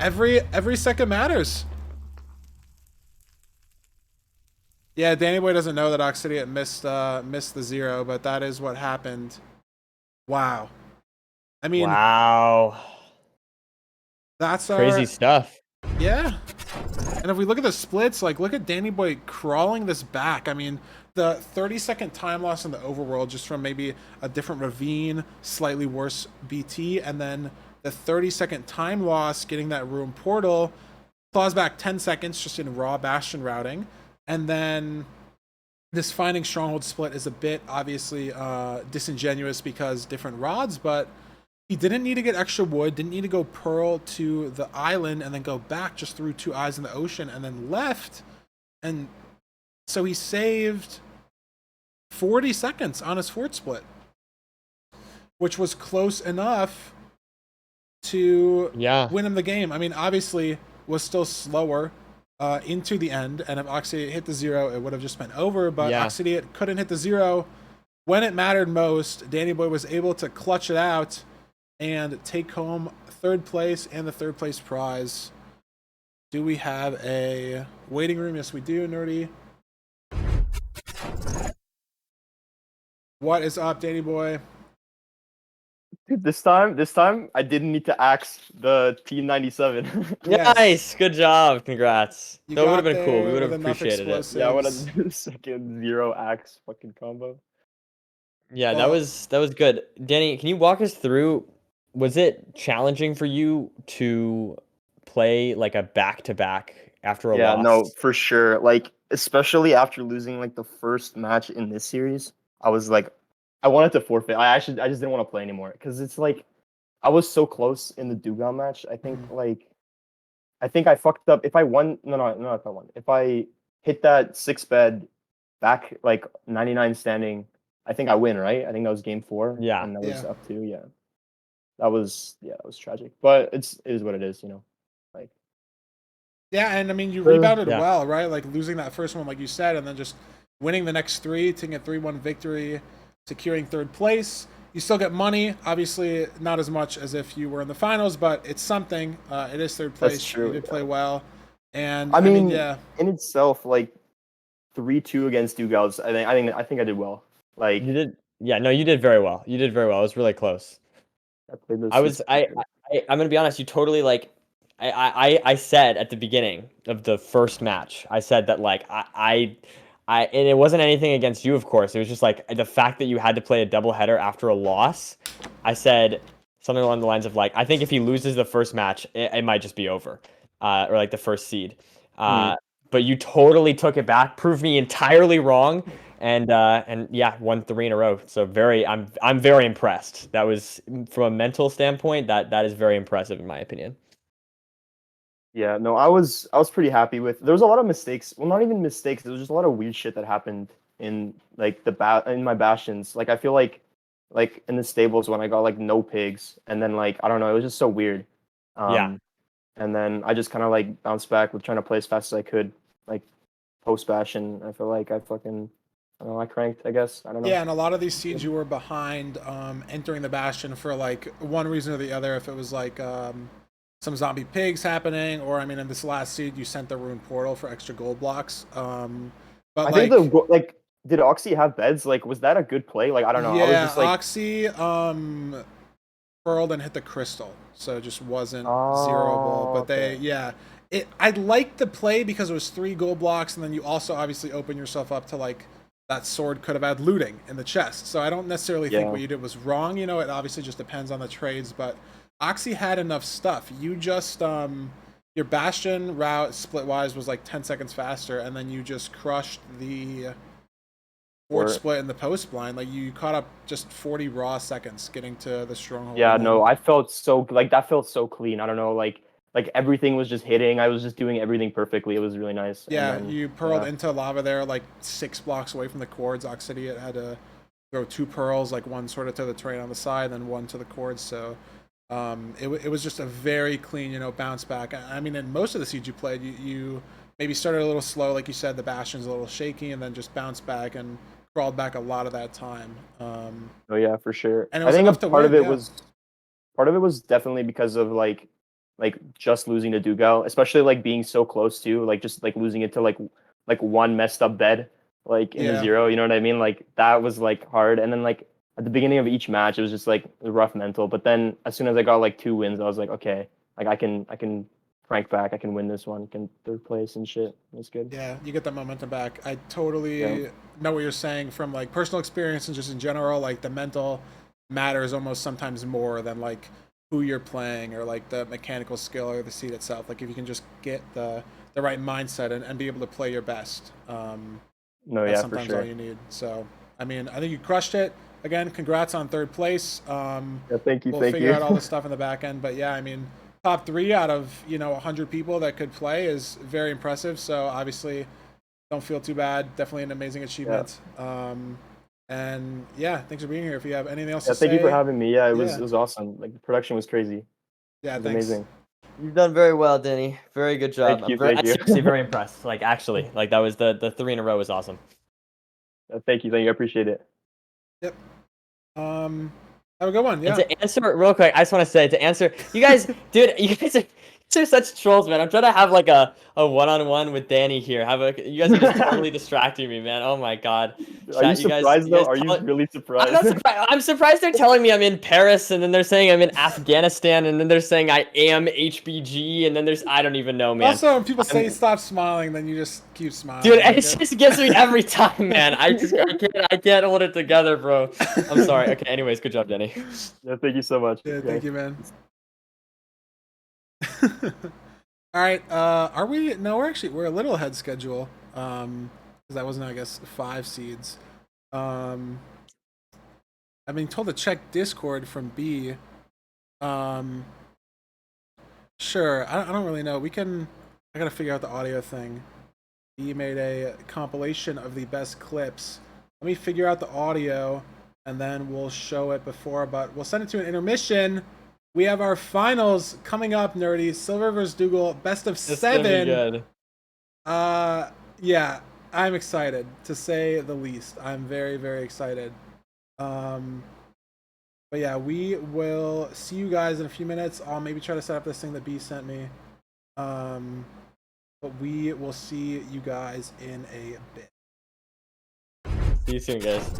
Every second matters. Yeah, Danny Boy doesn't know that Oxidian missed the 0, but that is what happened. Wow. I mean, Wow. that's Crazy stuff. Yeah. And if we look at the splits, like, look at Danny Boy crawling this back. I mean, the 30-second time loss in the overworld just from maybe a different ravine, slightly worse BT, and then the 30-second time loss getting that room portal, claws back 10 seconds just in raw Bastion routing. And then this finding Stronghold split is a bit, obviously, disingenuous because different rods, but he didn't need to get extra wood, didn't need to go pearl to the island and then go back, just threw 2 eyes in the ocean and then left. And so he saved 40 seconds on his fort split, which was close enough to win him the game. I mean, obviously was still slower into the end, and if Oxidiate hit the 0, it would have just been over, but Oxidiate couldn't hit the 0 when it mattered most. Danny Boy was able to clutch it out and take home 3rd place and the 3rd place prize. Do we have a waiting room? Yes, we do, Nerdy. What is up, Danny Boy? Dude, this time I didn't need to axe the T97. Yes. Nice, good job, congrats. You That would have got been cool. We there would have with enough appreciated it. explosives. Yeah, I would have done second 0 axe fucking combo. Yeah, Well- that was good. Danny, can you walk us through? Was it challenging for you to play like a back-to-back after a Yeah, loss? no, for sure. Like, especially after losing like the first match in this series, I was like, I wanted to forfeit. I just didn't want to play anymore because it's like I was so close in the Dugan match. I think I fucked up. If I won, no, if I won, if I hit that 6 bed back like 99 standing, I think I win, right? I think that was game 4. Yeah. And that was up 2. Yeah. That was tragic. But it is what it is, you know. Like, yeah, and I mean, you rebounded Yeah. well, right? Like losing that first one, like you said, and then just winning the next 3, taking a 3-1 victory, securing 3rd place. You still get money, obviously not as much as if you were in the finals, but it's something. It is 3rd place. That's true, You did play well, and I mean, yeah, in itself, like 3-2 against Dugals, I think I did well. Like, You did. Yeah, no, you did very well. You did very well. It was really close. I played those I was six I, games. I'm gonna be honest, you totally like I said at the beginning of the first match, I said that like and it wasn't anything against you, of course. It was just like the fact that you had to play a doubleheader after a loss. I said something along the lines of like, I think if he loses the first match, it might just be over. Or like the first seed. But you totally took it back, proved me entirely wrong, and yeah, won 3 in a row. So I'm very impressed. That was from a mental standpoint, that is very impressive in my opinion. Yeah, no, I was pretty happy with. There was a lot of mistakes. Well, not even mistakes. There was just a lot of weird shit that happened in like in my bastions. Like I feel like like in the stables when I got like no pigs, and then like I don't know, it was just so weird. Yeah. And then I just kind of like bounced back with trying to play as fast as I could, like post bash, and I feel like I fucking, I don't know, I cranked, I guess. I don't know. Yeah, and a lot of these seeds you were behind entering the bastion for like one reason or the other. If it was like some zombie pigs happening, or I mean, in this last seed you sent the rune portal for extra gold blocks. But I think like, like, did Oxy have beds? Like, was that a good play? Like, I don't know. I was yeah, just like, Oxy curled and hit the crystal, so it just wasn't zeroable. oh, But they, okay. yeah, I liked the play because it was 3 gold blocks, and then you also obviously open yourself up to like that sword could have had looting in the chest. So I don't necessarily think Yeah. what you did was wrong. You know, it obviously just depends on the trades, but Oxy had enough stuff. You just your bastion route splitwise was like 10 seconds faster, and then you just crushed the forge Or split in the post blind. Like you caught up just 40 raw seconds getting to the stronghold. yeah, And no, then, I felt so like that felt so clean. I don't know, like everything was just hitting. I was just doing everything perfectly. It was really nice. And yeah, then you pearled yeah, into lava there, like 6 blocks away from the cords. Oxity had to throw 2 pearls, like one sort of to the terrain on the side, then one to the cords. So it was just a very clean, bounce back. I mean, in most of the seeds you played, you maybe started a little slow, like you said, the bastion's a little shaky, and then just bounced back and crawled back a lot of that time. oh yeah, for sure. And it I was think a enough to win. Yeah, part of it was definitely because of like just losing to Dugal, especially like being so close to like just like losing it to like one messed up bed like in the yeah. zero. You know what I mean? Like that was like hard. And then like at the beginning of each match, it was just like rough mental. But then as soon as I got like 2 wins, I was like, okay, like I can crank back. I can win this one. Can third place and shit. That's good. Yeah, you get that momentum back. I Yeah. totally know what you're saying from like personal experience and just in general. Like the mental matters almost sometimes more than like who you're playing or like the mechanical skill or the seat itself. Like if you can just get the right mindset and be able to play your best, No, that's yeah, for sometimes all sure. you need. So I mean, I think you crushed it. Again, congrats on third place. Yeah, thank you, We'll thank figure you. out all the stuff in the back end, but yeah, I mean, top 3 out of 100 people that could play is very impressive. So obviously don't feel too bad. Definitely an amazing Yeah. achievement. And yeah, thanks for being here. If you have anything else Yeah, to thank you for say, having me. Yeah, yeah, it was awesome. Like the production was crazy. It yeah, was thanks. amazing. You've done very well, Denny. Very good job. Thank you, I'm thank you. seriously very impressed. Like actually, like that was the 3 in a row was awesome. Thank you, thank you. I appreciate it. Yep. Have a good one. And Yeah. to answer real quick, I just want to say to answer you guys, dude, you guys are such trolls, man. I'm trying to have like a one-on-one with Danny here. You guys are just totally distracting me, man. Oh my god. Are you Chat, surprised you though? guys Are you really I'm not surprised? surprised. I'm surprised they're telling me I'm in Paris, and then they're saying I'm in Afghanistan, and then they're saying I am HBG, and then I don't even know, man. Also, when people say I'm, stop smiling, then you just keep smiling. dude, Like it just gets me every time, man. I can't hold it together, bro. I'm sorry. Okay, anyways, good job, Denny. Yeah, thank you so much. Yeah, Okay. thank you, man. All right. Are we? No, we're a little ahead schedule. Because that wasn't, I guess, 5 seeds. Um, I'm being told to check Discord from B. Um, sure. I don't really know. I gotta figure out the audio thing. B made a compilation of the best clips. Let me figure out the audio, and then we'll show it before. But we'll send it to an intermission. We have our finals coming up, nerdy. Silver versus Dougal, best of It's gonna be 7. good. Yeah, I'm excited to say the least. I'm very, very excited. But yeah, we will see you guys in a few minutes. I'll maybe try to set up this thing that B sent me. But we will see you guys in a bit. See you soon, guys.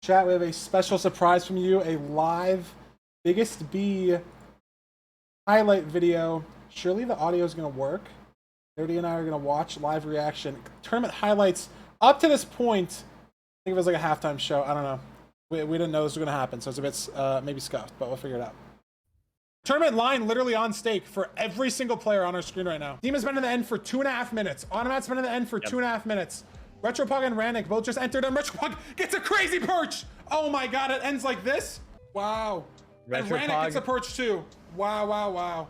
Chat, we have a special surprise from you, a live biggest B highlight video. Surely the audio is going to work. Nerdy and I are going to watch live reaction. Tournament highlights up to this point. I think it was like a halftime show. I don't know. We didn't know this was going to happen, so it's a bit maybe scuffed, but we'll figure it out. Tournament line literally on stake for every single player on our screen right now. Demon's been in the end for 2.5 minutes. Automat's been in the end for 2.5 minutes. Retropug and Rannick both just entered, and Retropug gets a crazy perch. Oh my god, it ends like this. Wow. And Rannick gets a perch too. Wow, wow, wow.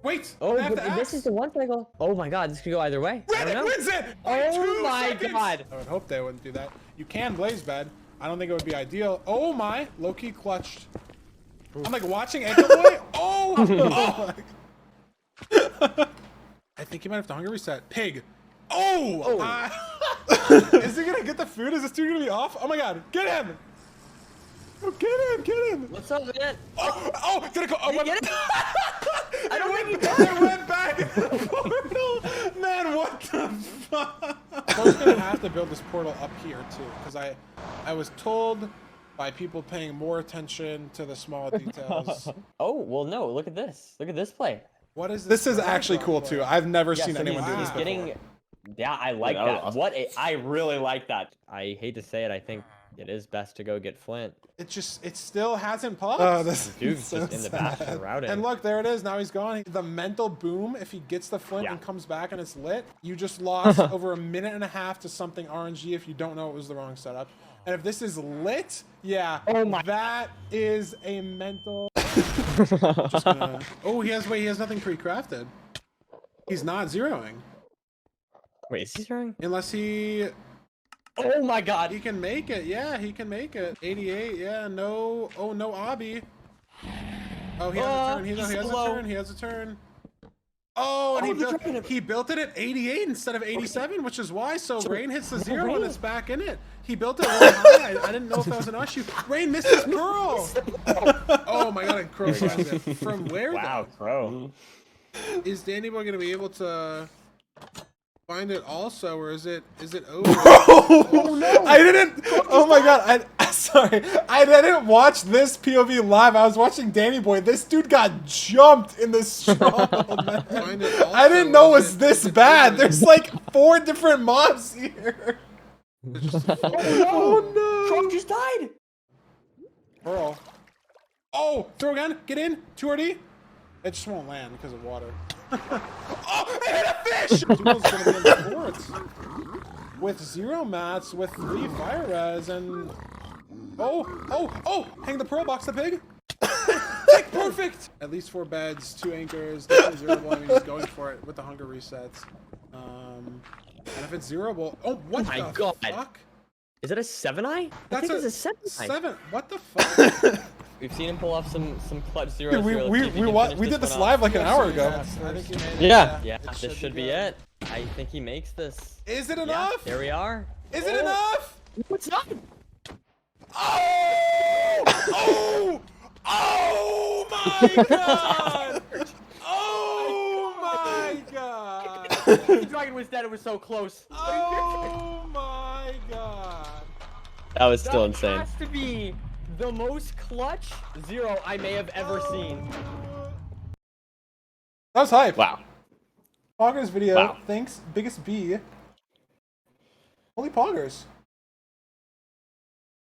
Wait. Oh, but this is the one cycle. Oh my god, this could go either way. Rannick wins it. Oh my god. I would hope they wouldn't do that. You can blaze bed. I don't think it would be ideal. Oh my, low-key clutched. Ooh. I'm like watching Echo Boy. Oh! Oh. I think he might have to hunger reset. Pig. Oh! Is he gonna get the food? Is this dude gonna be off? Oh my god, get him! Oh, get him! What's up, man? Oh, did it go? Oh, did he get it? I don't think he did. It went back in the portal. Man, what the fuck? I was gonna have to build this portal up here too, because I was told by people paying more attention to the small details. Oh, well, no, look at this. Look at this play. What is this? This is actually cool too. I've never seen anyone do this before. Yeah, I like that. I really like that. I hate to say it, I think it is best to go get Flint. It still hasn't popped. Oh, this dude's so just in the bastion routing. And look, there it is. Now he's gone. The mental boom, if he gets the Flint and comes back and it's lit, you just lost over 1.5 minutes to something RNG if you don't know it was the wrong setup. And if this is lit, yeah, that is a mental. Just gonna... Oh, he has nothing pre-crafted. He's not zeroing. Wait, is he zeroing? Unless he... Oh my god! He can make it, yeah, he can make it. 88, yeah, no... Oh, no obby. Oh, he has a turn, Oh, and he built it at 88 instead of 87, which is why, so Rain hits the 0 and it's back in it. He built it really high. I didn't know if that was an issue. Rain missed his pearl! Oh my god, and Crow has it. From where, wow, Crow. Is Danny Boy gonna be able to find it also, or is it over? Oh no! I didn't. Oh my god! Sorry, I didn't watch this POV live. I was watching Danny Boy. This dude got jumped in the stronghold, man. I didn't know it was this bad. There's like 4 different mobs here. Oh no! Crow just died. Pearl. Oh, throw again. Get in. 2RD. It just won't land because of water. Oh, it hit a fish! Duel's gonna be in the courts. With 0 mats, with 3 fire res, and... Oh! Hang the pearl box, the pig! Perfect! At least 4 beds, 2 anchors, definitely zeroable. I mean, he's going for it with the hunger resets. And if it's zeroable... Oh, what the fuck? Is it a 7-eye? I think it's a 7-eye. 7? What the fuck? We've seen him pull off some clutch zeros. Dude, we did this live like an hour ago. I think he made it. Yeah, this should be it. I think he makes this. Is it enough? Yeah, there we are. Is it enough? What's not? Oh! Oh my god! Oh my god! The dragon was dead. It was so close. Oh my god! That was still insane. That has to be the most clutch 0 I may have ever seen. That was hype. Wow. Poggers video. Wow. Thanks, biggest B. Holy Poggers.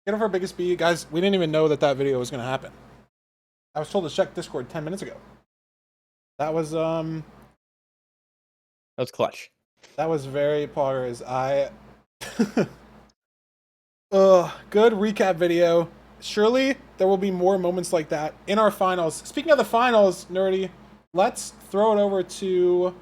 Get over biggest B. Guys, we didn't even know that video was going to happen. I was told to check Discord 10 minutes ago. That was, That was clutch. That was very Poggers. Good recap video. Surely there will be more moments like that in our finals. Speaking of the finals, Nerdy, let's throw it over to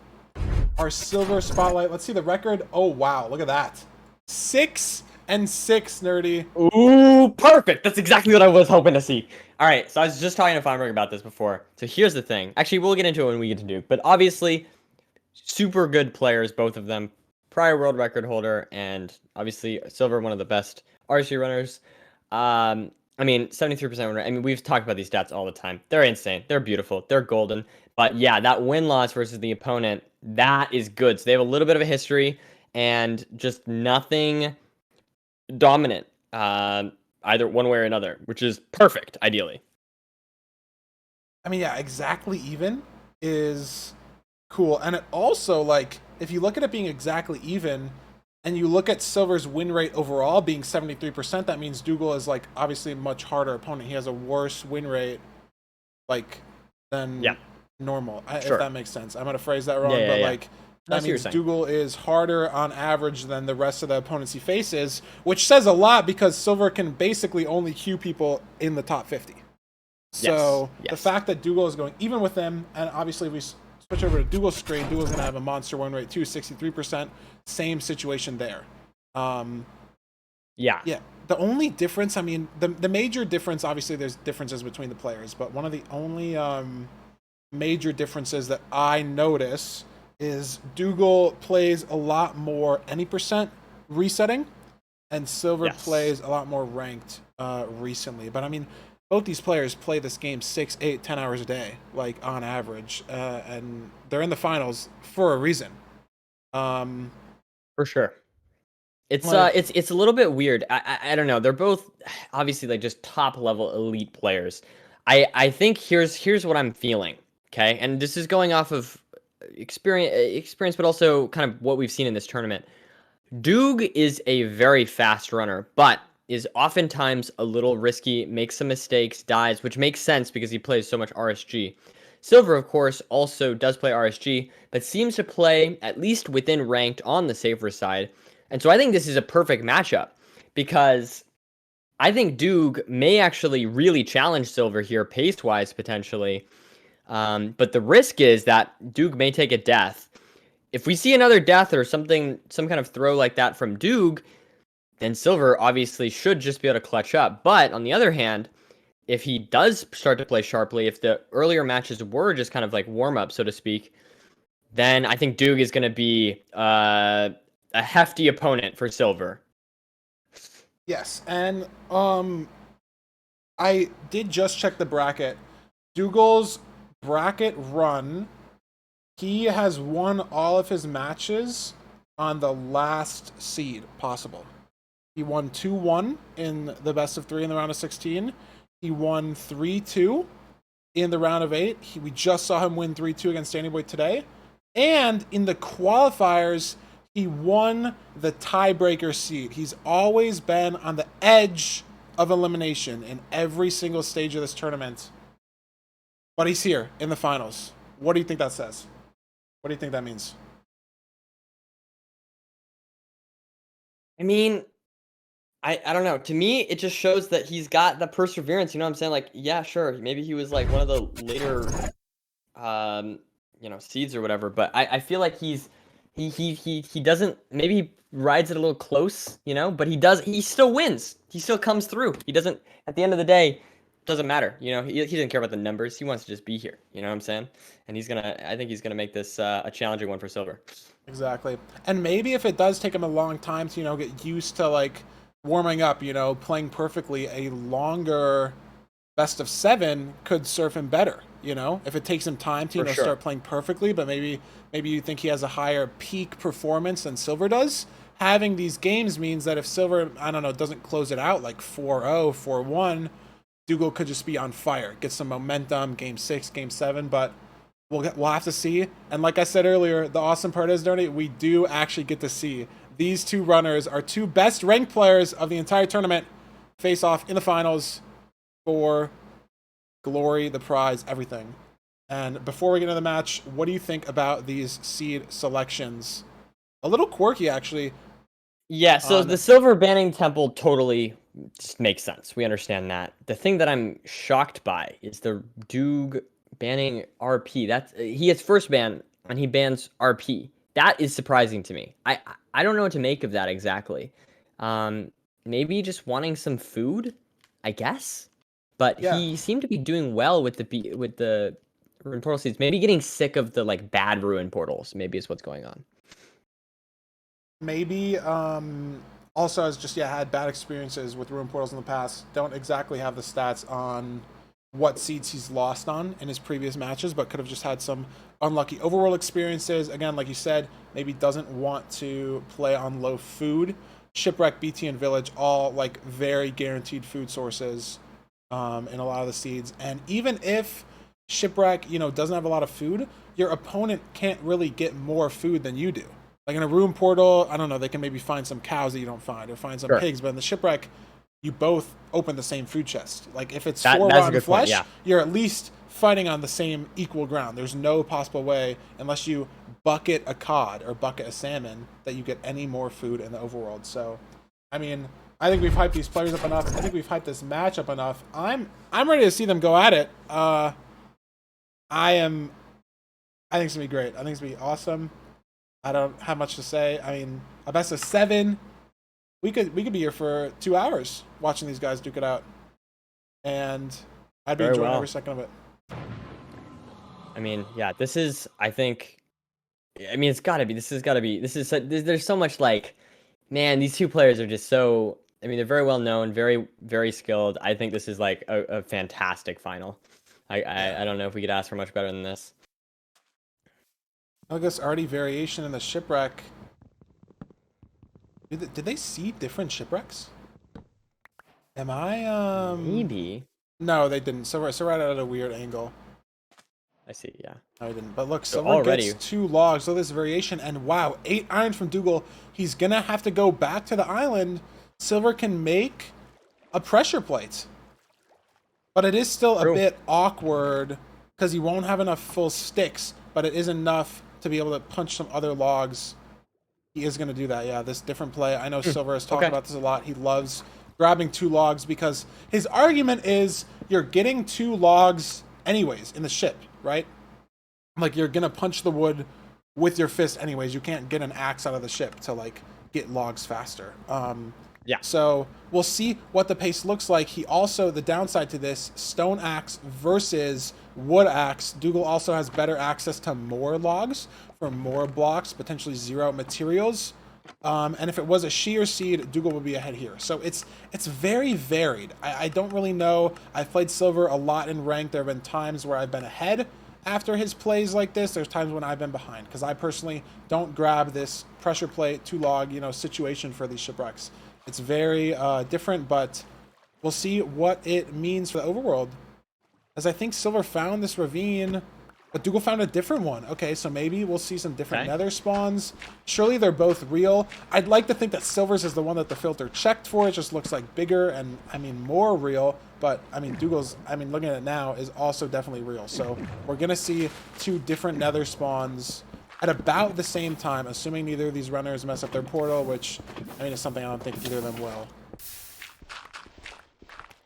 our silver spotlight. Let's see the record. Oh, wow. Look at that. 6-6, Nerdy. Ooh, perfect. That's exactly what I was hoping to see. All right, so I was just talking to Feinberg about this before. So here's the thing. Actually, we'll get into it when we get to Duke. But obviously, super good players, both of them. Prior world record holder, and obviously silver, one of the best RC runners. I mean, 73% win rate. I mean, we've talked about these stats all the time. They're insane. They're beautiful. They're golden. But yeah, that win-loss versus the opponent, that is good. So they have a little bit of a history and just nothing dominant either one way or another, which is perfect, ideally. I mean, yeah, exactly even is cool. And it also, like, if you look at it being exactly even, and you look at Silver's win rate overall being 73%, that means Dougal is, like, obviously a much harder opponent. He has a worse win rate, like, than Yeah. normal, Sure. if that makes sense. I'm going to phrase that wrong, Yeah, but, yeah. like, No, I that see what you're means saying. Dougal is harder on average than the rest of the opponents he faces, which says a lot because Silver can basically only queue people in the top 50. So the Yes. fact that Dougal is going even with them, and obviously if we switch over to Dougal's screen, Dougal's going to have a monster win rate too, 63%. Same situation there. Yeah. Yeah. The only difference, I mean, the major difference, obviously there's differences between the players, but one of the only major differences that I notice is Dougal plays a lot more any percent resetting, and Silver Yes. plays a lot more ranked recently. But I mean, both these players play this game 6, 8, 10 hours a day, like on average, and they're in the finals for a reason. For sure. It's Like- it's a little bit weird. I don't know. They're both obviously like just top level elite players. I think here's what I'm feeling. Okay, and this is going off of experience, but also kind of what we've seen in this tournament. Doog is a very fast runner, but is oftentimes a little risky, makes some mistakes, dies, which makes sense because he plays so much RSG. Silver, of course, also does play RSG, but seems to play at least within ranked on the safer side. And so I think this is a perfect matchup because I think Doog may actually really challenge Silver here pace-wise, potentially. But the risk is that Doog may take a death. If we see another death or something, some kind of throw like that from Doog, then Silver obviously should just be able to clutch up. But on the other hand, if he does start to play sharply, if the earlier matches were just kind of like warm-up, so to speak, then I think Doog is going to be a hefty opponent for Silver. Yes, and I did just check the bracket. Dougal's bracket run, he has won all of his matches on the last seed possible. He won 2-1 in the best of 3 in the round of 16. He won 3-2 in the round of 8. We just saw him win 3-2 against Danny Boy today. And in the qualifiers, he won the tiebreaker seed. He's always been on the edge of elimination in every single stage of this tournament. But he's here in the finals. What do you think that says? What do you think that means? I mean, I don't know. To me, it just shows that he's got the perseverance. You know what I'm saying? Like, yeah, sure. Maybe he was like one of the later, seeds or whatever. But I feel like he doesn't. Maybe he rides it a little close, But he still wins. He still comes through. He doesn't. At the end of the day, doesn't matter. He doesn't care about the numbers. He wants to just be here. You know what I'm saying? And I think he's gonna make this a challenging one for Silver. Exactly. And maybe if it does take him a long time to, get used to like warming up, playing perfectly, a longer best of 7 could serve him better, if it takes him time to, For sure. start playing perfectly, but maybe you think he has a higher peak performance than Silver does. Having these games means that if Silver, I don't know, doesn't close it out like 4-0, 4-1, Dougal could just be on fire, get some momentum, game 6, game 7, but we'll have to see. And like I said earlier, the awesome part is, Donny, we do actually get to see these two runners, our two best ranked players of the entire tournament, face off in the finals for glory, the prize, everything. And before we get into the match, what do you think about these seed selections? A little quirky, actually. Yeah, so the Silver banning Temple totally just makes sense. We understand that. The thing that I'm shocked by is the Doog banning RP. He gets first ban and he bans RP. That is surprising to me. I don't know what to make of that exactly. Maybe just wanting some food, I guess. But Yeah. he seemed to be doing well with the Ruin Portal seeds. Maybe getting sick of the like bad Ruin Portals. Maybe is what's going on. Maybe also has just had bad experiences with Ruin Portals in the past. Don't exactly have the stats on what seeds he's lost on in his previous matches, but could have just had some unlucky overworld experiences. Again, like you said, maybe doesn't want to play on low food. Shipwreck, BT, and Village all like very guaranteed food sources in a lot of the seeds. And even if Shipwreck, doesn't have a lot of food, your opponent can't really get more food than you do. Like in a Room Portal, I don't know, they can maybe find some cows that you don't find or find some pigs, but in the Shipwreck, you both open the same food chest. Like if it's 4 rotten flesh, you're at least fighting on the same equal ground. There's no possible way, unless you bucket a cod or bucket a salmon, that you get any more food in the overworld. So, I mean, I think we've hyped these players up enough. I think we've hyped this match up enough. I'm ready to see them go at it. I think it's gonna be great. I think it's gonna be awesome. I don't have much to say. I mean, a best of 7. We could be here for 2 hours watching these guys duke it out, and I'd be enjoying every second of it. I mean, yeah, this is. I think. I mean, it's gotta be. This has gotta be. There's so much like, man. These two players are just so. I mean, they're very well known, very very skilled. I think this is like a fantastic final. I don't know if we could ask for much better than this. I guess already variation in the Shipwreck. Did they see different shipwrecks? Am I Maybe. No, they didn't. So right at a weird angle. I see. Yeah. No, I didn't. But look, So Silver gets 2 logs. So this variation, and wow, 8 iron from Dougal. He's gonna have to go back to the island. Silver can make a pressure plate, but it is still a bit awkward because he won't have enough full sticks. But it is enough to be able to punch some other logs. He is going to do that, yeah. This different play. I know Silver has talked about this a lot. He loves grabbing 2 logs because his argument is you're getting 2 logs anyways in the ship, right? Like you're going to punch the wood with your fist anyways. You can't get an axe out of the ship to like get logs faster. Yeah. So we'll see what the pace looks like. He also, the downside to this, stone axe versus wood axe. Dougal also has better access to more logs for more blocks, potentially 0 materials. And if it was a shear seed, Dougal would be ahead here. So it's very varied. I don't really know. I've played Silver a lot in ranked. There have been times where I've been ahead after his plays like this. There's times when I've been behind because I personally don't grab this pressure plate 2 log situation for these shipwrecks. It's very different, but we'll see what it means for the overworld. As I think Silver found this ravine, but Dougal found a different one. Okay, so maybe we'll see some different nether spawns. Surely they're both real. I'd like to think that Silver's is the one that the filter checked for. It just looks like bigger and, I mean, more real. But, I mean, Dougal's, I mean, looking at it now, is also definitely real. So we're going to see 2 different nether spawns at about the same time, assuming neither of these runners mess up their portal, which, I mean, is something I don't think either of them will.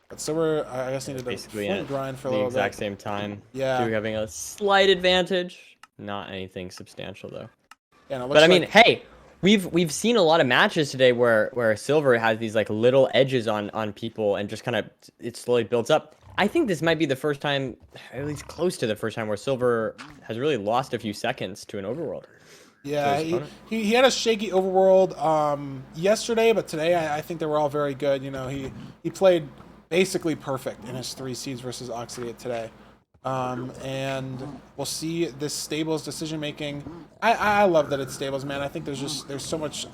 But Silver, I guess, needed to full grind for a little bit. The exact same time. Yeah. Two having a slight advantage. Not anything substantial, though. Yeah, and it looks but, I mean, hey, we've seen a lot of matches today where Silver has these, like, little edges on people and just kind of, it slowly builds up. I think this might be the first time, at least close to the first time, where Silver has really lost a few seconds to an overworld. Yeah, he had a shaky overworld yesterday, but today I think they were all very good. You know, he played basically perfect in his 3 seeds versus Oxidiate today. And we'll see this Stables decision making. I love that it's Stables, man. I think there's so much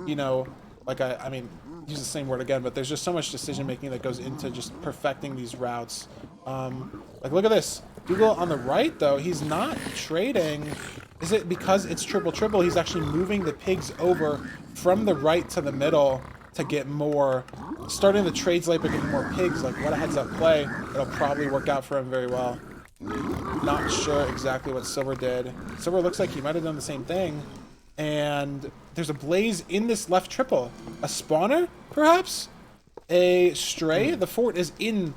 you know, like I mean, use the same word again, but there's just so much decision making that goes into just perfecting these routes. Like look at this. Dougal on the right though, he's not trading. Is it because it's triple? He's actually moving the pigs over from the right to the middle to get more, starting the trades late but getting more pigs. Like what a heads up play. It'll probably work out for him very well. Not sure exactly what Silver did. Silver looks like he might have done the same thing. And there's a blaze in this left triple. A spawner, perhaps? A stray? The fort is in,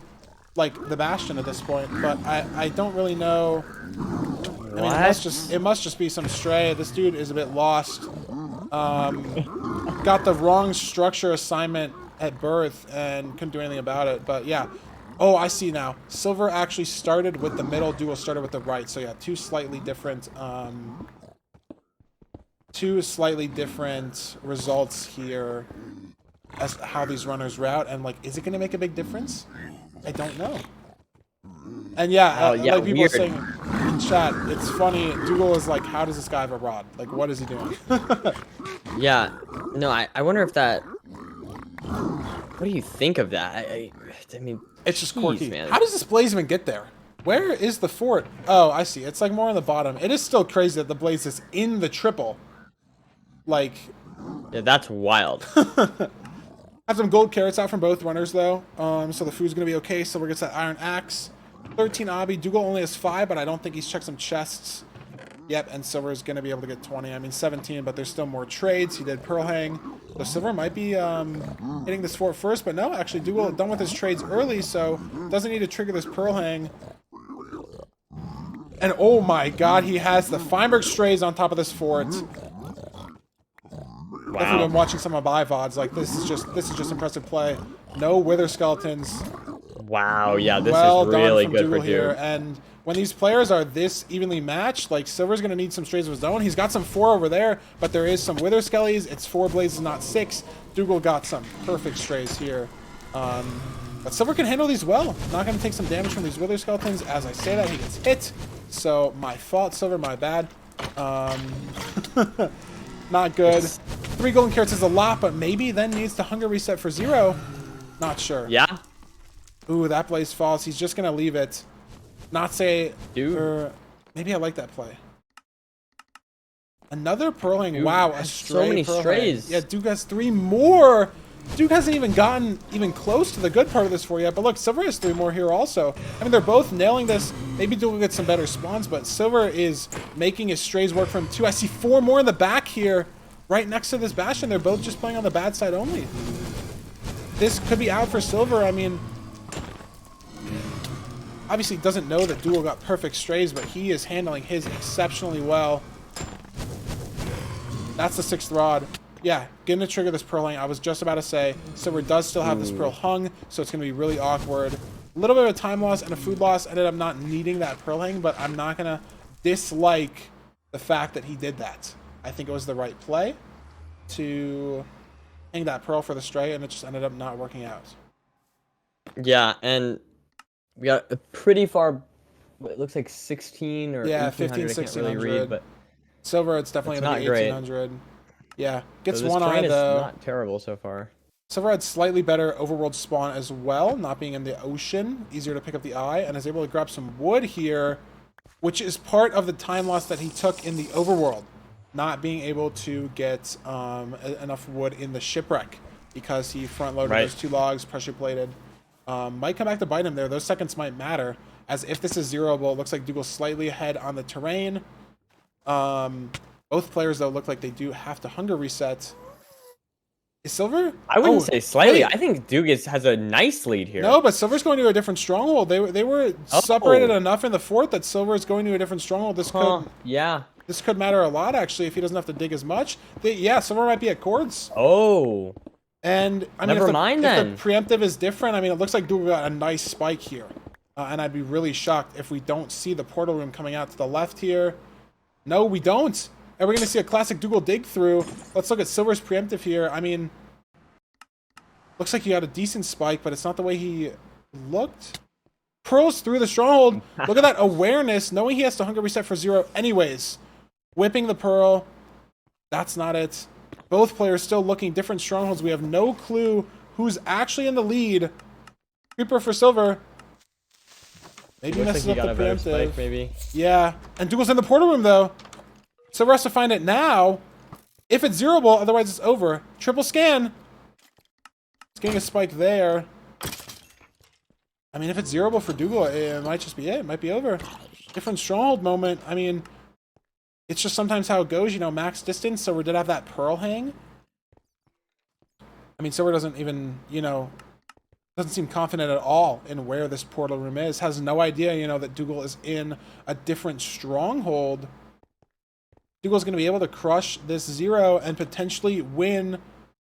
like, the bastion at this point, but I don't really know. I mean, it must just be some stray. This dude is a bit lost. Got the wrong structure assignment at birth and couldn't do anything about it, but yeah. Oh, I see now. Silver actually started with the middle, Dougal started with the right, so yeah, two slightly different results here as how these runners route, and like, is it going to make a big difference? I don't know. And yeah, like people saying, in chat, it's funny. Dougal is like, how does this guy have a rod? Like, what is he doing? Yeah. No, I wonder if that. What do you think of that? I mean, It's just jeez, quirky. man. How does this blaze even get there? Where is the fort? Oh, I see. It's like more on the bottom. It is still crazy that the blaze is in the triple. Like, Yeah, that's wild. have some gold carrots out from both runners though. So the food's gonna be okay. Silver gets that iron axe. 13 obby. Dougal only has 5, but I don't think he's checked some chests. Yep, and Silver is gonna be able to get 20. I mean 17, but there's still more trades. He did pearl hang. So Silver might be hitting this fort first, but no, actually Dougal done with his trades early, so doesn't need to trigger this pearl hang. And oh my god, he has the Feinberg strays on top of this fort. If you've been watching some of my VODs, like this is just impressive play. No wither skeletons. Wow, yeah, this Well is really done from good Dougal for here. Duke. And when these players are this evenly matched, like Silver's gonna need some strays of his own. He's got some 4 over there, but there is some wither skellies. It's 4 blazes, not 6. Dougal got some perfect strays here. But Silver can handle these well. Not gonna take some damage from these wither skeletons. As I say that, he gets hit. So my fault, Silver, my bad. Not good. 3 golden carrots is a lot, but maybe then needs to hunger reset for 0. Not sure. Yeah. Ooh, that blaze falls. He's just gonna leave it. Not say, Dude. or maybe I like that play. Another pearling. Dude, Wow, a that's stray so many pearl hang. strays. Yeah, Duke has 3 more. Duke hasn't even gotten even close to the good part of this for yet. But look, Silver has 3 more here also. I mean, they're both nailing this. Maybe Duke will get some better spawns, but Silver is making his strays work for him too. I see 4 more in the back here, right next to this bastion. They're both just playing on the bad side only. This could be out for Silver. I mean, obviously doesn't know that Duel got perfect strays, but he is handling his exceptionally well. That's the 6th rod. Yeah, gonna trigger this pearl hang. I was just about to say, Silver does still have this pearl hung, so it's gonna be really awkward. A little bit of a time loss and a food loss. Ended up not needing that pearl hang, but I'm not gonna dislike the fact that he did that. I think it was the right play to hang that pearl for the stray, and it just ended up not working out. Yeah, and we got a pretty far. It looks like 16 or Yeah, 1500. 15, I can't really 1600. read, but Silver, it's definitely That's gonna be not great. 1800. Yeah, gets so this one eye terrain is though. not terrible so far. Silver had slightly better overworld spawn as well, not being in the ocean, easier to pick up the eye, and is able to grab some wood here, which is part of the time loss that he took in the overworld, not being able to get enough wood in the shipwreck because he front loaded those 2 logs, pressure plated. Might come back to bite him there. Those seconds might matter, as if this is zeroable, it looks like Dougal's slightly ahead on the terrain. Both players, though, look like they do have to hunger reset. Is Silver? I wouldn't say slightly. wait. I think Duke has a nice lead here. No, but Silver's going to a different stronghold. They were separated enough in the fort that Silver is going to a different stronghold. This could matter a lot, actually, if he doesn't have to dig as much. Yeah, Silver might be at cords. Oh. And I mean, Never if mind the then. preemptive is different, I mean, it looks like Dougal got a nice spike here. And I'd be really shocked if we don't see the portal room coming out to the left here. No, we don't. And we're going to see a classic Dougal dig through. Let's look at Silver's preemptive here. I mean, looks like he got a decent spike, but it's not the way he looked. Pearls through the stronghold. Look at that awareness, knowing he has to hunger reset for 0 anyways. Whipping the pearl. That's not it. Both players still looking different strongholds. We have no clue who's actually in the lead. Creeper for Silver. Maybe Looks messes like he up got the a better preemptive. spike, maybe. Yeah, and Dougal's in the portal room though. Silver has to find it now. If it's zeroable, otherwise it's over. Triple scan. It's getting a spike there. I mean, if it's zeroable for Dougal, it might just be it. It might be over. Different stronghold moment. I mean, it's just sometimes how it goes, you know, max distance. Silver did have that pearl hang. I mean, Silver doesn't even, you know, doesn't seem confident at all in where this portal room is. Has no idea, you know, that Dougal is in a different stronghold. Dougal's going to be able to crush this 0 and potentially win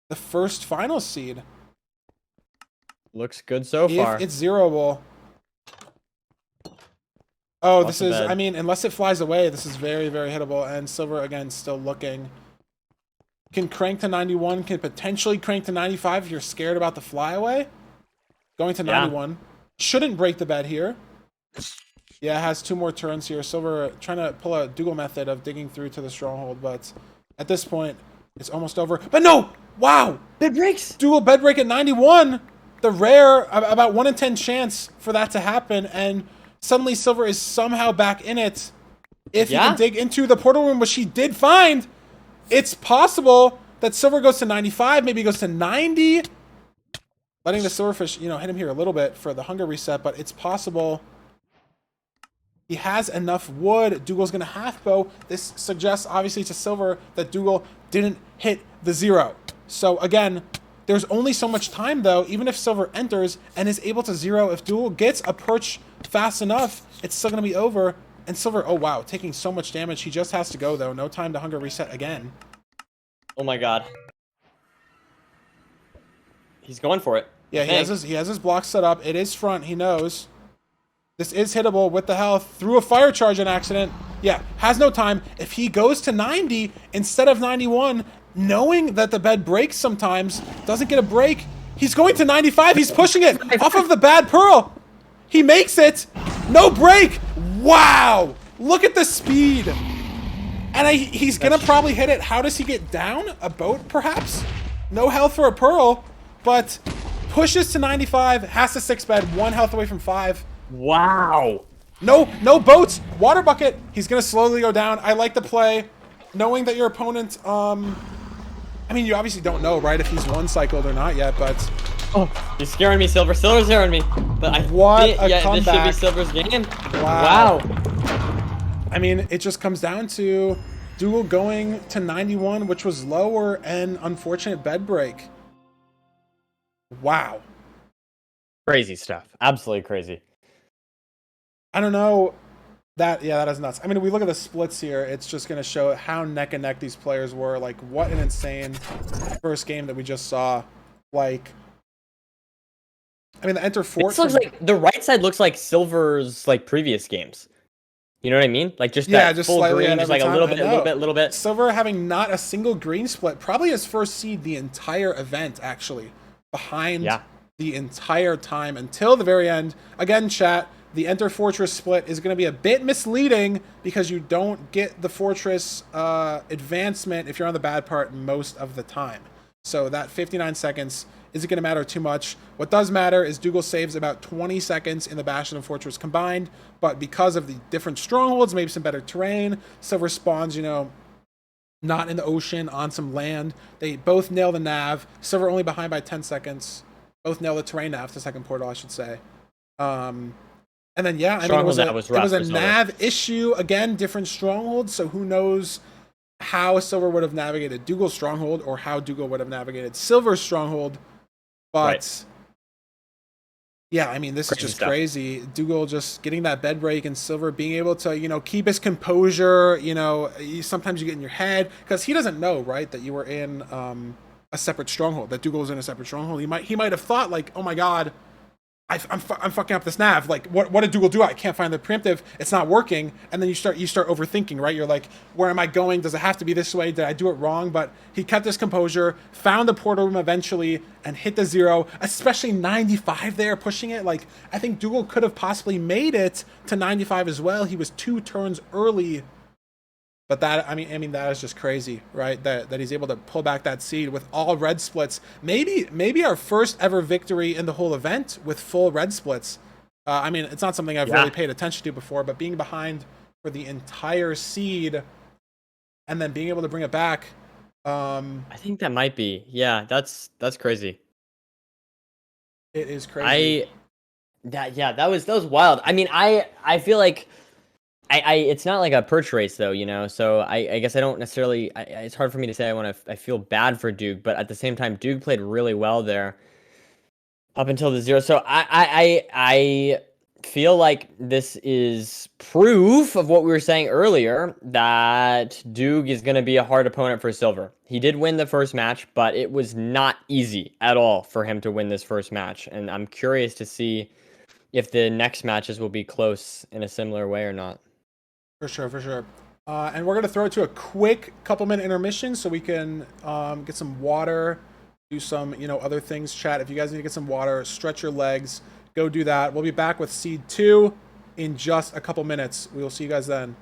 the first final seed. Looks good so far. If it's zeroable. Oh, Off this the is, bed. I mean, unless it flies away, this is very, very hittable. And Silver, again, still looking. Can crank to 91, can potentially crank to 95 if you're scared about the flyaway. Going to 91. Shouldn't break the bed here. Yeah, it has 2 more turns here. Silver trying to pull a Dougal method of digging through to the stronghold, but at this point, it's almost over. But no! Wow! Bed breaks. Dougal bed break at 91. The rare, about 1 in 10 chance for that to happen, and suddenly Silver is somehow back in it. If you can dig into the portal room, which she did find, it's possible that Silver goes to 95, maybe goes to 90. Letting the Silverfish, you know, hit him here a little bit for the hunger reset, but it's possible. He has enough wood. Dougal's going to half bow. This suggests, obviously, to Silver that Dougal didn't hit the 0. So, again, there's only so much time, though. Even if Silver enters and is able to 0, if Dougal gets a perch fast enough, it's still going to be over. And Silver, oh, wow, taking so much damage. He just has to go, though. No time to hunger reset again. Oh, my God. He's going for it. Yeah, he has his block set up. It is front. He knows. This is hittable with the health. Through a fire charge on accident. Yeah, has no time. If he goes to 90 instead of 91, knowing that the bed breaks sometimes, doesn't get a break, he's going to 95. He's pushing it off of the bad pearl. He makes it. No break. Wow. Look at the speed. And he's going to probably hit it. How does he get down? A boat, perhaps? No health for a pearl, but pushes to 95, has to 6 bed, 1 health away from 5. Wow. No boats. Water bucket. He's going to slowly go down. I like the play. Knowing that your opponent, I mean, you obviously don't know, right, if he's one-cycled or not yet, but... Oh, he's scaring me, Silver. Silver's scaring me. But this should be Silver's game. Wow. I mean, it just comes down to Dougal going to 91, which was lower, and unfortunate bed break. Wow. Crazy stuff. Absolutely crazy. I don't know. That is nuts. I mean, if we look at the splits here, it's just going to show how neck and neck these players were. Like, what an insane first game that we just saw. Like, I mean, the Enter Fort. This looks like the right side looks like Silver's like previous games. You know what I mean? Like just that just full slightly green, just like a little bit. Silver having not a single green split, probably his first seed the entire event, actually, behind the entire time until the very end. Again, chat. The Enter Fortress split is going to be a bit misleading because you don't get the Fortress advancement if you're on the bad part most of the time. So that 59 seconds isn't going to matter too much. What does matter is Dougal saves about 20 seconds in the Bastion and Fortress combined, but because of the different strongholds, maybe some better terrain, Silver spawns, you know, not in the ocean, on some land. They both nail the nav. Silver only behind by 10 seconds. Both nail the terrain nav, the second portal, I should say. And then, yeah, I mean, it was a nav issue. Again, different strongholds, so who knows how Silver would have navigated Dougal's stronghold or how Dougal would have navigated Silver's stronghold. But, yeah, I mean, this is just crazy. Dougal just getting that bed break and Silver being able to, you know, keep his composure. You know, sometimes you get in your head because he doesn't know, right, that you were in a separate stronghold, that Dougal was in a separate stronghold. He might have thought, like, oh, my God, I'm fucking up this nav. Like, what did Dougal do? I can't find the preemptive. It's not working. And then you start overthinking, right? You're like, where am I going? Does it have to be this way? Did I do it wrong? But he kept his composure, found the portal room eventually, and hit the 0. Especially 95 there, pushing it. Like, I think Dougal could have possibly made it to 95 as well. He was 2 turns early. But that, I mean, that is just crazy, right? That he's able to pull back that seed with all red splits. Maybe our first ever victory in the whole event with full red splits. I mean, it's not something I've really paid attention to before, but being behind for the entire seed and then being able to bring it back. I think that might be. Yeah, that's crazy. It is crazy. That was wild. I mean, I feel like it's not like a perch race though, you know. So I guess I don't necessarily. It's hard for me to say. I feel bad for Duke, but at the same time, Duke played really well there up until the 0. So I feel like this is proof of what we were saying earlier, that Duke is going to be a hard opponent for Silver. He did win the first match, but it was not easy at all for him to win this first match, and I'm curious to see if the next matches will be close in a similar way or not. For sure. And we're going to throw it to a quick couple-minute intermission so we can get some water, do some, you know, other things. Chat, if you guys need to get some water, stretch your legs, go do that. We'll be back with Seed 2 in just a couple minutes. We will see you guys then.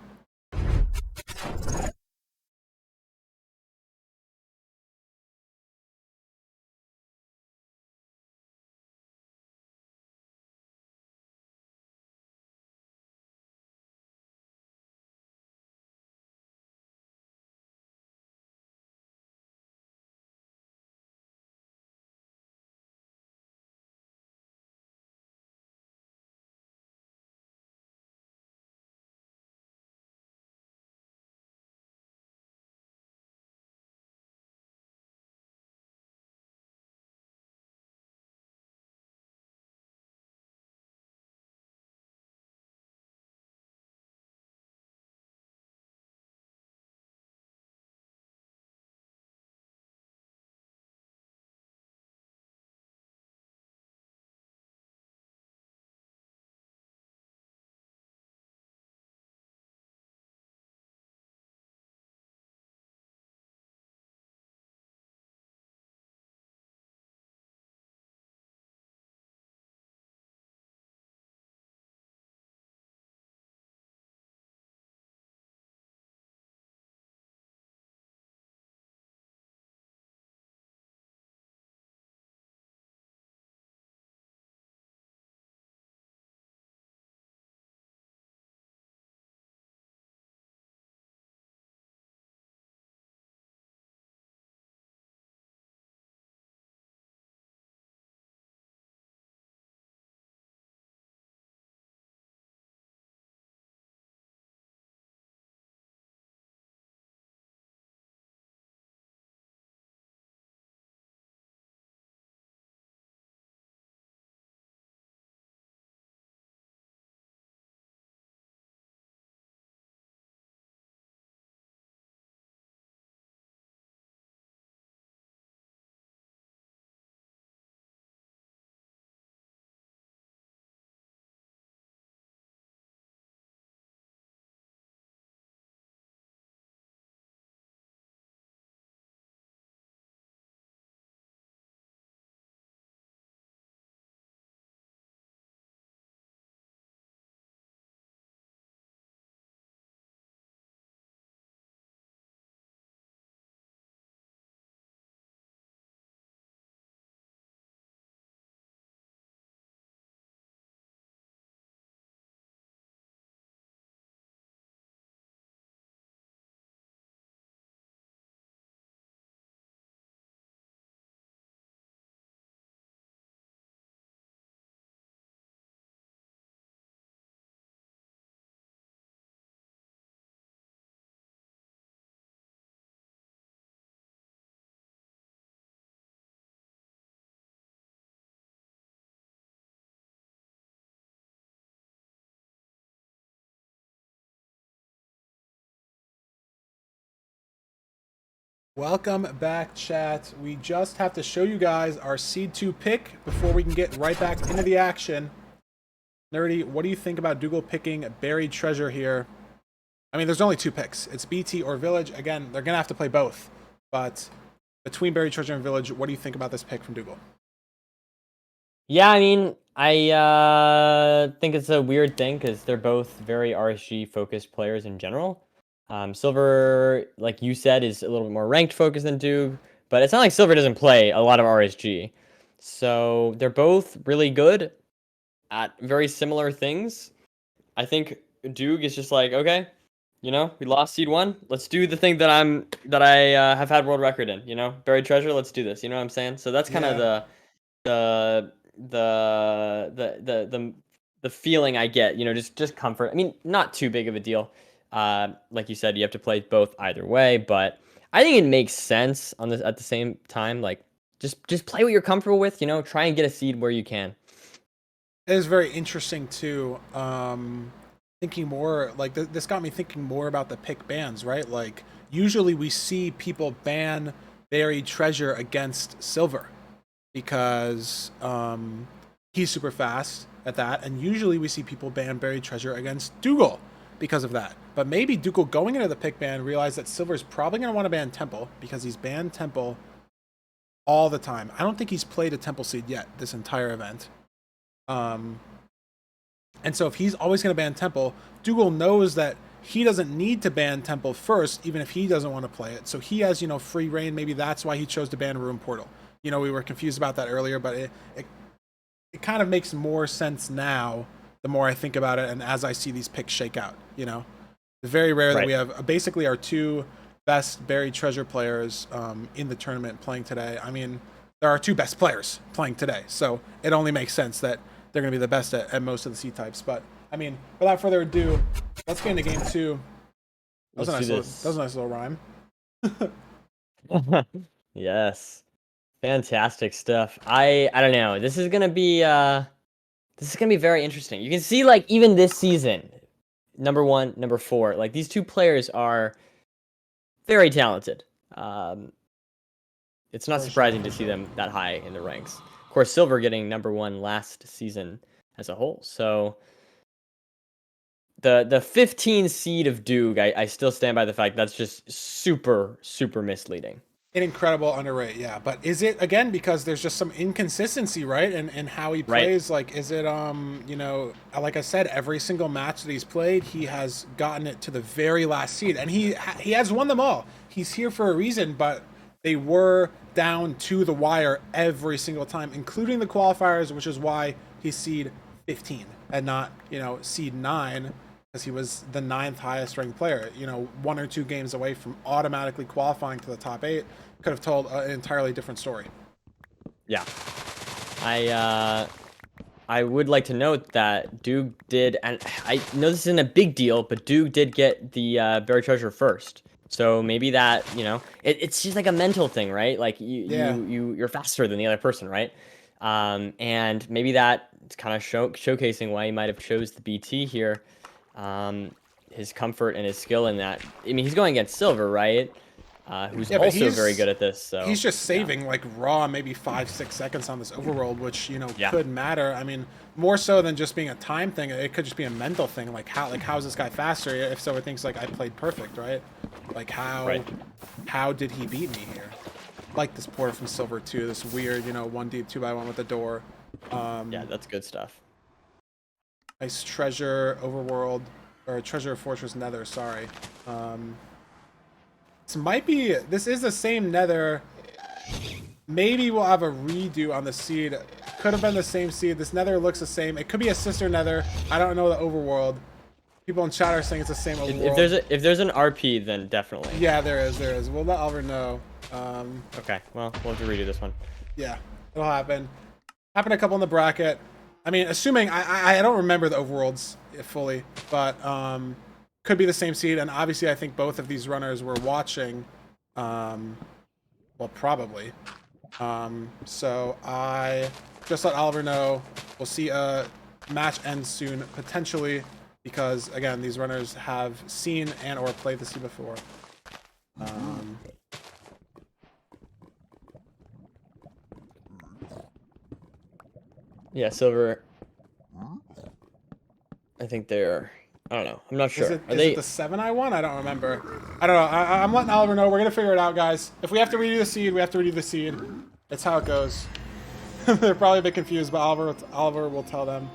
Welcome back, chat. We just have to show you guys our Seed 2 pick before we can get right back into the action. Nerdy, what do you think about Dougal picking Buried Treasure here? I mean, there's only 2 picks. It's BT or Village. Again, they're going to have to play both. But between Buried Treasure and Village, what do you think about this pick from Dougal? Yeah, I mean, I think it's a weird thing because they're both very RSG focused players in general. Silver, like you said, is a little bit more ranked focused than Duke, but it's not like Silver doesn't play a lot of RSG. So they're both really good at very similar things. I think Duke is just like, okay, we lost seed 1. Let's do the thing that I have had world record in. Buried Treasure. Let's do this. You know what I'm saying? So that's kind of the the feeling I get. Just comfort. I mean, not too big of a deal. Like you said, you have to play both either way, but I think it makes sense on this at the same time. Like, just play what you're comfortable with. Try and get a seed where you can. It is very interesting too. Thinking more like this got me thinking more about the pick bans, right? Like usually we see people ban Buried Treasure against Silver because he's super fast at that, and usually we see people ban Buried Treasure against Dougal because of that. But maybe Dougal going into the pick ban realized that Silver's probably going to want to ban Temple because he's banned Temple all the time. I don't think he's played a Temple seed yet this entire event. And so if he's always going to ban Temple, Dougal knows that he doesn't need to ban Temple first, even if he doesn't want to play it. So he has, free reign. Maybe that's why he chose to ban Rune Portal. We were confused about that earlier, but it kind of makes more sense now the more I think about it and as I see these picks shake out, It's very rare that we have basically our two best buried treasure players in the tournament playing today. I mean, there are two best players playing today, so it only makes sense that they're going to be the best at most of the C types. But, I mean, without further ado, let's get into game 2. That was a nice little rhyme. Yes. Fantastic stuff. I don't know. This is gonna be very interesting. You can see, like, even this season, number 1, number 4, like, these two players are very talented. It's not surprising to see them that high in the ranks. Of course, Silver getting number 1 last season as a whole. So the 15 seed of Doog, I still stand by the fact that's just super, super misleading. An incredible underrate, yeah. But is it, again, because there's just some inconsistency, right? And how he plays, like, is it, like I said, every single match that he's played, he has gotten it to the very last seed. And he has won them all. He's here for a reason, but they were down to the wire every single time, including the qualifiers, which is why he's seed 15 and not, seed 9, because he was the 9th highest ranked player. 1 or 2 games away from automatically qualifying to the top 8. Could have told an entirely different story. Yeah. I would like to note that Doog did, and I know this isn't a big deal, but Doog did get the buried treasure first. So maybe that, it's just like a mental thing, right? Like you're faster than the other person, right? And maybe that kind of showcasing why he might have chose the BT here. His comfort and his skill in that. I mean, he's going against Silver, right? Who's also very good at this. So he's just saving like raw maybe 5-6 seconds on this overworld, which could matter. I mean, more so than just being a time thing. It could just be a mental thing. Like how is this guy faster? If Silver thinks like I played perfect, right? Like how did he beat me here? Like this portal from Silver too. This weird 1 deep 2x1 with the door. Yeah, that's good stuff. Nice treasure overworld or treasure fortress nether. Sorry. This is the same nether. Maybe we'll have a redo on the seed. Could have been the same seed. This nether looks the same. It could be a sister nether. I don't know the overworld. People in chat are saying it's the same overworld. If there's an RP, then definitely. Yeah, there is. We'll let Oliver know. Okay, well, we'll have to redo this one. Yeah, it'll happen. Happened a couple in the bracket. I mean, assuming I don't remember the overworlds fully, but could be the same seed, and obviously I think both of these runners were watching. Well, probably. So I just let Oliver know. We'll see a match end soon, potentially, because again, these runners have seen and or played the sea before. Yeah, Silver. I think they're. I don't know. I'm not sure. Is it the 7 I won? I don't remember. I don't know. I'm letting Oliver know. We're gonna figure it out, guys. If we have to redo the seed, we have to redo the seed. It's how it goes. They're probably a bit confused, but Oliver will tell them.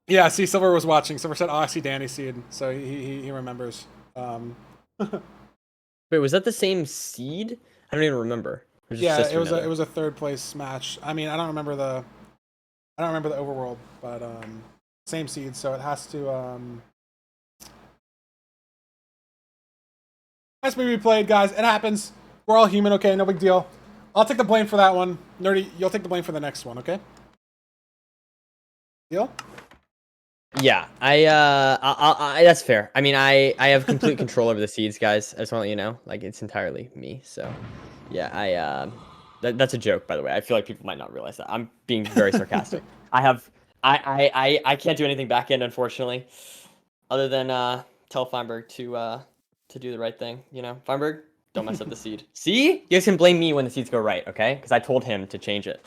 Yeah, see, Silver was watching. Silver said, "Oh, I see Danny's seed," so he remembers. Wait, was that the same seed? I don't even remember. Yeah, it was a 3rd place match. I mean, I don't remember the overworld, but same seed, so it has to has to be replayed, guys. It happens. We're all human, okay? No big deal. I'll take the blame for that one. Nerdy, you'll take the blame for the next one, okay? Deal? Yeah, I that's fair. I mean, I have complete control over the seeds, guys. I just want to let you know, like, it's entirely me. So, yeah, that's a joke, by the way. I feel like people might not realize that. I'm being very sarcastic. I can't do anything back end, unfortunately, other than tell Feinberg to do the right thing. Feinberg, don't mess up the seed. See, you guys can blame me when the seeds go right, okay? Because I told him to change it.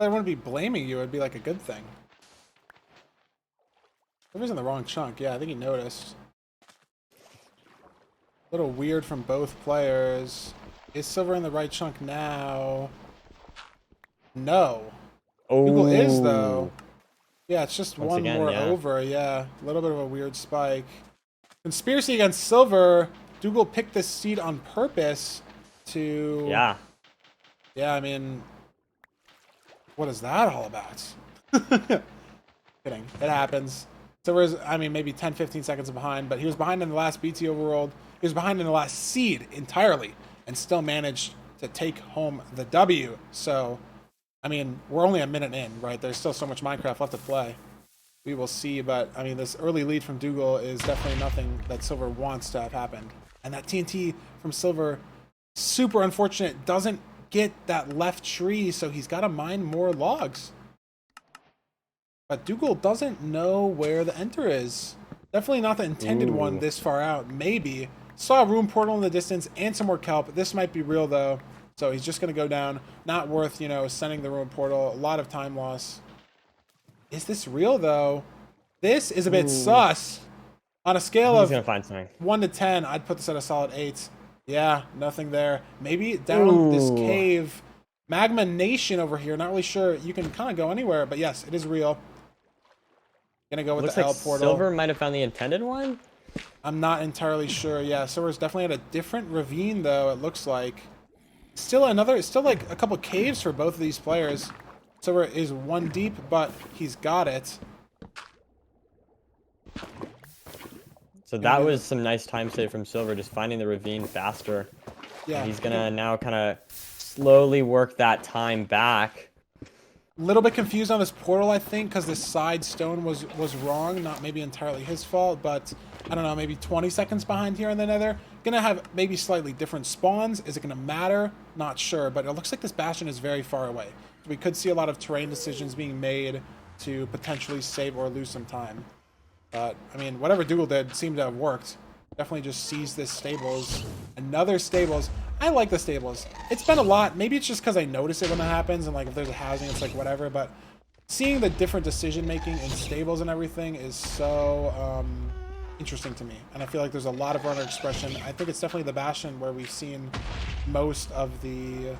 I wouldn't be blaming you. It'd be like a good thing. Silver's in the wrong chunk. Yeah, I think he noticed. A little weird from both players. Is Silver in the right chunk now? No. Dougal is, though. Oh, Yeah, it's just Once one again, more yeah. over. Yeah, a little bit of a weird spike. Conspiracy against Silver. Dougal picked this seed on purpose to... yeah. Yeah, I mean... What is that all about? Kidding. It happens. Silver's, I mean, maybe 10, 15 seconds behind, but he was behind in the last BT overworld. He was behind in the last seed entirely and still managed to take home the W. So, I mean, we're only a minute in, right? There's still so much Minecraft left to play. We will see, but, I mean, this early lead from Dougal is definitely nothing that Silver wants to have happened. And that TNT from Silver, super unfortunate, doesn't get that left tree, so he's got to mine more logs. But Dougal doesn't know where the enter is. Definitely not the intended one this far out. Maybe. Saw a room portal in the distance and some more kelp. This might be real, though. So he's just going to go down. Not worth, you know, sending the room portal. A lot of time loss. Is this real, though? This is a bit sus. On a scale He's of gonna find something. 1 to 10, I'd put this at a solid 8. Yeah, nothing there. Maybe down this cave. Magma Nation over here. Not really sure. You can kind of go anywhere, but yes, it is real. Gonna go with Looks the like L portal. Silver might have found the intended one. I'm not entirely sure. Yeah, Silver's definitely at a different ravine, though, it looks like. Still like a couple caves for both of these players. Silver is 1 deep, but he's got it. So that was some nice time save from Silver, just finding the ravine faster. Yeah. He's gonna now kind of slowly work that time back. Little bit confused on this portal, I think, because this side stone was wrong. Not maybe entirely his fault, but I don't know, maybe 20 seconds behind here in the nether. Gonna have maybe slightly different spawns. Is it gonna matter? Not sure, but it looks like this bastion is very far away. We could see a lot of terrain decisions being made to potentially save or lose some time. But, I mean, whatever Dougal did seemed to have worked. Definitely just seized this stables. Another stables. I like the stables. It's been a lot. Maybe it's just because I notice it when that happens, and like if there's a housing, it's like whatever. But seeing the different decision making in stables and everything is so interesting to me. And I feel like there's a lot of runner expression. I think it's definitely the Bastion where we've seen most of the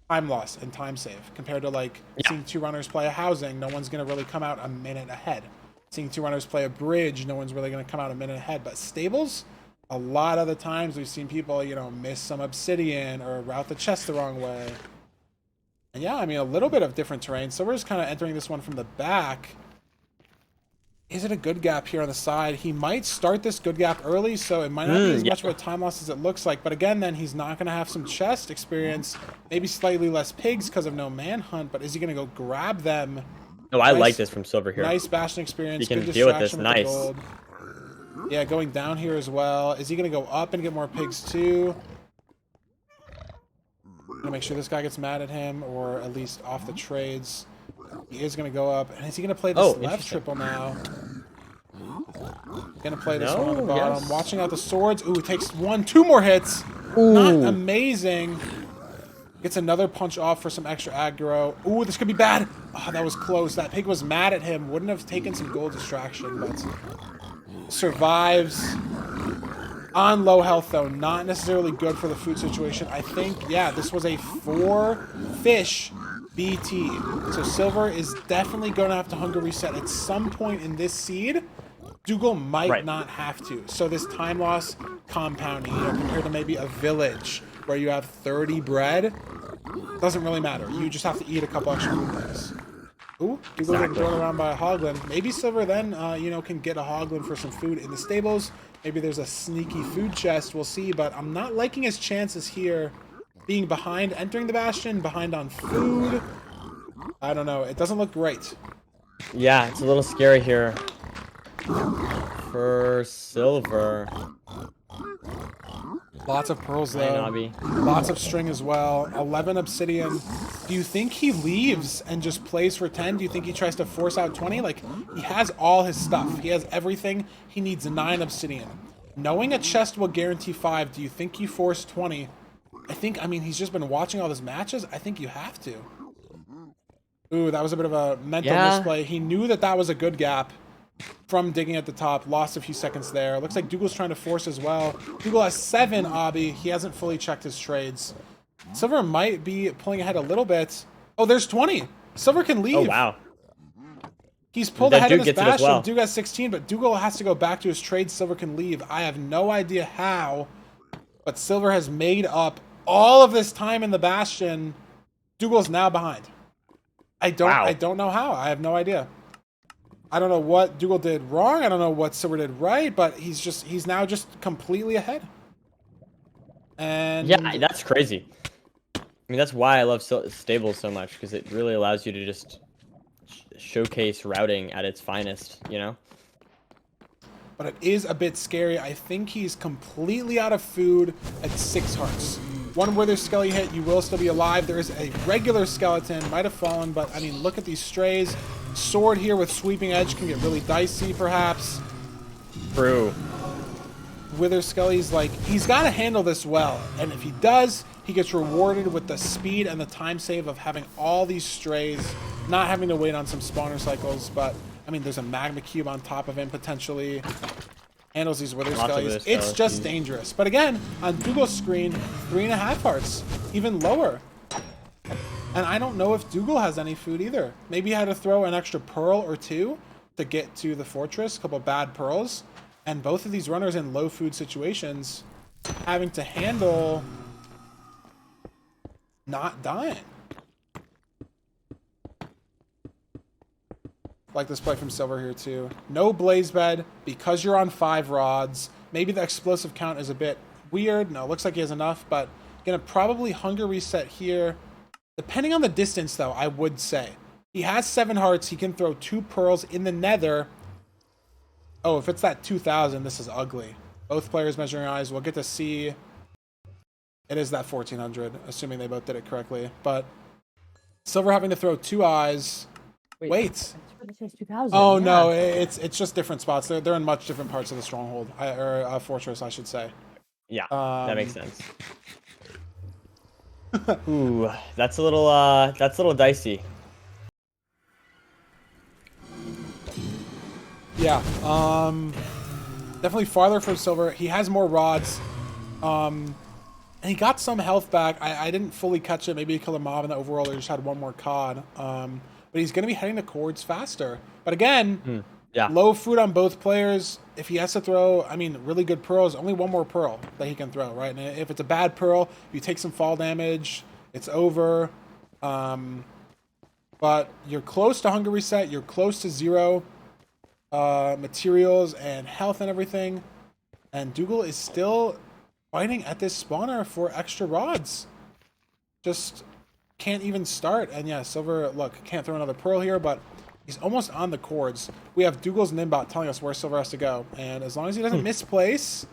time loss and time save compared to like seeing 2 runners play a housing. No one's gonna really come out a minute ahead. Seeing 2 runners play a bridge, no one's really going to come out a minute ahead. But stables, a lot of the times we've seen people, you know, miss some obsidian or route the chest the wrong way. And yeah, I mean, a little bit of different terrain. So we're just kind of entering this one from the back. Is it a good gap here on the side? He might start this good gap early, so it might not be as much of a time loss as it looks like. But again, then he's not going to have some chest experience, maybe slightly less pigs because of no manhunt. But is he going to go grab them? Oh, I like this from Silver here. Nice Bastion experience. He can Good deal with this. distraction Nice. the gold. Yeah, going down here as well. Is he going to go up and get more pigs too? Gonna make sure this guy gets mad at him, or at least off the trades. He is going to go up. And is he going to play this left triple now? Gonna play this one on the bottom. Yes. Watching out the swords. Ooh, it takes 2 more hits. Not amazing. Gets another punch off for some extra aggro. Ooh, this could be bad. Oh, that was close. That pig was mad at him. Wouldn't have taken some gold distraction, but survives. On low health, though. Not necessarily good for the food situation. I think, yeah, this was a 4-fish BT. So Silver is definitely going to have to hunger reset at some point in this seed. Dougal might not have to. So this time loss compounding, you know, compared to maybe a village where you have 30 bread, doesn't really matter. You just have to eat a couple extra things. Ooh, Dougal getting thrown around by a hoglin. Maybe Silver then, you know, can get a hoglin for some food in the stables. Maybe there's a sneaky food chest. We'll see, but I'm not liking his chances here. Being behind, entering the Bastion, behind on food. I don't know. It doesn't look great. Yeah, it's a little scary here for Silver. Lots of pearls, Hi, though. Nobby. Lots of string as well. 11 obsidian. Do you think he leaves and just plays for 10? Do you think he tries to force out 20? Like, he has all his stuff. He has everything. He needs 9 obsidian. Knowing a chest will guarantee 5, do you think you force 20? I mean, he's just been watching all his matches. I think you have to. Ooh, that was a bit of a mental misplay. He knew that that was a good gap from digging at the top. Lost a few seconds there. Looks like Dougal's trying to force as well. Dougal has 7, Obby. He hasn't fully checked his trades. Silver might be pulling ahead a little bit. Oh, there's 20. Silver can leave. Oh, wow. He's pulled That ahead of Duke this gets it as bastion. well. Duke has 16, but Dougal has to go back to his trade. Silver can leave. I have no idea how, but Silver has made up all of this time in the bastion. Dougal's now behind. I don't know how. I have no idea. I don't know what Dougal did wrong. I don't know what Silver did right, but he's now just completely ahead. And Yeah, that's crazy. I mean, that's why I love stables so much, because it really allows you to just showcase routing at its finest, you know? but it is a bit scary. I think he's completely out of food at 6 hearts. One Wither Skelly hit, you will still be alive. There is a regular skeleton, might have fallen, but I mean, look at these strays. Sword here with Sweeping Edge can get really dicey, perhaps. True. Wither Skelly's like, he's got to handle this well, and if he does, he gets rewarded with the speed and the time save of having all these strays, not having to wait on some spawner cycles. But I mean, there's a magma cube on top of him potentially. Handles these Wither Skellies. It's just dangerous. But again, on Dougal's screen, 3.5 hearts, even lower. And I don't know if Dougal has any food either. Maybe he had to throw an extra pearl or two to get to the fortress, a couple bad pearls. And both of these runners in low food situations having to handle not dying. Like this play from Silver here too. No blaze bed because you're on 5 rods. Maybe the explosive count is a bit weird. No, it looks like he has enough, but gonna probably hunger reset here. Depending on the distance though, I would say. He has 7 hearts. He can throw 2 pearls in the nether. Oh, if it's that 2000, this is ugly. Both players measuring eyes. We'll get to see. It is that 1400, assuming they both did it correctly. But Silver having to throw 2 eyes. Wait. Oh, yeah. No, it's just different spots. They're in much different parts of the stronghold, or fortress, I should say. Yeah, that makes sense. Ooh, that's a little dicey. Yeah, definitely farther from Silver. He has more rods, and he got some health back. I didn't fully catch it. Maybe he killed a mob in the overworld, or just had one more cod. But he's going to be heading to cords faster. But again, yeah, low food on both players. If he has to throw, I mean, really good pearls, only one more pearl that he can throw, right? And if it's a bad pearl, you take some fall damage, it's over. But you're close to hunger reset. You're close to 0 materials and health and everything. And Dougal is still fighting at this spawner for extra rods. Just can't even start. And yeah, Silver, look, can't throw another pearl here, but he's almost on the cords. We have Dougal's Nimbot telling us where Silver has to go. And as long as he doesn't misplace,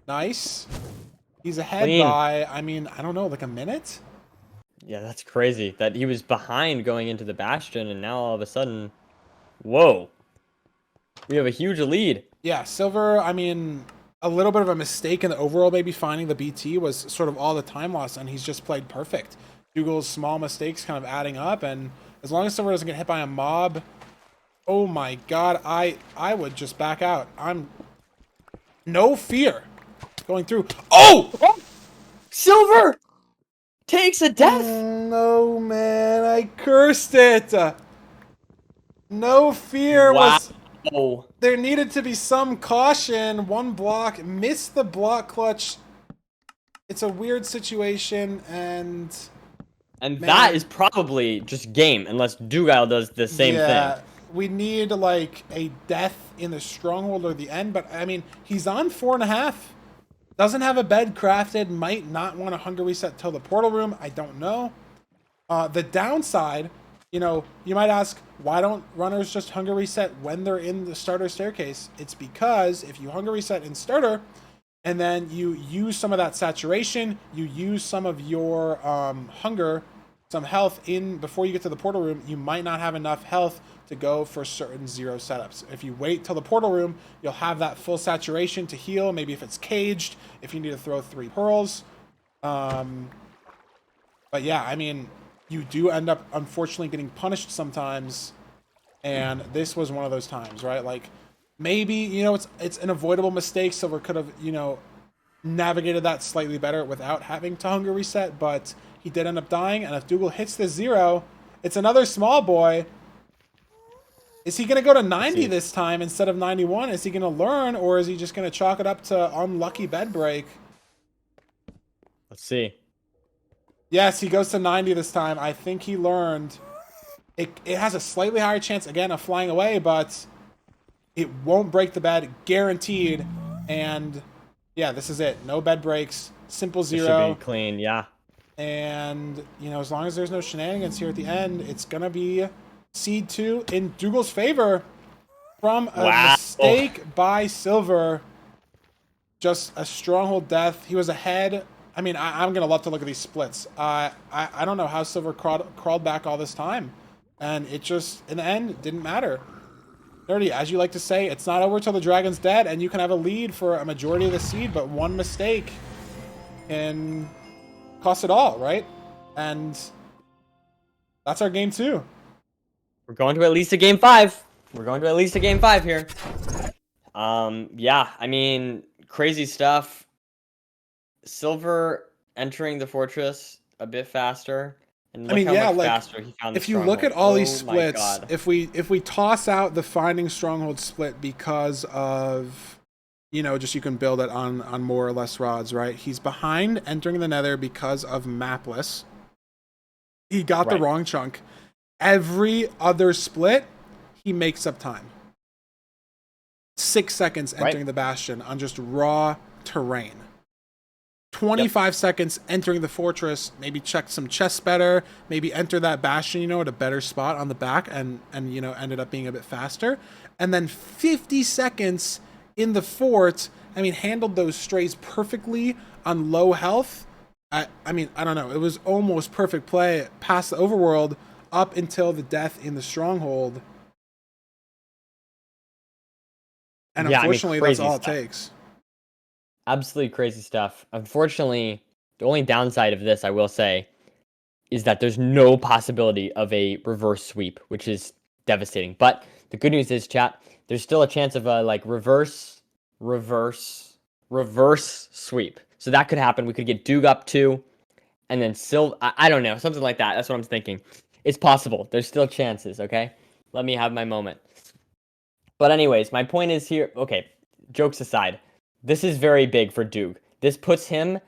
nice. He's ahead by, I mean, I don't know, like a minute? Yeah, that's crazy. That he was behind going into the Bastion, and now all of a sudden, whoa. We have a huge lead. Yeah, Silver, I mean, a little bit of a mistake in the overall, maybe finding the BT was sort of all the time loss, and he's just played perfect. Dougal's small mistakes kind of adding up, and as long as Silver doesn't get hit by a mob, oh my god, I would just back out. I'm no fear going through. Oh! Silver takes a death. No, man, I cursed it. No fear was... There needed to be some caution. One block, missed the block clutch. It's a weird situation, and that is probably just game, unless Dougal does the same thing. We need like a death in the stronghold or the end, but I mean, he's on 4.5. Doesn't have a bed crafted, might not want to hunger reset till the portal room. I don't know. The downside, you know, you might ask, why don't runners just hunger reset when they're in the starter staircase? It's because if you hunger reset in starter, and then you use some of that saturation, you use some of your hunger, some health in before you get to the portal room, you might not have enough health to go for certain 0 setups. If you wait till the portal room, you'll have that full saturation to heal, maybe if it's caged, if you need to throw 3 pearls. But yeah, I mean, you do end up, unfortunately, getting punished sometimes, and this was one of those times, right? Like, maybe, you know, it's an avoidable mistake, Silver could have, you know, navigated that slightly better without having to hunger reset, but He did end up dying, and if Dougal hits the 0, it's another small boy. Is he going to go to 90 this time instead of 91? Is he going to learn, or is he just going to chalk it up to unlucky bed break? Let's see. Yes, he goes to 90 this time. I think he learned. It has a slightly higher chance, again, of flying away, but it won't break the bed, guaranteed. And, yeah, this is it. No bed breaks. Simple 0. It should be clean, yeah. And, you know, as long as there's no shenanigans here at the end, it's going to be seed 2 in Dougal's favor from a mistake by Silver. Just a stronghold death. He was ahead. I mean, I'm going to love to look at these splits. I don't know how Silver crawled back all this time. And it just, in the end, didn't matter. Nerdy, as you like to say, it's not over till the dragon's dead, and you can have a lead for a majority of the seed, but one mistake can cost it all, right? And that's our game 2. We're going to at least a game 5. We're going to at least a game 5 here. Yeah, I mean, crazy stuff. Silver entering the fortress a bit faster. And look how much faster he found the if you look at all these stronghold. splits, if we toss out the finding stronghold split because of, you know, just you can build it on more or less rods, right? He's behind entering the nether because of mapless. He got the wrong chunk. Every other split, he makes up time. 6 seconds entering the bastion on just raw terrain. 25 seconds entering the fortress, maybe check some chests better, maybe enter that bastion, you know, at a better spot on the back and you know, ended up being a bit faster. And then 50 seconds in the fort, I mean, handled those strays perfectly on low health. I mean, I don't know. It was almost perfect play past the overworld up until the death in the stronghold. And unfortunately, that's all it takes. Absolutely crazy stuff. Unfortunately, the only downside of this, I will say, is that there's no possibility of a reverse sweep, which is devastating. But the good news is, chat, there's still a chance of a like reverse sweep. So that could happen. We could get Doog up 2, and then I don't know, something like that. That's what I'm thinking. It's possible. There's still chances, okay? Let me have my moment. But anyways, my point is here, okay, jokes aside, this is very big for Doog. This puts him,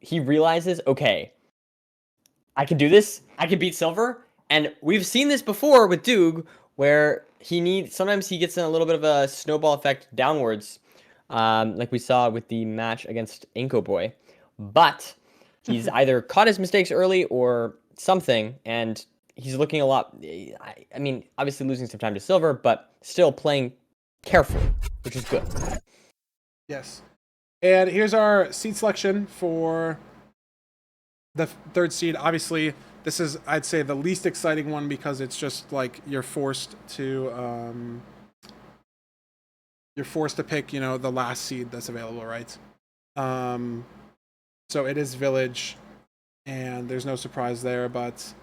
he realizes, okay, I can do this. I can beat Silver. And we've seen this before with Doog, where sometimes he gets in a little bit of a snowball effect downwards, like we saw with the match against Inko Boy. But he's either caught his mistakes early or something, and he's looking a lot, I mean, obviously losing some time to Silver, but still playing carefully, which is good. Yes. And here's our seed selection for the 3rd seed. Obviously, this is, I'd say, the least exciting one because it's just like you're forced to pick, you know, the last seed that's available, right? So it is Village, and there's no surprise there, but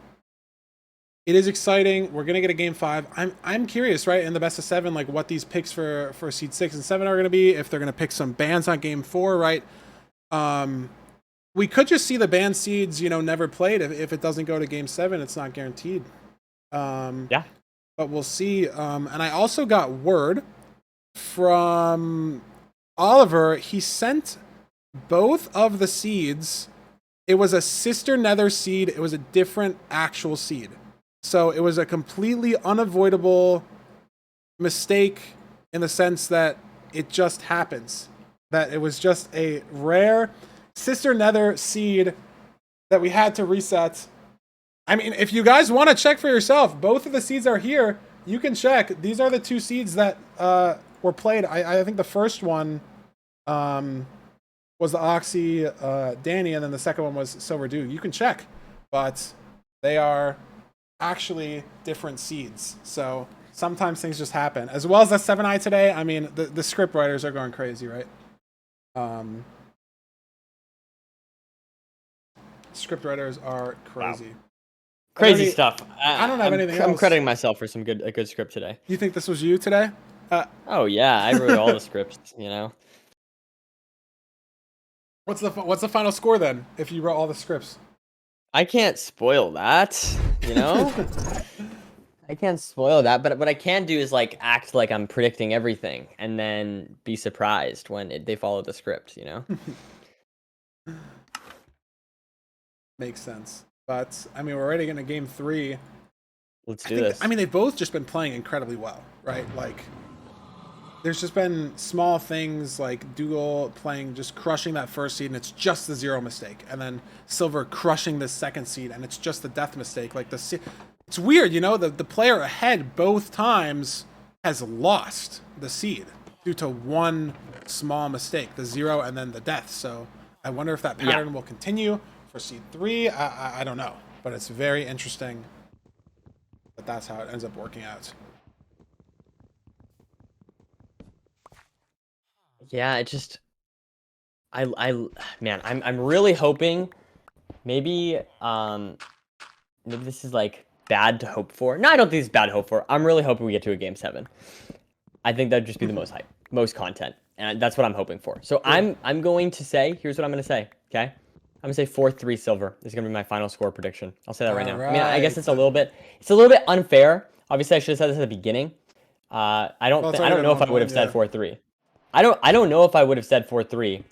it is exciting. We're gonna get a game 5. I'm curious, right, in the best of 7, like what these picks for seed 6 and 7 are gonna be. If they're gonna pick some bans on game 4, right? We could just see the banned seeds, you know, never played. If it doesn't go to game 7, it's not guaranteed. Yeah. But we'll see. And I also got word from Oliver. He sent both of the seeds. It was a sister nether seed. It was a different actual seed. So it was a completely unavoidable mistake in the sense that it just happens. That it was just a rare sister nether seed that we had to reset. I mean, if you guys want to check for yourself, both of the seeds are here. You can check. These are the 2 seeds that were played. I think the first one was the Oxy Danny, and then the second one was Silver Dew. You can check, but they are actually different seeds. So sometimes things just happen. As well as the 7i today. I mean, the script writers are going crazy, right? Script writers are crazy. Wow. Crazy stuff. I don't have anything else. I'm crediting myself for a good script today. You think this was you today? Oh yeah, I wrote all the scripts, you know. What's the final score then? If you wrote all the scripts, I can't spoil that, you know? I can't spoil that, but what I can do is like act like I'm predicting everything and then be surprised when they follow the script, you know? Makes sense. But I mean, we're already in a game 3. Let's I do think, this. I mean, they've both just been playing incredibly well, right? Like, there's just been small things like Dougal playing, just crushing that first seed, and it's just the 0 mistake, and then Silver crushing the second seed, and it's just the death mistake. Like it's weird, you know. The player ahead both times has lost the seed due to one small mistake, the 0 and then the death. So I wonder if that pattern will continue for seed 3. I don't know, but it's very interesting that that's how it ends up working out. Yeah, it just man, I'm really hoping maybe maybe this is like bad to hope for. No, I don't think it's bad to hope for. I'm really hoping we get to a game 7. I think that'd just be the most hype, most content, and that's what I'm hoping for. So I'm going to say, here's what I'm going to say, okay? I'm going to say 4-3 Silver. This is going to be my final score prediction. I'll say that right now. I mean, I guess it's a little bit unfair. Obviously, I should have said this at the beginning. I don't know if I would have said 4-3. I don't know if I would have said 4-3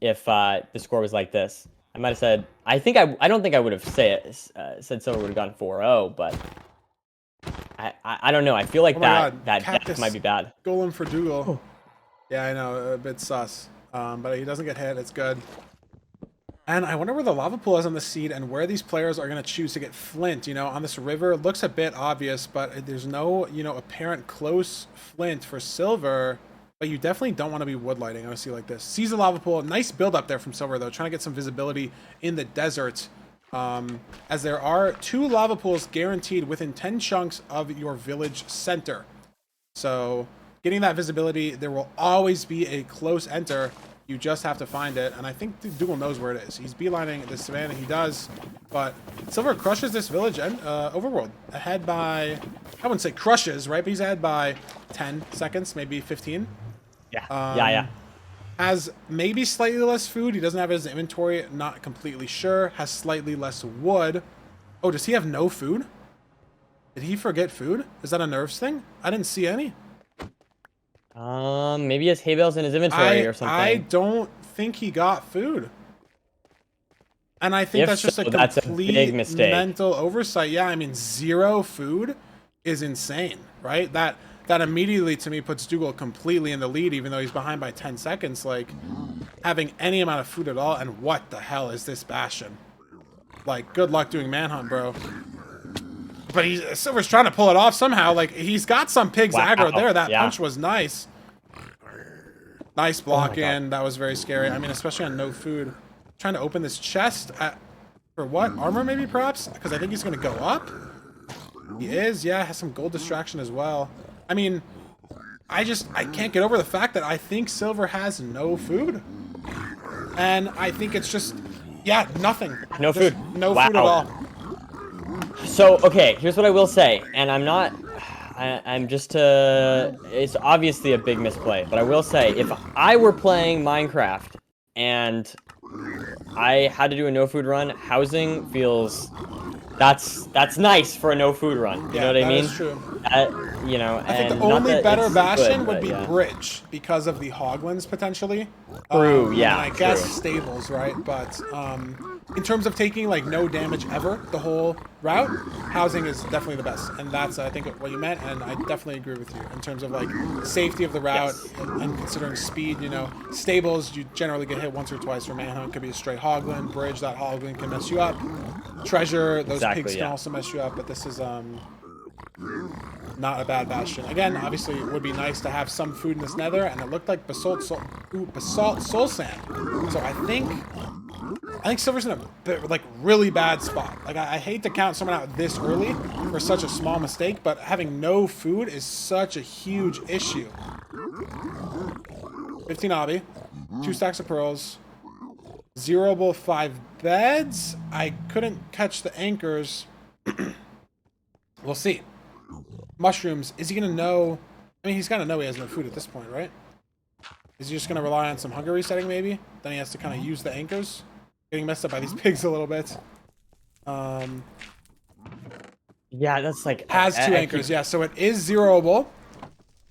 if the score was like this. I might have said, I don't think I would have said Silver would have gone 4-0, but I don't know. I feel like that death might be bad. Golem for Dougal. Yeah, I know, a bit sus. But he doesn't get hit. It's good. And I wonder where the lava pool is on the seed and where these players are going to choose to get flint. You know, on this river, it looks a bit obvious, but there's no, you know, apparent close flint for Silver. But you definitely don't want to be woodlighting on a sea like this. Sees the lava pool. Nice build up there from Silver, though. Trying to get some visibility in the desert. As there are 2 lava pools guaranteed within 10 chunks of your village center. So getting that visibility, there will always be a close enter. You just have to find it, and I think Dougal knows where it is. He's beelining the savannah. He does, but Silver crushes this village and overworld. Ahead by, I wouldn't say crushes, right? But he's ahead by 10 seconds, maybe 15. Yeah, yeah. Has maybe slightly less food. He doesn't have his inventory. Not completely sure. Has slightly less wood. Oh, does he have no food? Did he forget food? Is that a nerves thing? I didn't see any. Maybe he has hay bales in his inventory or something. I don't think he got food. And I think that's just a complete big mistake. Mental oversight. Yeah, I mean, 0 food is insane, right? That immediately, to me, puts Dougal completely in the lead, even though he's behind by 10 seconds. Like, having any amount of food at all, and what the hell is this Bastion? Like, good luck doing Manhunt, bro. But Silver's trying to pull it off somehow. Like, he's got some pigs aggro there. That punch was nice. Nice block in. That was very scary. I mean, especially on no food. Trying to open this chest. For what? Armor, maybe, perhaps? Because I think he's going to go up. He is. Yeah, has some gold distraction as well. I mean, I can't get over the fact that I think Silver has no food. And I think it's just, yeah, nothing. No food. No food at all. So, okay, here's what I will say, and I'm just, it's obviously a big misplay, but I will say, if I were playing Minecraft and I had to do a no food run, housing feels, that's nice for a no food run, you know what I mean? That is true. You know, I think the only better Bastion would be Bridge, because of the Hoglins, potentially. True, yeah. And I guess Stables, right? But, in terms of taking, like, no damage ever, the whole route, housing is definitely the best. And that's, I think, what you meant, and I definitely agree with you. In terms of, like, safety of the route, and considering speed, you know, Stables, you generally get hit once or twice for Manhunt. Could be a straight Hoglin. Bridge, that Hoglin can mess you up. Treasure, those pigs can also mess you up, but this is, not a bad Bastion. Again, obviously, it would be nice to have some food in this nether, and it looked like basalt soul sand. So I think Silver's in a like really bad spot. Like, I hate to count someone out this early for such a small mistake, but having no food is such a huge issue. 15 obby, 2 stacks of pearls, 0able 5 beds. I couldn't catch the anchors. We'll see. Mushrooms. Is he gonna know? I mean, he's gotta know he has no food at this point, right? Is he just gonna rely on some hunger resetting, maybe? Then he has to kind of use the anchors. Getting messed up by these pigs a little bit. Yeah, that's like Has two I anchors, keep- yeah. So it is zeroable.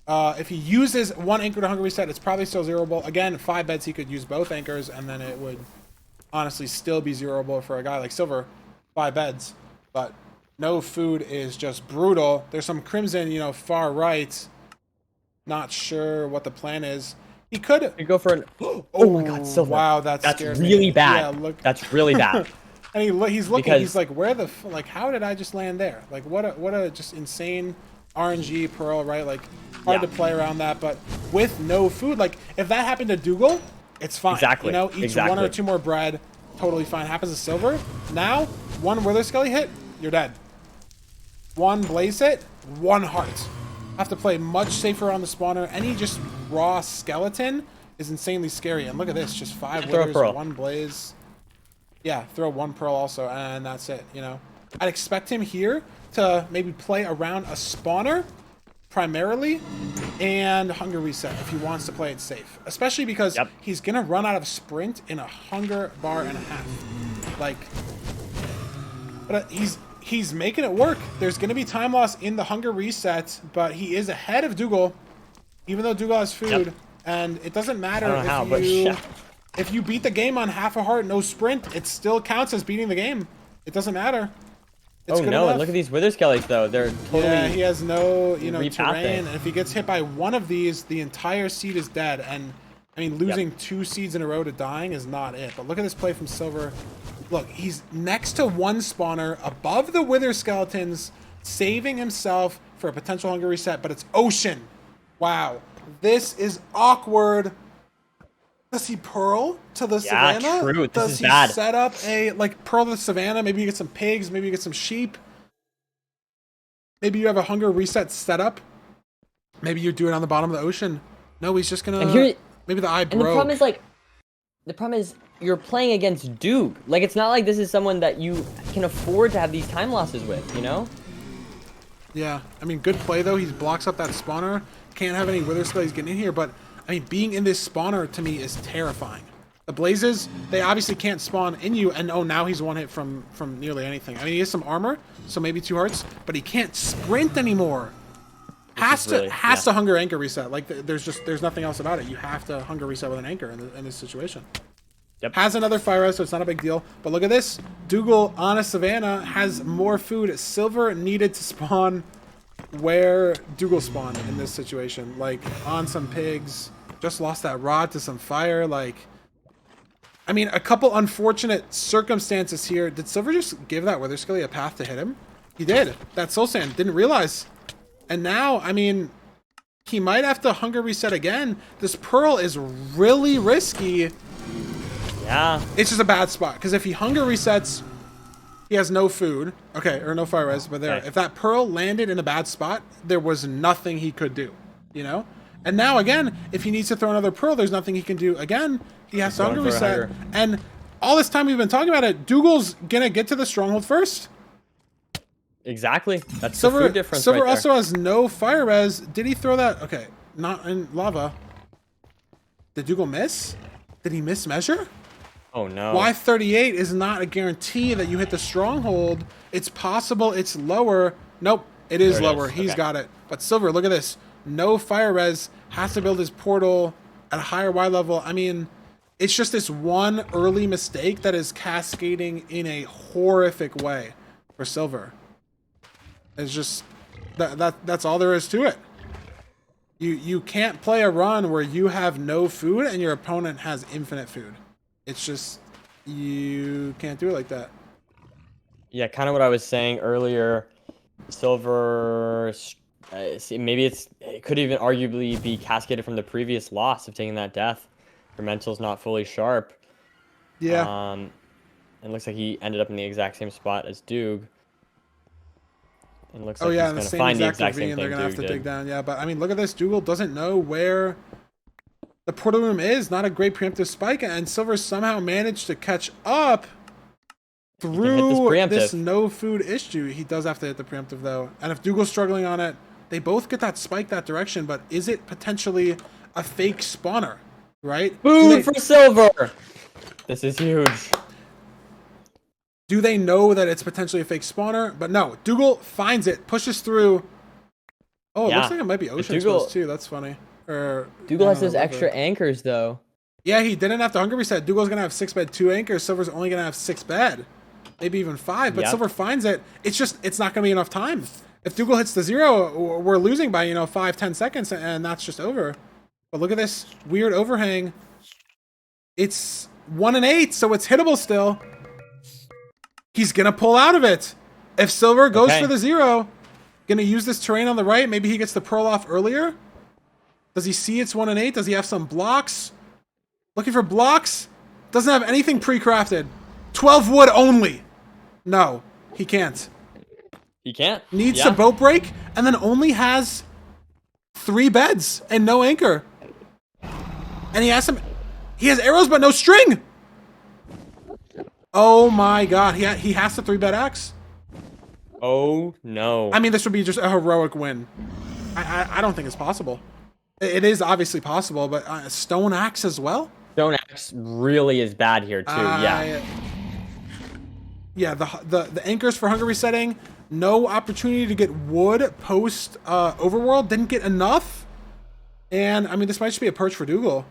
If he uses one anchor to hunger reset, it's probably still zeroable. Again, 5 beds he could use both anchors, and then it would honestly still be zeroable for a guy like Silver. 5 beds, but no food is just brutal. There's some Crimson, you know, far right. Not sure what the plan is. He could go for an. Oh my God, Silver! Wow, that That's scared really me. bad. Yeah, look. That's really bad. And he's looking. Because- He's like, where the like? How did I just land there? Like, what a just insane RNG Pearl, right? Like, hard to play around that. But with no food, like if that happened to Dougal, it's fine. Exactly. You know, eat one or two more bread, totally fine. Happens to Silver. Now, one Wither Skelly hit, you're dead. One Blaze hit, one heart. Have to play much safer on the spawner. Any just raw skeleton is insanely scary. And look at this, just 5 Throw a Withers, pearl. 1 Blaze. Yeah, throw 1 Pearl also, and that's it, you know. I'd expect him here to maybe play around a spawner, primarily, and hunger reset if he wants to play it safe. Especially because he's going to run out of sprint in a hunger bar and a half. Like, but he's making it work. There's going to be time loss in the hunger reset, but he is ahead of Dougal, even though Dougal has food. And it doesn't matter if you beat the game on half a heart, no sprint, it still counts as beating the game. It doesn't matter. It's good enough. And look at these Wither Skellies though. They're totally. Yeah, he has no, you know, repathing. terrain. And if he gets hit by one of these, the entire seed is dead. And I mean, losing 2 seeds in a row to dying is not it. But look at this play from Silver. Look, he's next to 1 spawner, above the Wither Skeletons, saving himself for a potential hunger reset. But it's Ocean. Wow, this is awkward. Does he Pearl to the Savannah? True. This Does is he bad. set up a, like, Pearl to the Savannah? Maybe you get some pigs. Maybe you get some sheep. Maybe you have a hunger reset set up. Maybe you do it on the bottom of the ocean. No, he's just gonna... maybe the eye broke. And the problem is you're playing against Duke. Like, it's not like this is someone that you can afford to have these time losses with, you know? Yeah, I mean, good play, though. He blocks up that spawner. Can't have any Wither Skellies getting in here, but... I mean, being in this spawner, to me, is terrifying. The Blazes, they obviously can't spawn in you, and oh, now he's 1 hit from nearly anything. I mean, he has some armor, so maybe 2 hearts, but he can't sprint anymore. Has to hunger anchor reset. Like, there's nothing else about it. You have to hunger reset with an anchor in this situation. Yep. Has another fire, so it's not a big deal. But look at this. Dougal on a Savannah has more food. Silver needed to spawn where Dougal spawned in this situation. Like, on some pigs. Just lost that rod to some fire. Like, I mean, a couple unfortunate circumstances here. Did Silver just give that Wither Skelly a path to hit him? He did. That Soul Sand. Didn't realize. And now, I mean, he might have to hunger reset again. This Pearl is really risky. Yeah. It's just a bad spot. Because if he hunger resets, he has no food. Okay, or no fire res, but there. Okay. If that Pearl landed in a bad spot, there was nothing he could do. You know? And now, again, if he needs to throw another Pearl, there's nothing he can do. Again, he has to hunger reset. And all this time we've been talking about it, Dougal's going to get to the stronghold first. Exactly. That's Silver, the food difference Silver right also has no fire res. Did he throw that? Okay, not in lava. Did Dougal miss? Did he miss measure? Oh, no. Y38 is not a guarantee that you hit the stronghold. It's possible it's lower. Nope, it is lower. He's got it. But Silver, look at this. No fire res, has to build his portal at a higher Y level. I mean, it's just this one early mistake that is cascading in a horrific way for Silver. It's just that's all there is to it. You can't play a run where you have no food and your opponent has infinite food. It's just, you can't do it like that. Yeah, kind of what I was saying earlier. Silver, maybe it could even arguably be cascaded from the previous loss of taking that death. Your mental's not fully sharp. Yeah. It looks like he ended up in the exact same spot as Doog. And looks like he's going to find the exact same thing they're going to have to did. dig down. Yeah, but I mean, look at this. Dougal doesn't know where the portal room is. Not a great preemptive spike, and Silver somehow managed to catch up through this no food issue. He does have to hit the preemptive, though. And if Dougal's struggling on it, they both get that spike that direction, but is it potentially a fake spawner, right? Food for Silver! This is huge. Do they know that it's potentially a fake spawner? But no, Dougal finds it, pushes through. Oh, it looks like it might be Ocean Exposed too. That's funny. Or Dougal has those extra anchors though. Yeah, he didn't have to hunger reset. Dougal's gonna have 6 bed, 2 anchors. Silver's only gonna have 6 bed, maybe even 5. But Silver finds it. It's not gonna be enough time. If Dougal hits the 0, we're losing by 5-10 seconds, and that's just over. But look at this weird overhang. It's 1 and 8, so it's hittable still. He's gonna pull out of it. If Silver goes for the 0, gonna use this terrain on the right. Maybe he gets the pearl off earlier. Does he see it's 1 and 8? Does he have some blocks? Looking for blocks. Doesn't have anything pre-crafted. 12 wood only. No, he can't. He can't. Needs a boat break, and then only has 3 beds and no anchor. And he has arrows but no string. Oh my god, he has the 3 bed axe. Oh no. I mean, this would be just a heroic win. I don't think it's possible. It is obviously possible, but stone axe as well? Stone axe really is bad here too, Yeah, the anchors for hunger resetting, no opportunity to get wood post overworld, didn't get enough. And I mean, this might just be a perch for Dougal.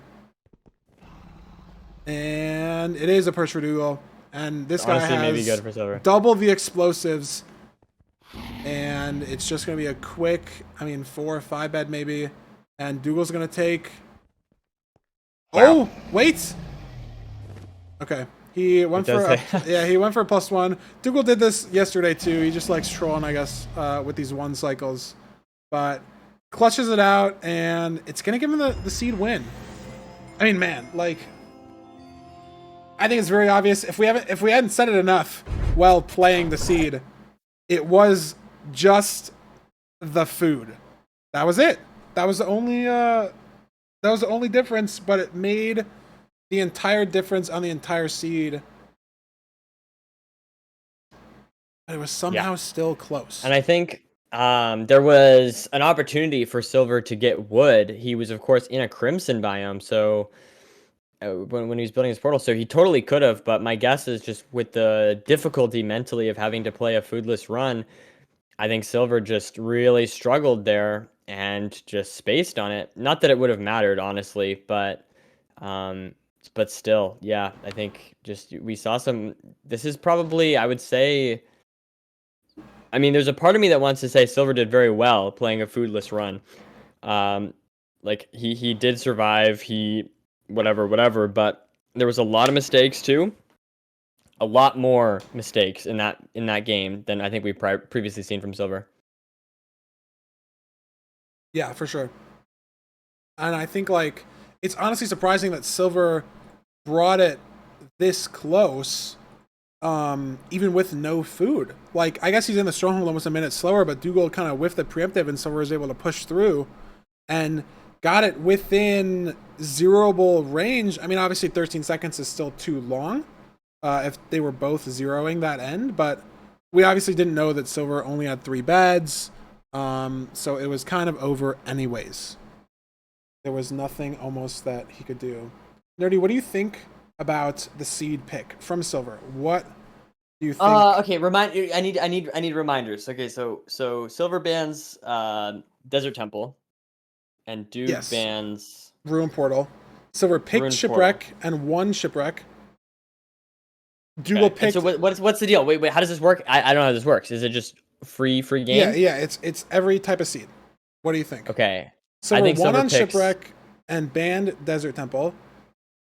And it is a perch for Dougal. And this guy has maybe good for Silver. Double the explosives. And it's just going to be a quick, 4 or 5 bed maybe. And Dougal's going to take... Wow. Oh, wait! Okay. He went for he went for a +1. Dougal did this yesterday too. He just likes trolling, I guess, with these 1 cycles. But clutches it out, and it's going to give him the seed win. I mean, man, like... I think it's very obvious. If we hadn't said it enough while playing the seed, it was just the food. That was it. That was the only difference, but it made the entire difference on the entire seed. But it was somehow still close. And I think there was an opportunity for Silver to get wood. He was, of course, in a crimson biome, so when he was building his portal, so he totally could have. But my guess is just with the difficulty mentally of having to play a foodless run, I think Silver just really struggled there and just spaced on it. Not that it would have mattered, honestly, but still, yeah, I think just we saw some. This is probably, I would say. I mean, there's a part of me that wants to say Silver did very well playing a foodless run. Like he did survive. He whatever, but there was a lot of mistakes too. A lot more mistakes in that game than I think we've previously seen from Silver. Yeah, for sure. And I think like it's honestly surprising that Silver brought it this close, even with no food. Like, I guess he's in the stronghold almost a minute slower, but Dougal kind of whiffed the preemptive, and Silver was able to push through and got it within zeroable range. I mean, obviously 13 seconds is still too long if they were both zeroing that end, but we obviously didn't know that Silver only had 3 beds, so it was kind of over anyways. There was nothing almost that he could do. Nerdy, what do you think about the seed pick from Silver? What do you think? Okay, I need reminders. Okay, so Silver bans Desert Temple, and Duke bans Ruin Portal. Silver picked Shipwreck and won Shipwreck. Dougal picked. And so what's the deal? Wait, how does this work? I don't know how this works. Is it just free game? Yeah, it's every type of seed. What do you think? Okay. Silver I think won Silver on Shipwreck and banned Desert Temple.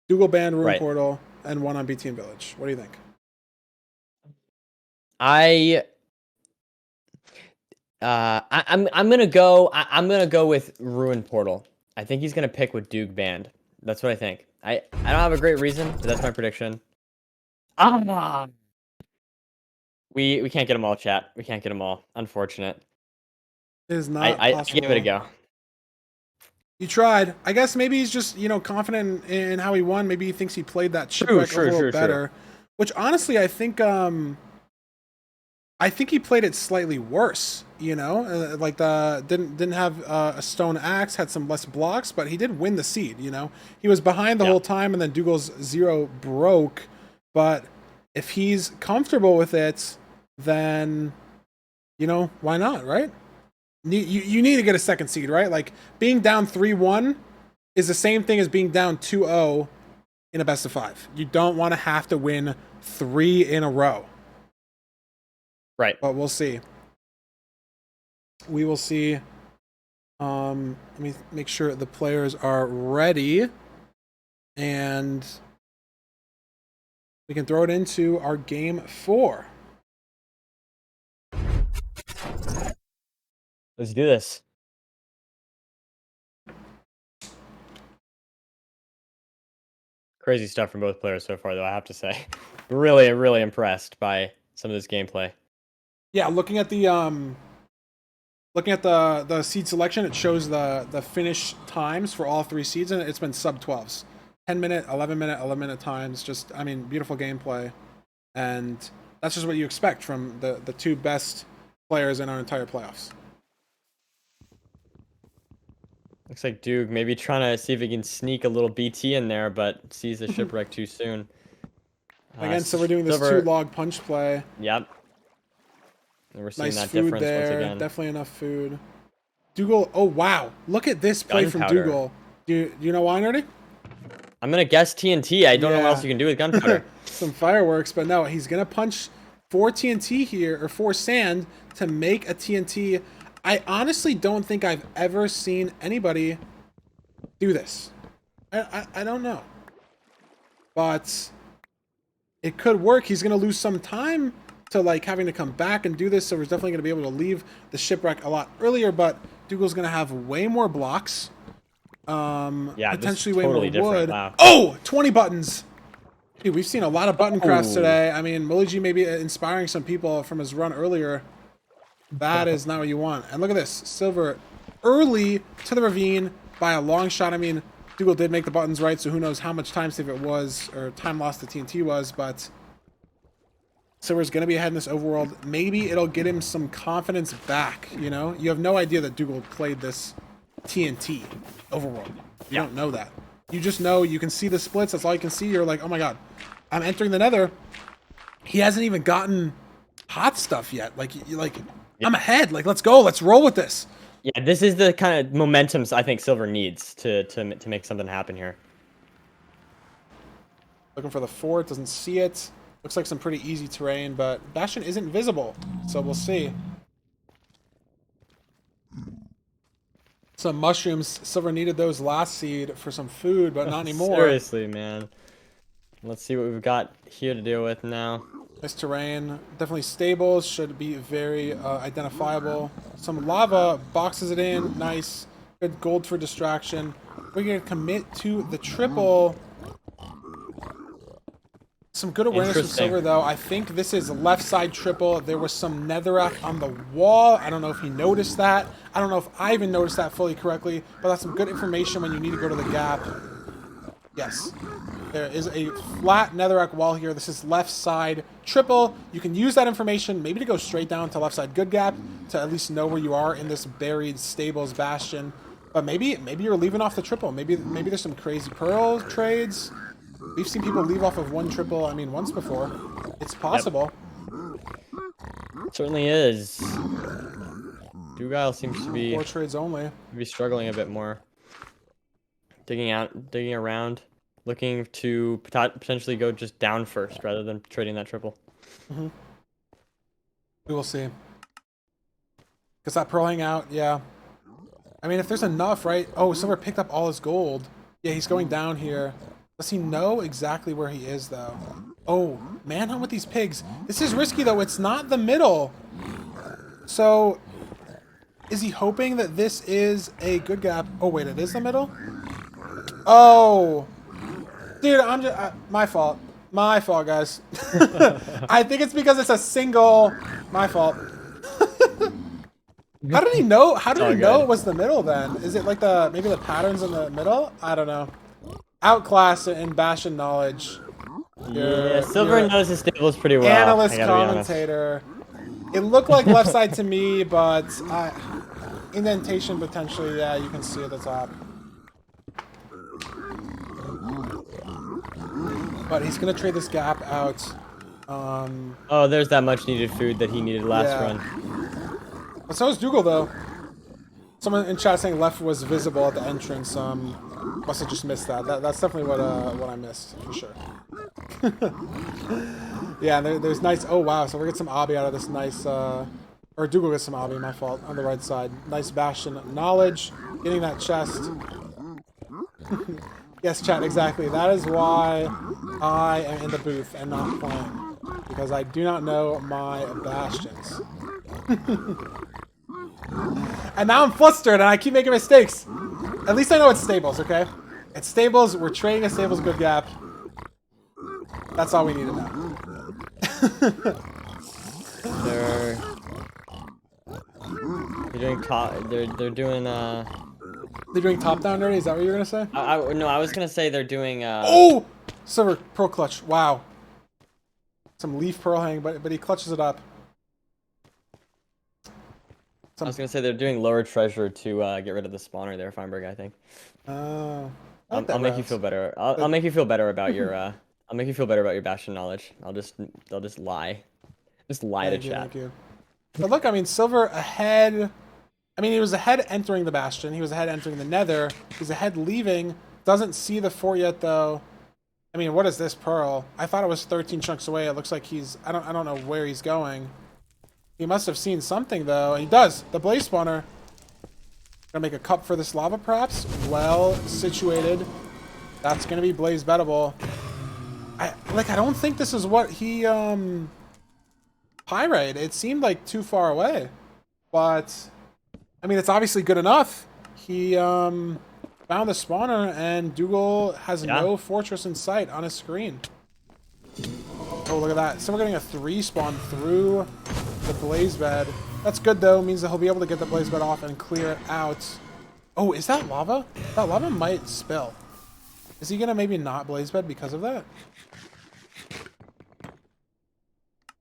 Dougal banned Ruin Portal and won on BT and Village. What do you think? I'm gonna go with Ruin Portal. I think he's gonna pick what Duke banned. That's what I think. I don't have a great reason, but that's my prediction. We can't get them all, chat. We can't get them all. Unfortunate. It is not possible. I give it a go. You tried. I guess maybe he's just, confident in how he won. Maybe he thinks he played that Shipwreck a little better. Which honestly, I think he played it slightly worse. Like didn't have a stone axe, had some less blocks, but he did win the seed. He was behind the whole time, and then Dougal's 0 broke. But if he's comfortable with it, then, you know, why not, right? You need to get a second seed, right? Like, being down 3-1 is the same thing as being down 2-0 in a best of 5. You don't want to have to win 3 in a row. Right. But we'll see. We will see. Let me make sure the players are ready. And we can throw it into our game 4. Let's do this. Crazy stuff from both players so far, though, I have to say. Really, really impressed by some of this gameplay. Yeah, looking at the seed selection, it shows the finish times for all 3 seeds, and it's been sub 12s. 10-minute, 11-minute, 11-minute times. Just, I mean, beautiful gameplay. And that's just what you expect from the 2 best players in our entire playoffs. Looks like Duke maybe trying to see if he can sneak a little BT in there, but sees the shipwreck too soon. Again, so we're doing this Silver, 2-log punch play. Yep. And we're seeing Nice that food difference there. once again. Definitely enough food. Dougal, oh wow. Look at this play from Gunpowder. Dougal. Do you know why, Nerdy? I'm going to guess TNT. I don't know what else you can do with gunpowder. Some fireworks, but no, he's going to punch 4 TNT here, or 4 sand, to make a TNT. I honestly don't think I've ever seen anybody do this. I don't know. But it could work. He's going to lose some time to like having to come back and do this, so we're definitely going to be able to leave the shipwreck a lot earlier, but Dougal's going to have way more blocks. Yeah, potentially totally way more wood. Wow. Oh, 20 buttons. Dude, we've seen a lot of button crafts today. I mean, Moligi may be inspiring some people from his run earlier. That is not what you want. And look at this. Silver early to the ravine by a long shot. I mean, Dougal did make the buttons right, so who knows how much time save it was, or time lost the TNT was, but Silver's going to be ahead in this overworld. Maybe it'll get him some confidence back, you know? You have no idea that Dougal played this TNT overworld. You don't know that. You just know, you can see the splits. That's all you can see. You're like, oh my god, I'm entering the nether. He hasn't even gotten hot stuff yet. Like, I'm ahead. Like, let's go. Let's roll with this. Yeah, this is the kind of momentum I think Silver needs to make something happen here. Looking for the fort. Doesn't see it. Looks like some pretty easy terrain, but Bastion isn't visible. So we'll see. Some mushrooms. Silver needed those last seed for some food, but not anymore. Seriously, man. Let's see what we've got here to deal with now. Nice terrain. Definitely stables. Should be very identifiable. Some lava boxes it in. Nice. Good gold for distraction. We're going to commit to the triple. Some good awareness from Silver, though. I think this is left side triple. There was some netherrack on the wall. I don't know if he noticed that. I don't know if I even noticed that fully correctly, but that's some good information when you need to go to the gap. Yes. There is a flat netherrack wall here. This is left side triple. You can use that information maybe to go straight down to left side good gap to at least know where you are in this buried stables bastion. But maybe you're leaving off the triple. Maybe there's some crazy pearl trades. We've seen people leave off of one triple, I mean, once before. It's possible. It certainly is. Dugile seems to be 4 trades only. Struggling a bit more. Digging around, looking to potentially go just down first rather than trading that triple. We will see. Because that pearl hangout, yeah. I mean, if there's enough, right? Oh, Silver picked up all his gold. Yeah, he's going down here. Does he know exactly where he is, though? Oh, manhunt with these pigs. This is risky, though. It's not the middle. So, is he hoping that this is a good gap? Oh, wait, it is the middle? Oh. Dude, I'm just... my fault. My fault, guys. I think it's because it's a single... My fault. How did he know? How did he know it was the middle, then? Is it like maybe the patterns in the middle? I don't know. Outclass in Bastion knowledge. Yeah, Silver knows his stables pretty well. Analyst, commentator. It looked like left side to me, but indentation potentially, yeah, you can see at the top. But he's going to trade this gap out. Oh, there's that much needed food that he needed last Yeah. run. But so is Dougal though. Someone in chat saying left was visible at the entrance. Must have just missed that. That's definitely what I missed for sure. Yeah, there's nice. Oh wow, so we get some obby out of this nice. Or Dougal gets some obby. My fault. On the right side, nice Bastion knowledge, getting that chest. Yes, chat, exactly. That is why I am in the booth and not playing, because I do not know my Bastions. And now I'm flustered and I keep making mistakes. At least I know it's stables, okay? It's stables. We're trading a stables good gap. That's all we need to know. They're doing top. They're doing. They're doing top down dirty. Is that what you were gonna say? No, I was gonna say they're doing. Oh, silver pearl clutch. Wow. Some leaf pearl hang, but he clutches it up. I was gonna say they're doing lower treasure to get rid of the spawner there, Feinberg. I think. I'll make you feel better. I'll make you feel better about your. I'll make you feel better about your Bastion knowledge. I'll just lie. Just lie to chat. Thank you. But look, I mean, silver ahead. I mean, he was ahead entering the Bastion. He was ahead entering the Nether. He's ahead leaving. Doesn't see the fort yet, though. I mean, what is this pearl? I thought it was 13 chunks away. It looks like he's. I don't know where he's going. He must have seen something, though. And he does. The blaze spawner. Gonna make a cup for this lava, perhaps. Well situated. That's gonna be blaze bettable. I don't think this is what he pyrite. It seemed like too far away, but I mean, it's obviously good enough. He found the spawner, and Dougal has no fortress in sight on his screen. Oh, look at that. So we're getting a 3 spawn through the blaze bed. That's good, though. Means that he'll be able to get the blaze bed off and clear it out. Oh, is that lava? That lava might spill. Is he going to maybe not blaze bed because of that?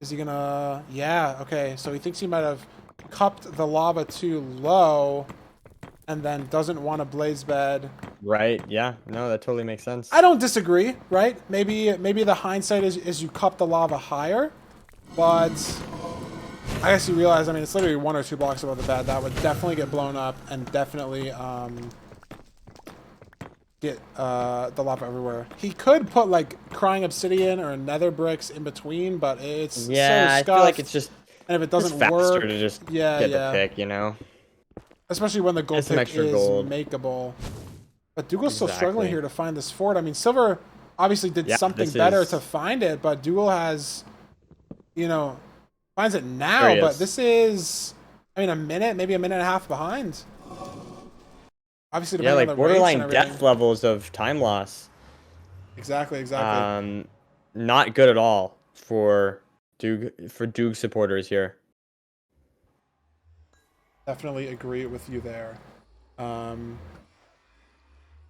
Is he going to... Yeah, okay. So he thinks he might have cupped the lava too low and then doesn't want to blaze bed. Right, yeah. No, that totally makes sense. I don't disagree, right? Maybe the hindsight is you cup the lava higher, but I guess you realize, I mean, it's literally 1 or 2 blocks above the bed. That would definitely get blown up and definitely get the lava everywhere. He could put like crying obsidian or nether bricks in between, but it's so I feel like it's just, and if it doesn't faster work, to just get the pick, you know? Especially when the gold pick is makeable. But Dougal's still struggling here to find this fort. I mean, Silver obviously did something better to find it, but Dougal has, you know, finds it now. But this is, I mean, a minute, maybe a minute and a half behind. Obviously, yeah, like borderline death levels of time loss. Exactly. Not good at all for Duke supporters here. Definitely agree with you there.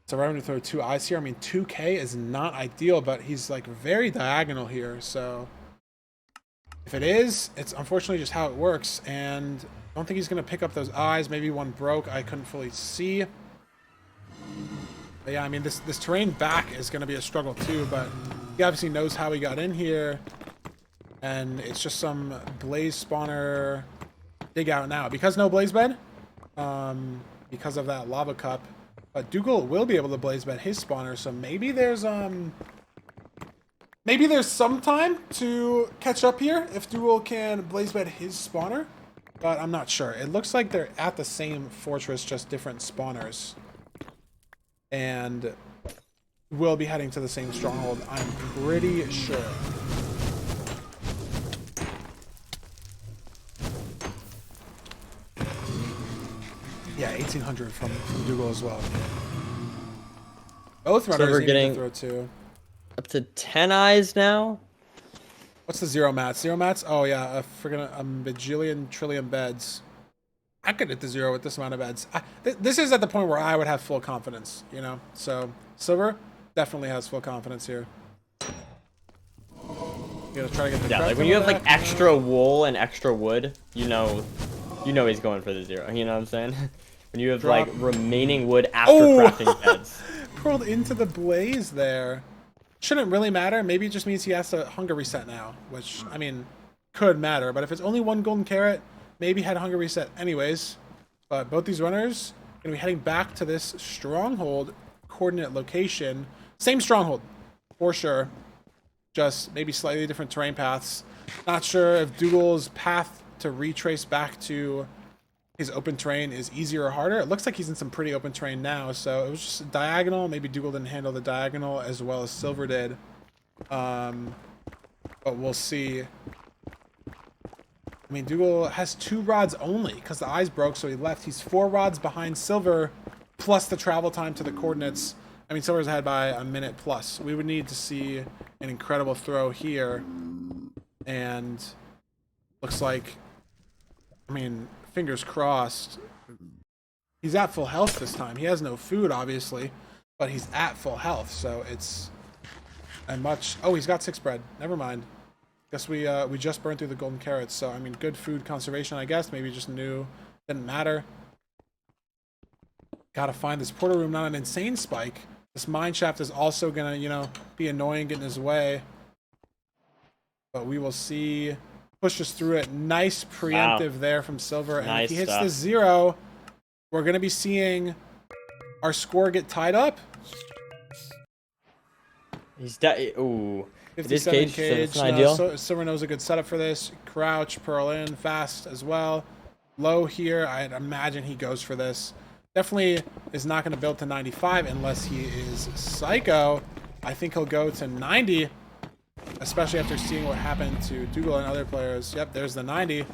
So we're having to throw 2 eyes here. I mean, 2K is not ideal, but he's like very diagonal here. So if it is, it's unfortunately just how it works. And I don't think he's going to pick up those eyes. Maybe one broke. I couldn't fully see. But yeah, I mean, this terrain back is going to be a struggle too, but he obviously knows how he got in here. And it's just some blaze spawner dig out now. Because no blaze bed, because of that lava cup. But Dougal will be able to blaze bed his spawner, so maybe there's some time to catch up here if Dougal can blaze bed his spawner. But I'm not sure. It looks like they're at the same fortress, just different spawners. And will be heading to the same stronghold, I'm pretty sure. Yeah, 1800 from Dougal as well. Both runners we're need getting to throw 2. Up to 10 eyes now. What's the 0 mats? 0 mats? Oh yeah, a bajillion trillion beds. I could hit the 0 with this amount of beds. This is at the point where I would have full confidence, you know? So, Silver definitely has full confidence here. You gotta try to get the like when you have like extra wool and extra wood, you know he's going for the 0. You know what I'm saying? When you have like remaining wood after crafting beds. Pulled into the blaze there. shouldn't really matter. Maybe it just means he has to hunger reset now, which, I mean, could matter. But if it's only one golden carrot, maybe had hunger reset anyways. But both these runners going to be heading back to this stronghold coordinate location. Same stronghold, for sure. Just maybe slightly different terrain paths. Not sure if Dougal's path to retrace back to his open terrain is easier or harder. It looks like he's in some pretty open terrain now, so it was just a diagonal. Maybe Dougal didn't handle the diagonal as well as Silver did. But we'll see. I mean, Dougal has 2 rods only because the eyes broke, so he left. He's 4 rods behind Silver, plus the travel time to the coordinates. I mean, Silver's ahead by a minute plus. We would need to see an incredible throw here. And looks like, I mean, fingers crossed. He's at full health this time. He has no food, obviously, but he's at full health, so it's a much... Oh, he's got 6 bread. Never mind. Guess we just burned through the golden carrots, so, I mean, good food conservation, I guess. Maybe just knew didn't matter. Gotta find this portal room, not an insane spike. This mine shaft is also gonna, you know, be annoying, get in his way. But we will see. Pushes through it. Nice preemptive there from Silver. And Nice if he hits stuff. the 0, we're going to be seeing our score get tied up. He's ooh. It is 57 caged, so it's not No, ideal. Silver knows a good setup for this. Crouch, pearl in, fast as well. Low here. I'd imagine he goes for this. Definitely is not going to build to 95 unless he is psycho. I think he'll go to 90. Especially after seeing what happened to Dougal and other players. Yep, there's the 90.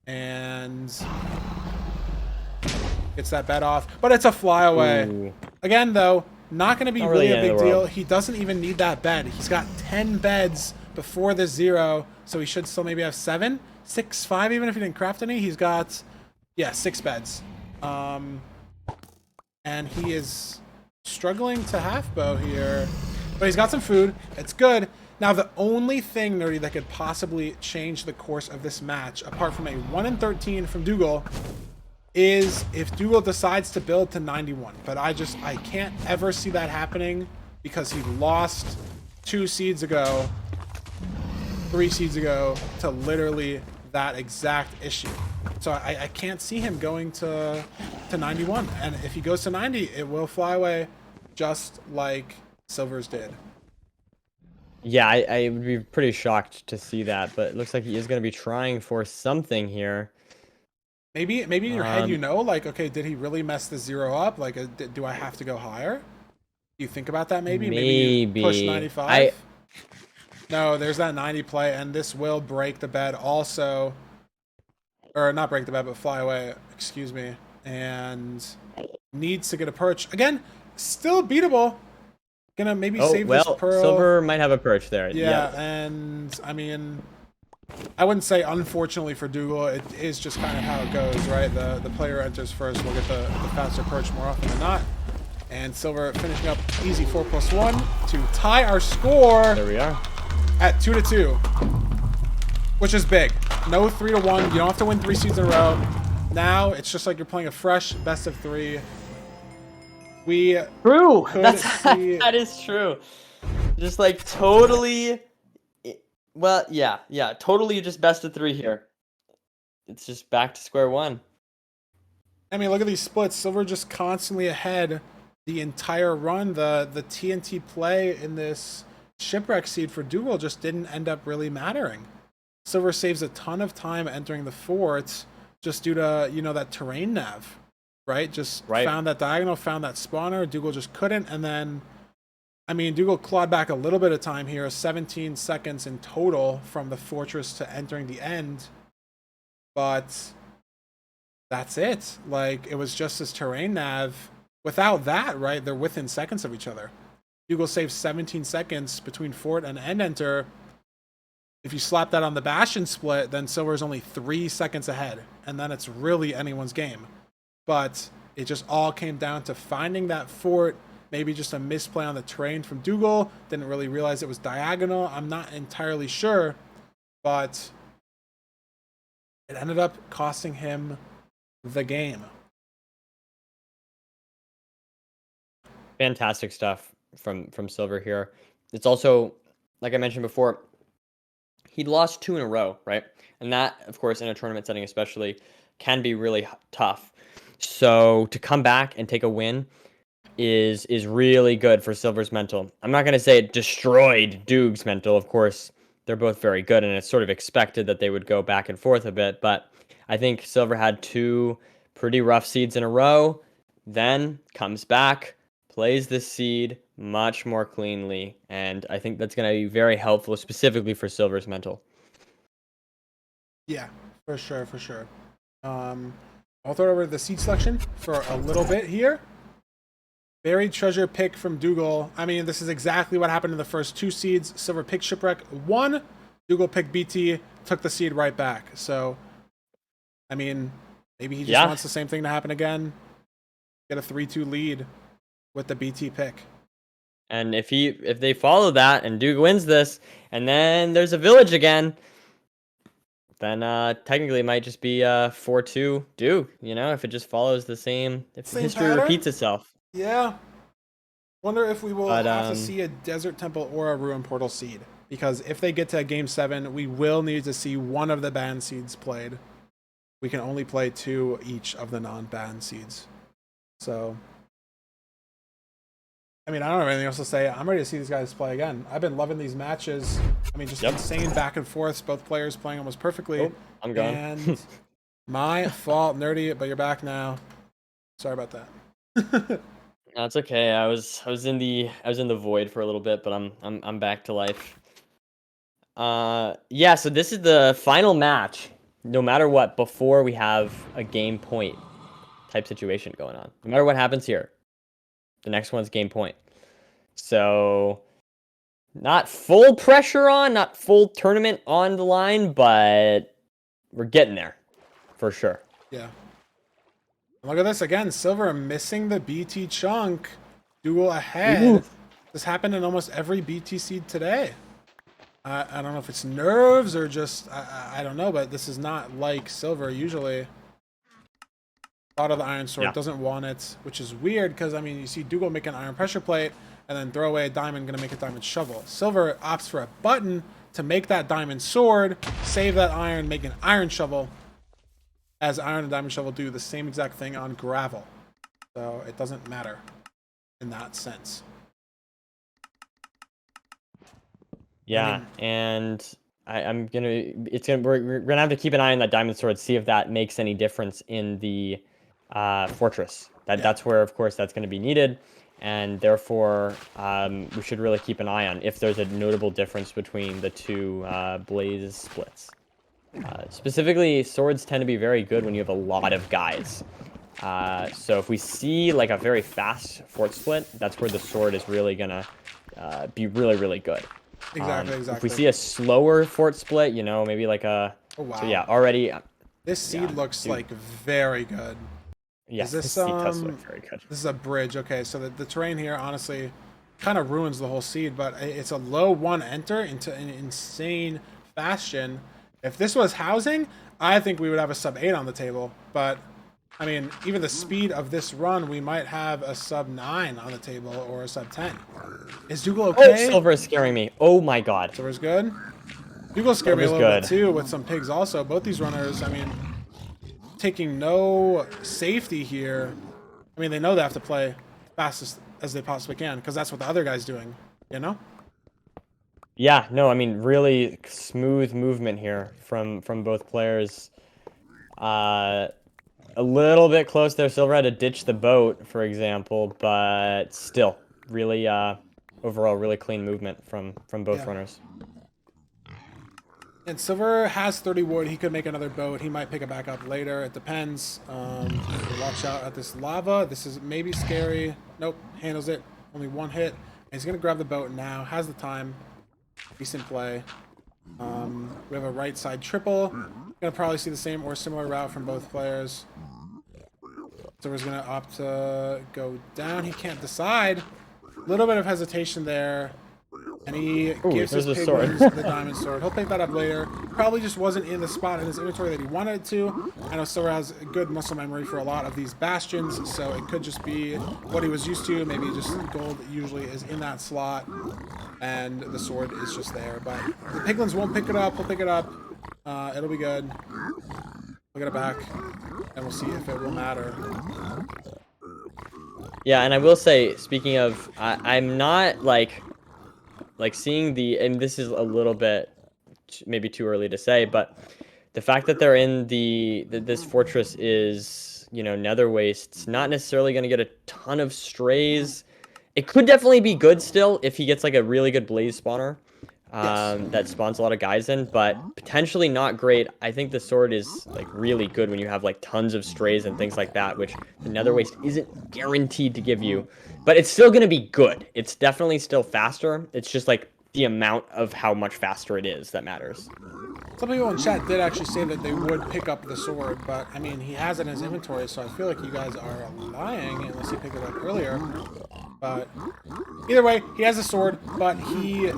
And gets that bet off. But it's a flyaway. Ooh. Again, though, not going to be Not really really a the end big of the deal. world. He doesn't even need that bed. He's got 10 beds before the 0. So he should still maybe have 7? 6, 5 even if he didn't craft any. He's got, yeah, 6 beds. And he is struggling to half bow here. But he's got some food. It's good. Now, the only thing, Nerdy, that could possibly change the course of this match, apart from a 1-13 from Dougal, is if Dougal decides to build to 91. But I can't ever see that happening because he lost 2 seeds ago, 3 seeds ago, to literally that exact issue. So I can't see him going to 91. And if he goes to 90, it will fly away just like Silver's did. Yeah, I would be pretty shocked to see that, but it looks like he is going to be trying for something here. Maybe in your head, you know, like, okay, did he really mess the 0 up? Like, do I have to go higher? Do you think about that maybe? Maybe you push 95? No, there's that 90 play, and this will break the bed also. Or not break the bed, but fly away. Excuse me. And needs to get a perch. Again, still beatable. Gonna maybe save this pearl. Silver might have a perch there. Yeah, and I mean, I wouldn't say unfortunately for Dougal. It is just kind of how it goes, right? The player enters first. We'll get the faster perch more often than not. And Silver finishing up easy 4+1 to tie our score. There we are. At 2-2, which is big. No 3-1. You don't have to win 3 seeds in a row. Now it's just like you're playing a fresh best of 3. We True. see... That is true. Just like totally. Well, yeah, totally just best of 3 here. It's just back to square one. I mean, look at these splits. Silver just constantly ahead the entire run. The TNT play in this shipwreck seed for Dougal just didn't end up really mattering. Silver saves a ton of time entering the fort just due to, you know, that terrain nav, right? Found that diagonal, found that spawner. Dougal just couldn't. And then, I mean, Dougal clawed back a little bit of time here, 17 seconds in total from the fortress to entering the end. But that's it. Like, it was just this terrain nav. Without that, right, they're within seconds of each other. Dougal saves 17 seconds between fort and end enter. If you slap that on the Bastion split, then Silver's only 3 seconds ahead. And then it's really anyone's game. But it just all came down to finding that fort. Maybe just a misplay on the terrain from Dougal. Didn't really realize it was diagonal. I'm not entirely sure. But it ended up costing him the game. Fantastic stuff from Silver here. it's also, like I mentioned before, he'd lost 2 in a row, right? And that, of course, in a tournament setting especially, can be really tough. So to come back and take a win is really good for Silver's mental. I'm not going to say it destroyed Doog's mental. Of course, they're both very good, and it's sort of expected that they would go back and forth a bit. But I think Silver had 2 pretty rough seeds in a row, then comes back, plays this seed much more cleanly, and I think that's going to be very helpful, specifically for Silver's mental. Yeah, for sure, for sure. I'll throw it over to the seed selection for a little bit here. Buried treasure pick from Dougal. I mean, this is exactly what happened in the first 2 seeds. Silver picked Shipwreck 1. Dougal picked BT, took the seed right back. So, I mean, maybe he just wants the same thing to happen again. Get a 3-2 lead with the BT pick. And if they follow that and Doog wins this, and then there's a village again, then technically it might just be 4-2 Doog, you know, if it just follows the same, if Same history pattern? repeats itself. Yeah. Wonder if we will But, have to see a Desert Temple or a Ruin Portal seed. Because if they get to Game 7, we will need to see one of the banned seeds played. We can only play 2 each of the non-banned seeds. So, I mean, I don't have anything else to say. I'm ready to see these guys play again. I've been loving these matches. I mean, just insane back and forths. Both players playing almost perfectly. Oh, I'm gone. And my fault, nerdy, but you're back now. Sorry about that. That's okay. I was in the void for a little bit, but I'm back to life. Yeah, so this is the final match, no matter what, before we have a game point type situation going on. No matter what happens here, the next one's game point. So not full pressure on, not full tournament on the line, but we're getting there for sure. Yeah. Look at this again. Silver missing the BT chunk. Dougal ahead. Ooh. This happened in almost every BT seed today. I don't know if it's nerves or just I don't know, but this is not like Silver usually. Thought of the Iron Sword, doesn't want it, which is weird because I mean you see Dougal make an Iron Pressure Plate and then throw away a diamond, gonna make a Diamond Shovel. Silver opts for a button to make that Diamond Sword, save that iron, make an Iron Shovel. As Iron and Diamond Shovel do the same exact thing on gravel. So it doesn't matter in that sense. Yeah, and we're gonna have to keep an eye on that Diamond Sword, see if that makes any difference in the fortress. That's where, of course, that's going to be needed, and therefore we should really keep an eye on if there's a notable difference between the 2 blaze splits. Specifically, swords tend to be very good when you have a lot of guys. So if we see like a very fast fort split, that's where the sword is really gonna be really, really good. Exactly. If we see a slower fort split, you know, maybe like a... Oh, wow. So yeah, already... This seed looks like very good. Yeah, is this seed does look very good. This is a bridge. Okay, so the terrain here, honestly, kind of ruins the whole seed, but it's a low 1 enter into an insane bastion. If this was housing, I think we would have a sub 8 on the table, but... I mean, even the speed of this run, we might have a sub 9 on the table or a sub 10. Is Dougal okay? Oh, Silver is scaring me. Oh my god. Silver's good. Dougal scared me a little bit too with some pigs also. Both these runners, I mean, taking no safety here. I mean, they know they have to play fast as they possibly can because that's what the other guy's doing, you know? Yeah, no, I mean, really smooth movement here from both players. A little bit close there. Silver had to ditch the boat, for example, but still, really, overall, really clean movement from both runners. And Silver has 30 wood. He could make another boat. He might pick it back up later. It depends. Watch out at this lava. This is maybe scary. Nope, handles it. Only 1 hit. And he's going to grab the boat now. Has the time. Decent play. We have a right side triple. Gonna probably see the same or similar route from both players. Silver's gonna opt to go down. He can't decide. A little bit of hesitation there. And he Ooh, gives his there's a sword. piglins the diamond sword. He'll pick that up later. Probably just wasn't in the spot in his inventory that he wanted it to. I know Silver has a good muscle memory for a lot of these bastions, so it could just be what he was used to. Maybe just gold usually is in that slot, and the sword is just there. But the piglins won't pick it up. He'll pick it up. It'll be good. We'll get it back, and we'll see if it will matter. Yeah, and I will say, speaking of, I'm not like seeing and this is a little bit maybe too early to say, but the fact that they're in this fortress is, you know, nether wastes, not necessarily going to get a ton of strays. It could definitely be good still if he gets like a really good blaze spawner. That spawns a lot of guys in, but potentially not great. I think the sword is like really good when you have like tons of strays and things like that, which the nether waste isn't guaranteed to give you, but it's still going to be good. It's definitely still faster. It's just like the amount of how much faster it is that matters. Some people in chat did actually say that they would pick up the sword, but I mean, he has it in his inventory, so I feel like you guys are lying unless he picked it up earlier. But either way, he has a sword, but he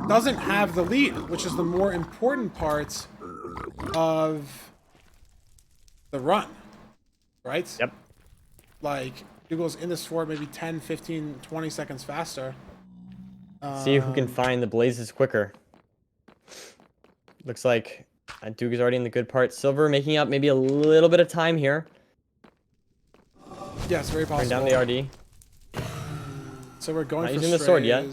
doesn't have the lead, which is the more important part of the run, right? Yep. Like, Google's in this fort maybe 10, 15, 20 seconds faster. See who can find the blazes quicker. Looks like Duke is already in the good part. Silver making up maybe a little bit of time here. Yes, very possible. Bring down the RD. So we're going Not for using the sword yet.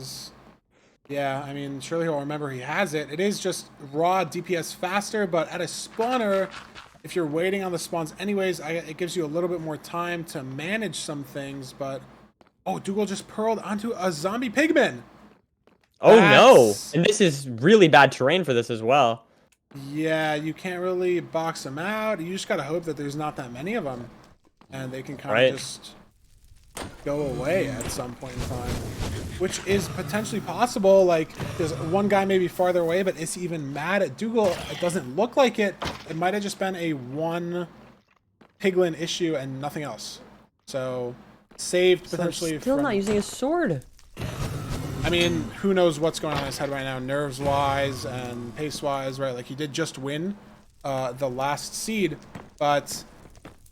Yeah, I mean, surely he'll remember he has it. It is just raw DPS faster, but at a spawner, if you're waiting on the spawns anyways, it gives you a little bit more time to manage some things, but... Oh, Dougal just pearled onto a zombie pigman! Oh no! And this is really bad terrain for this as well. Yeah, you can't really box them out. You just gotta hope that there's not that many of them. And they can kind of just go away at some point in time. Which is potentially possible. Like, there's one guy maybe farther away, but is he even mad at Dougal? It doesn't look like it. It might have just been a one piglin issue and nothing else. So, saved potentially So still not using a sword. I mean, who knows what's going on in his head right now, nerves-wise and pace-wise, right? Like, he did just win the last seed, but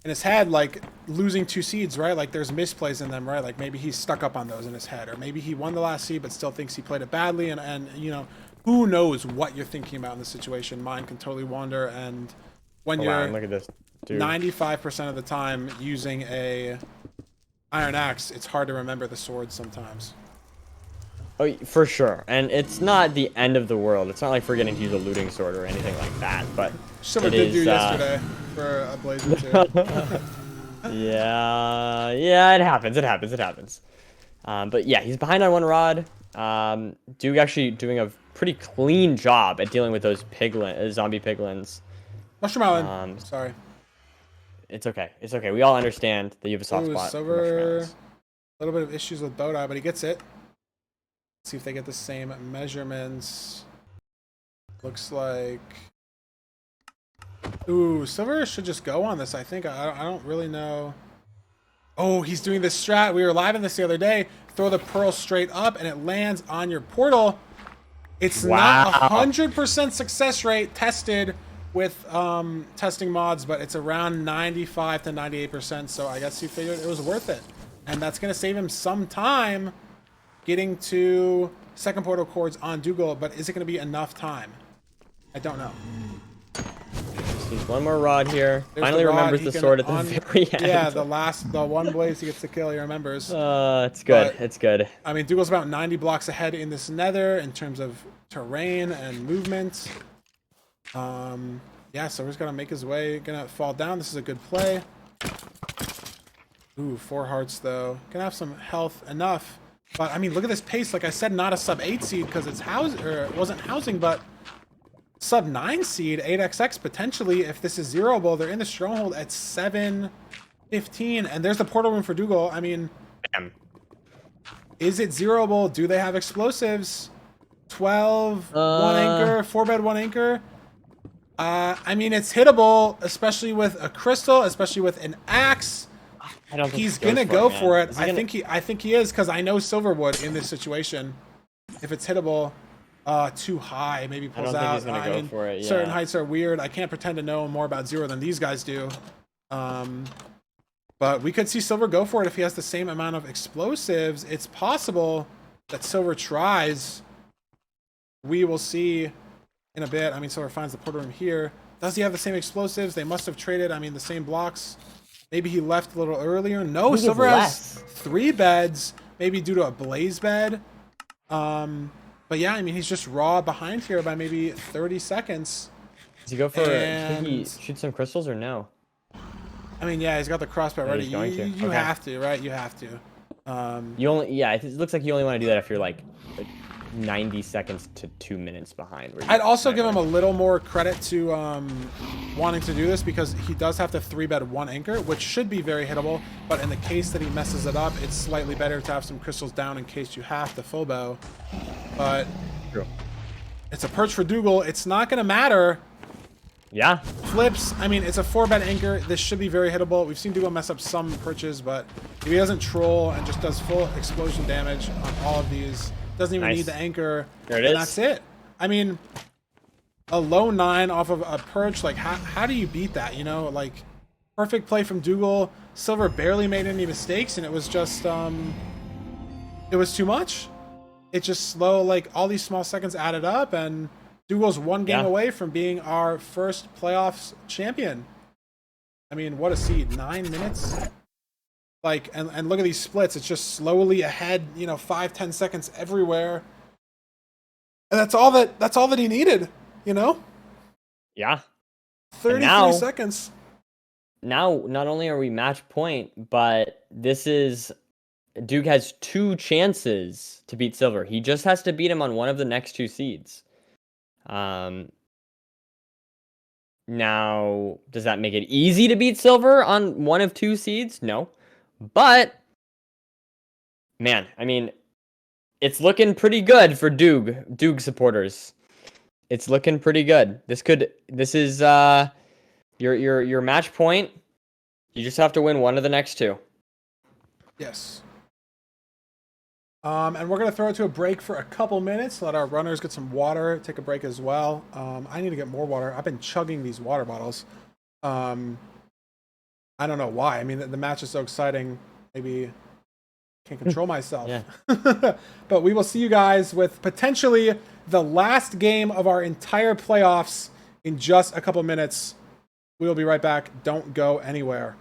in his head, like, losing 2 seeds, right? Like, there's misplays in them, right? Like, maybe he's stuck up on those in his head, or maybe he won the last seed but still thinks he played it badly, and you know, who knows what you're thinking about in this situation. Mine can totally wander, and when you're look at this, dude. 95% of the time using a iron axe, it's hard to remember the sword sometimes. Oh, for sure. And it's not the end of the world. It's not like forgetting to use a looting sword or anything like that, but Silver did do yesterday for a blaze or two. yeah, it happens. But yeah, he's behind on 1 rod. Duke actually doing a pretty clean job at dealing with those zombie piglins. Mushroom Island. Sorry. It's okay. It's okay. We all understand that you have a soft spot. Silver, a little bit of issues with Bowtie, but he gets it. See if they get the same measurements. Looks like... Ooh, Silver should just go on this, I think. I don't really know. Oh, he's doing this strat. We were live in this the other day. Throw the pearl straight up, and it lands on your portal. It's not 100% success rate tested with testing mods, but it's around 95 to 98%, so I guess he figured it was worth it. And that's going to save him some time getting to second portal cords on Dougal, but is it going to be enough time? I don't know. He's 1 more rod here. There's Finally the rod. remembers the sword at the very end. Yeah, the one blaze he gets to kill, he remembers. It's good. But, it's good. I mean, Dougal's about 90 blocks ahead in this nether in terms of terrain and movement. Yeah, so we're just going to make his way. Going to fall down. This is a good play. Ooh, 4 hearts, though. Going to have some health enough. But, I mean, look at this pace. Like I said, not a sub-8 seed because it's it wasn't housing, but sub-9 seed, 8xx potentially. If this is zeroable, they're in the stronghold at 7:15, and there's the portal room for Dougal. I mean, is it zeroable? Do they have explosives? 12, 1 anchor, 4-bed, 1 anchor. I mean, it's hittable, especially with a crystal, especially with an axe. I don't think he's gonna go for it. I think he is, because I know Silverwood in this situation. if it's hittable. Too high, maybe I pulls don't think out. he's gonna I go mean, for it. certain Yeah. heights are weird. I can't pretend to know more about Zero than these guys do. But we could see Silver go for it if he has the same amount of explosives. It's possible that Silver tries. We will see in a bit. I mean, Silver finds the portal room here. Does he have the same explosives? They must have traded, I mean, the same blocks. Maybe he left a little earlier. No, think he has Silver has less. 3 beds, maybe due to a blaze bed. But yeah, I mean, he's just raw behind here by maybe 30 seconds. Does he go for? Do you think he And shoots some crystals or no? I mean, yeah, he's got the crossbow Yeah, ready. he's going to. You Okay. have to, right? You have to. You only, yeah, it looks like you only want to do that if you're like 90 seconds to 2 minutes behind. Where I'd also give him a little more credit to wanting to do this because he does have to 3-bed 1 anchor, which should be very hittable. But in the case that he messes it up, it's slightly better to have some crystals down in case you have to full bow. But True. it's a perch for Dougal. It's not going to matter. Yeah. Flips, I mean, it's a 4-bed anchor. This should be very hittable. We've seen Dougal mess up some perches, but if he doesn't troll and just does full explosion damage on all of these, doesn't even Nice. need the anchor, There it and is. that's it. I mean, a low 9 off of a perch, like, how do you beat that, you know? Like, perfect play from Dougal. Silver barely made any mistakes, and it was just, it was too much. It just slow, like, all these small seconds added up, and Dougal's 1 game Yeah. away from being our first playoffs champion. I mean, what a seed. 9 minutes? Like, and look at these splits. It's just slowly ahead, you know, 5-10 seconds everywhere. And that's all that he needed, you know? Yeah. 33 now- seconds. Now, not only are we match point, but this is Duke has 2 chances to beat Silver. He just has to beat him on one of the next 2 seeds. Now, does that make it easy to beat Silver on one of 2 seeds? No. But, man, I mean, it's looking pretty good for Duke supporters. It's looking pretty good. This is your match point. You just have to win one of the next 2. Yes. And we're going to throw it to a break for a couple minutes, let our runners get some water, take a break as well. I need to get more water. I've been chugging these water bottles. I don't know why. I mean, the match is so exciting. Maybe can't control myself. Yeah. But we will see you guys with potentially the last game of our entire playoffs in just a couple minutes. We will be right back. Don't go anywhere.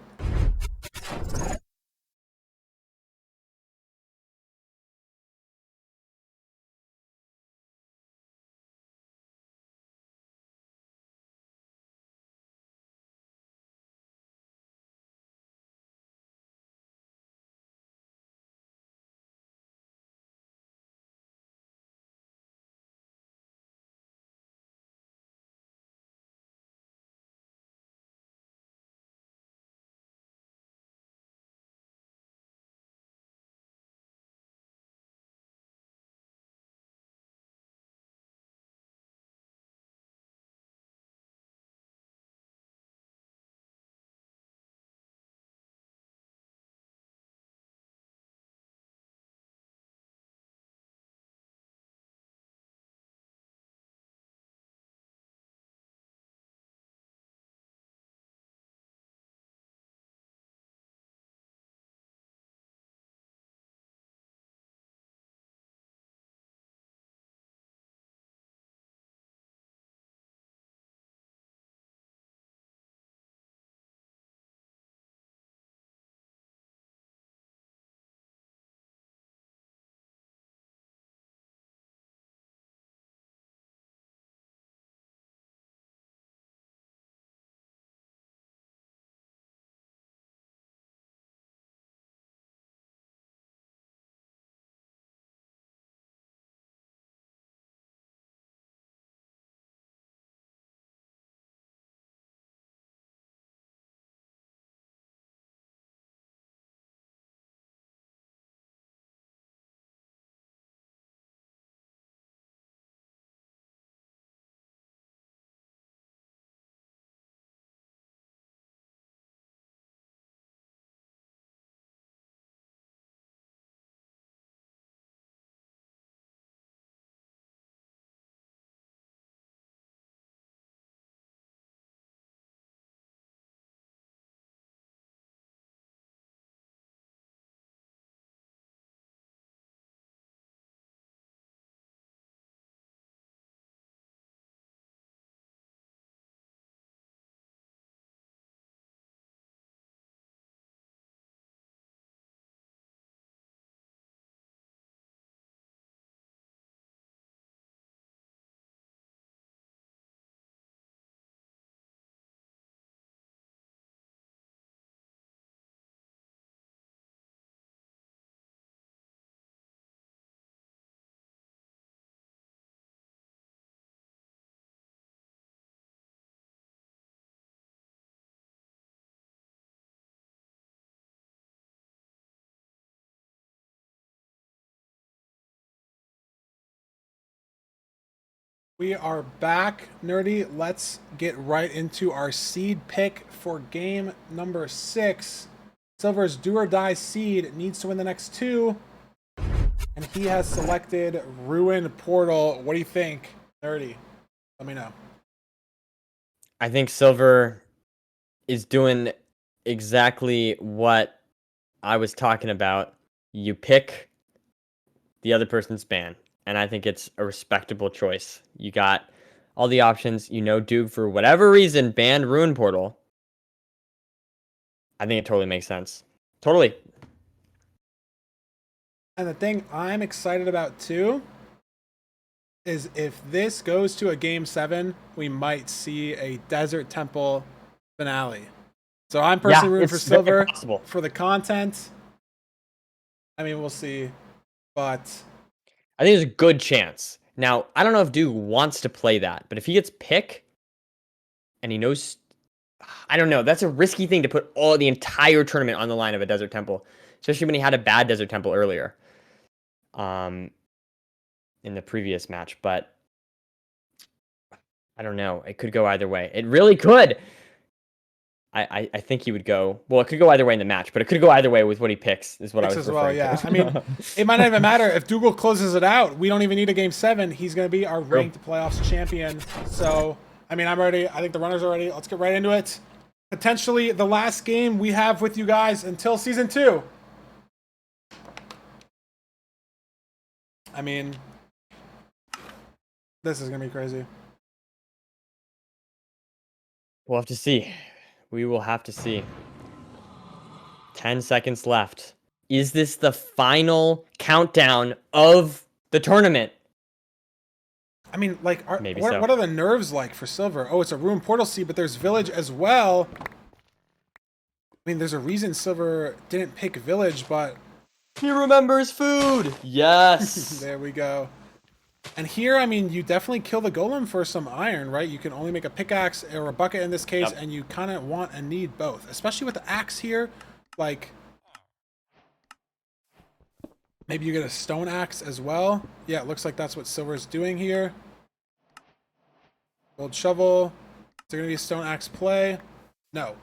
We are back, Nerdy. Let's get right into our seed pick for game number 6. Silver's do or die seed needs to win the next 2. And he has selected Ruin Portal. What do you think, Nerdy? Let me know. I think Silver is doing exactly what I was talking about. You pick the other person's ban, and I think it's a respectable choice. You got all the options. Duke, for whatever reason, banned Ruin Portal. I think it totally makes sense. Totally. And the thing I'm excited about too is if this goes to a game 7, we might see a Desert Temple finale. So I'm personally rooting for Silver for the content. I mean, we'll see, but I think there's a good chance. Now, I don't know if Duke wants to play that, but if he gets pick and he knows, I don't know, that's a risky thing to put the entire tournament on the line of a Desert Temple, especially when he had a bad Desert Temple earlier, in the previous match. But I don't know. It could go either way. It really could. I think he would go. Well, it could go either way in the match, but it could go either way with what he picks. Is what I was as referring well. Yeah, to. I mean, it might not even matter if Dougal closes it out. We don't even need a game 7. He's going to be our ranked playoffs champion. So, I mean, I'm ready. I think the runners are ready. Let's get right into it. Potentially the last game we have with you guys until season 2. I mean, this is going to be crazy. We'll have to see. We will have to see. 10 seconds left. Is this the final countdown of the tournament? I mean, like, Maybe what, so. What are the nerves like for Silver? Oh, it's a Ruin Portal seed, but there's Village as well. I mean, there's a reason Silver didn't pick Village, but he remembers food. Yes. There we go. And here, I mean, you definitely kill the golem for some iron, right? You can only make a pickaxe or a bucket in this case, and you kind of want and need both, especially with the axe here. Like, maybe you get a stone axe as well. Yeah, it looks like that's what Silver's doing here. Gold shovel. Is there going to be a stone axe play? No.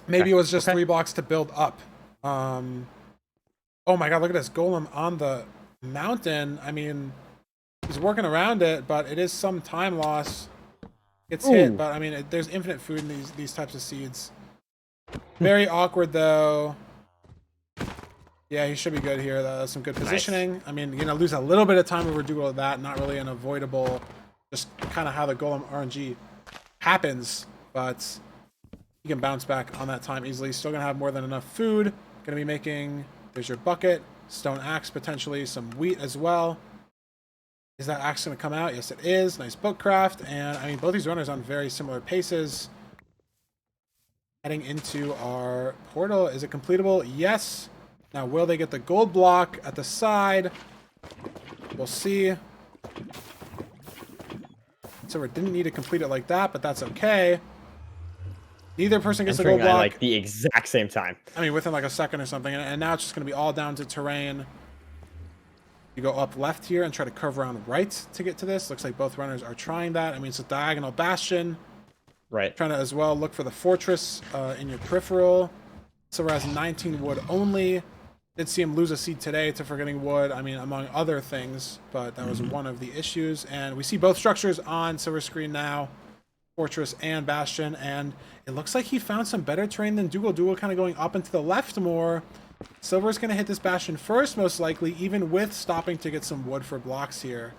Maybe it was just 3 blocks to build up. Oh my god, look at this golem on the mountain. I mean, he's working around it, but it is some time loss. It's hit, but I mean, there's infinite food in these types of seeds. Very awkward though. Yeah, he should be good here. That's some good positioning. Nice. I mean, you're gonna lose a little bit of time over Dougal with that. Not really an avoidable, just kind of how the golem RNG happens, but you can bounce back on that time easily. Still gonna have more than enough food. Gonna be making, there's your bucket, stone axe potentially, some wheat as well. Is that axe gonna come out? Yes, it is. Nice bookcraft. And I mean, both these runners on very similar paces. Heading into our portal. Is it completable? Yes. Now, will they get the gold block at the side? We'll see. So we didn't need to complete it like that, but that's okay. Neither person gets the gold block. Like the exact same time. I mean, within like a second or something. And now it's just going to be all down to terrain. You go up left here and try to curve around right to get to this. Looks like both runners are trying that. I mean, it's a diagonal bastion. Right. Trying to as well look for the fortress in your peripheral. Silver has 19 wood only. Did see him lose a seed today to forgetting wood. I mean, among other things, but that was one of the issues. And we see both structures on Silver's screen now. Fortress and Bastion, and it looks like he found some better terrain than Dougal. Dougal kind of going up and to the left more. Silver's going to hit this Bastion first, most likely, even with stopping to get some wood for blocks here.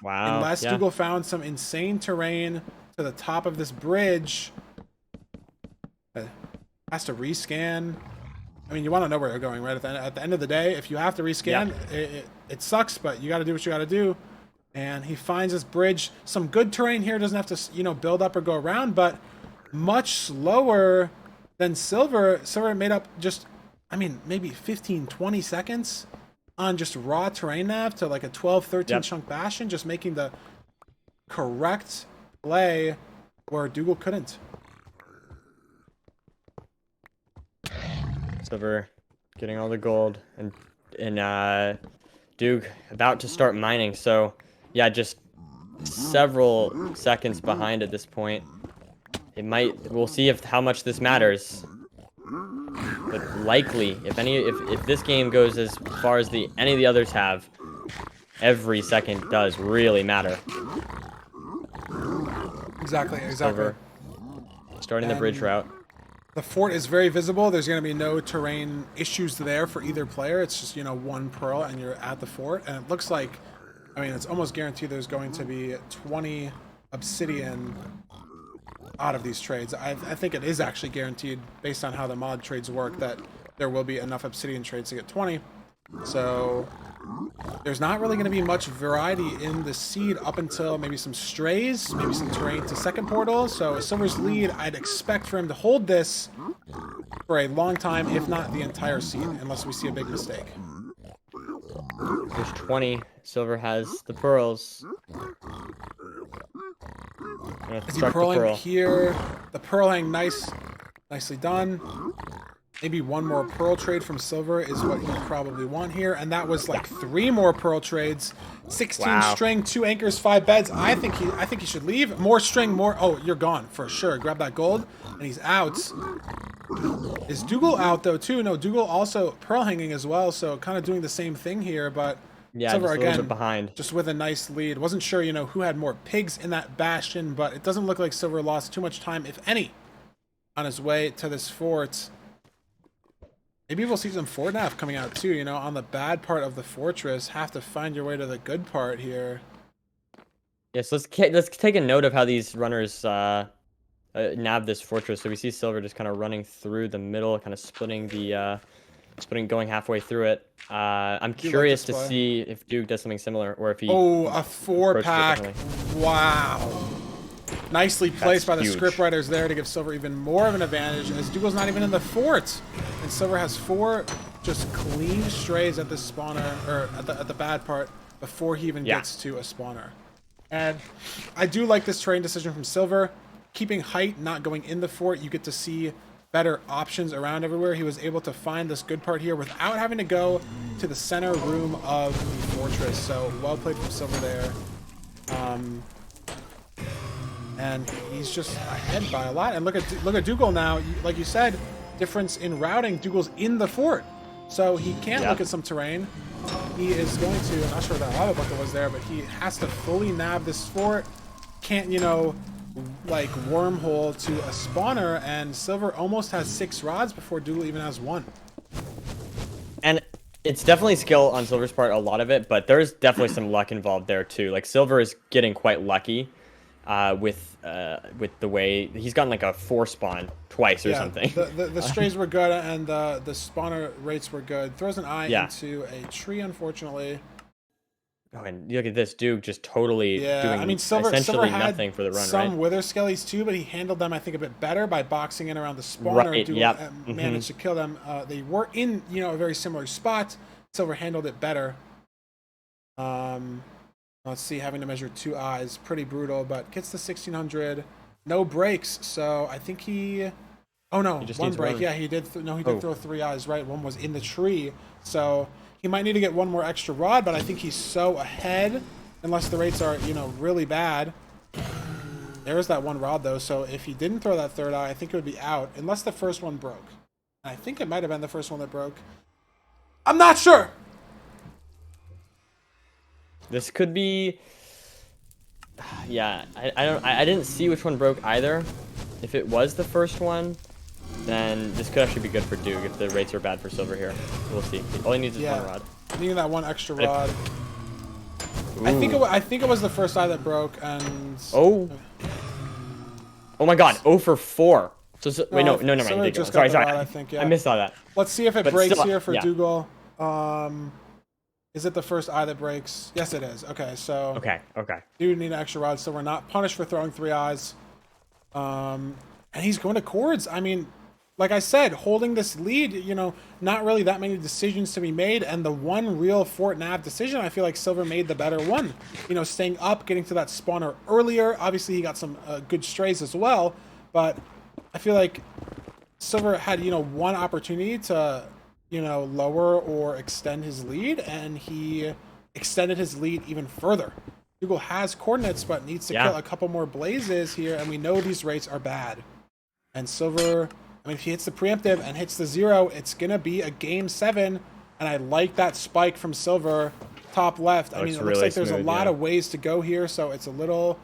Wow. Unless Dougal found some insane terrain to the top of this bridge. Has to rescan. I mean, you want to know where you're going, right? At the end of the day, if you have to rescan, it sucks, but you got to do what you got to do. And he finds this bridge. Some good terrain here. Doesn't have to, build up or go around, but much slower than Silver. Silver made up just, I mean, maybe 15, 20 seconds on just raw terrain nav to like a 12, 13 chunk Bastion, just making the correct play where Dougal couldn't. Silver getting all the gold, and Duke about to start mining. So yeah, just several seconds behind at this point. We'll see how much this matters. But likely, if this game goes as far as any of the others have, every second does really matter. Exactly. Silver starting the bridge route. The fort is very visible. There's going to be no terrain issues there for either player. It's just, one pearl and you're at the fort. And it looks like, it's almost guaranteed there's going to be 20 obsidian out of these trades. I think it is actually guaranteed based on how the mod trades work that there will be enough obsidian trades to get 20. So there's not really going to be much variety in the seed up until maybe some strays, maybe some terrain to second portal. So Silver's lead, I'd expect for him to hold this for a long time, if not the entire seed, unless we see a big mistake. There's 20. Silver has the pearls. Is he pearling here? The pearling, nicely done. Maybe one more pearl trade from Silver is what you probably want here. And that was like 3 more pearl trades. 16 string, 2 anchors, 5 beds. I think he should leave. More string, more. Oh, you're gone for sure. Grab that gold. And he's out. Is Dougal out though too? No, Dougal also pearl hanging as well. So kind of doing the same thing here, but yeah, Silver just a again, little bit behind. Just with a nice lead. Wasn't sure, who had more pigs in that bastion, but it doesn't look like Silver lost too much time, if any, on his way to this fort. Maybe we'll see some fort nav coming out too, on the bad part of the fortress. Have to find your way to the good part here. Yes, let's take a note of how these runners nav this fortress. So we see Silver just kind of running through the middle, kind of splitting, going halfway through it. I'm curious to see if Duke does something similar, or if he... Oh, a 4-pack. Wow. Nicely placed by the scriptwriters there to give Silver even more of an advantage, as Dougal's not even in the fort. And Silver has 4 just clean strays at the spawner, or at the bad part, before he even gets to a spawner. And I do like this terrain decision from Silver. Keeping height, not going in the fort, you get to see better options around everywhere. He was able to find this good part here without having to go to the center room of the fortress. So well played from Silver there. And he's just ahead by a lot. And look at Dougal now. Like you said, difference in routing. Dougal's in the fort, so he can't look at some terrain. He is going to. I'm not sure what that lava bucket was there, but he has to fully nab this fort. Can't like wormhole to a spawner. And Silver almost has 6 rods before Dougal even has 1. And it's definitely skill on Silver's part, a lot of it, but there's definitely some luck involved there too. Like Silver is getting quite lucky. With the way he's gotten like a 4 spawn twice or something. The strays were good and the spawner rates were good. Throws an eye into a tree, unfortunately. Oh, and look at this Duke just totally doing Silver essentially had nothing for the run, some wither skellies too, but he handled them I think a bit better by boxing in around the spawner. Managed to kill them. They were in a very similar spot. Silver handled it better. Let's see, having to measure 2 eyes, pretty brutal, but gets the 1600. No breaks, so I think he... Oh no, he 1 break. Yeah, he did. He did throw 3 eyes, right? 1 was in the tree, so he might need to get 1 more extra rod, but I think he's so ahead, unless the rates are, really bad. There's that 1 rod though, so if he didn't throw that 3rd eye, I think it would be out, unless the first one broke. And I think it might have been the first one that broke. I'm not sure. This could be, I didn't see which one broke either. If it was the first one, then this could actually be good for Duke if the rates are bad for Silver here. We'll see. All he needs is 1 rod. Needing that 1 extra rod. I think it was the first eye that broke, and oh my God, 0 for 4. So wait, no, never mind. Sorry. Rod, I think, I missed all that. Let's see if it breaks here for Dougal. Is it the first eye that breaks? Yes, it is. Okay, so... Okay. Dude need an extra rod, so we're not punished for throwing 3 eyes. And he's going to cords. I mean, like I said, holding this lead, not really that many decisions to be made, and the 1 real fort nav decision, I feel like Silver made the better one. Staying up, getting to that spawner earlier. Obviously, he got some good strays as well, but I feel like Silver had, 1 opportunity to... lower or extend his lead, and he extended his lead even further. Dougal has coordinates, but needs to kill a couple more blazes here, and we know these rates are bad. And Silver, I mean, if he hits the preemptive and hits the 0, it's going to be a game 7, and I like that spike from Silver, top left. I mean, it looks like there's a lot of ways to go here, so it's a little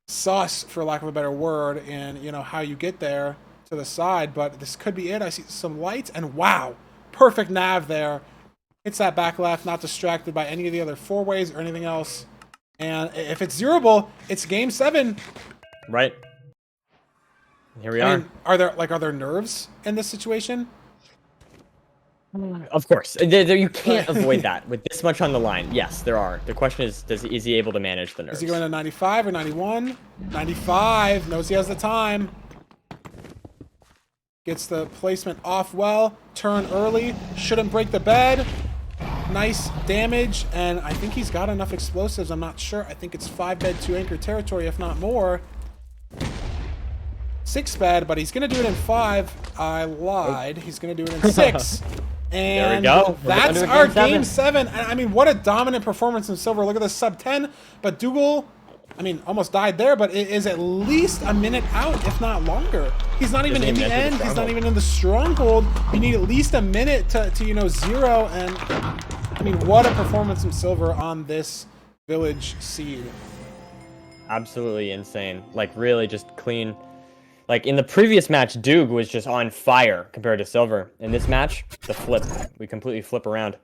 sus, for lack of a better word, in, you know, how you get there to the side, but this could be it. I see some lights, and wow, perfect nav there. Hits that back left, not distracted by any of the other 4-ways or anything else. And if it's zeroable, it's game 7. Right. Here we are. Mean, are there nerves in this situation? Of course. You can't avoid that. With this much on the line, yes, there are. The question is he able to manage the nerves? Is he going to 95 or 91? 95. Knows he has the time. Gets the placement off well. Turn early. Shouldn't break the bed. Nice damage. And I think he's got enough explosives. I'm not sure. I think it's 5 bed, 2 anchor territory, if not more. 6 bed, but he's going to do it in 5. I lied. He's going to do it in 6. And there we go. That's our game 7. And I mean, what a dominant performance in Silver. Look at the sub 10. But Dougal, I mean, almost died there, but it is at least a minute out, if not longer. He's not even in the end. He's not even in the stronghold. You need at least a minute to you know, 0. And I mean, what a performance from Silver on this village seed. Absolutely insane. Like, really just clean. Like, in the previous match, Doog was just on fire compared to Silver. In this match, the flip. We completely flip around.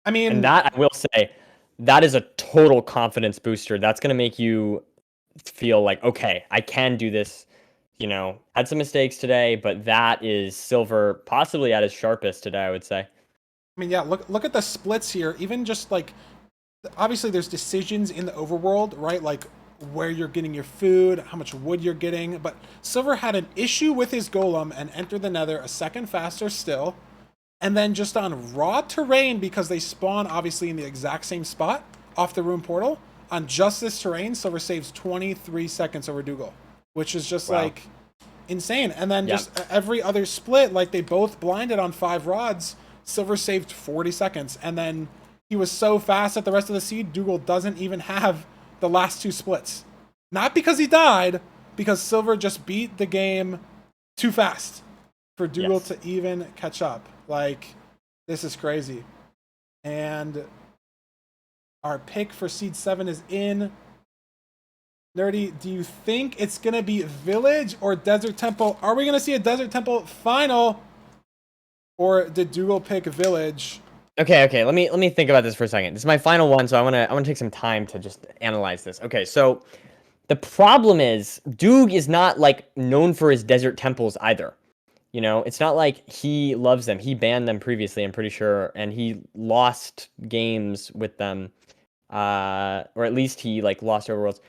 I mean... And that, I will say, that is a total confidence booster. That's going to make you feel like, okay, I can do this. You know, had some mistakes today, but that is Silver possibly at his sharpest today, I would say. I mean, yeah, look at the splits here. Even just, like, obviously there's decisions in the overworld, right? Like, where you're getting your food, how much wood you're getting. But Silver had an issue with his golem and entered the nether a second faster still. And then just on raw terrain, because they spawn obviously in the exact same spot off the room portal, on just this terrain, Silver saves 23 seconds over Dougal, which is just like insane. And then just every other split, like they both blinded on 5 rods, Silver saved 40 seconds. And then he was so fast at the rest of the seed, Dougal doesn't even have the last 2 splits. Not because he died, because Silver just beat the game too fast for Dougal to even catch up. Like, this is crazy. And our pick for seed 7 is in. Nerdy, do you think it's going to be Village or Desert Temple? Are we going to see a Desert Temple final? Or did Dougal pick Village? Okay. Let me think about this for a second. This is my final one, so I wanna take some time to just analyze this. Okay, so the problem is Doog is not like known for his desert temples either. You know, it's not like he loves them. He banned them previously, I'm pretty sure, and he lost games with them, or at least he like lost overworlds.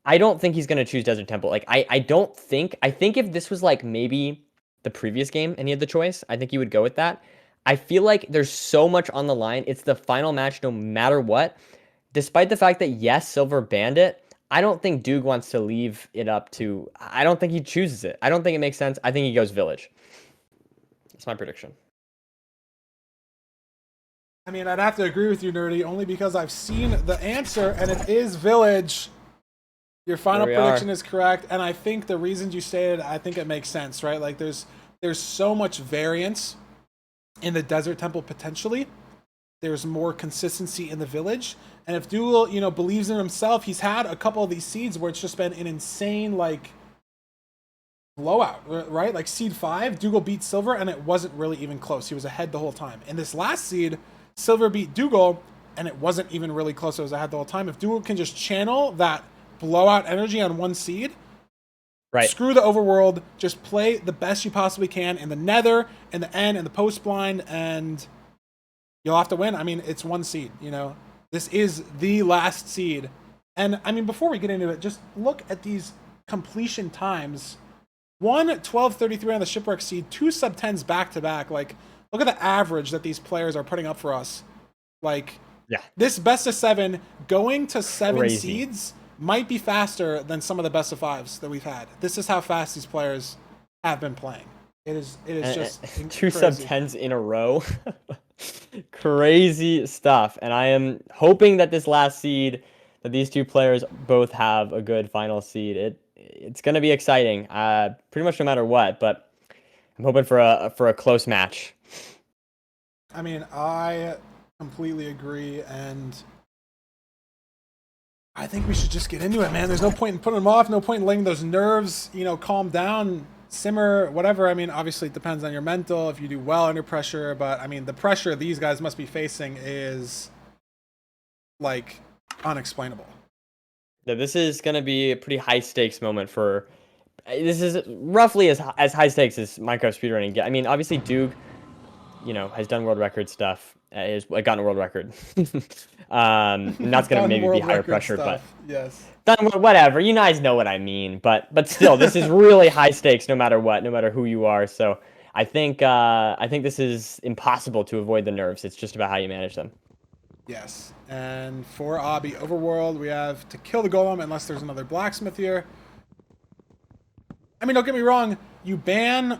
I don't think he's gonna choose Desert Temple. Like I think if this was like maybe the previous game and he had the choice, I think he would go with that. I feel like there's so much on the line. It's the final match no matter what. Despite the fact that, yes, Silver banned it, I don't think Doog wants to leave it up to... I don't think he chooses it. I don't think it makes sense. I think he goes Village. That's my prediction. I mean, I'd have to agree with you, Nerdy, only because I've seen the answer, and it is Village. Your final prediction is correct, and I think the reasons you stated, I think it makes sense, right? Like, there's so much variance in the Desert Temple potentially. There's more consistency in the Village. And if Dougal, you know, believes in himself, he's had a couple of these seeds where it's just been an insane, like, blowout, right? Like seed 5, Dougal beat Silver, and it wasn't really even close. He was ahead the whole time. In this last seed, Silver beat Dougal, and it wasn't even really close. It was ahead the whole time. If Dougal can just channel that blowout energy on one seed, right, screw the overworld, just play the best you possibly can in the nether, in the end, in the post blind, and you'll have to win. I mean, it's one seed, you know. This is the last seed. And I mean, before we get into it, just look at these completion times. 1:12:33 on the Shipwreck seed, 2 sub-10s back-to-back. Like, look at the average that these players are putting up for us. Like, this best of 7 going to 7 seeds might be faster than some of the best of 5s that we've had. This is how fast these players have been playing. It is just 2 sub-10s in a row. Crazy stuff. And I am hoping that this last seed, that these two players both have a good final seed. It's going to be exciting, pretty much no matter what, but I'm hoping for a close match. I mean, I completely agree, and I think we should just get into it, man. There's no point in putting them off, no point in letting those nerves, calm down, simmer, whatever. I mean, obviously it depends on your mental, if you do well under pressure, but I mean, the pressure these guys must be facing is, like, unexplainable. Yeah, this is going to be a pretty high stakes moment for. This is roughly as high stakes as Minecraft speedrunning get. I mean, obviously Duke, has done world record stuff. Has gotten a world record. And that's going to maybe be higher pressure, stuff. but yes, done whatever. You guys know what I mean. But still, this is really high stakes, no matter what, no matter who you are. So I think this is impossible to avoid the nerves. It's just about how you manage them. yes. And for Obby Overworld, we have to kill the golem unless there's another blacksmith here. I mean, don't get me wrong. You ban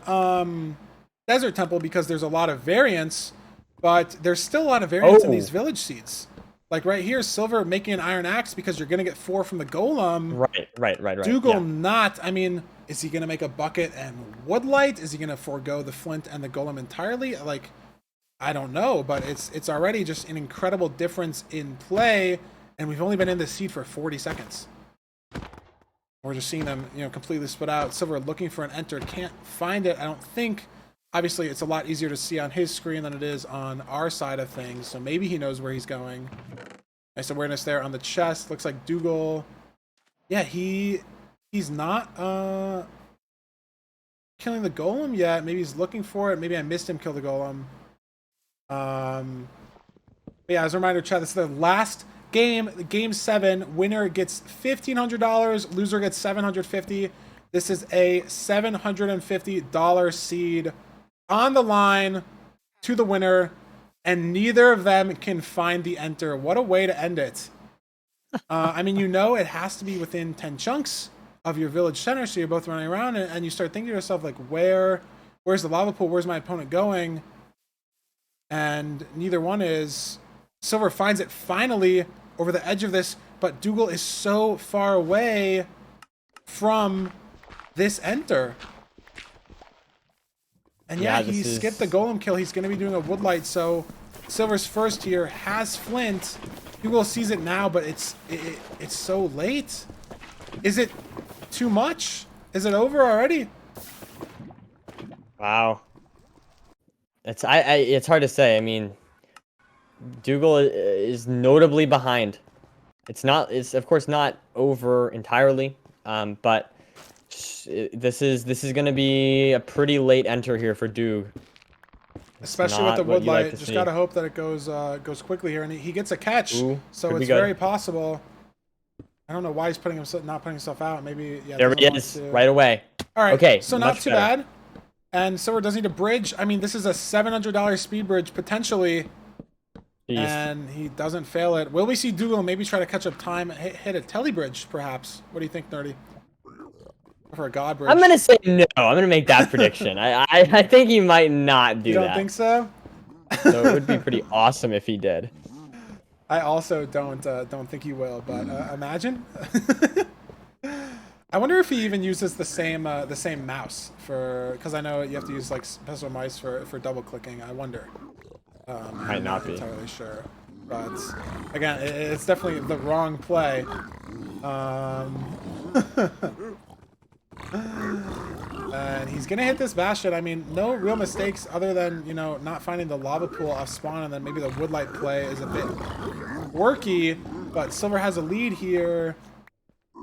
Desert Temple because there's a lot of variance, but there's still a lot of variance in these village seeds. Like right here, Silver making an iron axe because you're going to get 4 from the golem. Right. Dougal not. I mean, is he going to make a bucket and woodlight? Is he going to forego the flint and the golem entirely? Like, I don't know, but it's already just an incredible difference in play, and we've only been in this seed for 40 seconds. We're just seeing them, completely split out. Silver looking for an enter, can't find it, I don't think. Obviously, it's a lot easier to see on his screen than it is on our side of things, so maybe he knows where he's going. Nice awareness there on the chest. Looks like Dougal. Yeah, he's not killing the golem yet. Maybe he's looking for it. Maybe I missed him kill the golem. But yeah, as a reminder, chat, this is the last game, game 7. Winner gets $1,500. Loser gets $750. This is a $750 seed on the line to the winner, and neither of them can find the enter. What a way to end it. I mean, it has to be within 10 chunks of your village center, so you're both running around, and you start thinking to yourself, like, where's the lava pool? Where's my opponent going? And neither one is. Silver finds it finally over the edge of this, but Dougal is so far away from this enter. And yeah, he skipped the golem kill. He's going to be doing a woodlight, so Silver's first here has flint. Dougal sees it now, but it's so late. Is it too much? Is it over already? Wow. It's hard to say. I mean, Dougal is notably behind. It's of course not over entirely, but this is going to be a pretty late enter here for Doug. Especially with the woodlight. Just gotta hope that it goes quickly here, and he gets a catch. Ooh, so it's very possible. I don't know why he's not putting himself out. Maybe there he is right away. All right. Okay. So not too bad. And Silver does need a bridge. I mean, this is a $700 speed bridge potentially. Jeez. And he doesn't fail it. Will we see Dougal maybe try to catch up time, hit a telly bridge perhaps? What do you think, Nerdy? For a god bridge. I'm gonna say no. I'm gonna make that prediction. I think he might not do that. You don't think so? So it would be pretty awesome if he did. I also don't think he will, but imagine. I wonder if he even uses the same mouse because I know you have to use like special mice for double clicking. I wonder. Might not be entirely sure, but again, it's definitely the wrong play. And he's gonna hit this bastion. I mean, no real mistakes other than not finding the lava pool off spawn, and then maybe the woodlight play is a bit quirky. But Silver has a lead here.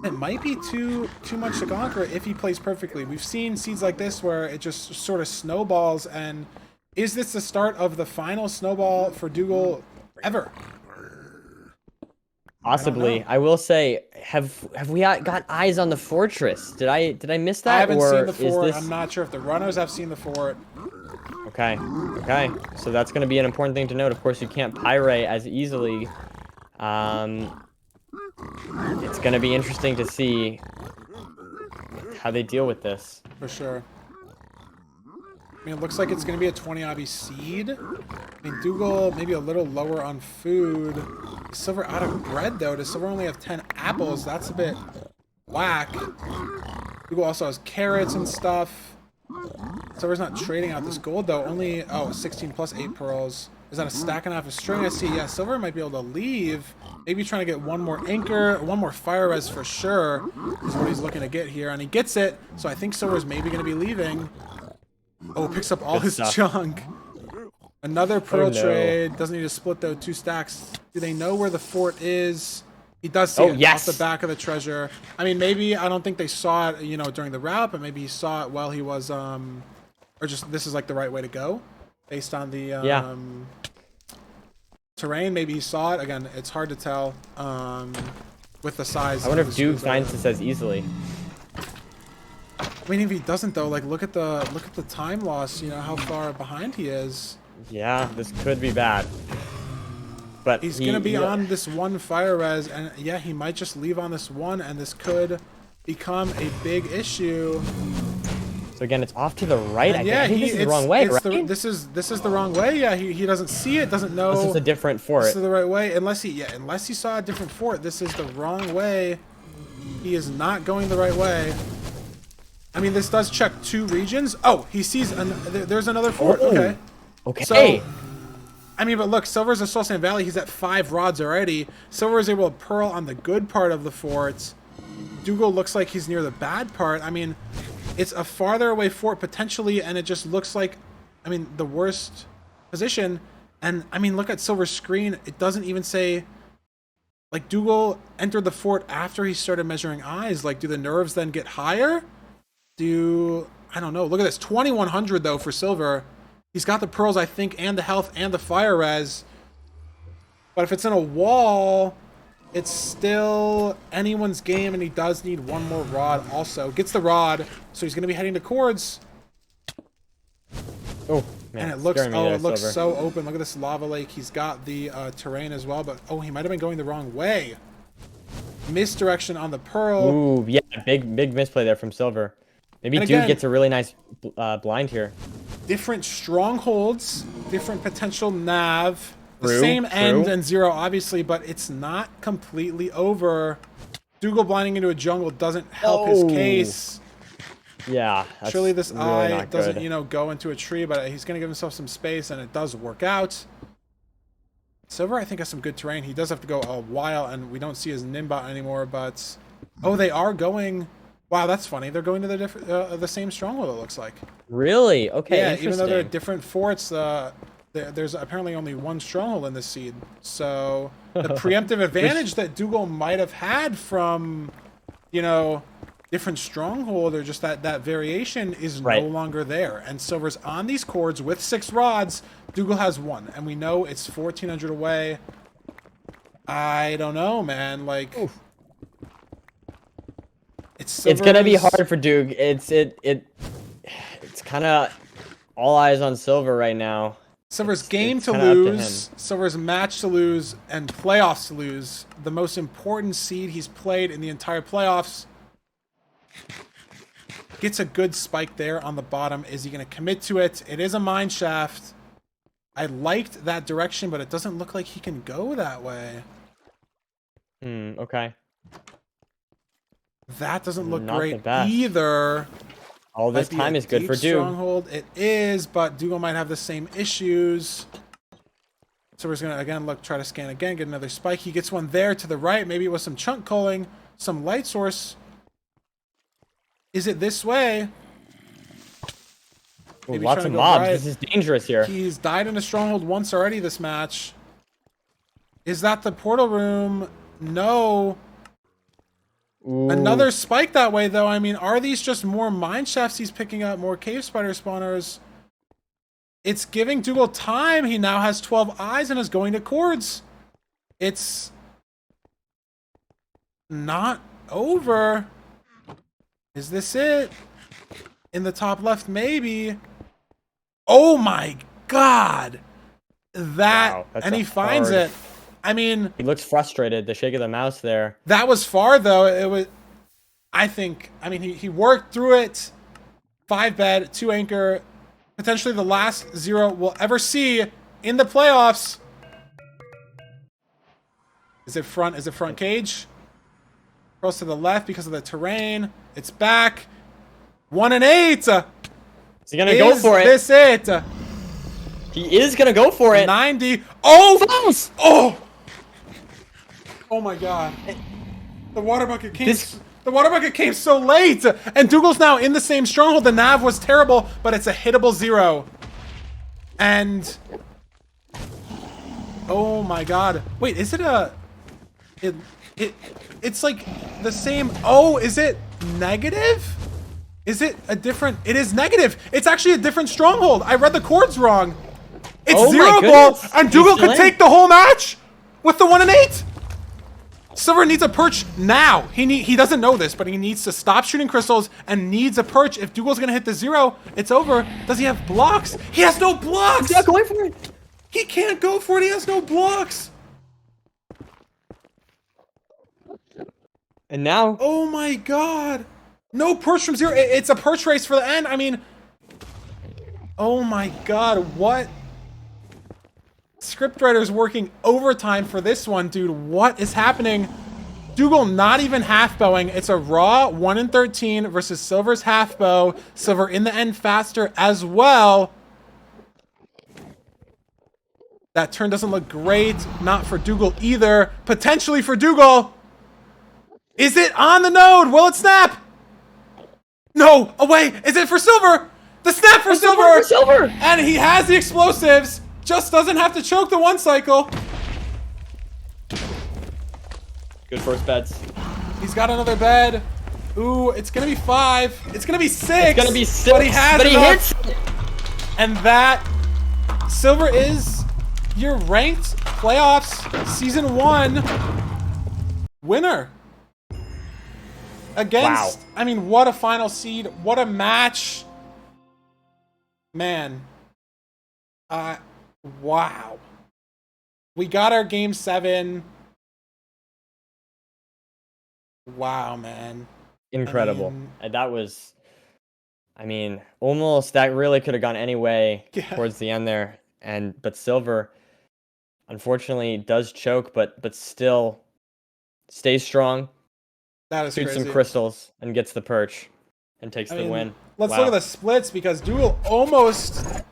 It might be too much to conquer if he plays perfectly. We've seen seeds like this where it just sort of snowballs, and is this the start of the final snowball for Dougal ever? Possibly. I will say, have we got eyes on the fortress? Did I miss that? I haven't seen the fort. I'm not sure if the runners have seen the fort. Okay. So that's going to be an important thing to note. Of course, you can't pyrite as easily. It's going to be interesting to see how they deal with this. For sure. I mean, it looks like it's going to be a 20 obby seed. I mean, Dougal maybe a little lower on food. Is Silver out of bread, though? Does Silver only have 10 apples? That's a bit whack. Dougal also has carrots and stuff. Silver's not trading out this gold, though. Only, 16 plus 8 pearls. Is that a stack and a half of string? I see. Yeah, Silver might be able to leave. Maybe trying to get one more anchor, one more fire res for sure is what he's looking to get here. And he gets it, so I think Silver's maybe going to be leaving. Oh, picks up all his junk. Another pearl trade. Doesn't need to split, though. 2 stacks. Do they know where the fort is? He does see it off the back of the treasure. I mean, maybe, I don't think they saw it, you know, during the route, but maybe he saw it while he was, or just, this is like the right way to go based on the, terrain. Maybe he saw it. Again, it's hard to tell, with the size. I wonder if Duke finds this as easily. I mean, if he doesn't, though, like, look at the time loss, you know, how far behind he is. Yeah, this could be bad. But he's going to be on this one fire res, and yeah, he might just leave on this one, and this could become a big issue. So again, it's off to the right. And I think this is the wrong way, right? This is the wrong way. Yeah, he doesn't see it, doesn't know. This is a different fort. This is the right way, unless he saw a different fort. This is the wrong way. He is not going the right way. I mean, this does check 2 regions. Oh, he sees there's another fort. Okay. Okay. So, I mean, but look, Silver's a Soul Sand Valley. He's at 5 rods already. Silver is able to pearl on the good part of the fort. Dougal looks like he's near the bad part. I mean, it's a farther away fort potentially, and it just looks like, I mean, the worst position. And, I mean, look at Silver's screen. It doesn't even say, like, Dougal entered the fort after he started measuring eyes. Like, do the nerves then get higher? I don't know. Look at this. 2100, though, for Silver. He's got the pearls, I think, and the health and the fire res. But if it's in a wall, it's still anyone's game, and he does need one more rod also. Gets the rod, so he's going to be heading to Cords. Oh, man. And it looks so open. Look at this lava lake. He's got the terrain as well, but he might have been going the wrong way. Misdirection on the pearl. Ooh, yeah, big misplay there from Silver. Maybe Dude gets a really nice blind here. Different strongholds, different potential nav. The same end and 0, obviously, but it's not completely over. Dougal blinding into a jungle doesn't help his case. Yeah, that's surely this really eye doesn't, you know, go into a tree, but he's going to give himself some space, and it does work out. Silver, I think, has some good terrain. He does have to go a while, and we don't see his Nimbot anymore, but... Oh, they are going... Wow, that's funny. They're going to the same stronghold, it looks like. Really? Okay, yeah, even though they're different forts, there's apparently only one stronghold in this seed. So the preemptive advantage that Dougal might have had from, you know, different stronghold or just that variation is no longer there. And Silver's on these cords with 6 rods. Dougal has 1, and we know it's 1400 away. I don't know, man. Like... Oof. It's gonna be hard for Duke. It's kind of all eyes on Silver right now. Silver's game to lose, Silver's match to lose, and playoffs to lose. The most important seed he's played in the entire playoffs. Gets a good spike there on the bottom. Is he going to commit to it? It is a mine shaft. I liked that direction, but it doesn't look like he can go that way. Okay. That doesn't look great either. All this time is good for Duke. Stronghold. It is, but Dougal might have the same issues. So we're going to, again, try to scan again, get another spike. He gets one there to the right. Maybe it was some chunk culling, some light source. Is it this way? Ooh, lots of mobs. This is dangerous here. He's died in a stronghold once already this match. Is that the portal room? No. Ooh. Another spike that way, though. I mean, are these just more mine shafts he's picking up? More cave spider spawners? It's giving Dougal time. He now has 12 eyes and is going to Cords. It's not over. Is this it? In the top left, maybe. Oh my god. That, and he finds it. I mean, he looks frustrated. The shake of the mouse there. That was far, though. It was, I think. I mean, he worked through it. 5 bed, 2 anchor, potentially the last zero we'll ever see in the playoffs. Is it front? Is it front cage? Cross to the left because of the terrain. It's back. 1 and 8. Is he gonna go for it? Is this it? He is gonna go for it. 90. Oh! False! Oh! Oh my god. The water bucket came. The water bucket came so late, and Dougal's now in the same stronghold. The nav was terrible, but it's a hittable 0. And oh my god. Wait, is it a? It's like the same. Oh, is it negative? Is it a different? It is negative. It's actually a different stronghold. I read the chords wrong. It's Oh my 0 ball, goodness. and He's Dougal still could in. take the whole match with the 1 and 8. Silver needs a perch now. He doesn't know this, but he needs to stop shooting crystals and needs a perch. If Dougal's gonna hit the 0, it's over. Does he have blocks? He has no blocks. He's not going for it. He can't go for it. He has no blocks. And now, Oh my god. No perch from 0. It's a perch race for the end. I mean, oh my god. What? Scriptwriter's working overtime for this one, dude. What is happening? Dougal not even half bowing. It's a raw 1 and 13 versus Silver's half bow. Silver in the end faster as well. That turn doesn't look great. Not for Dougal either. Potentially for Dougal. Is it on the node? Will it snap? No, away. Is it for Silver? The snap for Silver. for Silver. And he has the explosives. Just doesn't have to choke the 1 cycle. Good first bets. He's got another bed. Ooh, it's gonna be 5. It's gonna be 6. It's gonna be 6. But he has But he enough. hits it. And that Silver is your ranked playoffs season 1 winner. Against, Wow. I mean, what a final seed. What a match. Man. Wow. We got our game 7. Wow, man. Incredible. I mean- And that was, I mean, almost that really could have gone any way Yeah. towards the end there. But Silver, unfortunately, does choke, but still stays strong, That is shoots crazy. some crystals, and gets the perch, and takes I the mean, win. Let's Wow. look at the splits because Dougal almost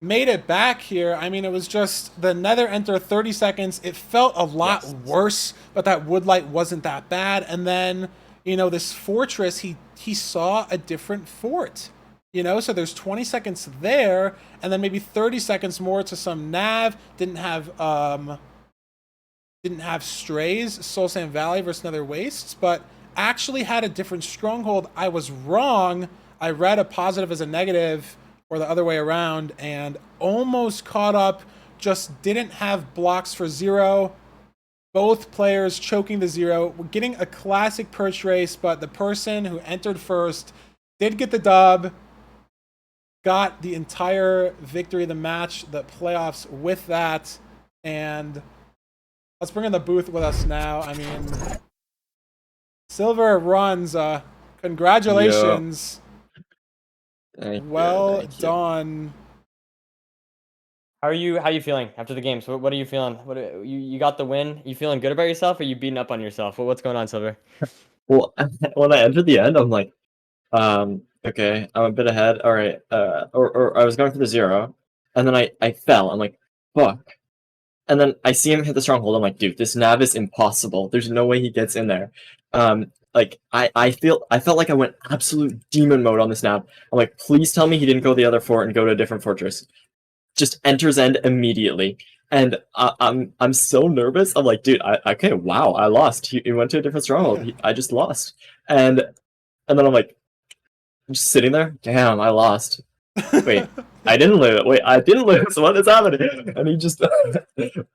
made it back here. I mean, it was just the nether enter 30 seconds. It felt a lot Yes. worse, but that woodlight wasn't that bad. And then, you know, this fortress, he saw a different fort. You know, so there's 20 seconds there, and then maybe 30 seconds more to some nav. Didn't have strays, Soul Sand Valley versus Nether Wastes, but actually had a different stronghold. I was wrong. I read a positive as a negative, or the other way around, and almost caught up. Just didn't have blocks for 0. Both players choking the 0. We're getting a classic perch race, but the person who entered first did get the dub. Got the entire victory of the match, the playoffs with that. And let's bring in the booth with us now. I mean, Silver runs. Congratulations. Thank you, Well thank you. done. How are you feeling after the game? So what are you feeling? You got the win? You feeling good about yourself, or you beating up on yourself? What's going on, Silver? Well, when I entered the end, I'm like, okay, I'm a bit ahead. All right, or I was going for the 0, and then I fell. I'm like, fuck. And then I see him hit the stronghold. I'm like, dude, this nav is impossible. There's no way he gets in there. Like I felt like I went absolute demon mode on this nav. I'm like, please tell me he didn't go to the other fort and go to a different fortress. Just enters end immediately. And I'm so nervous. I'm like, dude, okay, wow, I lost. He went to a different stronghold. I just lost. And then I'm like, I'm just sitting there. Damn, I lost. Wait, I didn't lose. Wait, I didn't lose. What is happening? And he just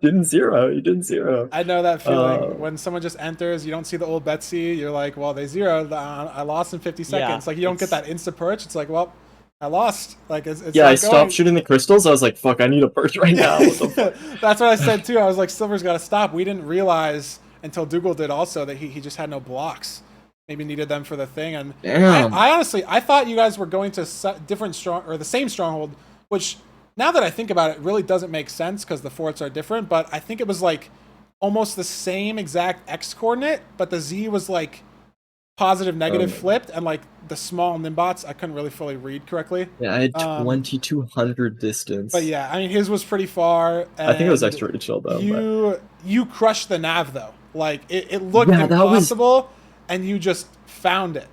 didn't 0. He didn't 0. I know that feeling. When someone just enters, you don't see the old Betsy. You're like, well, they 0'd. I lost in 50 seconds. Like, you don't get that insta perch. It's like, well, I lost. Like, it's Yeah, not I stopped going. shooting the crystals. I was like, fuck, I need a perch right now. What the fuck? That's what I said too. I was like, Silver's got to stop. We didn't realize until Dougal did also that he just had no blocks. maybe needed them for the thing. And Damn. I honestly, I thought you guys were going to different strong or the same stronghold, which now that I think about it, really doesn't make sense because the forts are different. But I think it was like almost the same exact X coordinate, but the Z was like positive, negative flipped, and like the small Nimbots, I couldn't really fully read correctly. Yeah, I had 2200 distance. But yeah, I mean, his was pretty far. I think it was and extra chill though. You crushed the nav though. Like it looked Yeah, that was- impossible, and you just found it.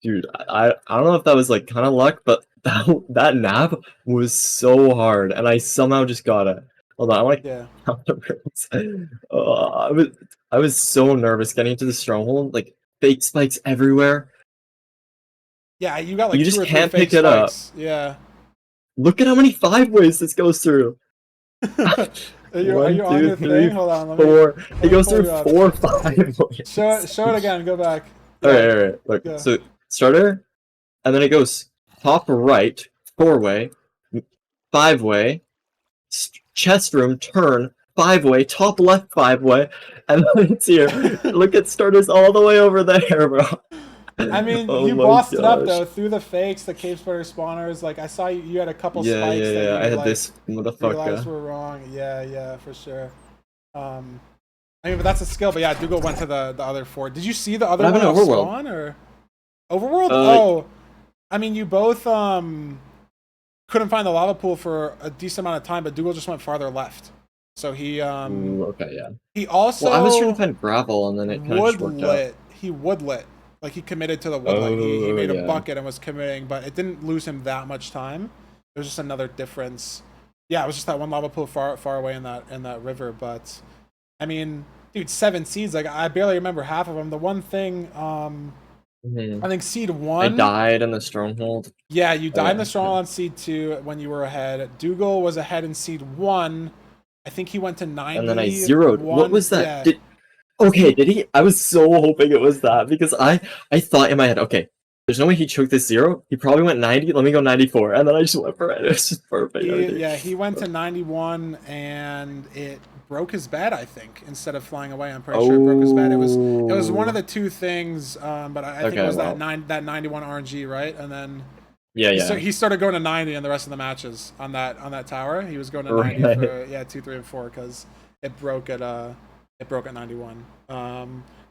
Dude, I don't know if that was like kind of luck, but that nav was so hard, and I somehow just got it. Hold on, I want to Yeah. count the rounds. I was so nervous getting into the stronghold, like fake spikes everywhere. Yeah, you got like You two just or three can't fake pick it up. spikes. Yeah. Look at how many 5-ways this goes through. Are you on your thing? Hold on. Let me, Four. let It me goes pull through you up. 4 5-ways. Show it again. Go back. Alright. Look, Yeah. so starter, and then it goes top right, 4-way, 5-way, chest room, turn, 5-way, top left 5-way, and then it's here. Look at starters all the way over there, bro. I mean, Oh you my bossed it up gosh. though through the fakes, the cave spider spawners. Like I saw you had a couple Yeah, spikes that you I had like this realized motherfucker. were wrong. Yeah, for sure. I mean, but that's a skill. But yeah, Dougal went to the other fort. Did you see the other What one happened off to Overworld? spawn or Overworld? Like- I mean, you both couldn't find the lava pool for a decent amount of time, but Dougal just went farther left. So he Ooh, okay, yeah. he also Well, I was trying to find gravel, and then it kind of just worked out. woodlit. He woodlit. Like he committed to the woodlit. He Oh, made a yeah. bucket and was committing, but it didn't lose him that much time. It was just another difference. Yeah, it was just that one lava pool far away in that river. But I mean, dude, 7 seeds. Like I barely remember half of them. The one thing, I think seed 1. I died in the stronghold. Yeah, you died in yeah, the stronghold on seed 2 when you were ahead. Dougal was ahead in seed 1. I think he went to 90. And then I zeroed. What was that? Yeah. Did he? I was so hoping it was that because I thought in my head, okay, there's no way he choked this 0. He probably went 90. Let me go 94, and then I just went for it. It was just perfect. He went to 91 and it broke his bed. I think instead of flying away, I'm pretty sure it broke his bed. It was one of the two things, but I think it was that 91 RNG, right? And then yeah. he started going to 90 in the rest of the matches on that tower. He was going to 90 for 2, 3, and 4 because it broke at 91.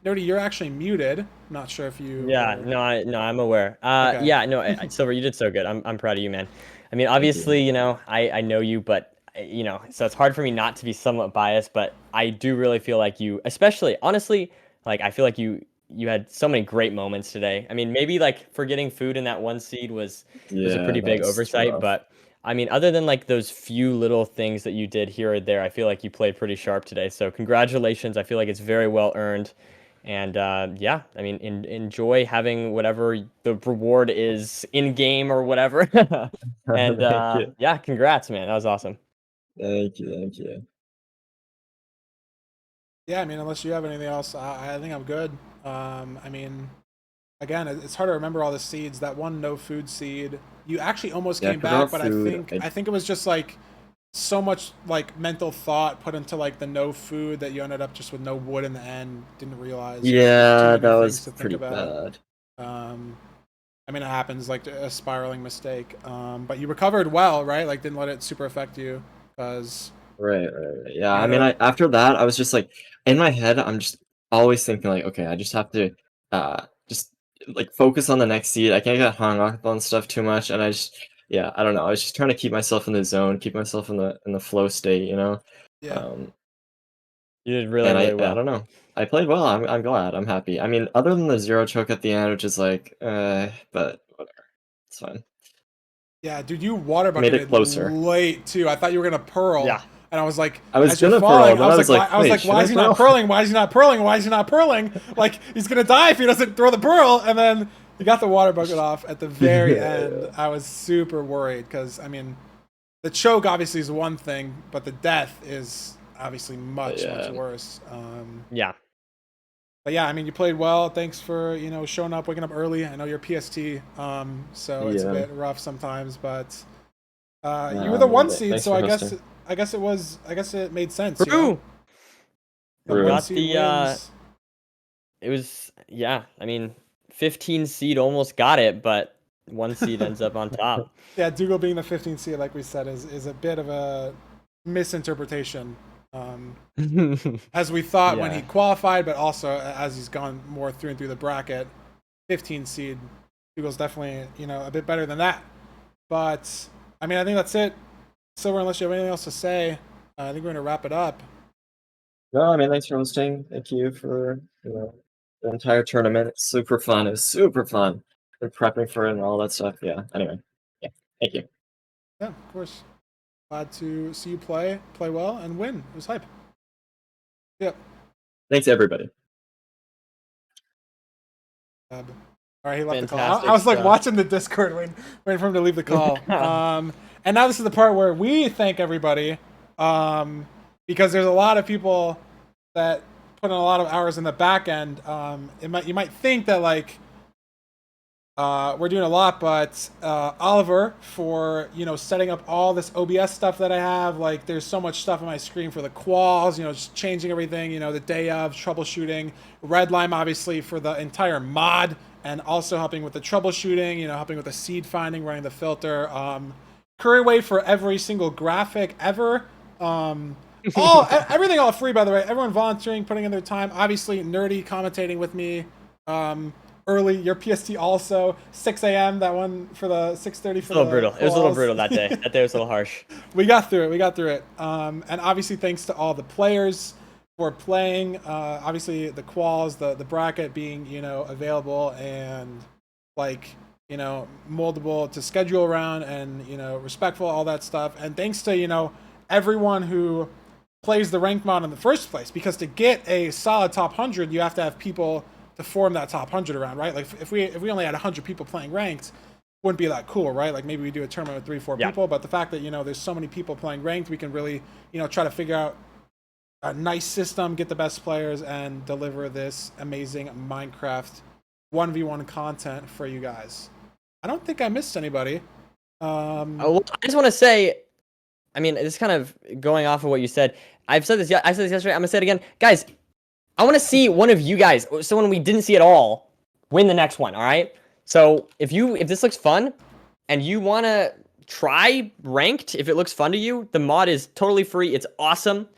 Nerdy, you're actually muted. Not sure if you. Yeah, no, I'm aware. Okay. Yeah, no, Silver, you did so good. I'm proud of you, man. I mean, obviously, you know, I know you, but you know, so it's hard for me not to be somewhat biased, but I do really feel like you, especially honestly, like I feel like you had so many great moments today. I mean, maybe like forgetting food in that 1 seed was a pretty big oversight, rough. but I mean, other than like those few little things that you did here or there, I feel like you played pretty sharp today. So congratulations. I feel like it's very well earned. And yeah, I mean, enjoy having whatever the reward is in game or whatever. And Thank you. yeah, congrats, man. That was awesome. Thank you. Yeah, I mean, unless you have anything else, I think I'm good. I mean, again, it's hard to remember all the seeds. That one no food seed, you actually almost Yeah, came forgot back, but food. I think it was just like so much like mental thought put into like the no food that you ended up just with no wood in the end. Didn't realize. Yeah, that was pretty bad. I mean, it happens, like a spiraling mistake. But you recovered well, right? Like, didn't let it super affect you, because. Right. Yeah, I mean, after that, I was just like, in my head, I'm just always thinking like, okay, I just have to, just like focus on the next seed. I can't get hung up on stuff too much, and I don't know. I was just trying to keep myself in the zone, keep myself in the flow state, you know. Yeah. You did really well. I don't know. I played well. I'm glad. I'm happy. I mean, other than the 0 choke at the end, which is like, but whatever, it's fine. Yeah, dude, you water Made bucketed it closer. late too. I thought you were gonna pearl. Yeah. And I was like, I was as you're gonna falling, pearl, but I was like, why is he not pearling? Why is he not pearling? Why is he not pearling? Like, he's gonna die if he doesn't throw the pearl. And then he got the water bucket off at the very end. I was super worried because, I mean, the choke obviously is one thing, but the death is obviously much worse. Yeah. But yeah, I mean, you played well. Thanks for, showing up, waking up early. I know you're PST, so it's a bit rough sometimes, but you were the 1 seed, so I guess it made sense. True. The 1 seed wins. it was, yeah. I mean, 15 seed almost got it, but 1 seed ends up on top. Yeah, Dougal being the 15th seed, like we said, is a bit of a misinterpretation. Um, as we thought when he Yeah. qualified, but also as he's gone more through and through the bracket, 15 seed, Dougal's definitely, a bit better than that. But I mean, I think that's it. Silver, unless you have anything else to say, I think we're gonna wrap it up. No, I mean, thanks for hosting. Thank you for the entire tournament. It's super fun. It was super fun. We're prepping for it and all that stuff. Yeah. Anyway, yeah. Thank you. Yeah, of course. Glad to see you play well, and win. It was hype. Yep. Thanks everybody. All right, he left the call. Fantastic I was like stuff. watching the Discord waiting for him to leave the call. And now this is the part where we thank everybody, because there's a lot of people that put in a lot of hours in the back end. You might think that like we're doing a lot, but Oliver for setting up all this OBS stuff that I have. Like there's so much stuff on my screen for the quals, just changing everything. The day of troubleshooting. Redlime obviously for the entire mod and also helping with the troubleshooting. Helping with the seed finding, running the filter. Curryway for every single graphic ever. Everything all free, by the way. Everyone volunteering, putting in their time. Obviously, Nerdy commentating with me. Early, your PST also 6 a.m. That one for the 6:30 for a little the brutal. It was a little quals. brutal that day. That day was a little harsh. We got through it. And obviously, thanks to all the players for playing. Obviously, the quals, the bracket being available and moldable to schedule around and respectful, all that stuff. And thanks to everyone who plays the ranked mod in the first place, because to get a solid top 100, you have to have people to form that top 100 around, right? Like if we only had 100 people playing ranked, wouldn't be that cool, right? Like maybe we do a tournament with 3-4 people, but the fact that there's so many people playing ranked, we can really try to figure out a nice system, get the best players, and deliver this amazing Minecraft 1v1 content for you guys. I don't think I missed anybody. I just want to say, I mean, it's kind of going off of what you said. I said this yesterday. I'm gonna say it again, guys. I want to see one of you guys, someone we didn't see at all, win the next one. All right. So if this looks fun, and you want to try ranked, if it looks fun to you, the mod is totally free. It's awesome.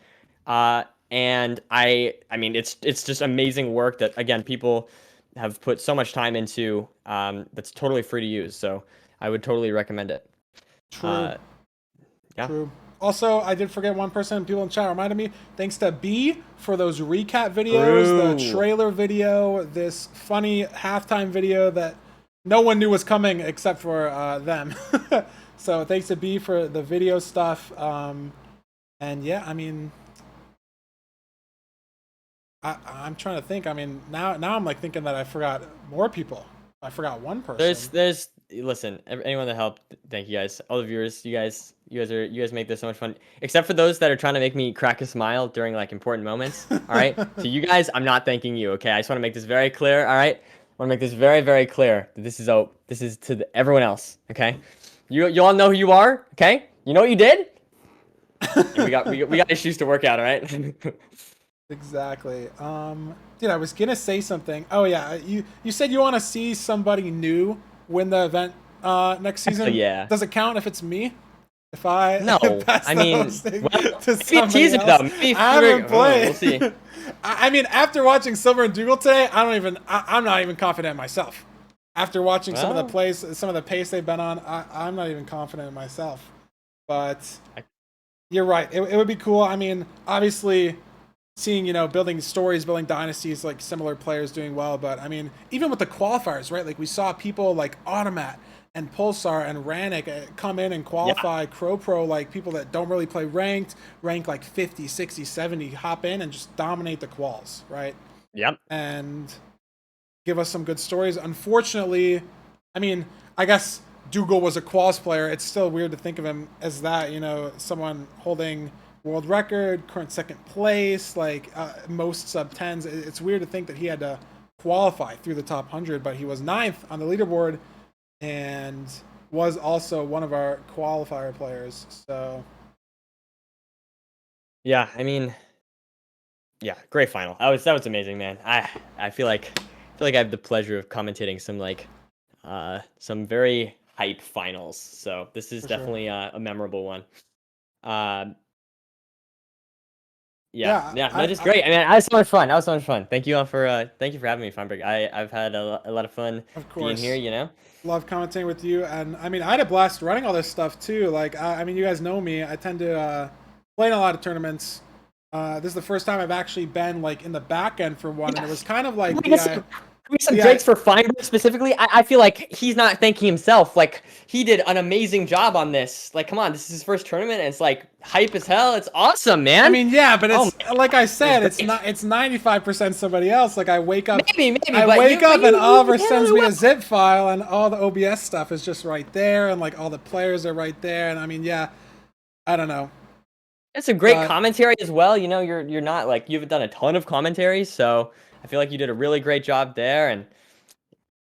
And I mean, it's just amazing work that again people have put so much time into. That's totally free to use. So I would totally recommend it. True. Yeah. True. Also, I did forget one person. People in chat reminded me. Thanks to B for those recap videos, the trailer video, this funny halftime video that no one knew was coming except for them. So thanks to B for the video stuff. And yeah, I mean, I'm trying to think. I mean, now I'm like thinking that I forgot more people. I forgot one person. There's listen, anyone that helped, thank you guys. All the viewers, you guys make this so much fun. Except for those that are trying to make me crack a smile during like important moments. All right, to you guys, I'm not thanking you. Okay, I just want to make this very clear. All right, I want to make this very, very clear that this is to everyone else. Okay, you all know who you are. Okay, you know what you did. And we got issues to work out. All right. Exactly. Dude, I was gonna say something. Oh yeah, you said you want to see somebody new win the event next season. Yeah. Does it count if it's me? If I No, pass I the mean, hosting well, to maybe somebody tease it else? though. Maybe I haven't played. We'll see. I mean, after watching Silver and Dougal today, I'm not even confident in myself. After watching some of the plays, some of the pace they've been on, I'm not even confident in myself. But you're right. It would be cool. I mean, obviously, seeing building stories, building dynasties, like similar players doing well. But I mean, even with the qualifiers, right? Like we saw people like Automat and Pulsar and Rannick come in and qualify. Yeah. Crow Pro, like people that don't really play ranked, rank like 50, 60, 70, hop in and just dominate the quals, right? Yep. And give us some good stories. Unfortunately, I mean, I guess Dougal was a quals player. It's still weird to think of him as that, someone holding world record, current second place, like most sub 10s. It's weird to think that he had to qualify through the top 100, but he was 9th on the leaderboard and was also one of our qualifier players. So yeah, I mean, Yeah, great final. That was amazing, man. I feel like I have the pleasure of commentating some very hype finals. So this is For sure. definitely a memorable one. Uh, Yeah, yeah, no, just great. I mean, that was so much fun. That was so much fun. Thank you all for thank you for having me, Feinberg. I've had a lot of fun of being here. course. You know. Love commentating with you, and I mean, I had a blast running all this stuff too. Like, I mean, you guys know me. I tend to play in a lot of tournaments. This is the first time I've actually been like in the back end for one, and it was kind of like Can we get some the drinks for Feinberg specifically? I feel like he's not thanking himself. Like, he did an amazing job on this. Like, come on, this is his first tournament, and it's like hype as hell. It's awesome, man. I mean, yeah, but Oh it's like I said, it's it's not. It's 95% somebody else. Like I wake up, maybe, I but wake up, you and Oliver handled sends it me well. a zip file, and all the OBS stuff is just right there, and like all the players are right there, and I mean, yeah, I don't know. It's a great But commentary as well. You know, you're not like you haven't done a ton of commentaries, so I feel like you did a really great job there, and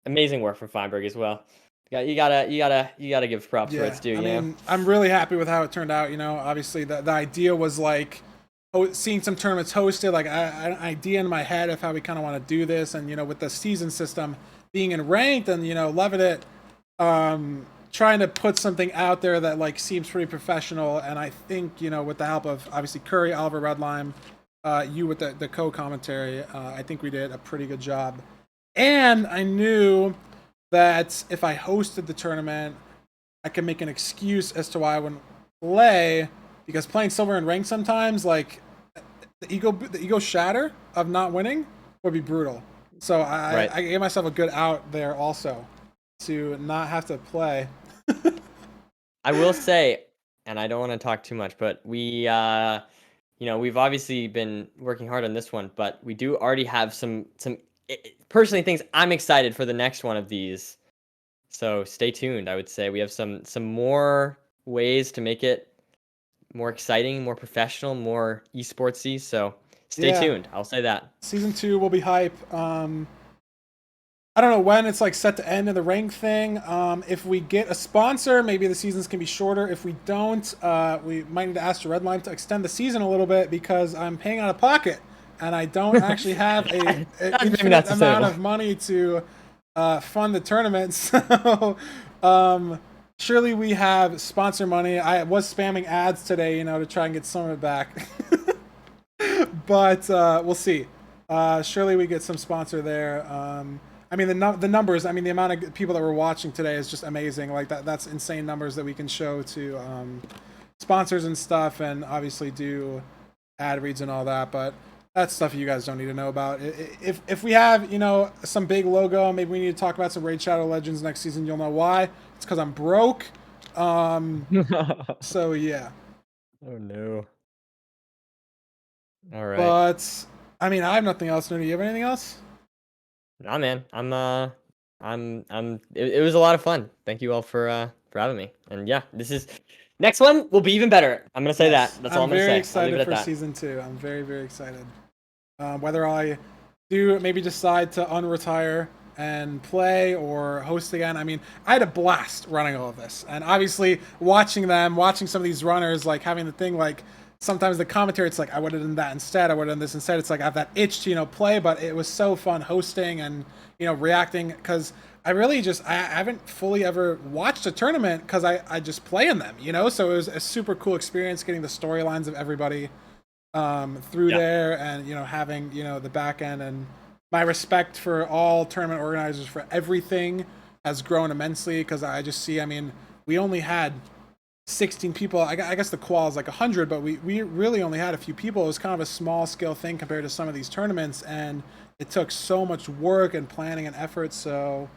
amazing work from Feinberg as well. You gotta give props where yeah, it's due. I You know. mean, I'm really happy with how it turned out. You know, obviously the idea was like seeing some tournaments hosted, like an idea in my head of how we kind of want to do this, and you know, with the season system being in ranked, and you know, loving it. Trying to put something out there that like seems pretty professional, and I think you know, with the help of obviously Curry, Oliver Redlime, you with the co-commentary, I think we did a pretty good job. And I knew that if I hosted the tournament, I could make an excuse as to why I wouldn't play, because playing silver and rank sometimes, like the ego shatter of not winning would be brutal. So Right. I gave myself a good out there also to not have to play. I will say, and I don't want to talk too much, but we've obviously been working hard on this one, but we do already have some personally things I'm excited for the next one of these. So stay tuned. I would say we have some more ways to make it more exciting, more professional, more esportsy. So stay Yeah, tuned. I'll say that. season 2 will be hype. I don't know when it's like set to end in the rank thing. If we get a sponsor, maybe the seasons can be shorter. If we don't, we might need to ask the Redline to extend the season a little bit, because I'm paying out of pocket and I don't actually have an That's maybe infinite not amount sustainable. of money to fund the tournament. So surely we have sponsor money. I was spamming ads today, you know, to try and get some of it back. But we'll see. Surely we get some sponsor there. I mean, the numbers. I mean, the amount of people that were watching today is just amazing. Like that's insane numbers that we can show to sponsors and stuff, and obviously do ad reads and all that. But that's stuff you guys don't need to know about. If we have, you know, some big logo, maybe we need to talk about some Raid Shadow Legends next season. You'll know why. It's because I'm broke. So yeah. Oh no. All right. But I mean, I have nothing else. Do you have anything else? Nah, man. It was a lot of fun. Thank you all for having me. And yeah, this is next one will be even better. I'm gonna say Yes, that. That's all I'm gonna very say. I'll leave it excited at for that. season 2. I'm very, very excited. Whether I do maybe decide to unretire and play or host again. I mean, I had a blast running all of this, and obviously watching some of these runners, like having the thing like. Sometimes the commentary, it's like I would have done that instead. I would have done this instead. It's like I have that itch to play, but it was so fun hosting and reacting, because I really just I haven't fully ever watched a tournament because I just play in them, So it was a super cool experience getting the storylines of everybody through there, and having the back end, and my respect for all tournament organizers for everything has grown immensely, because I just see. I mean, we only had 16 people. I guess the qual is like 100, but we really only had a few people. It was kind of a small scale thing compared to some of these tournaments, and it took so much work and planning and effort. So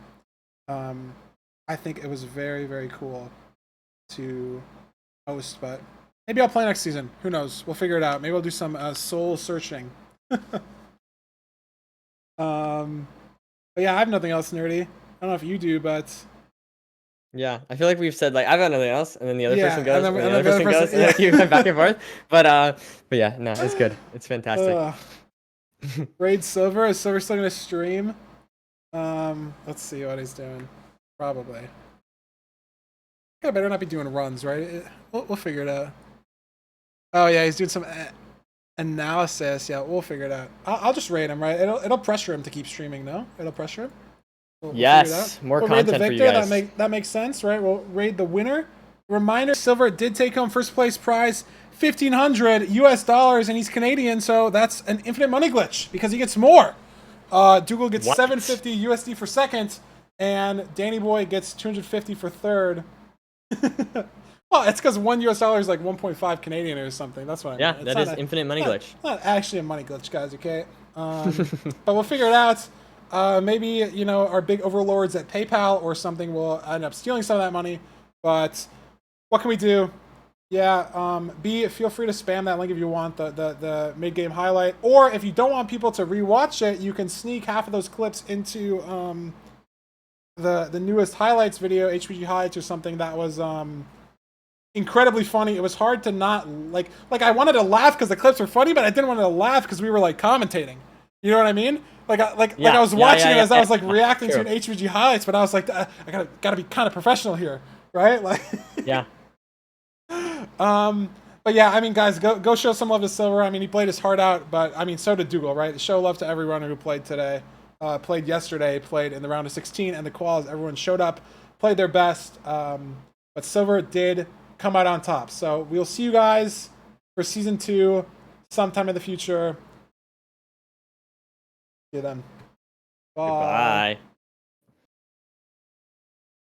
I think it was very, very cool to host, but maybe I'll play next season. Who knows? We'll figure it out. Maybe I'll do some soul searching. But yeah, I have nothing else nerdy. I don't know if you do, but Yeah, I feel like we've said like I've got nothing else, and then the other Yeah, person goes, and and then the other person goes, and then yeah. you went back and forth. But yeah, no, it's good. It's fantastic. Raid Silver. Is Silver still gonna stream? Let's see what he's doing. Probably. I better not be doing runs, right? We'll figure it out. Oh yeah, he's doing some Analysis. Yeah, we'll figure it out. I'll just rate him, right? It'll pressure him to keep streaming. No, it'll pressure him. We'll figure it out. Yes, more We'll raid the content for you victor. guys. That makes sense, right? We'll raid the winner. Reminder: Silver did take home first place prize, $1,500 and he's Canadian, so that's an infinite money glitch because he gets more. Dougal gets What? $750 USD for second, and Danny Boy gets $250 for third. Well, it's because $1 is like 1.5 Canadian or something. That's what I mean. Yeah, It's that not is infinite money glitch. not actually a money glitch, guys. Okay, but we'll figure it out. Maybe, you know, our big overlords at PayPal or something will end up stealing some of that money. But what can we do? Yeah, feel free to spam that link if you want the mid game highlight, or if you don't want people to rewatch it, you can sneak half of those clips into the newest highlights video, HPG highlights or something that was incredibly funny. It was hard to not like I wanted to laugh because the clips were funny, but I didn't want to laugh because we were like commentating. You know what I mean? Like I was watching it as I was like reacting to an HPG highlights, but I was like, I gotta be kind of professional here, right? Like, Yeah. but yeah, I mean, guys, go show some love to Silver. I mean, he played his heart out, but I mean, so did Dougal, right? Show love to everyone who played today, played yesterday, played in the round of 16 and the quals. Everyone showed up, played their best, but Silver did come out on top. So we'll see you guys for season 2 sometime in the future. See you then. Bye. Goodbye.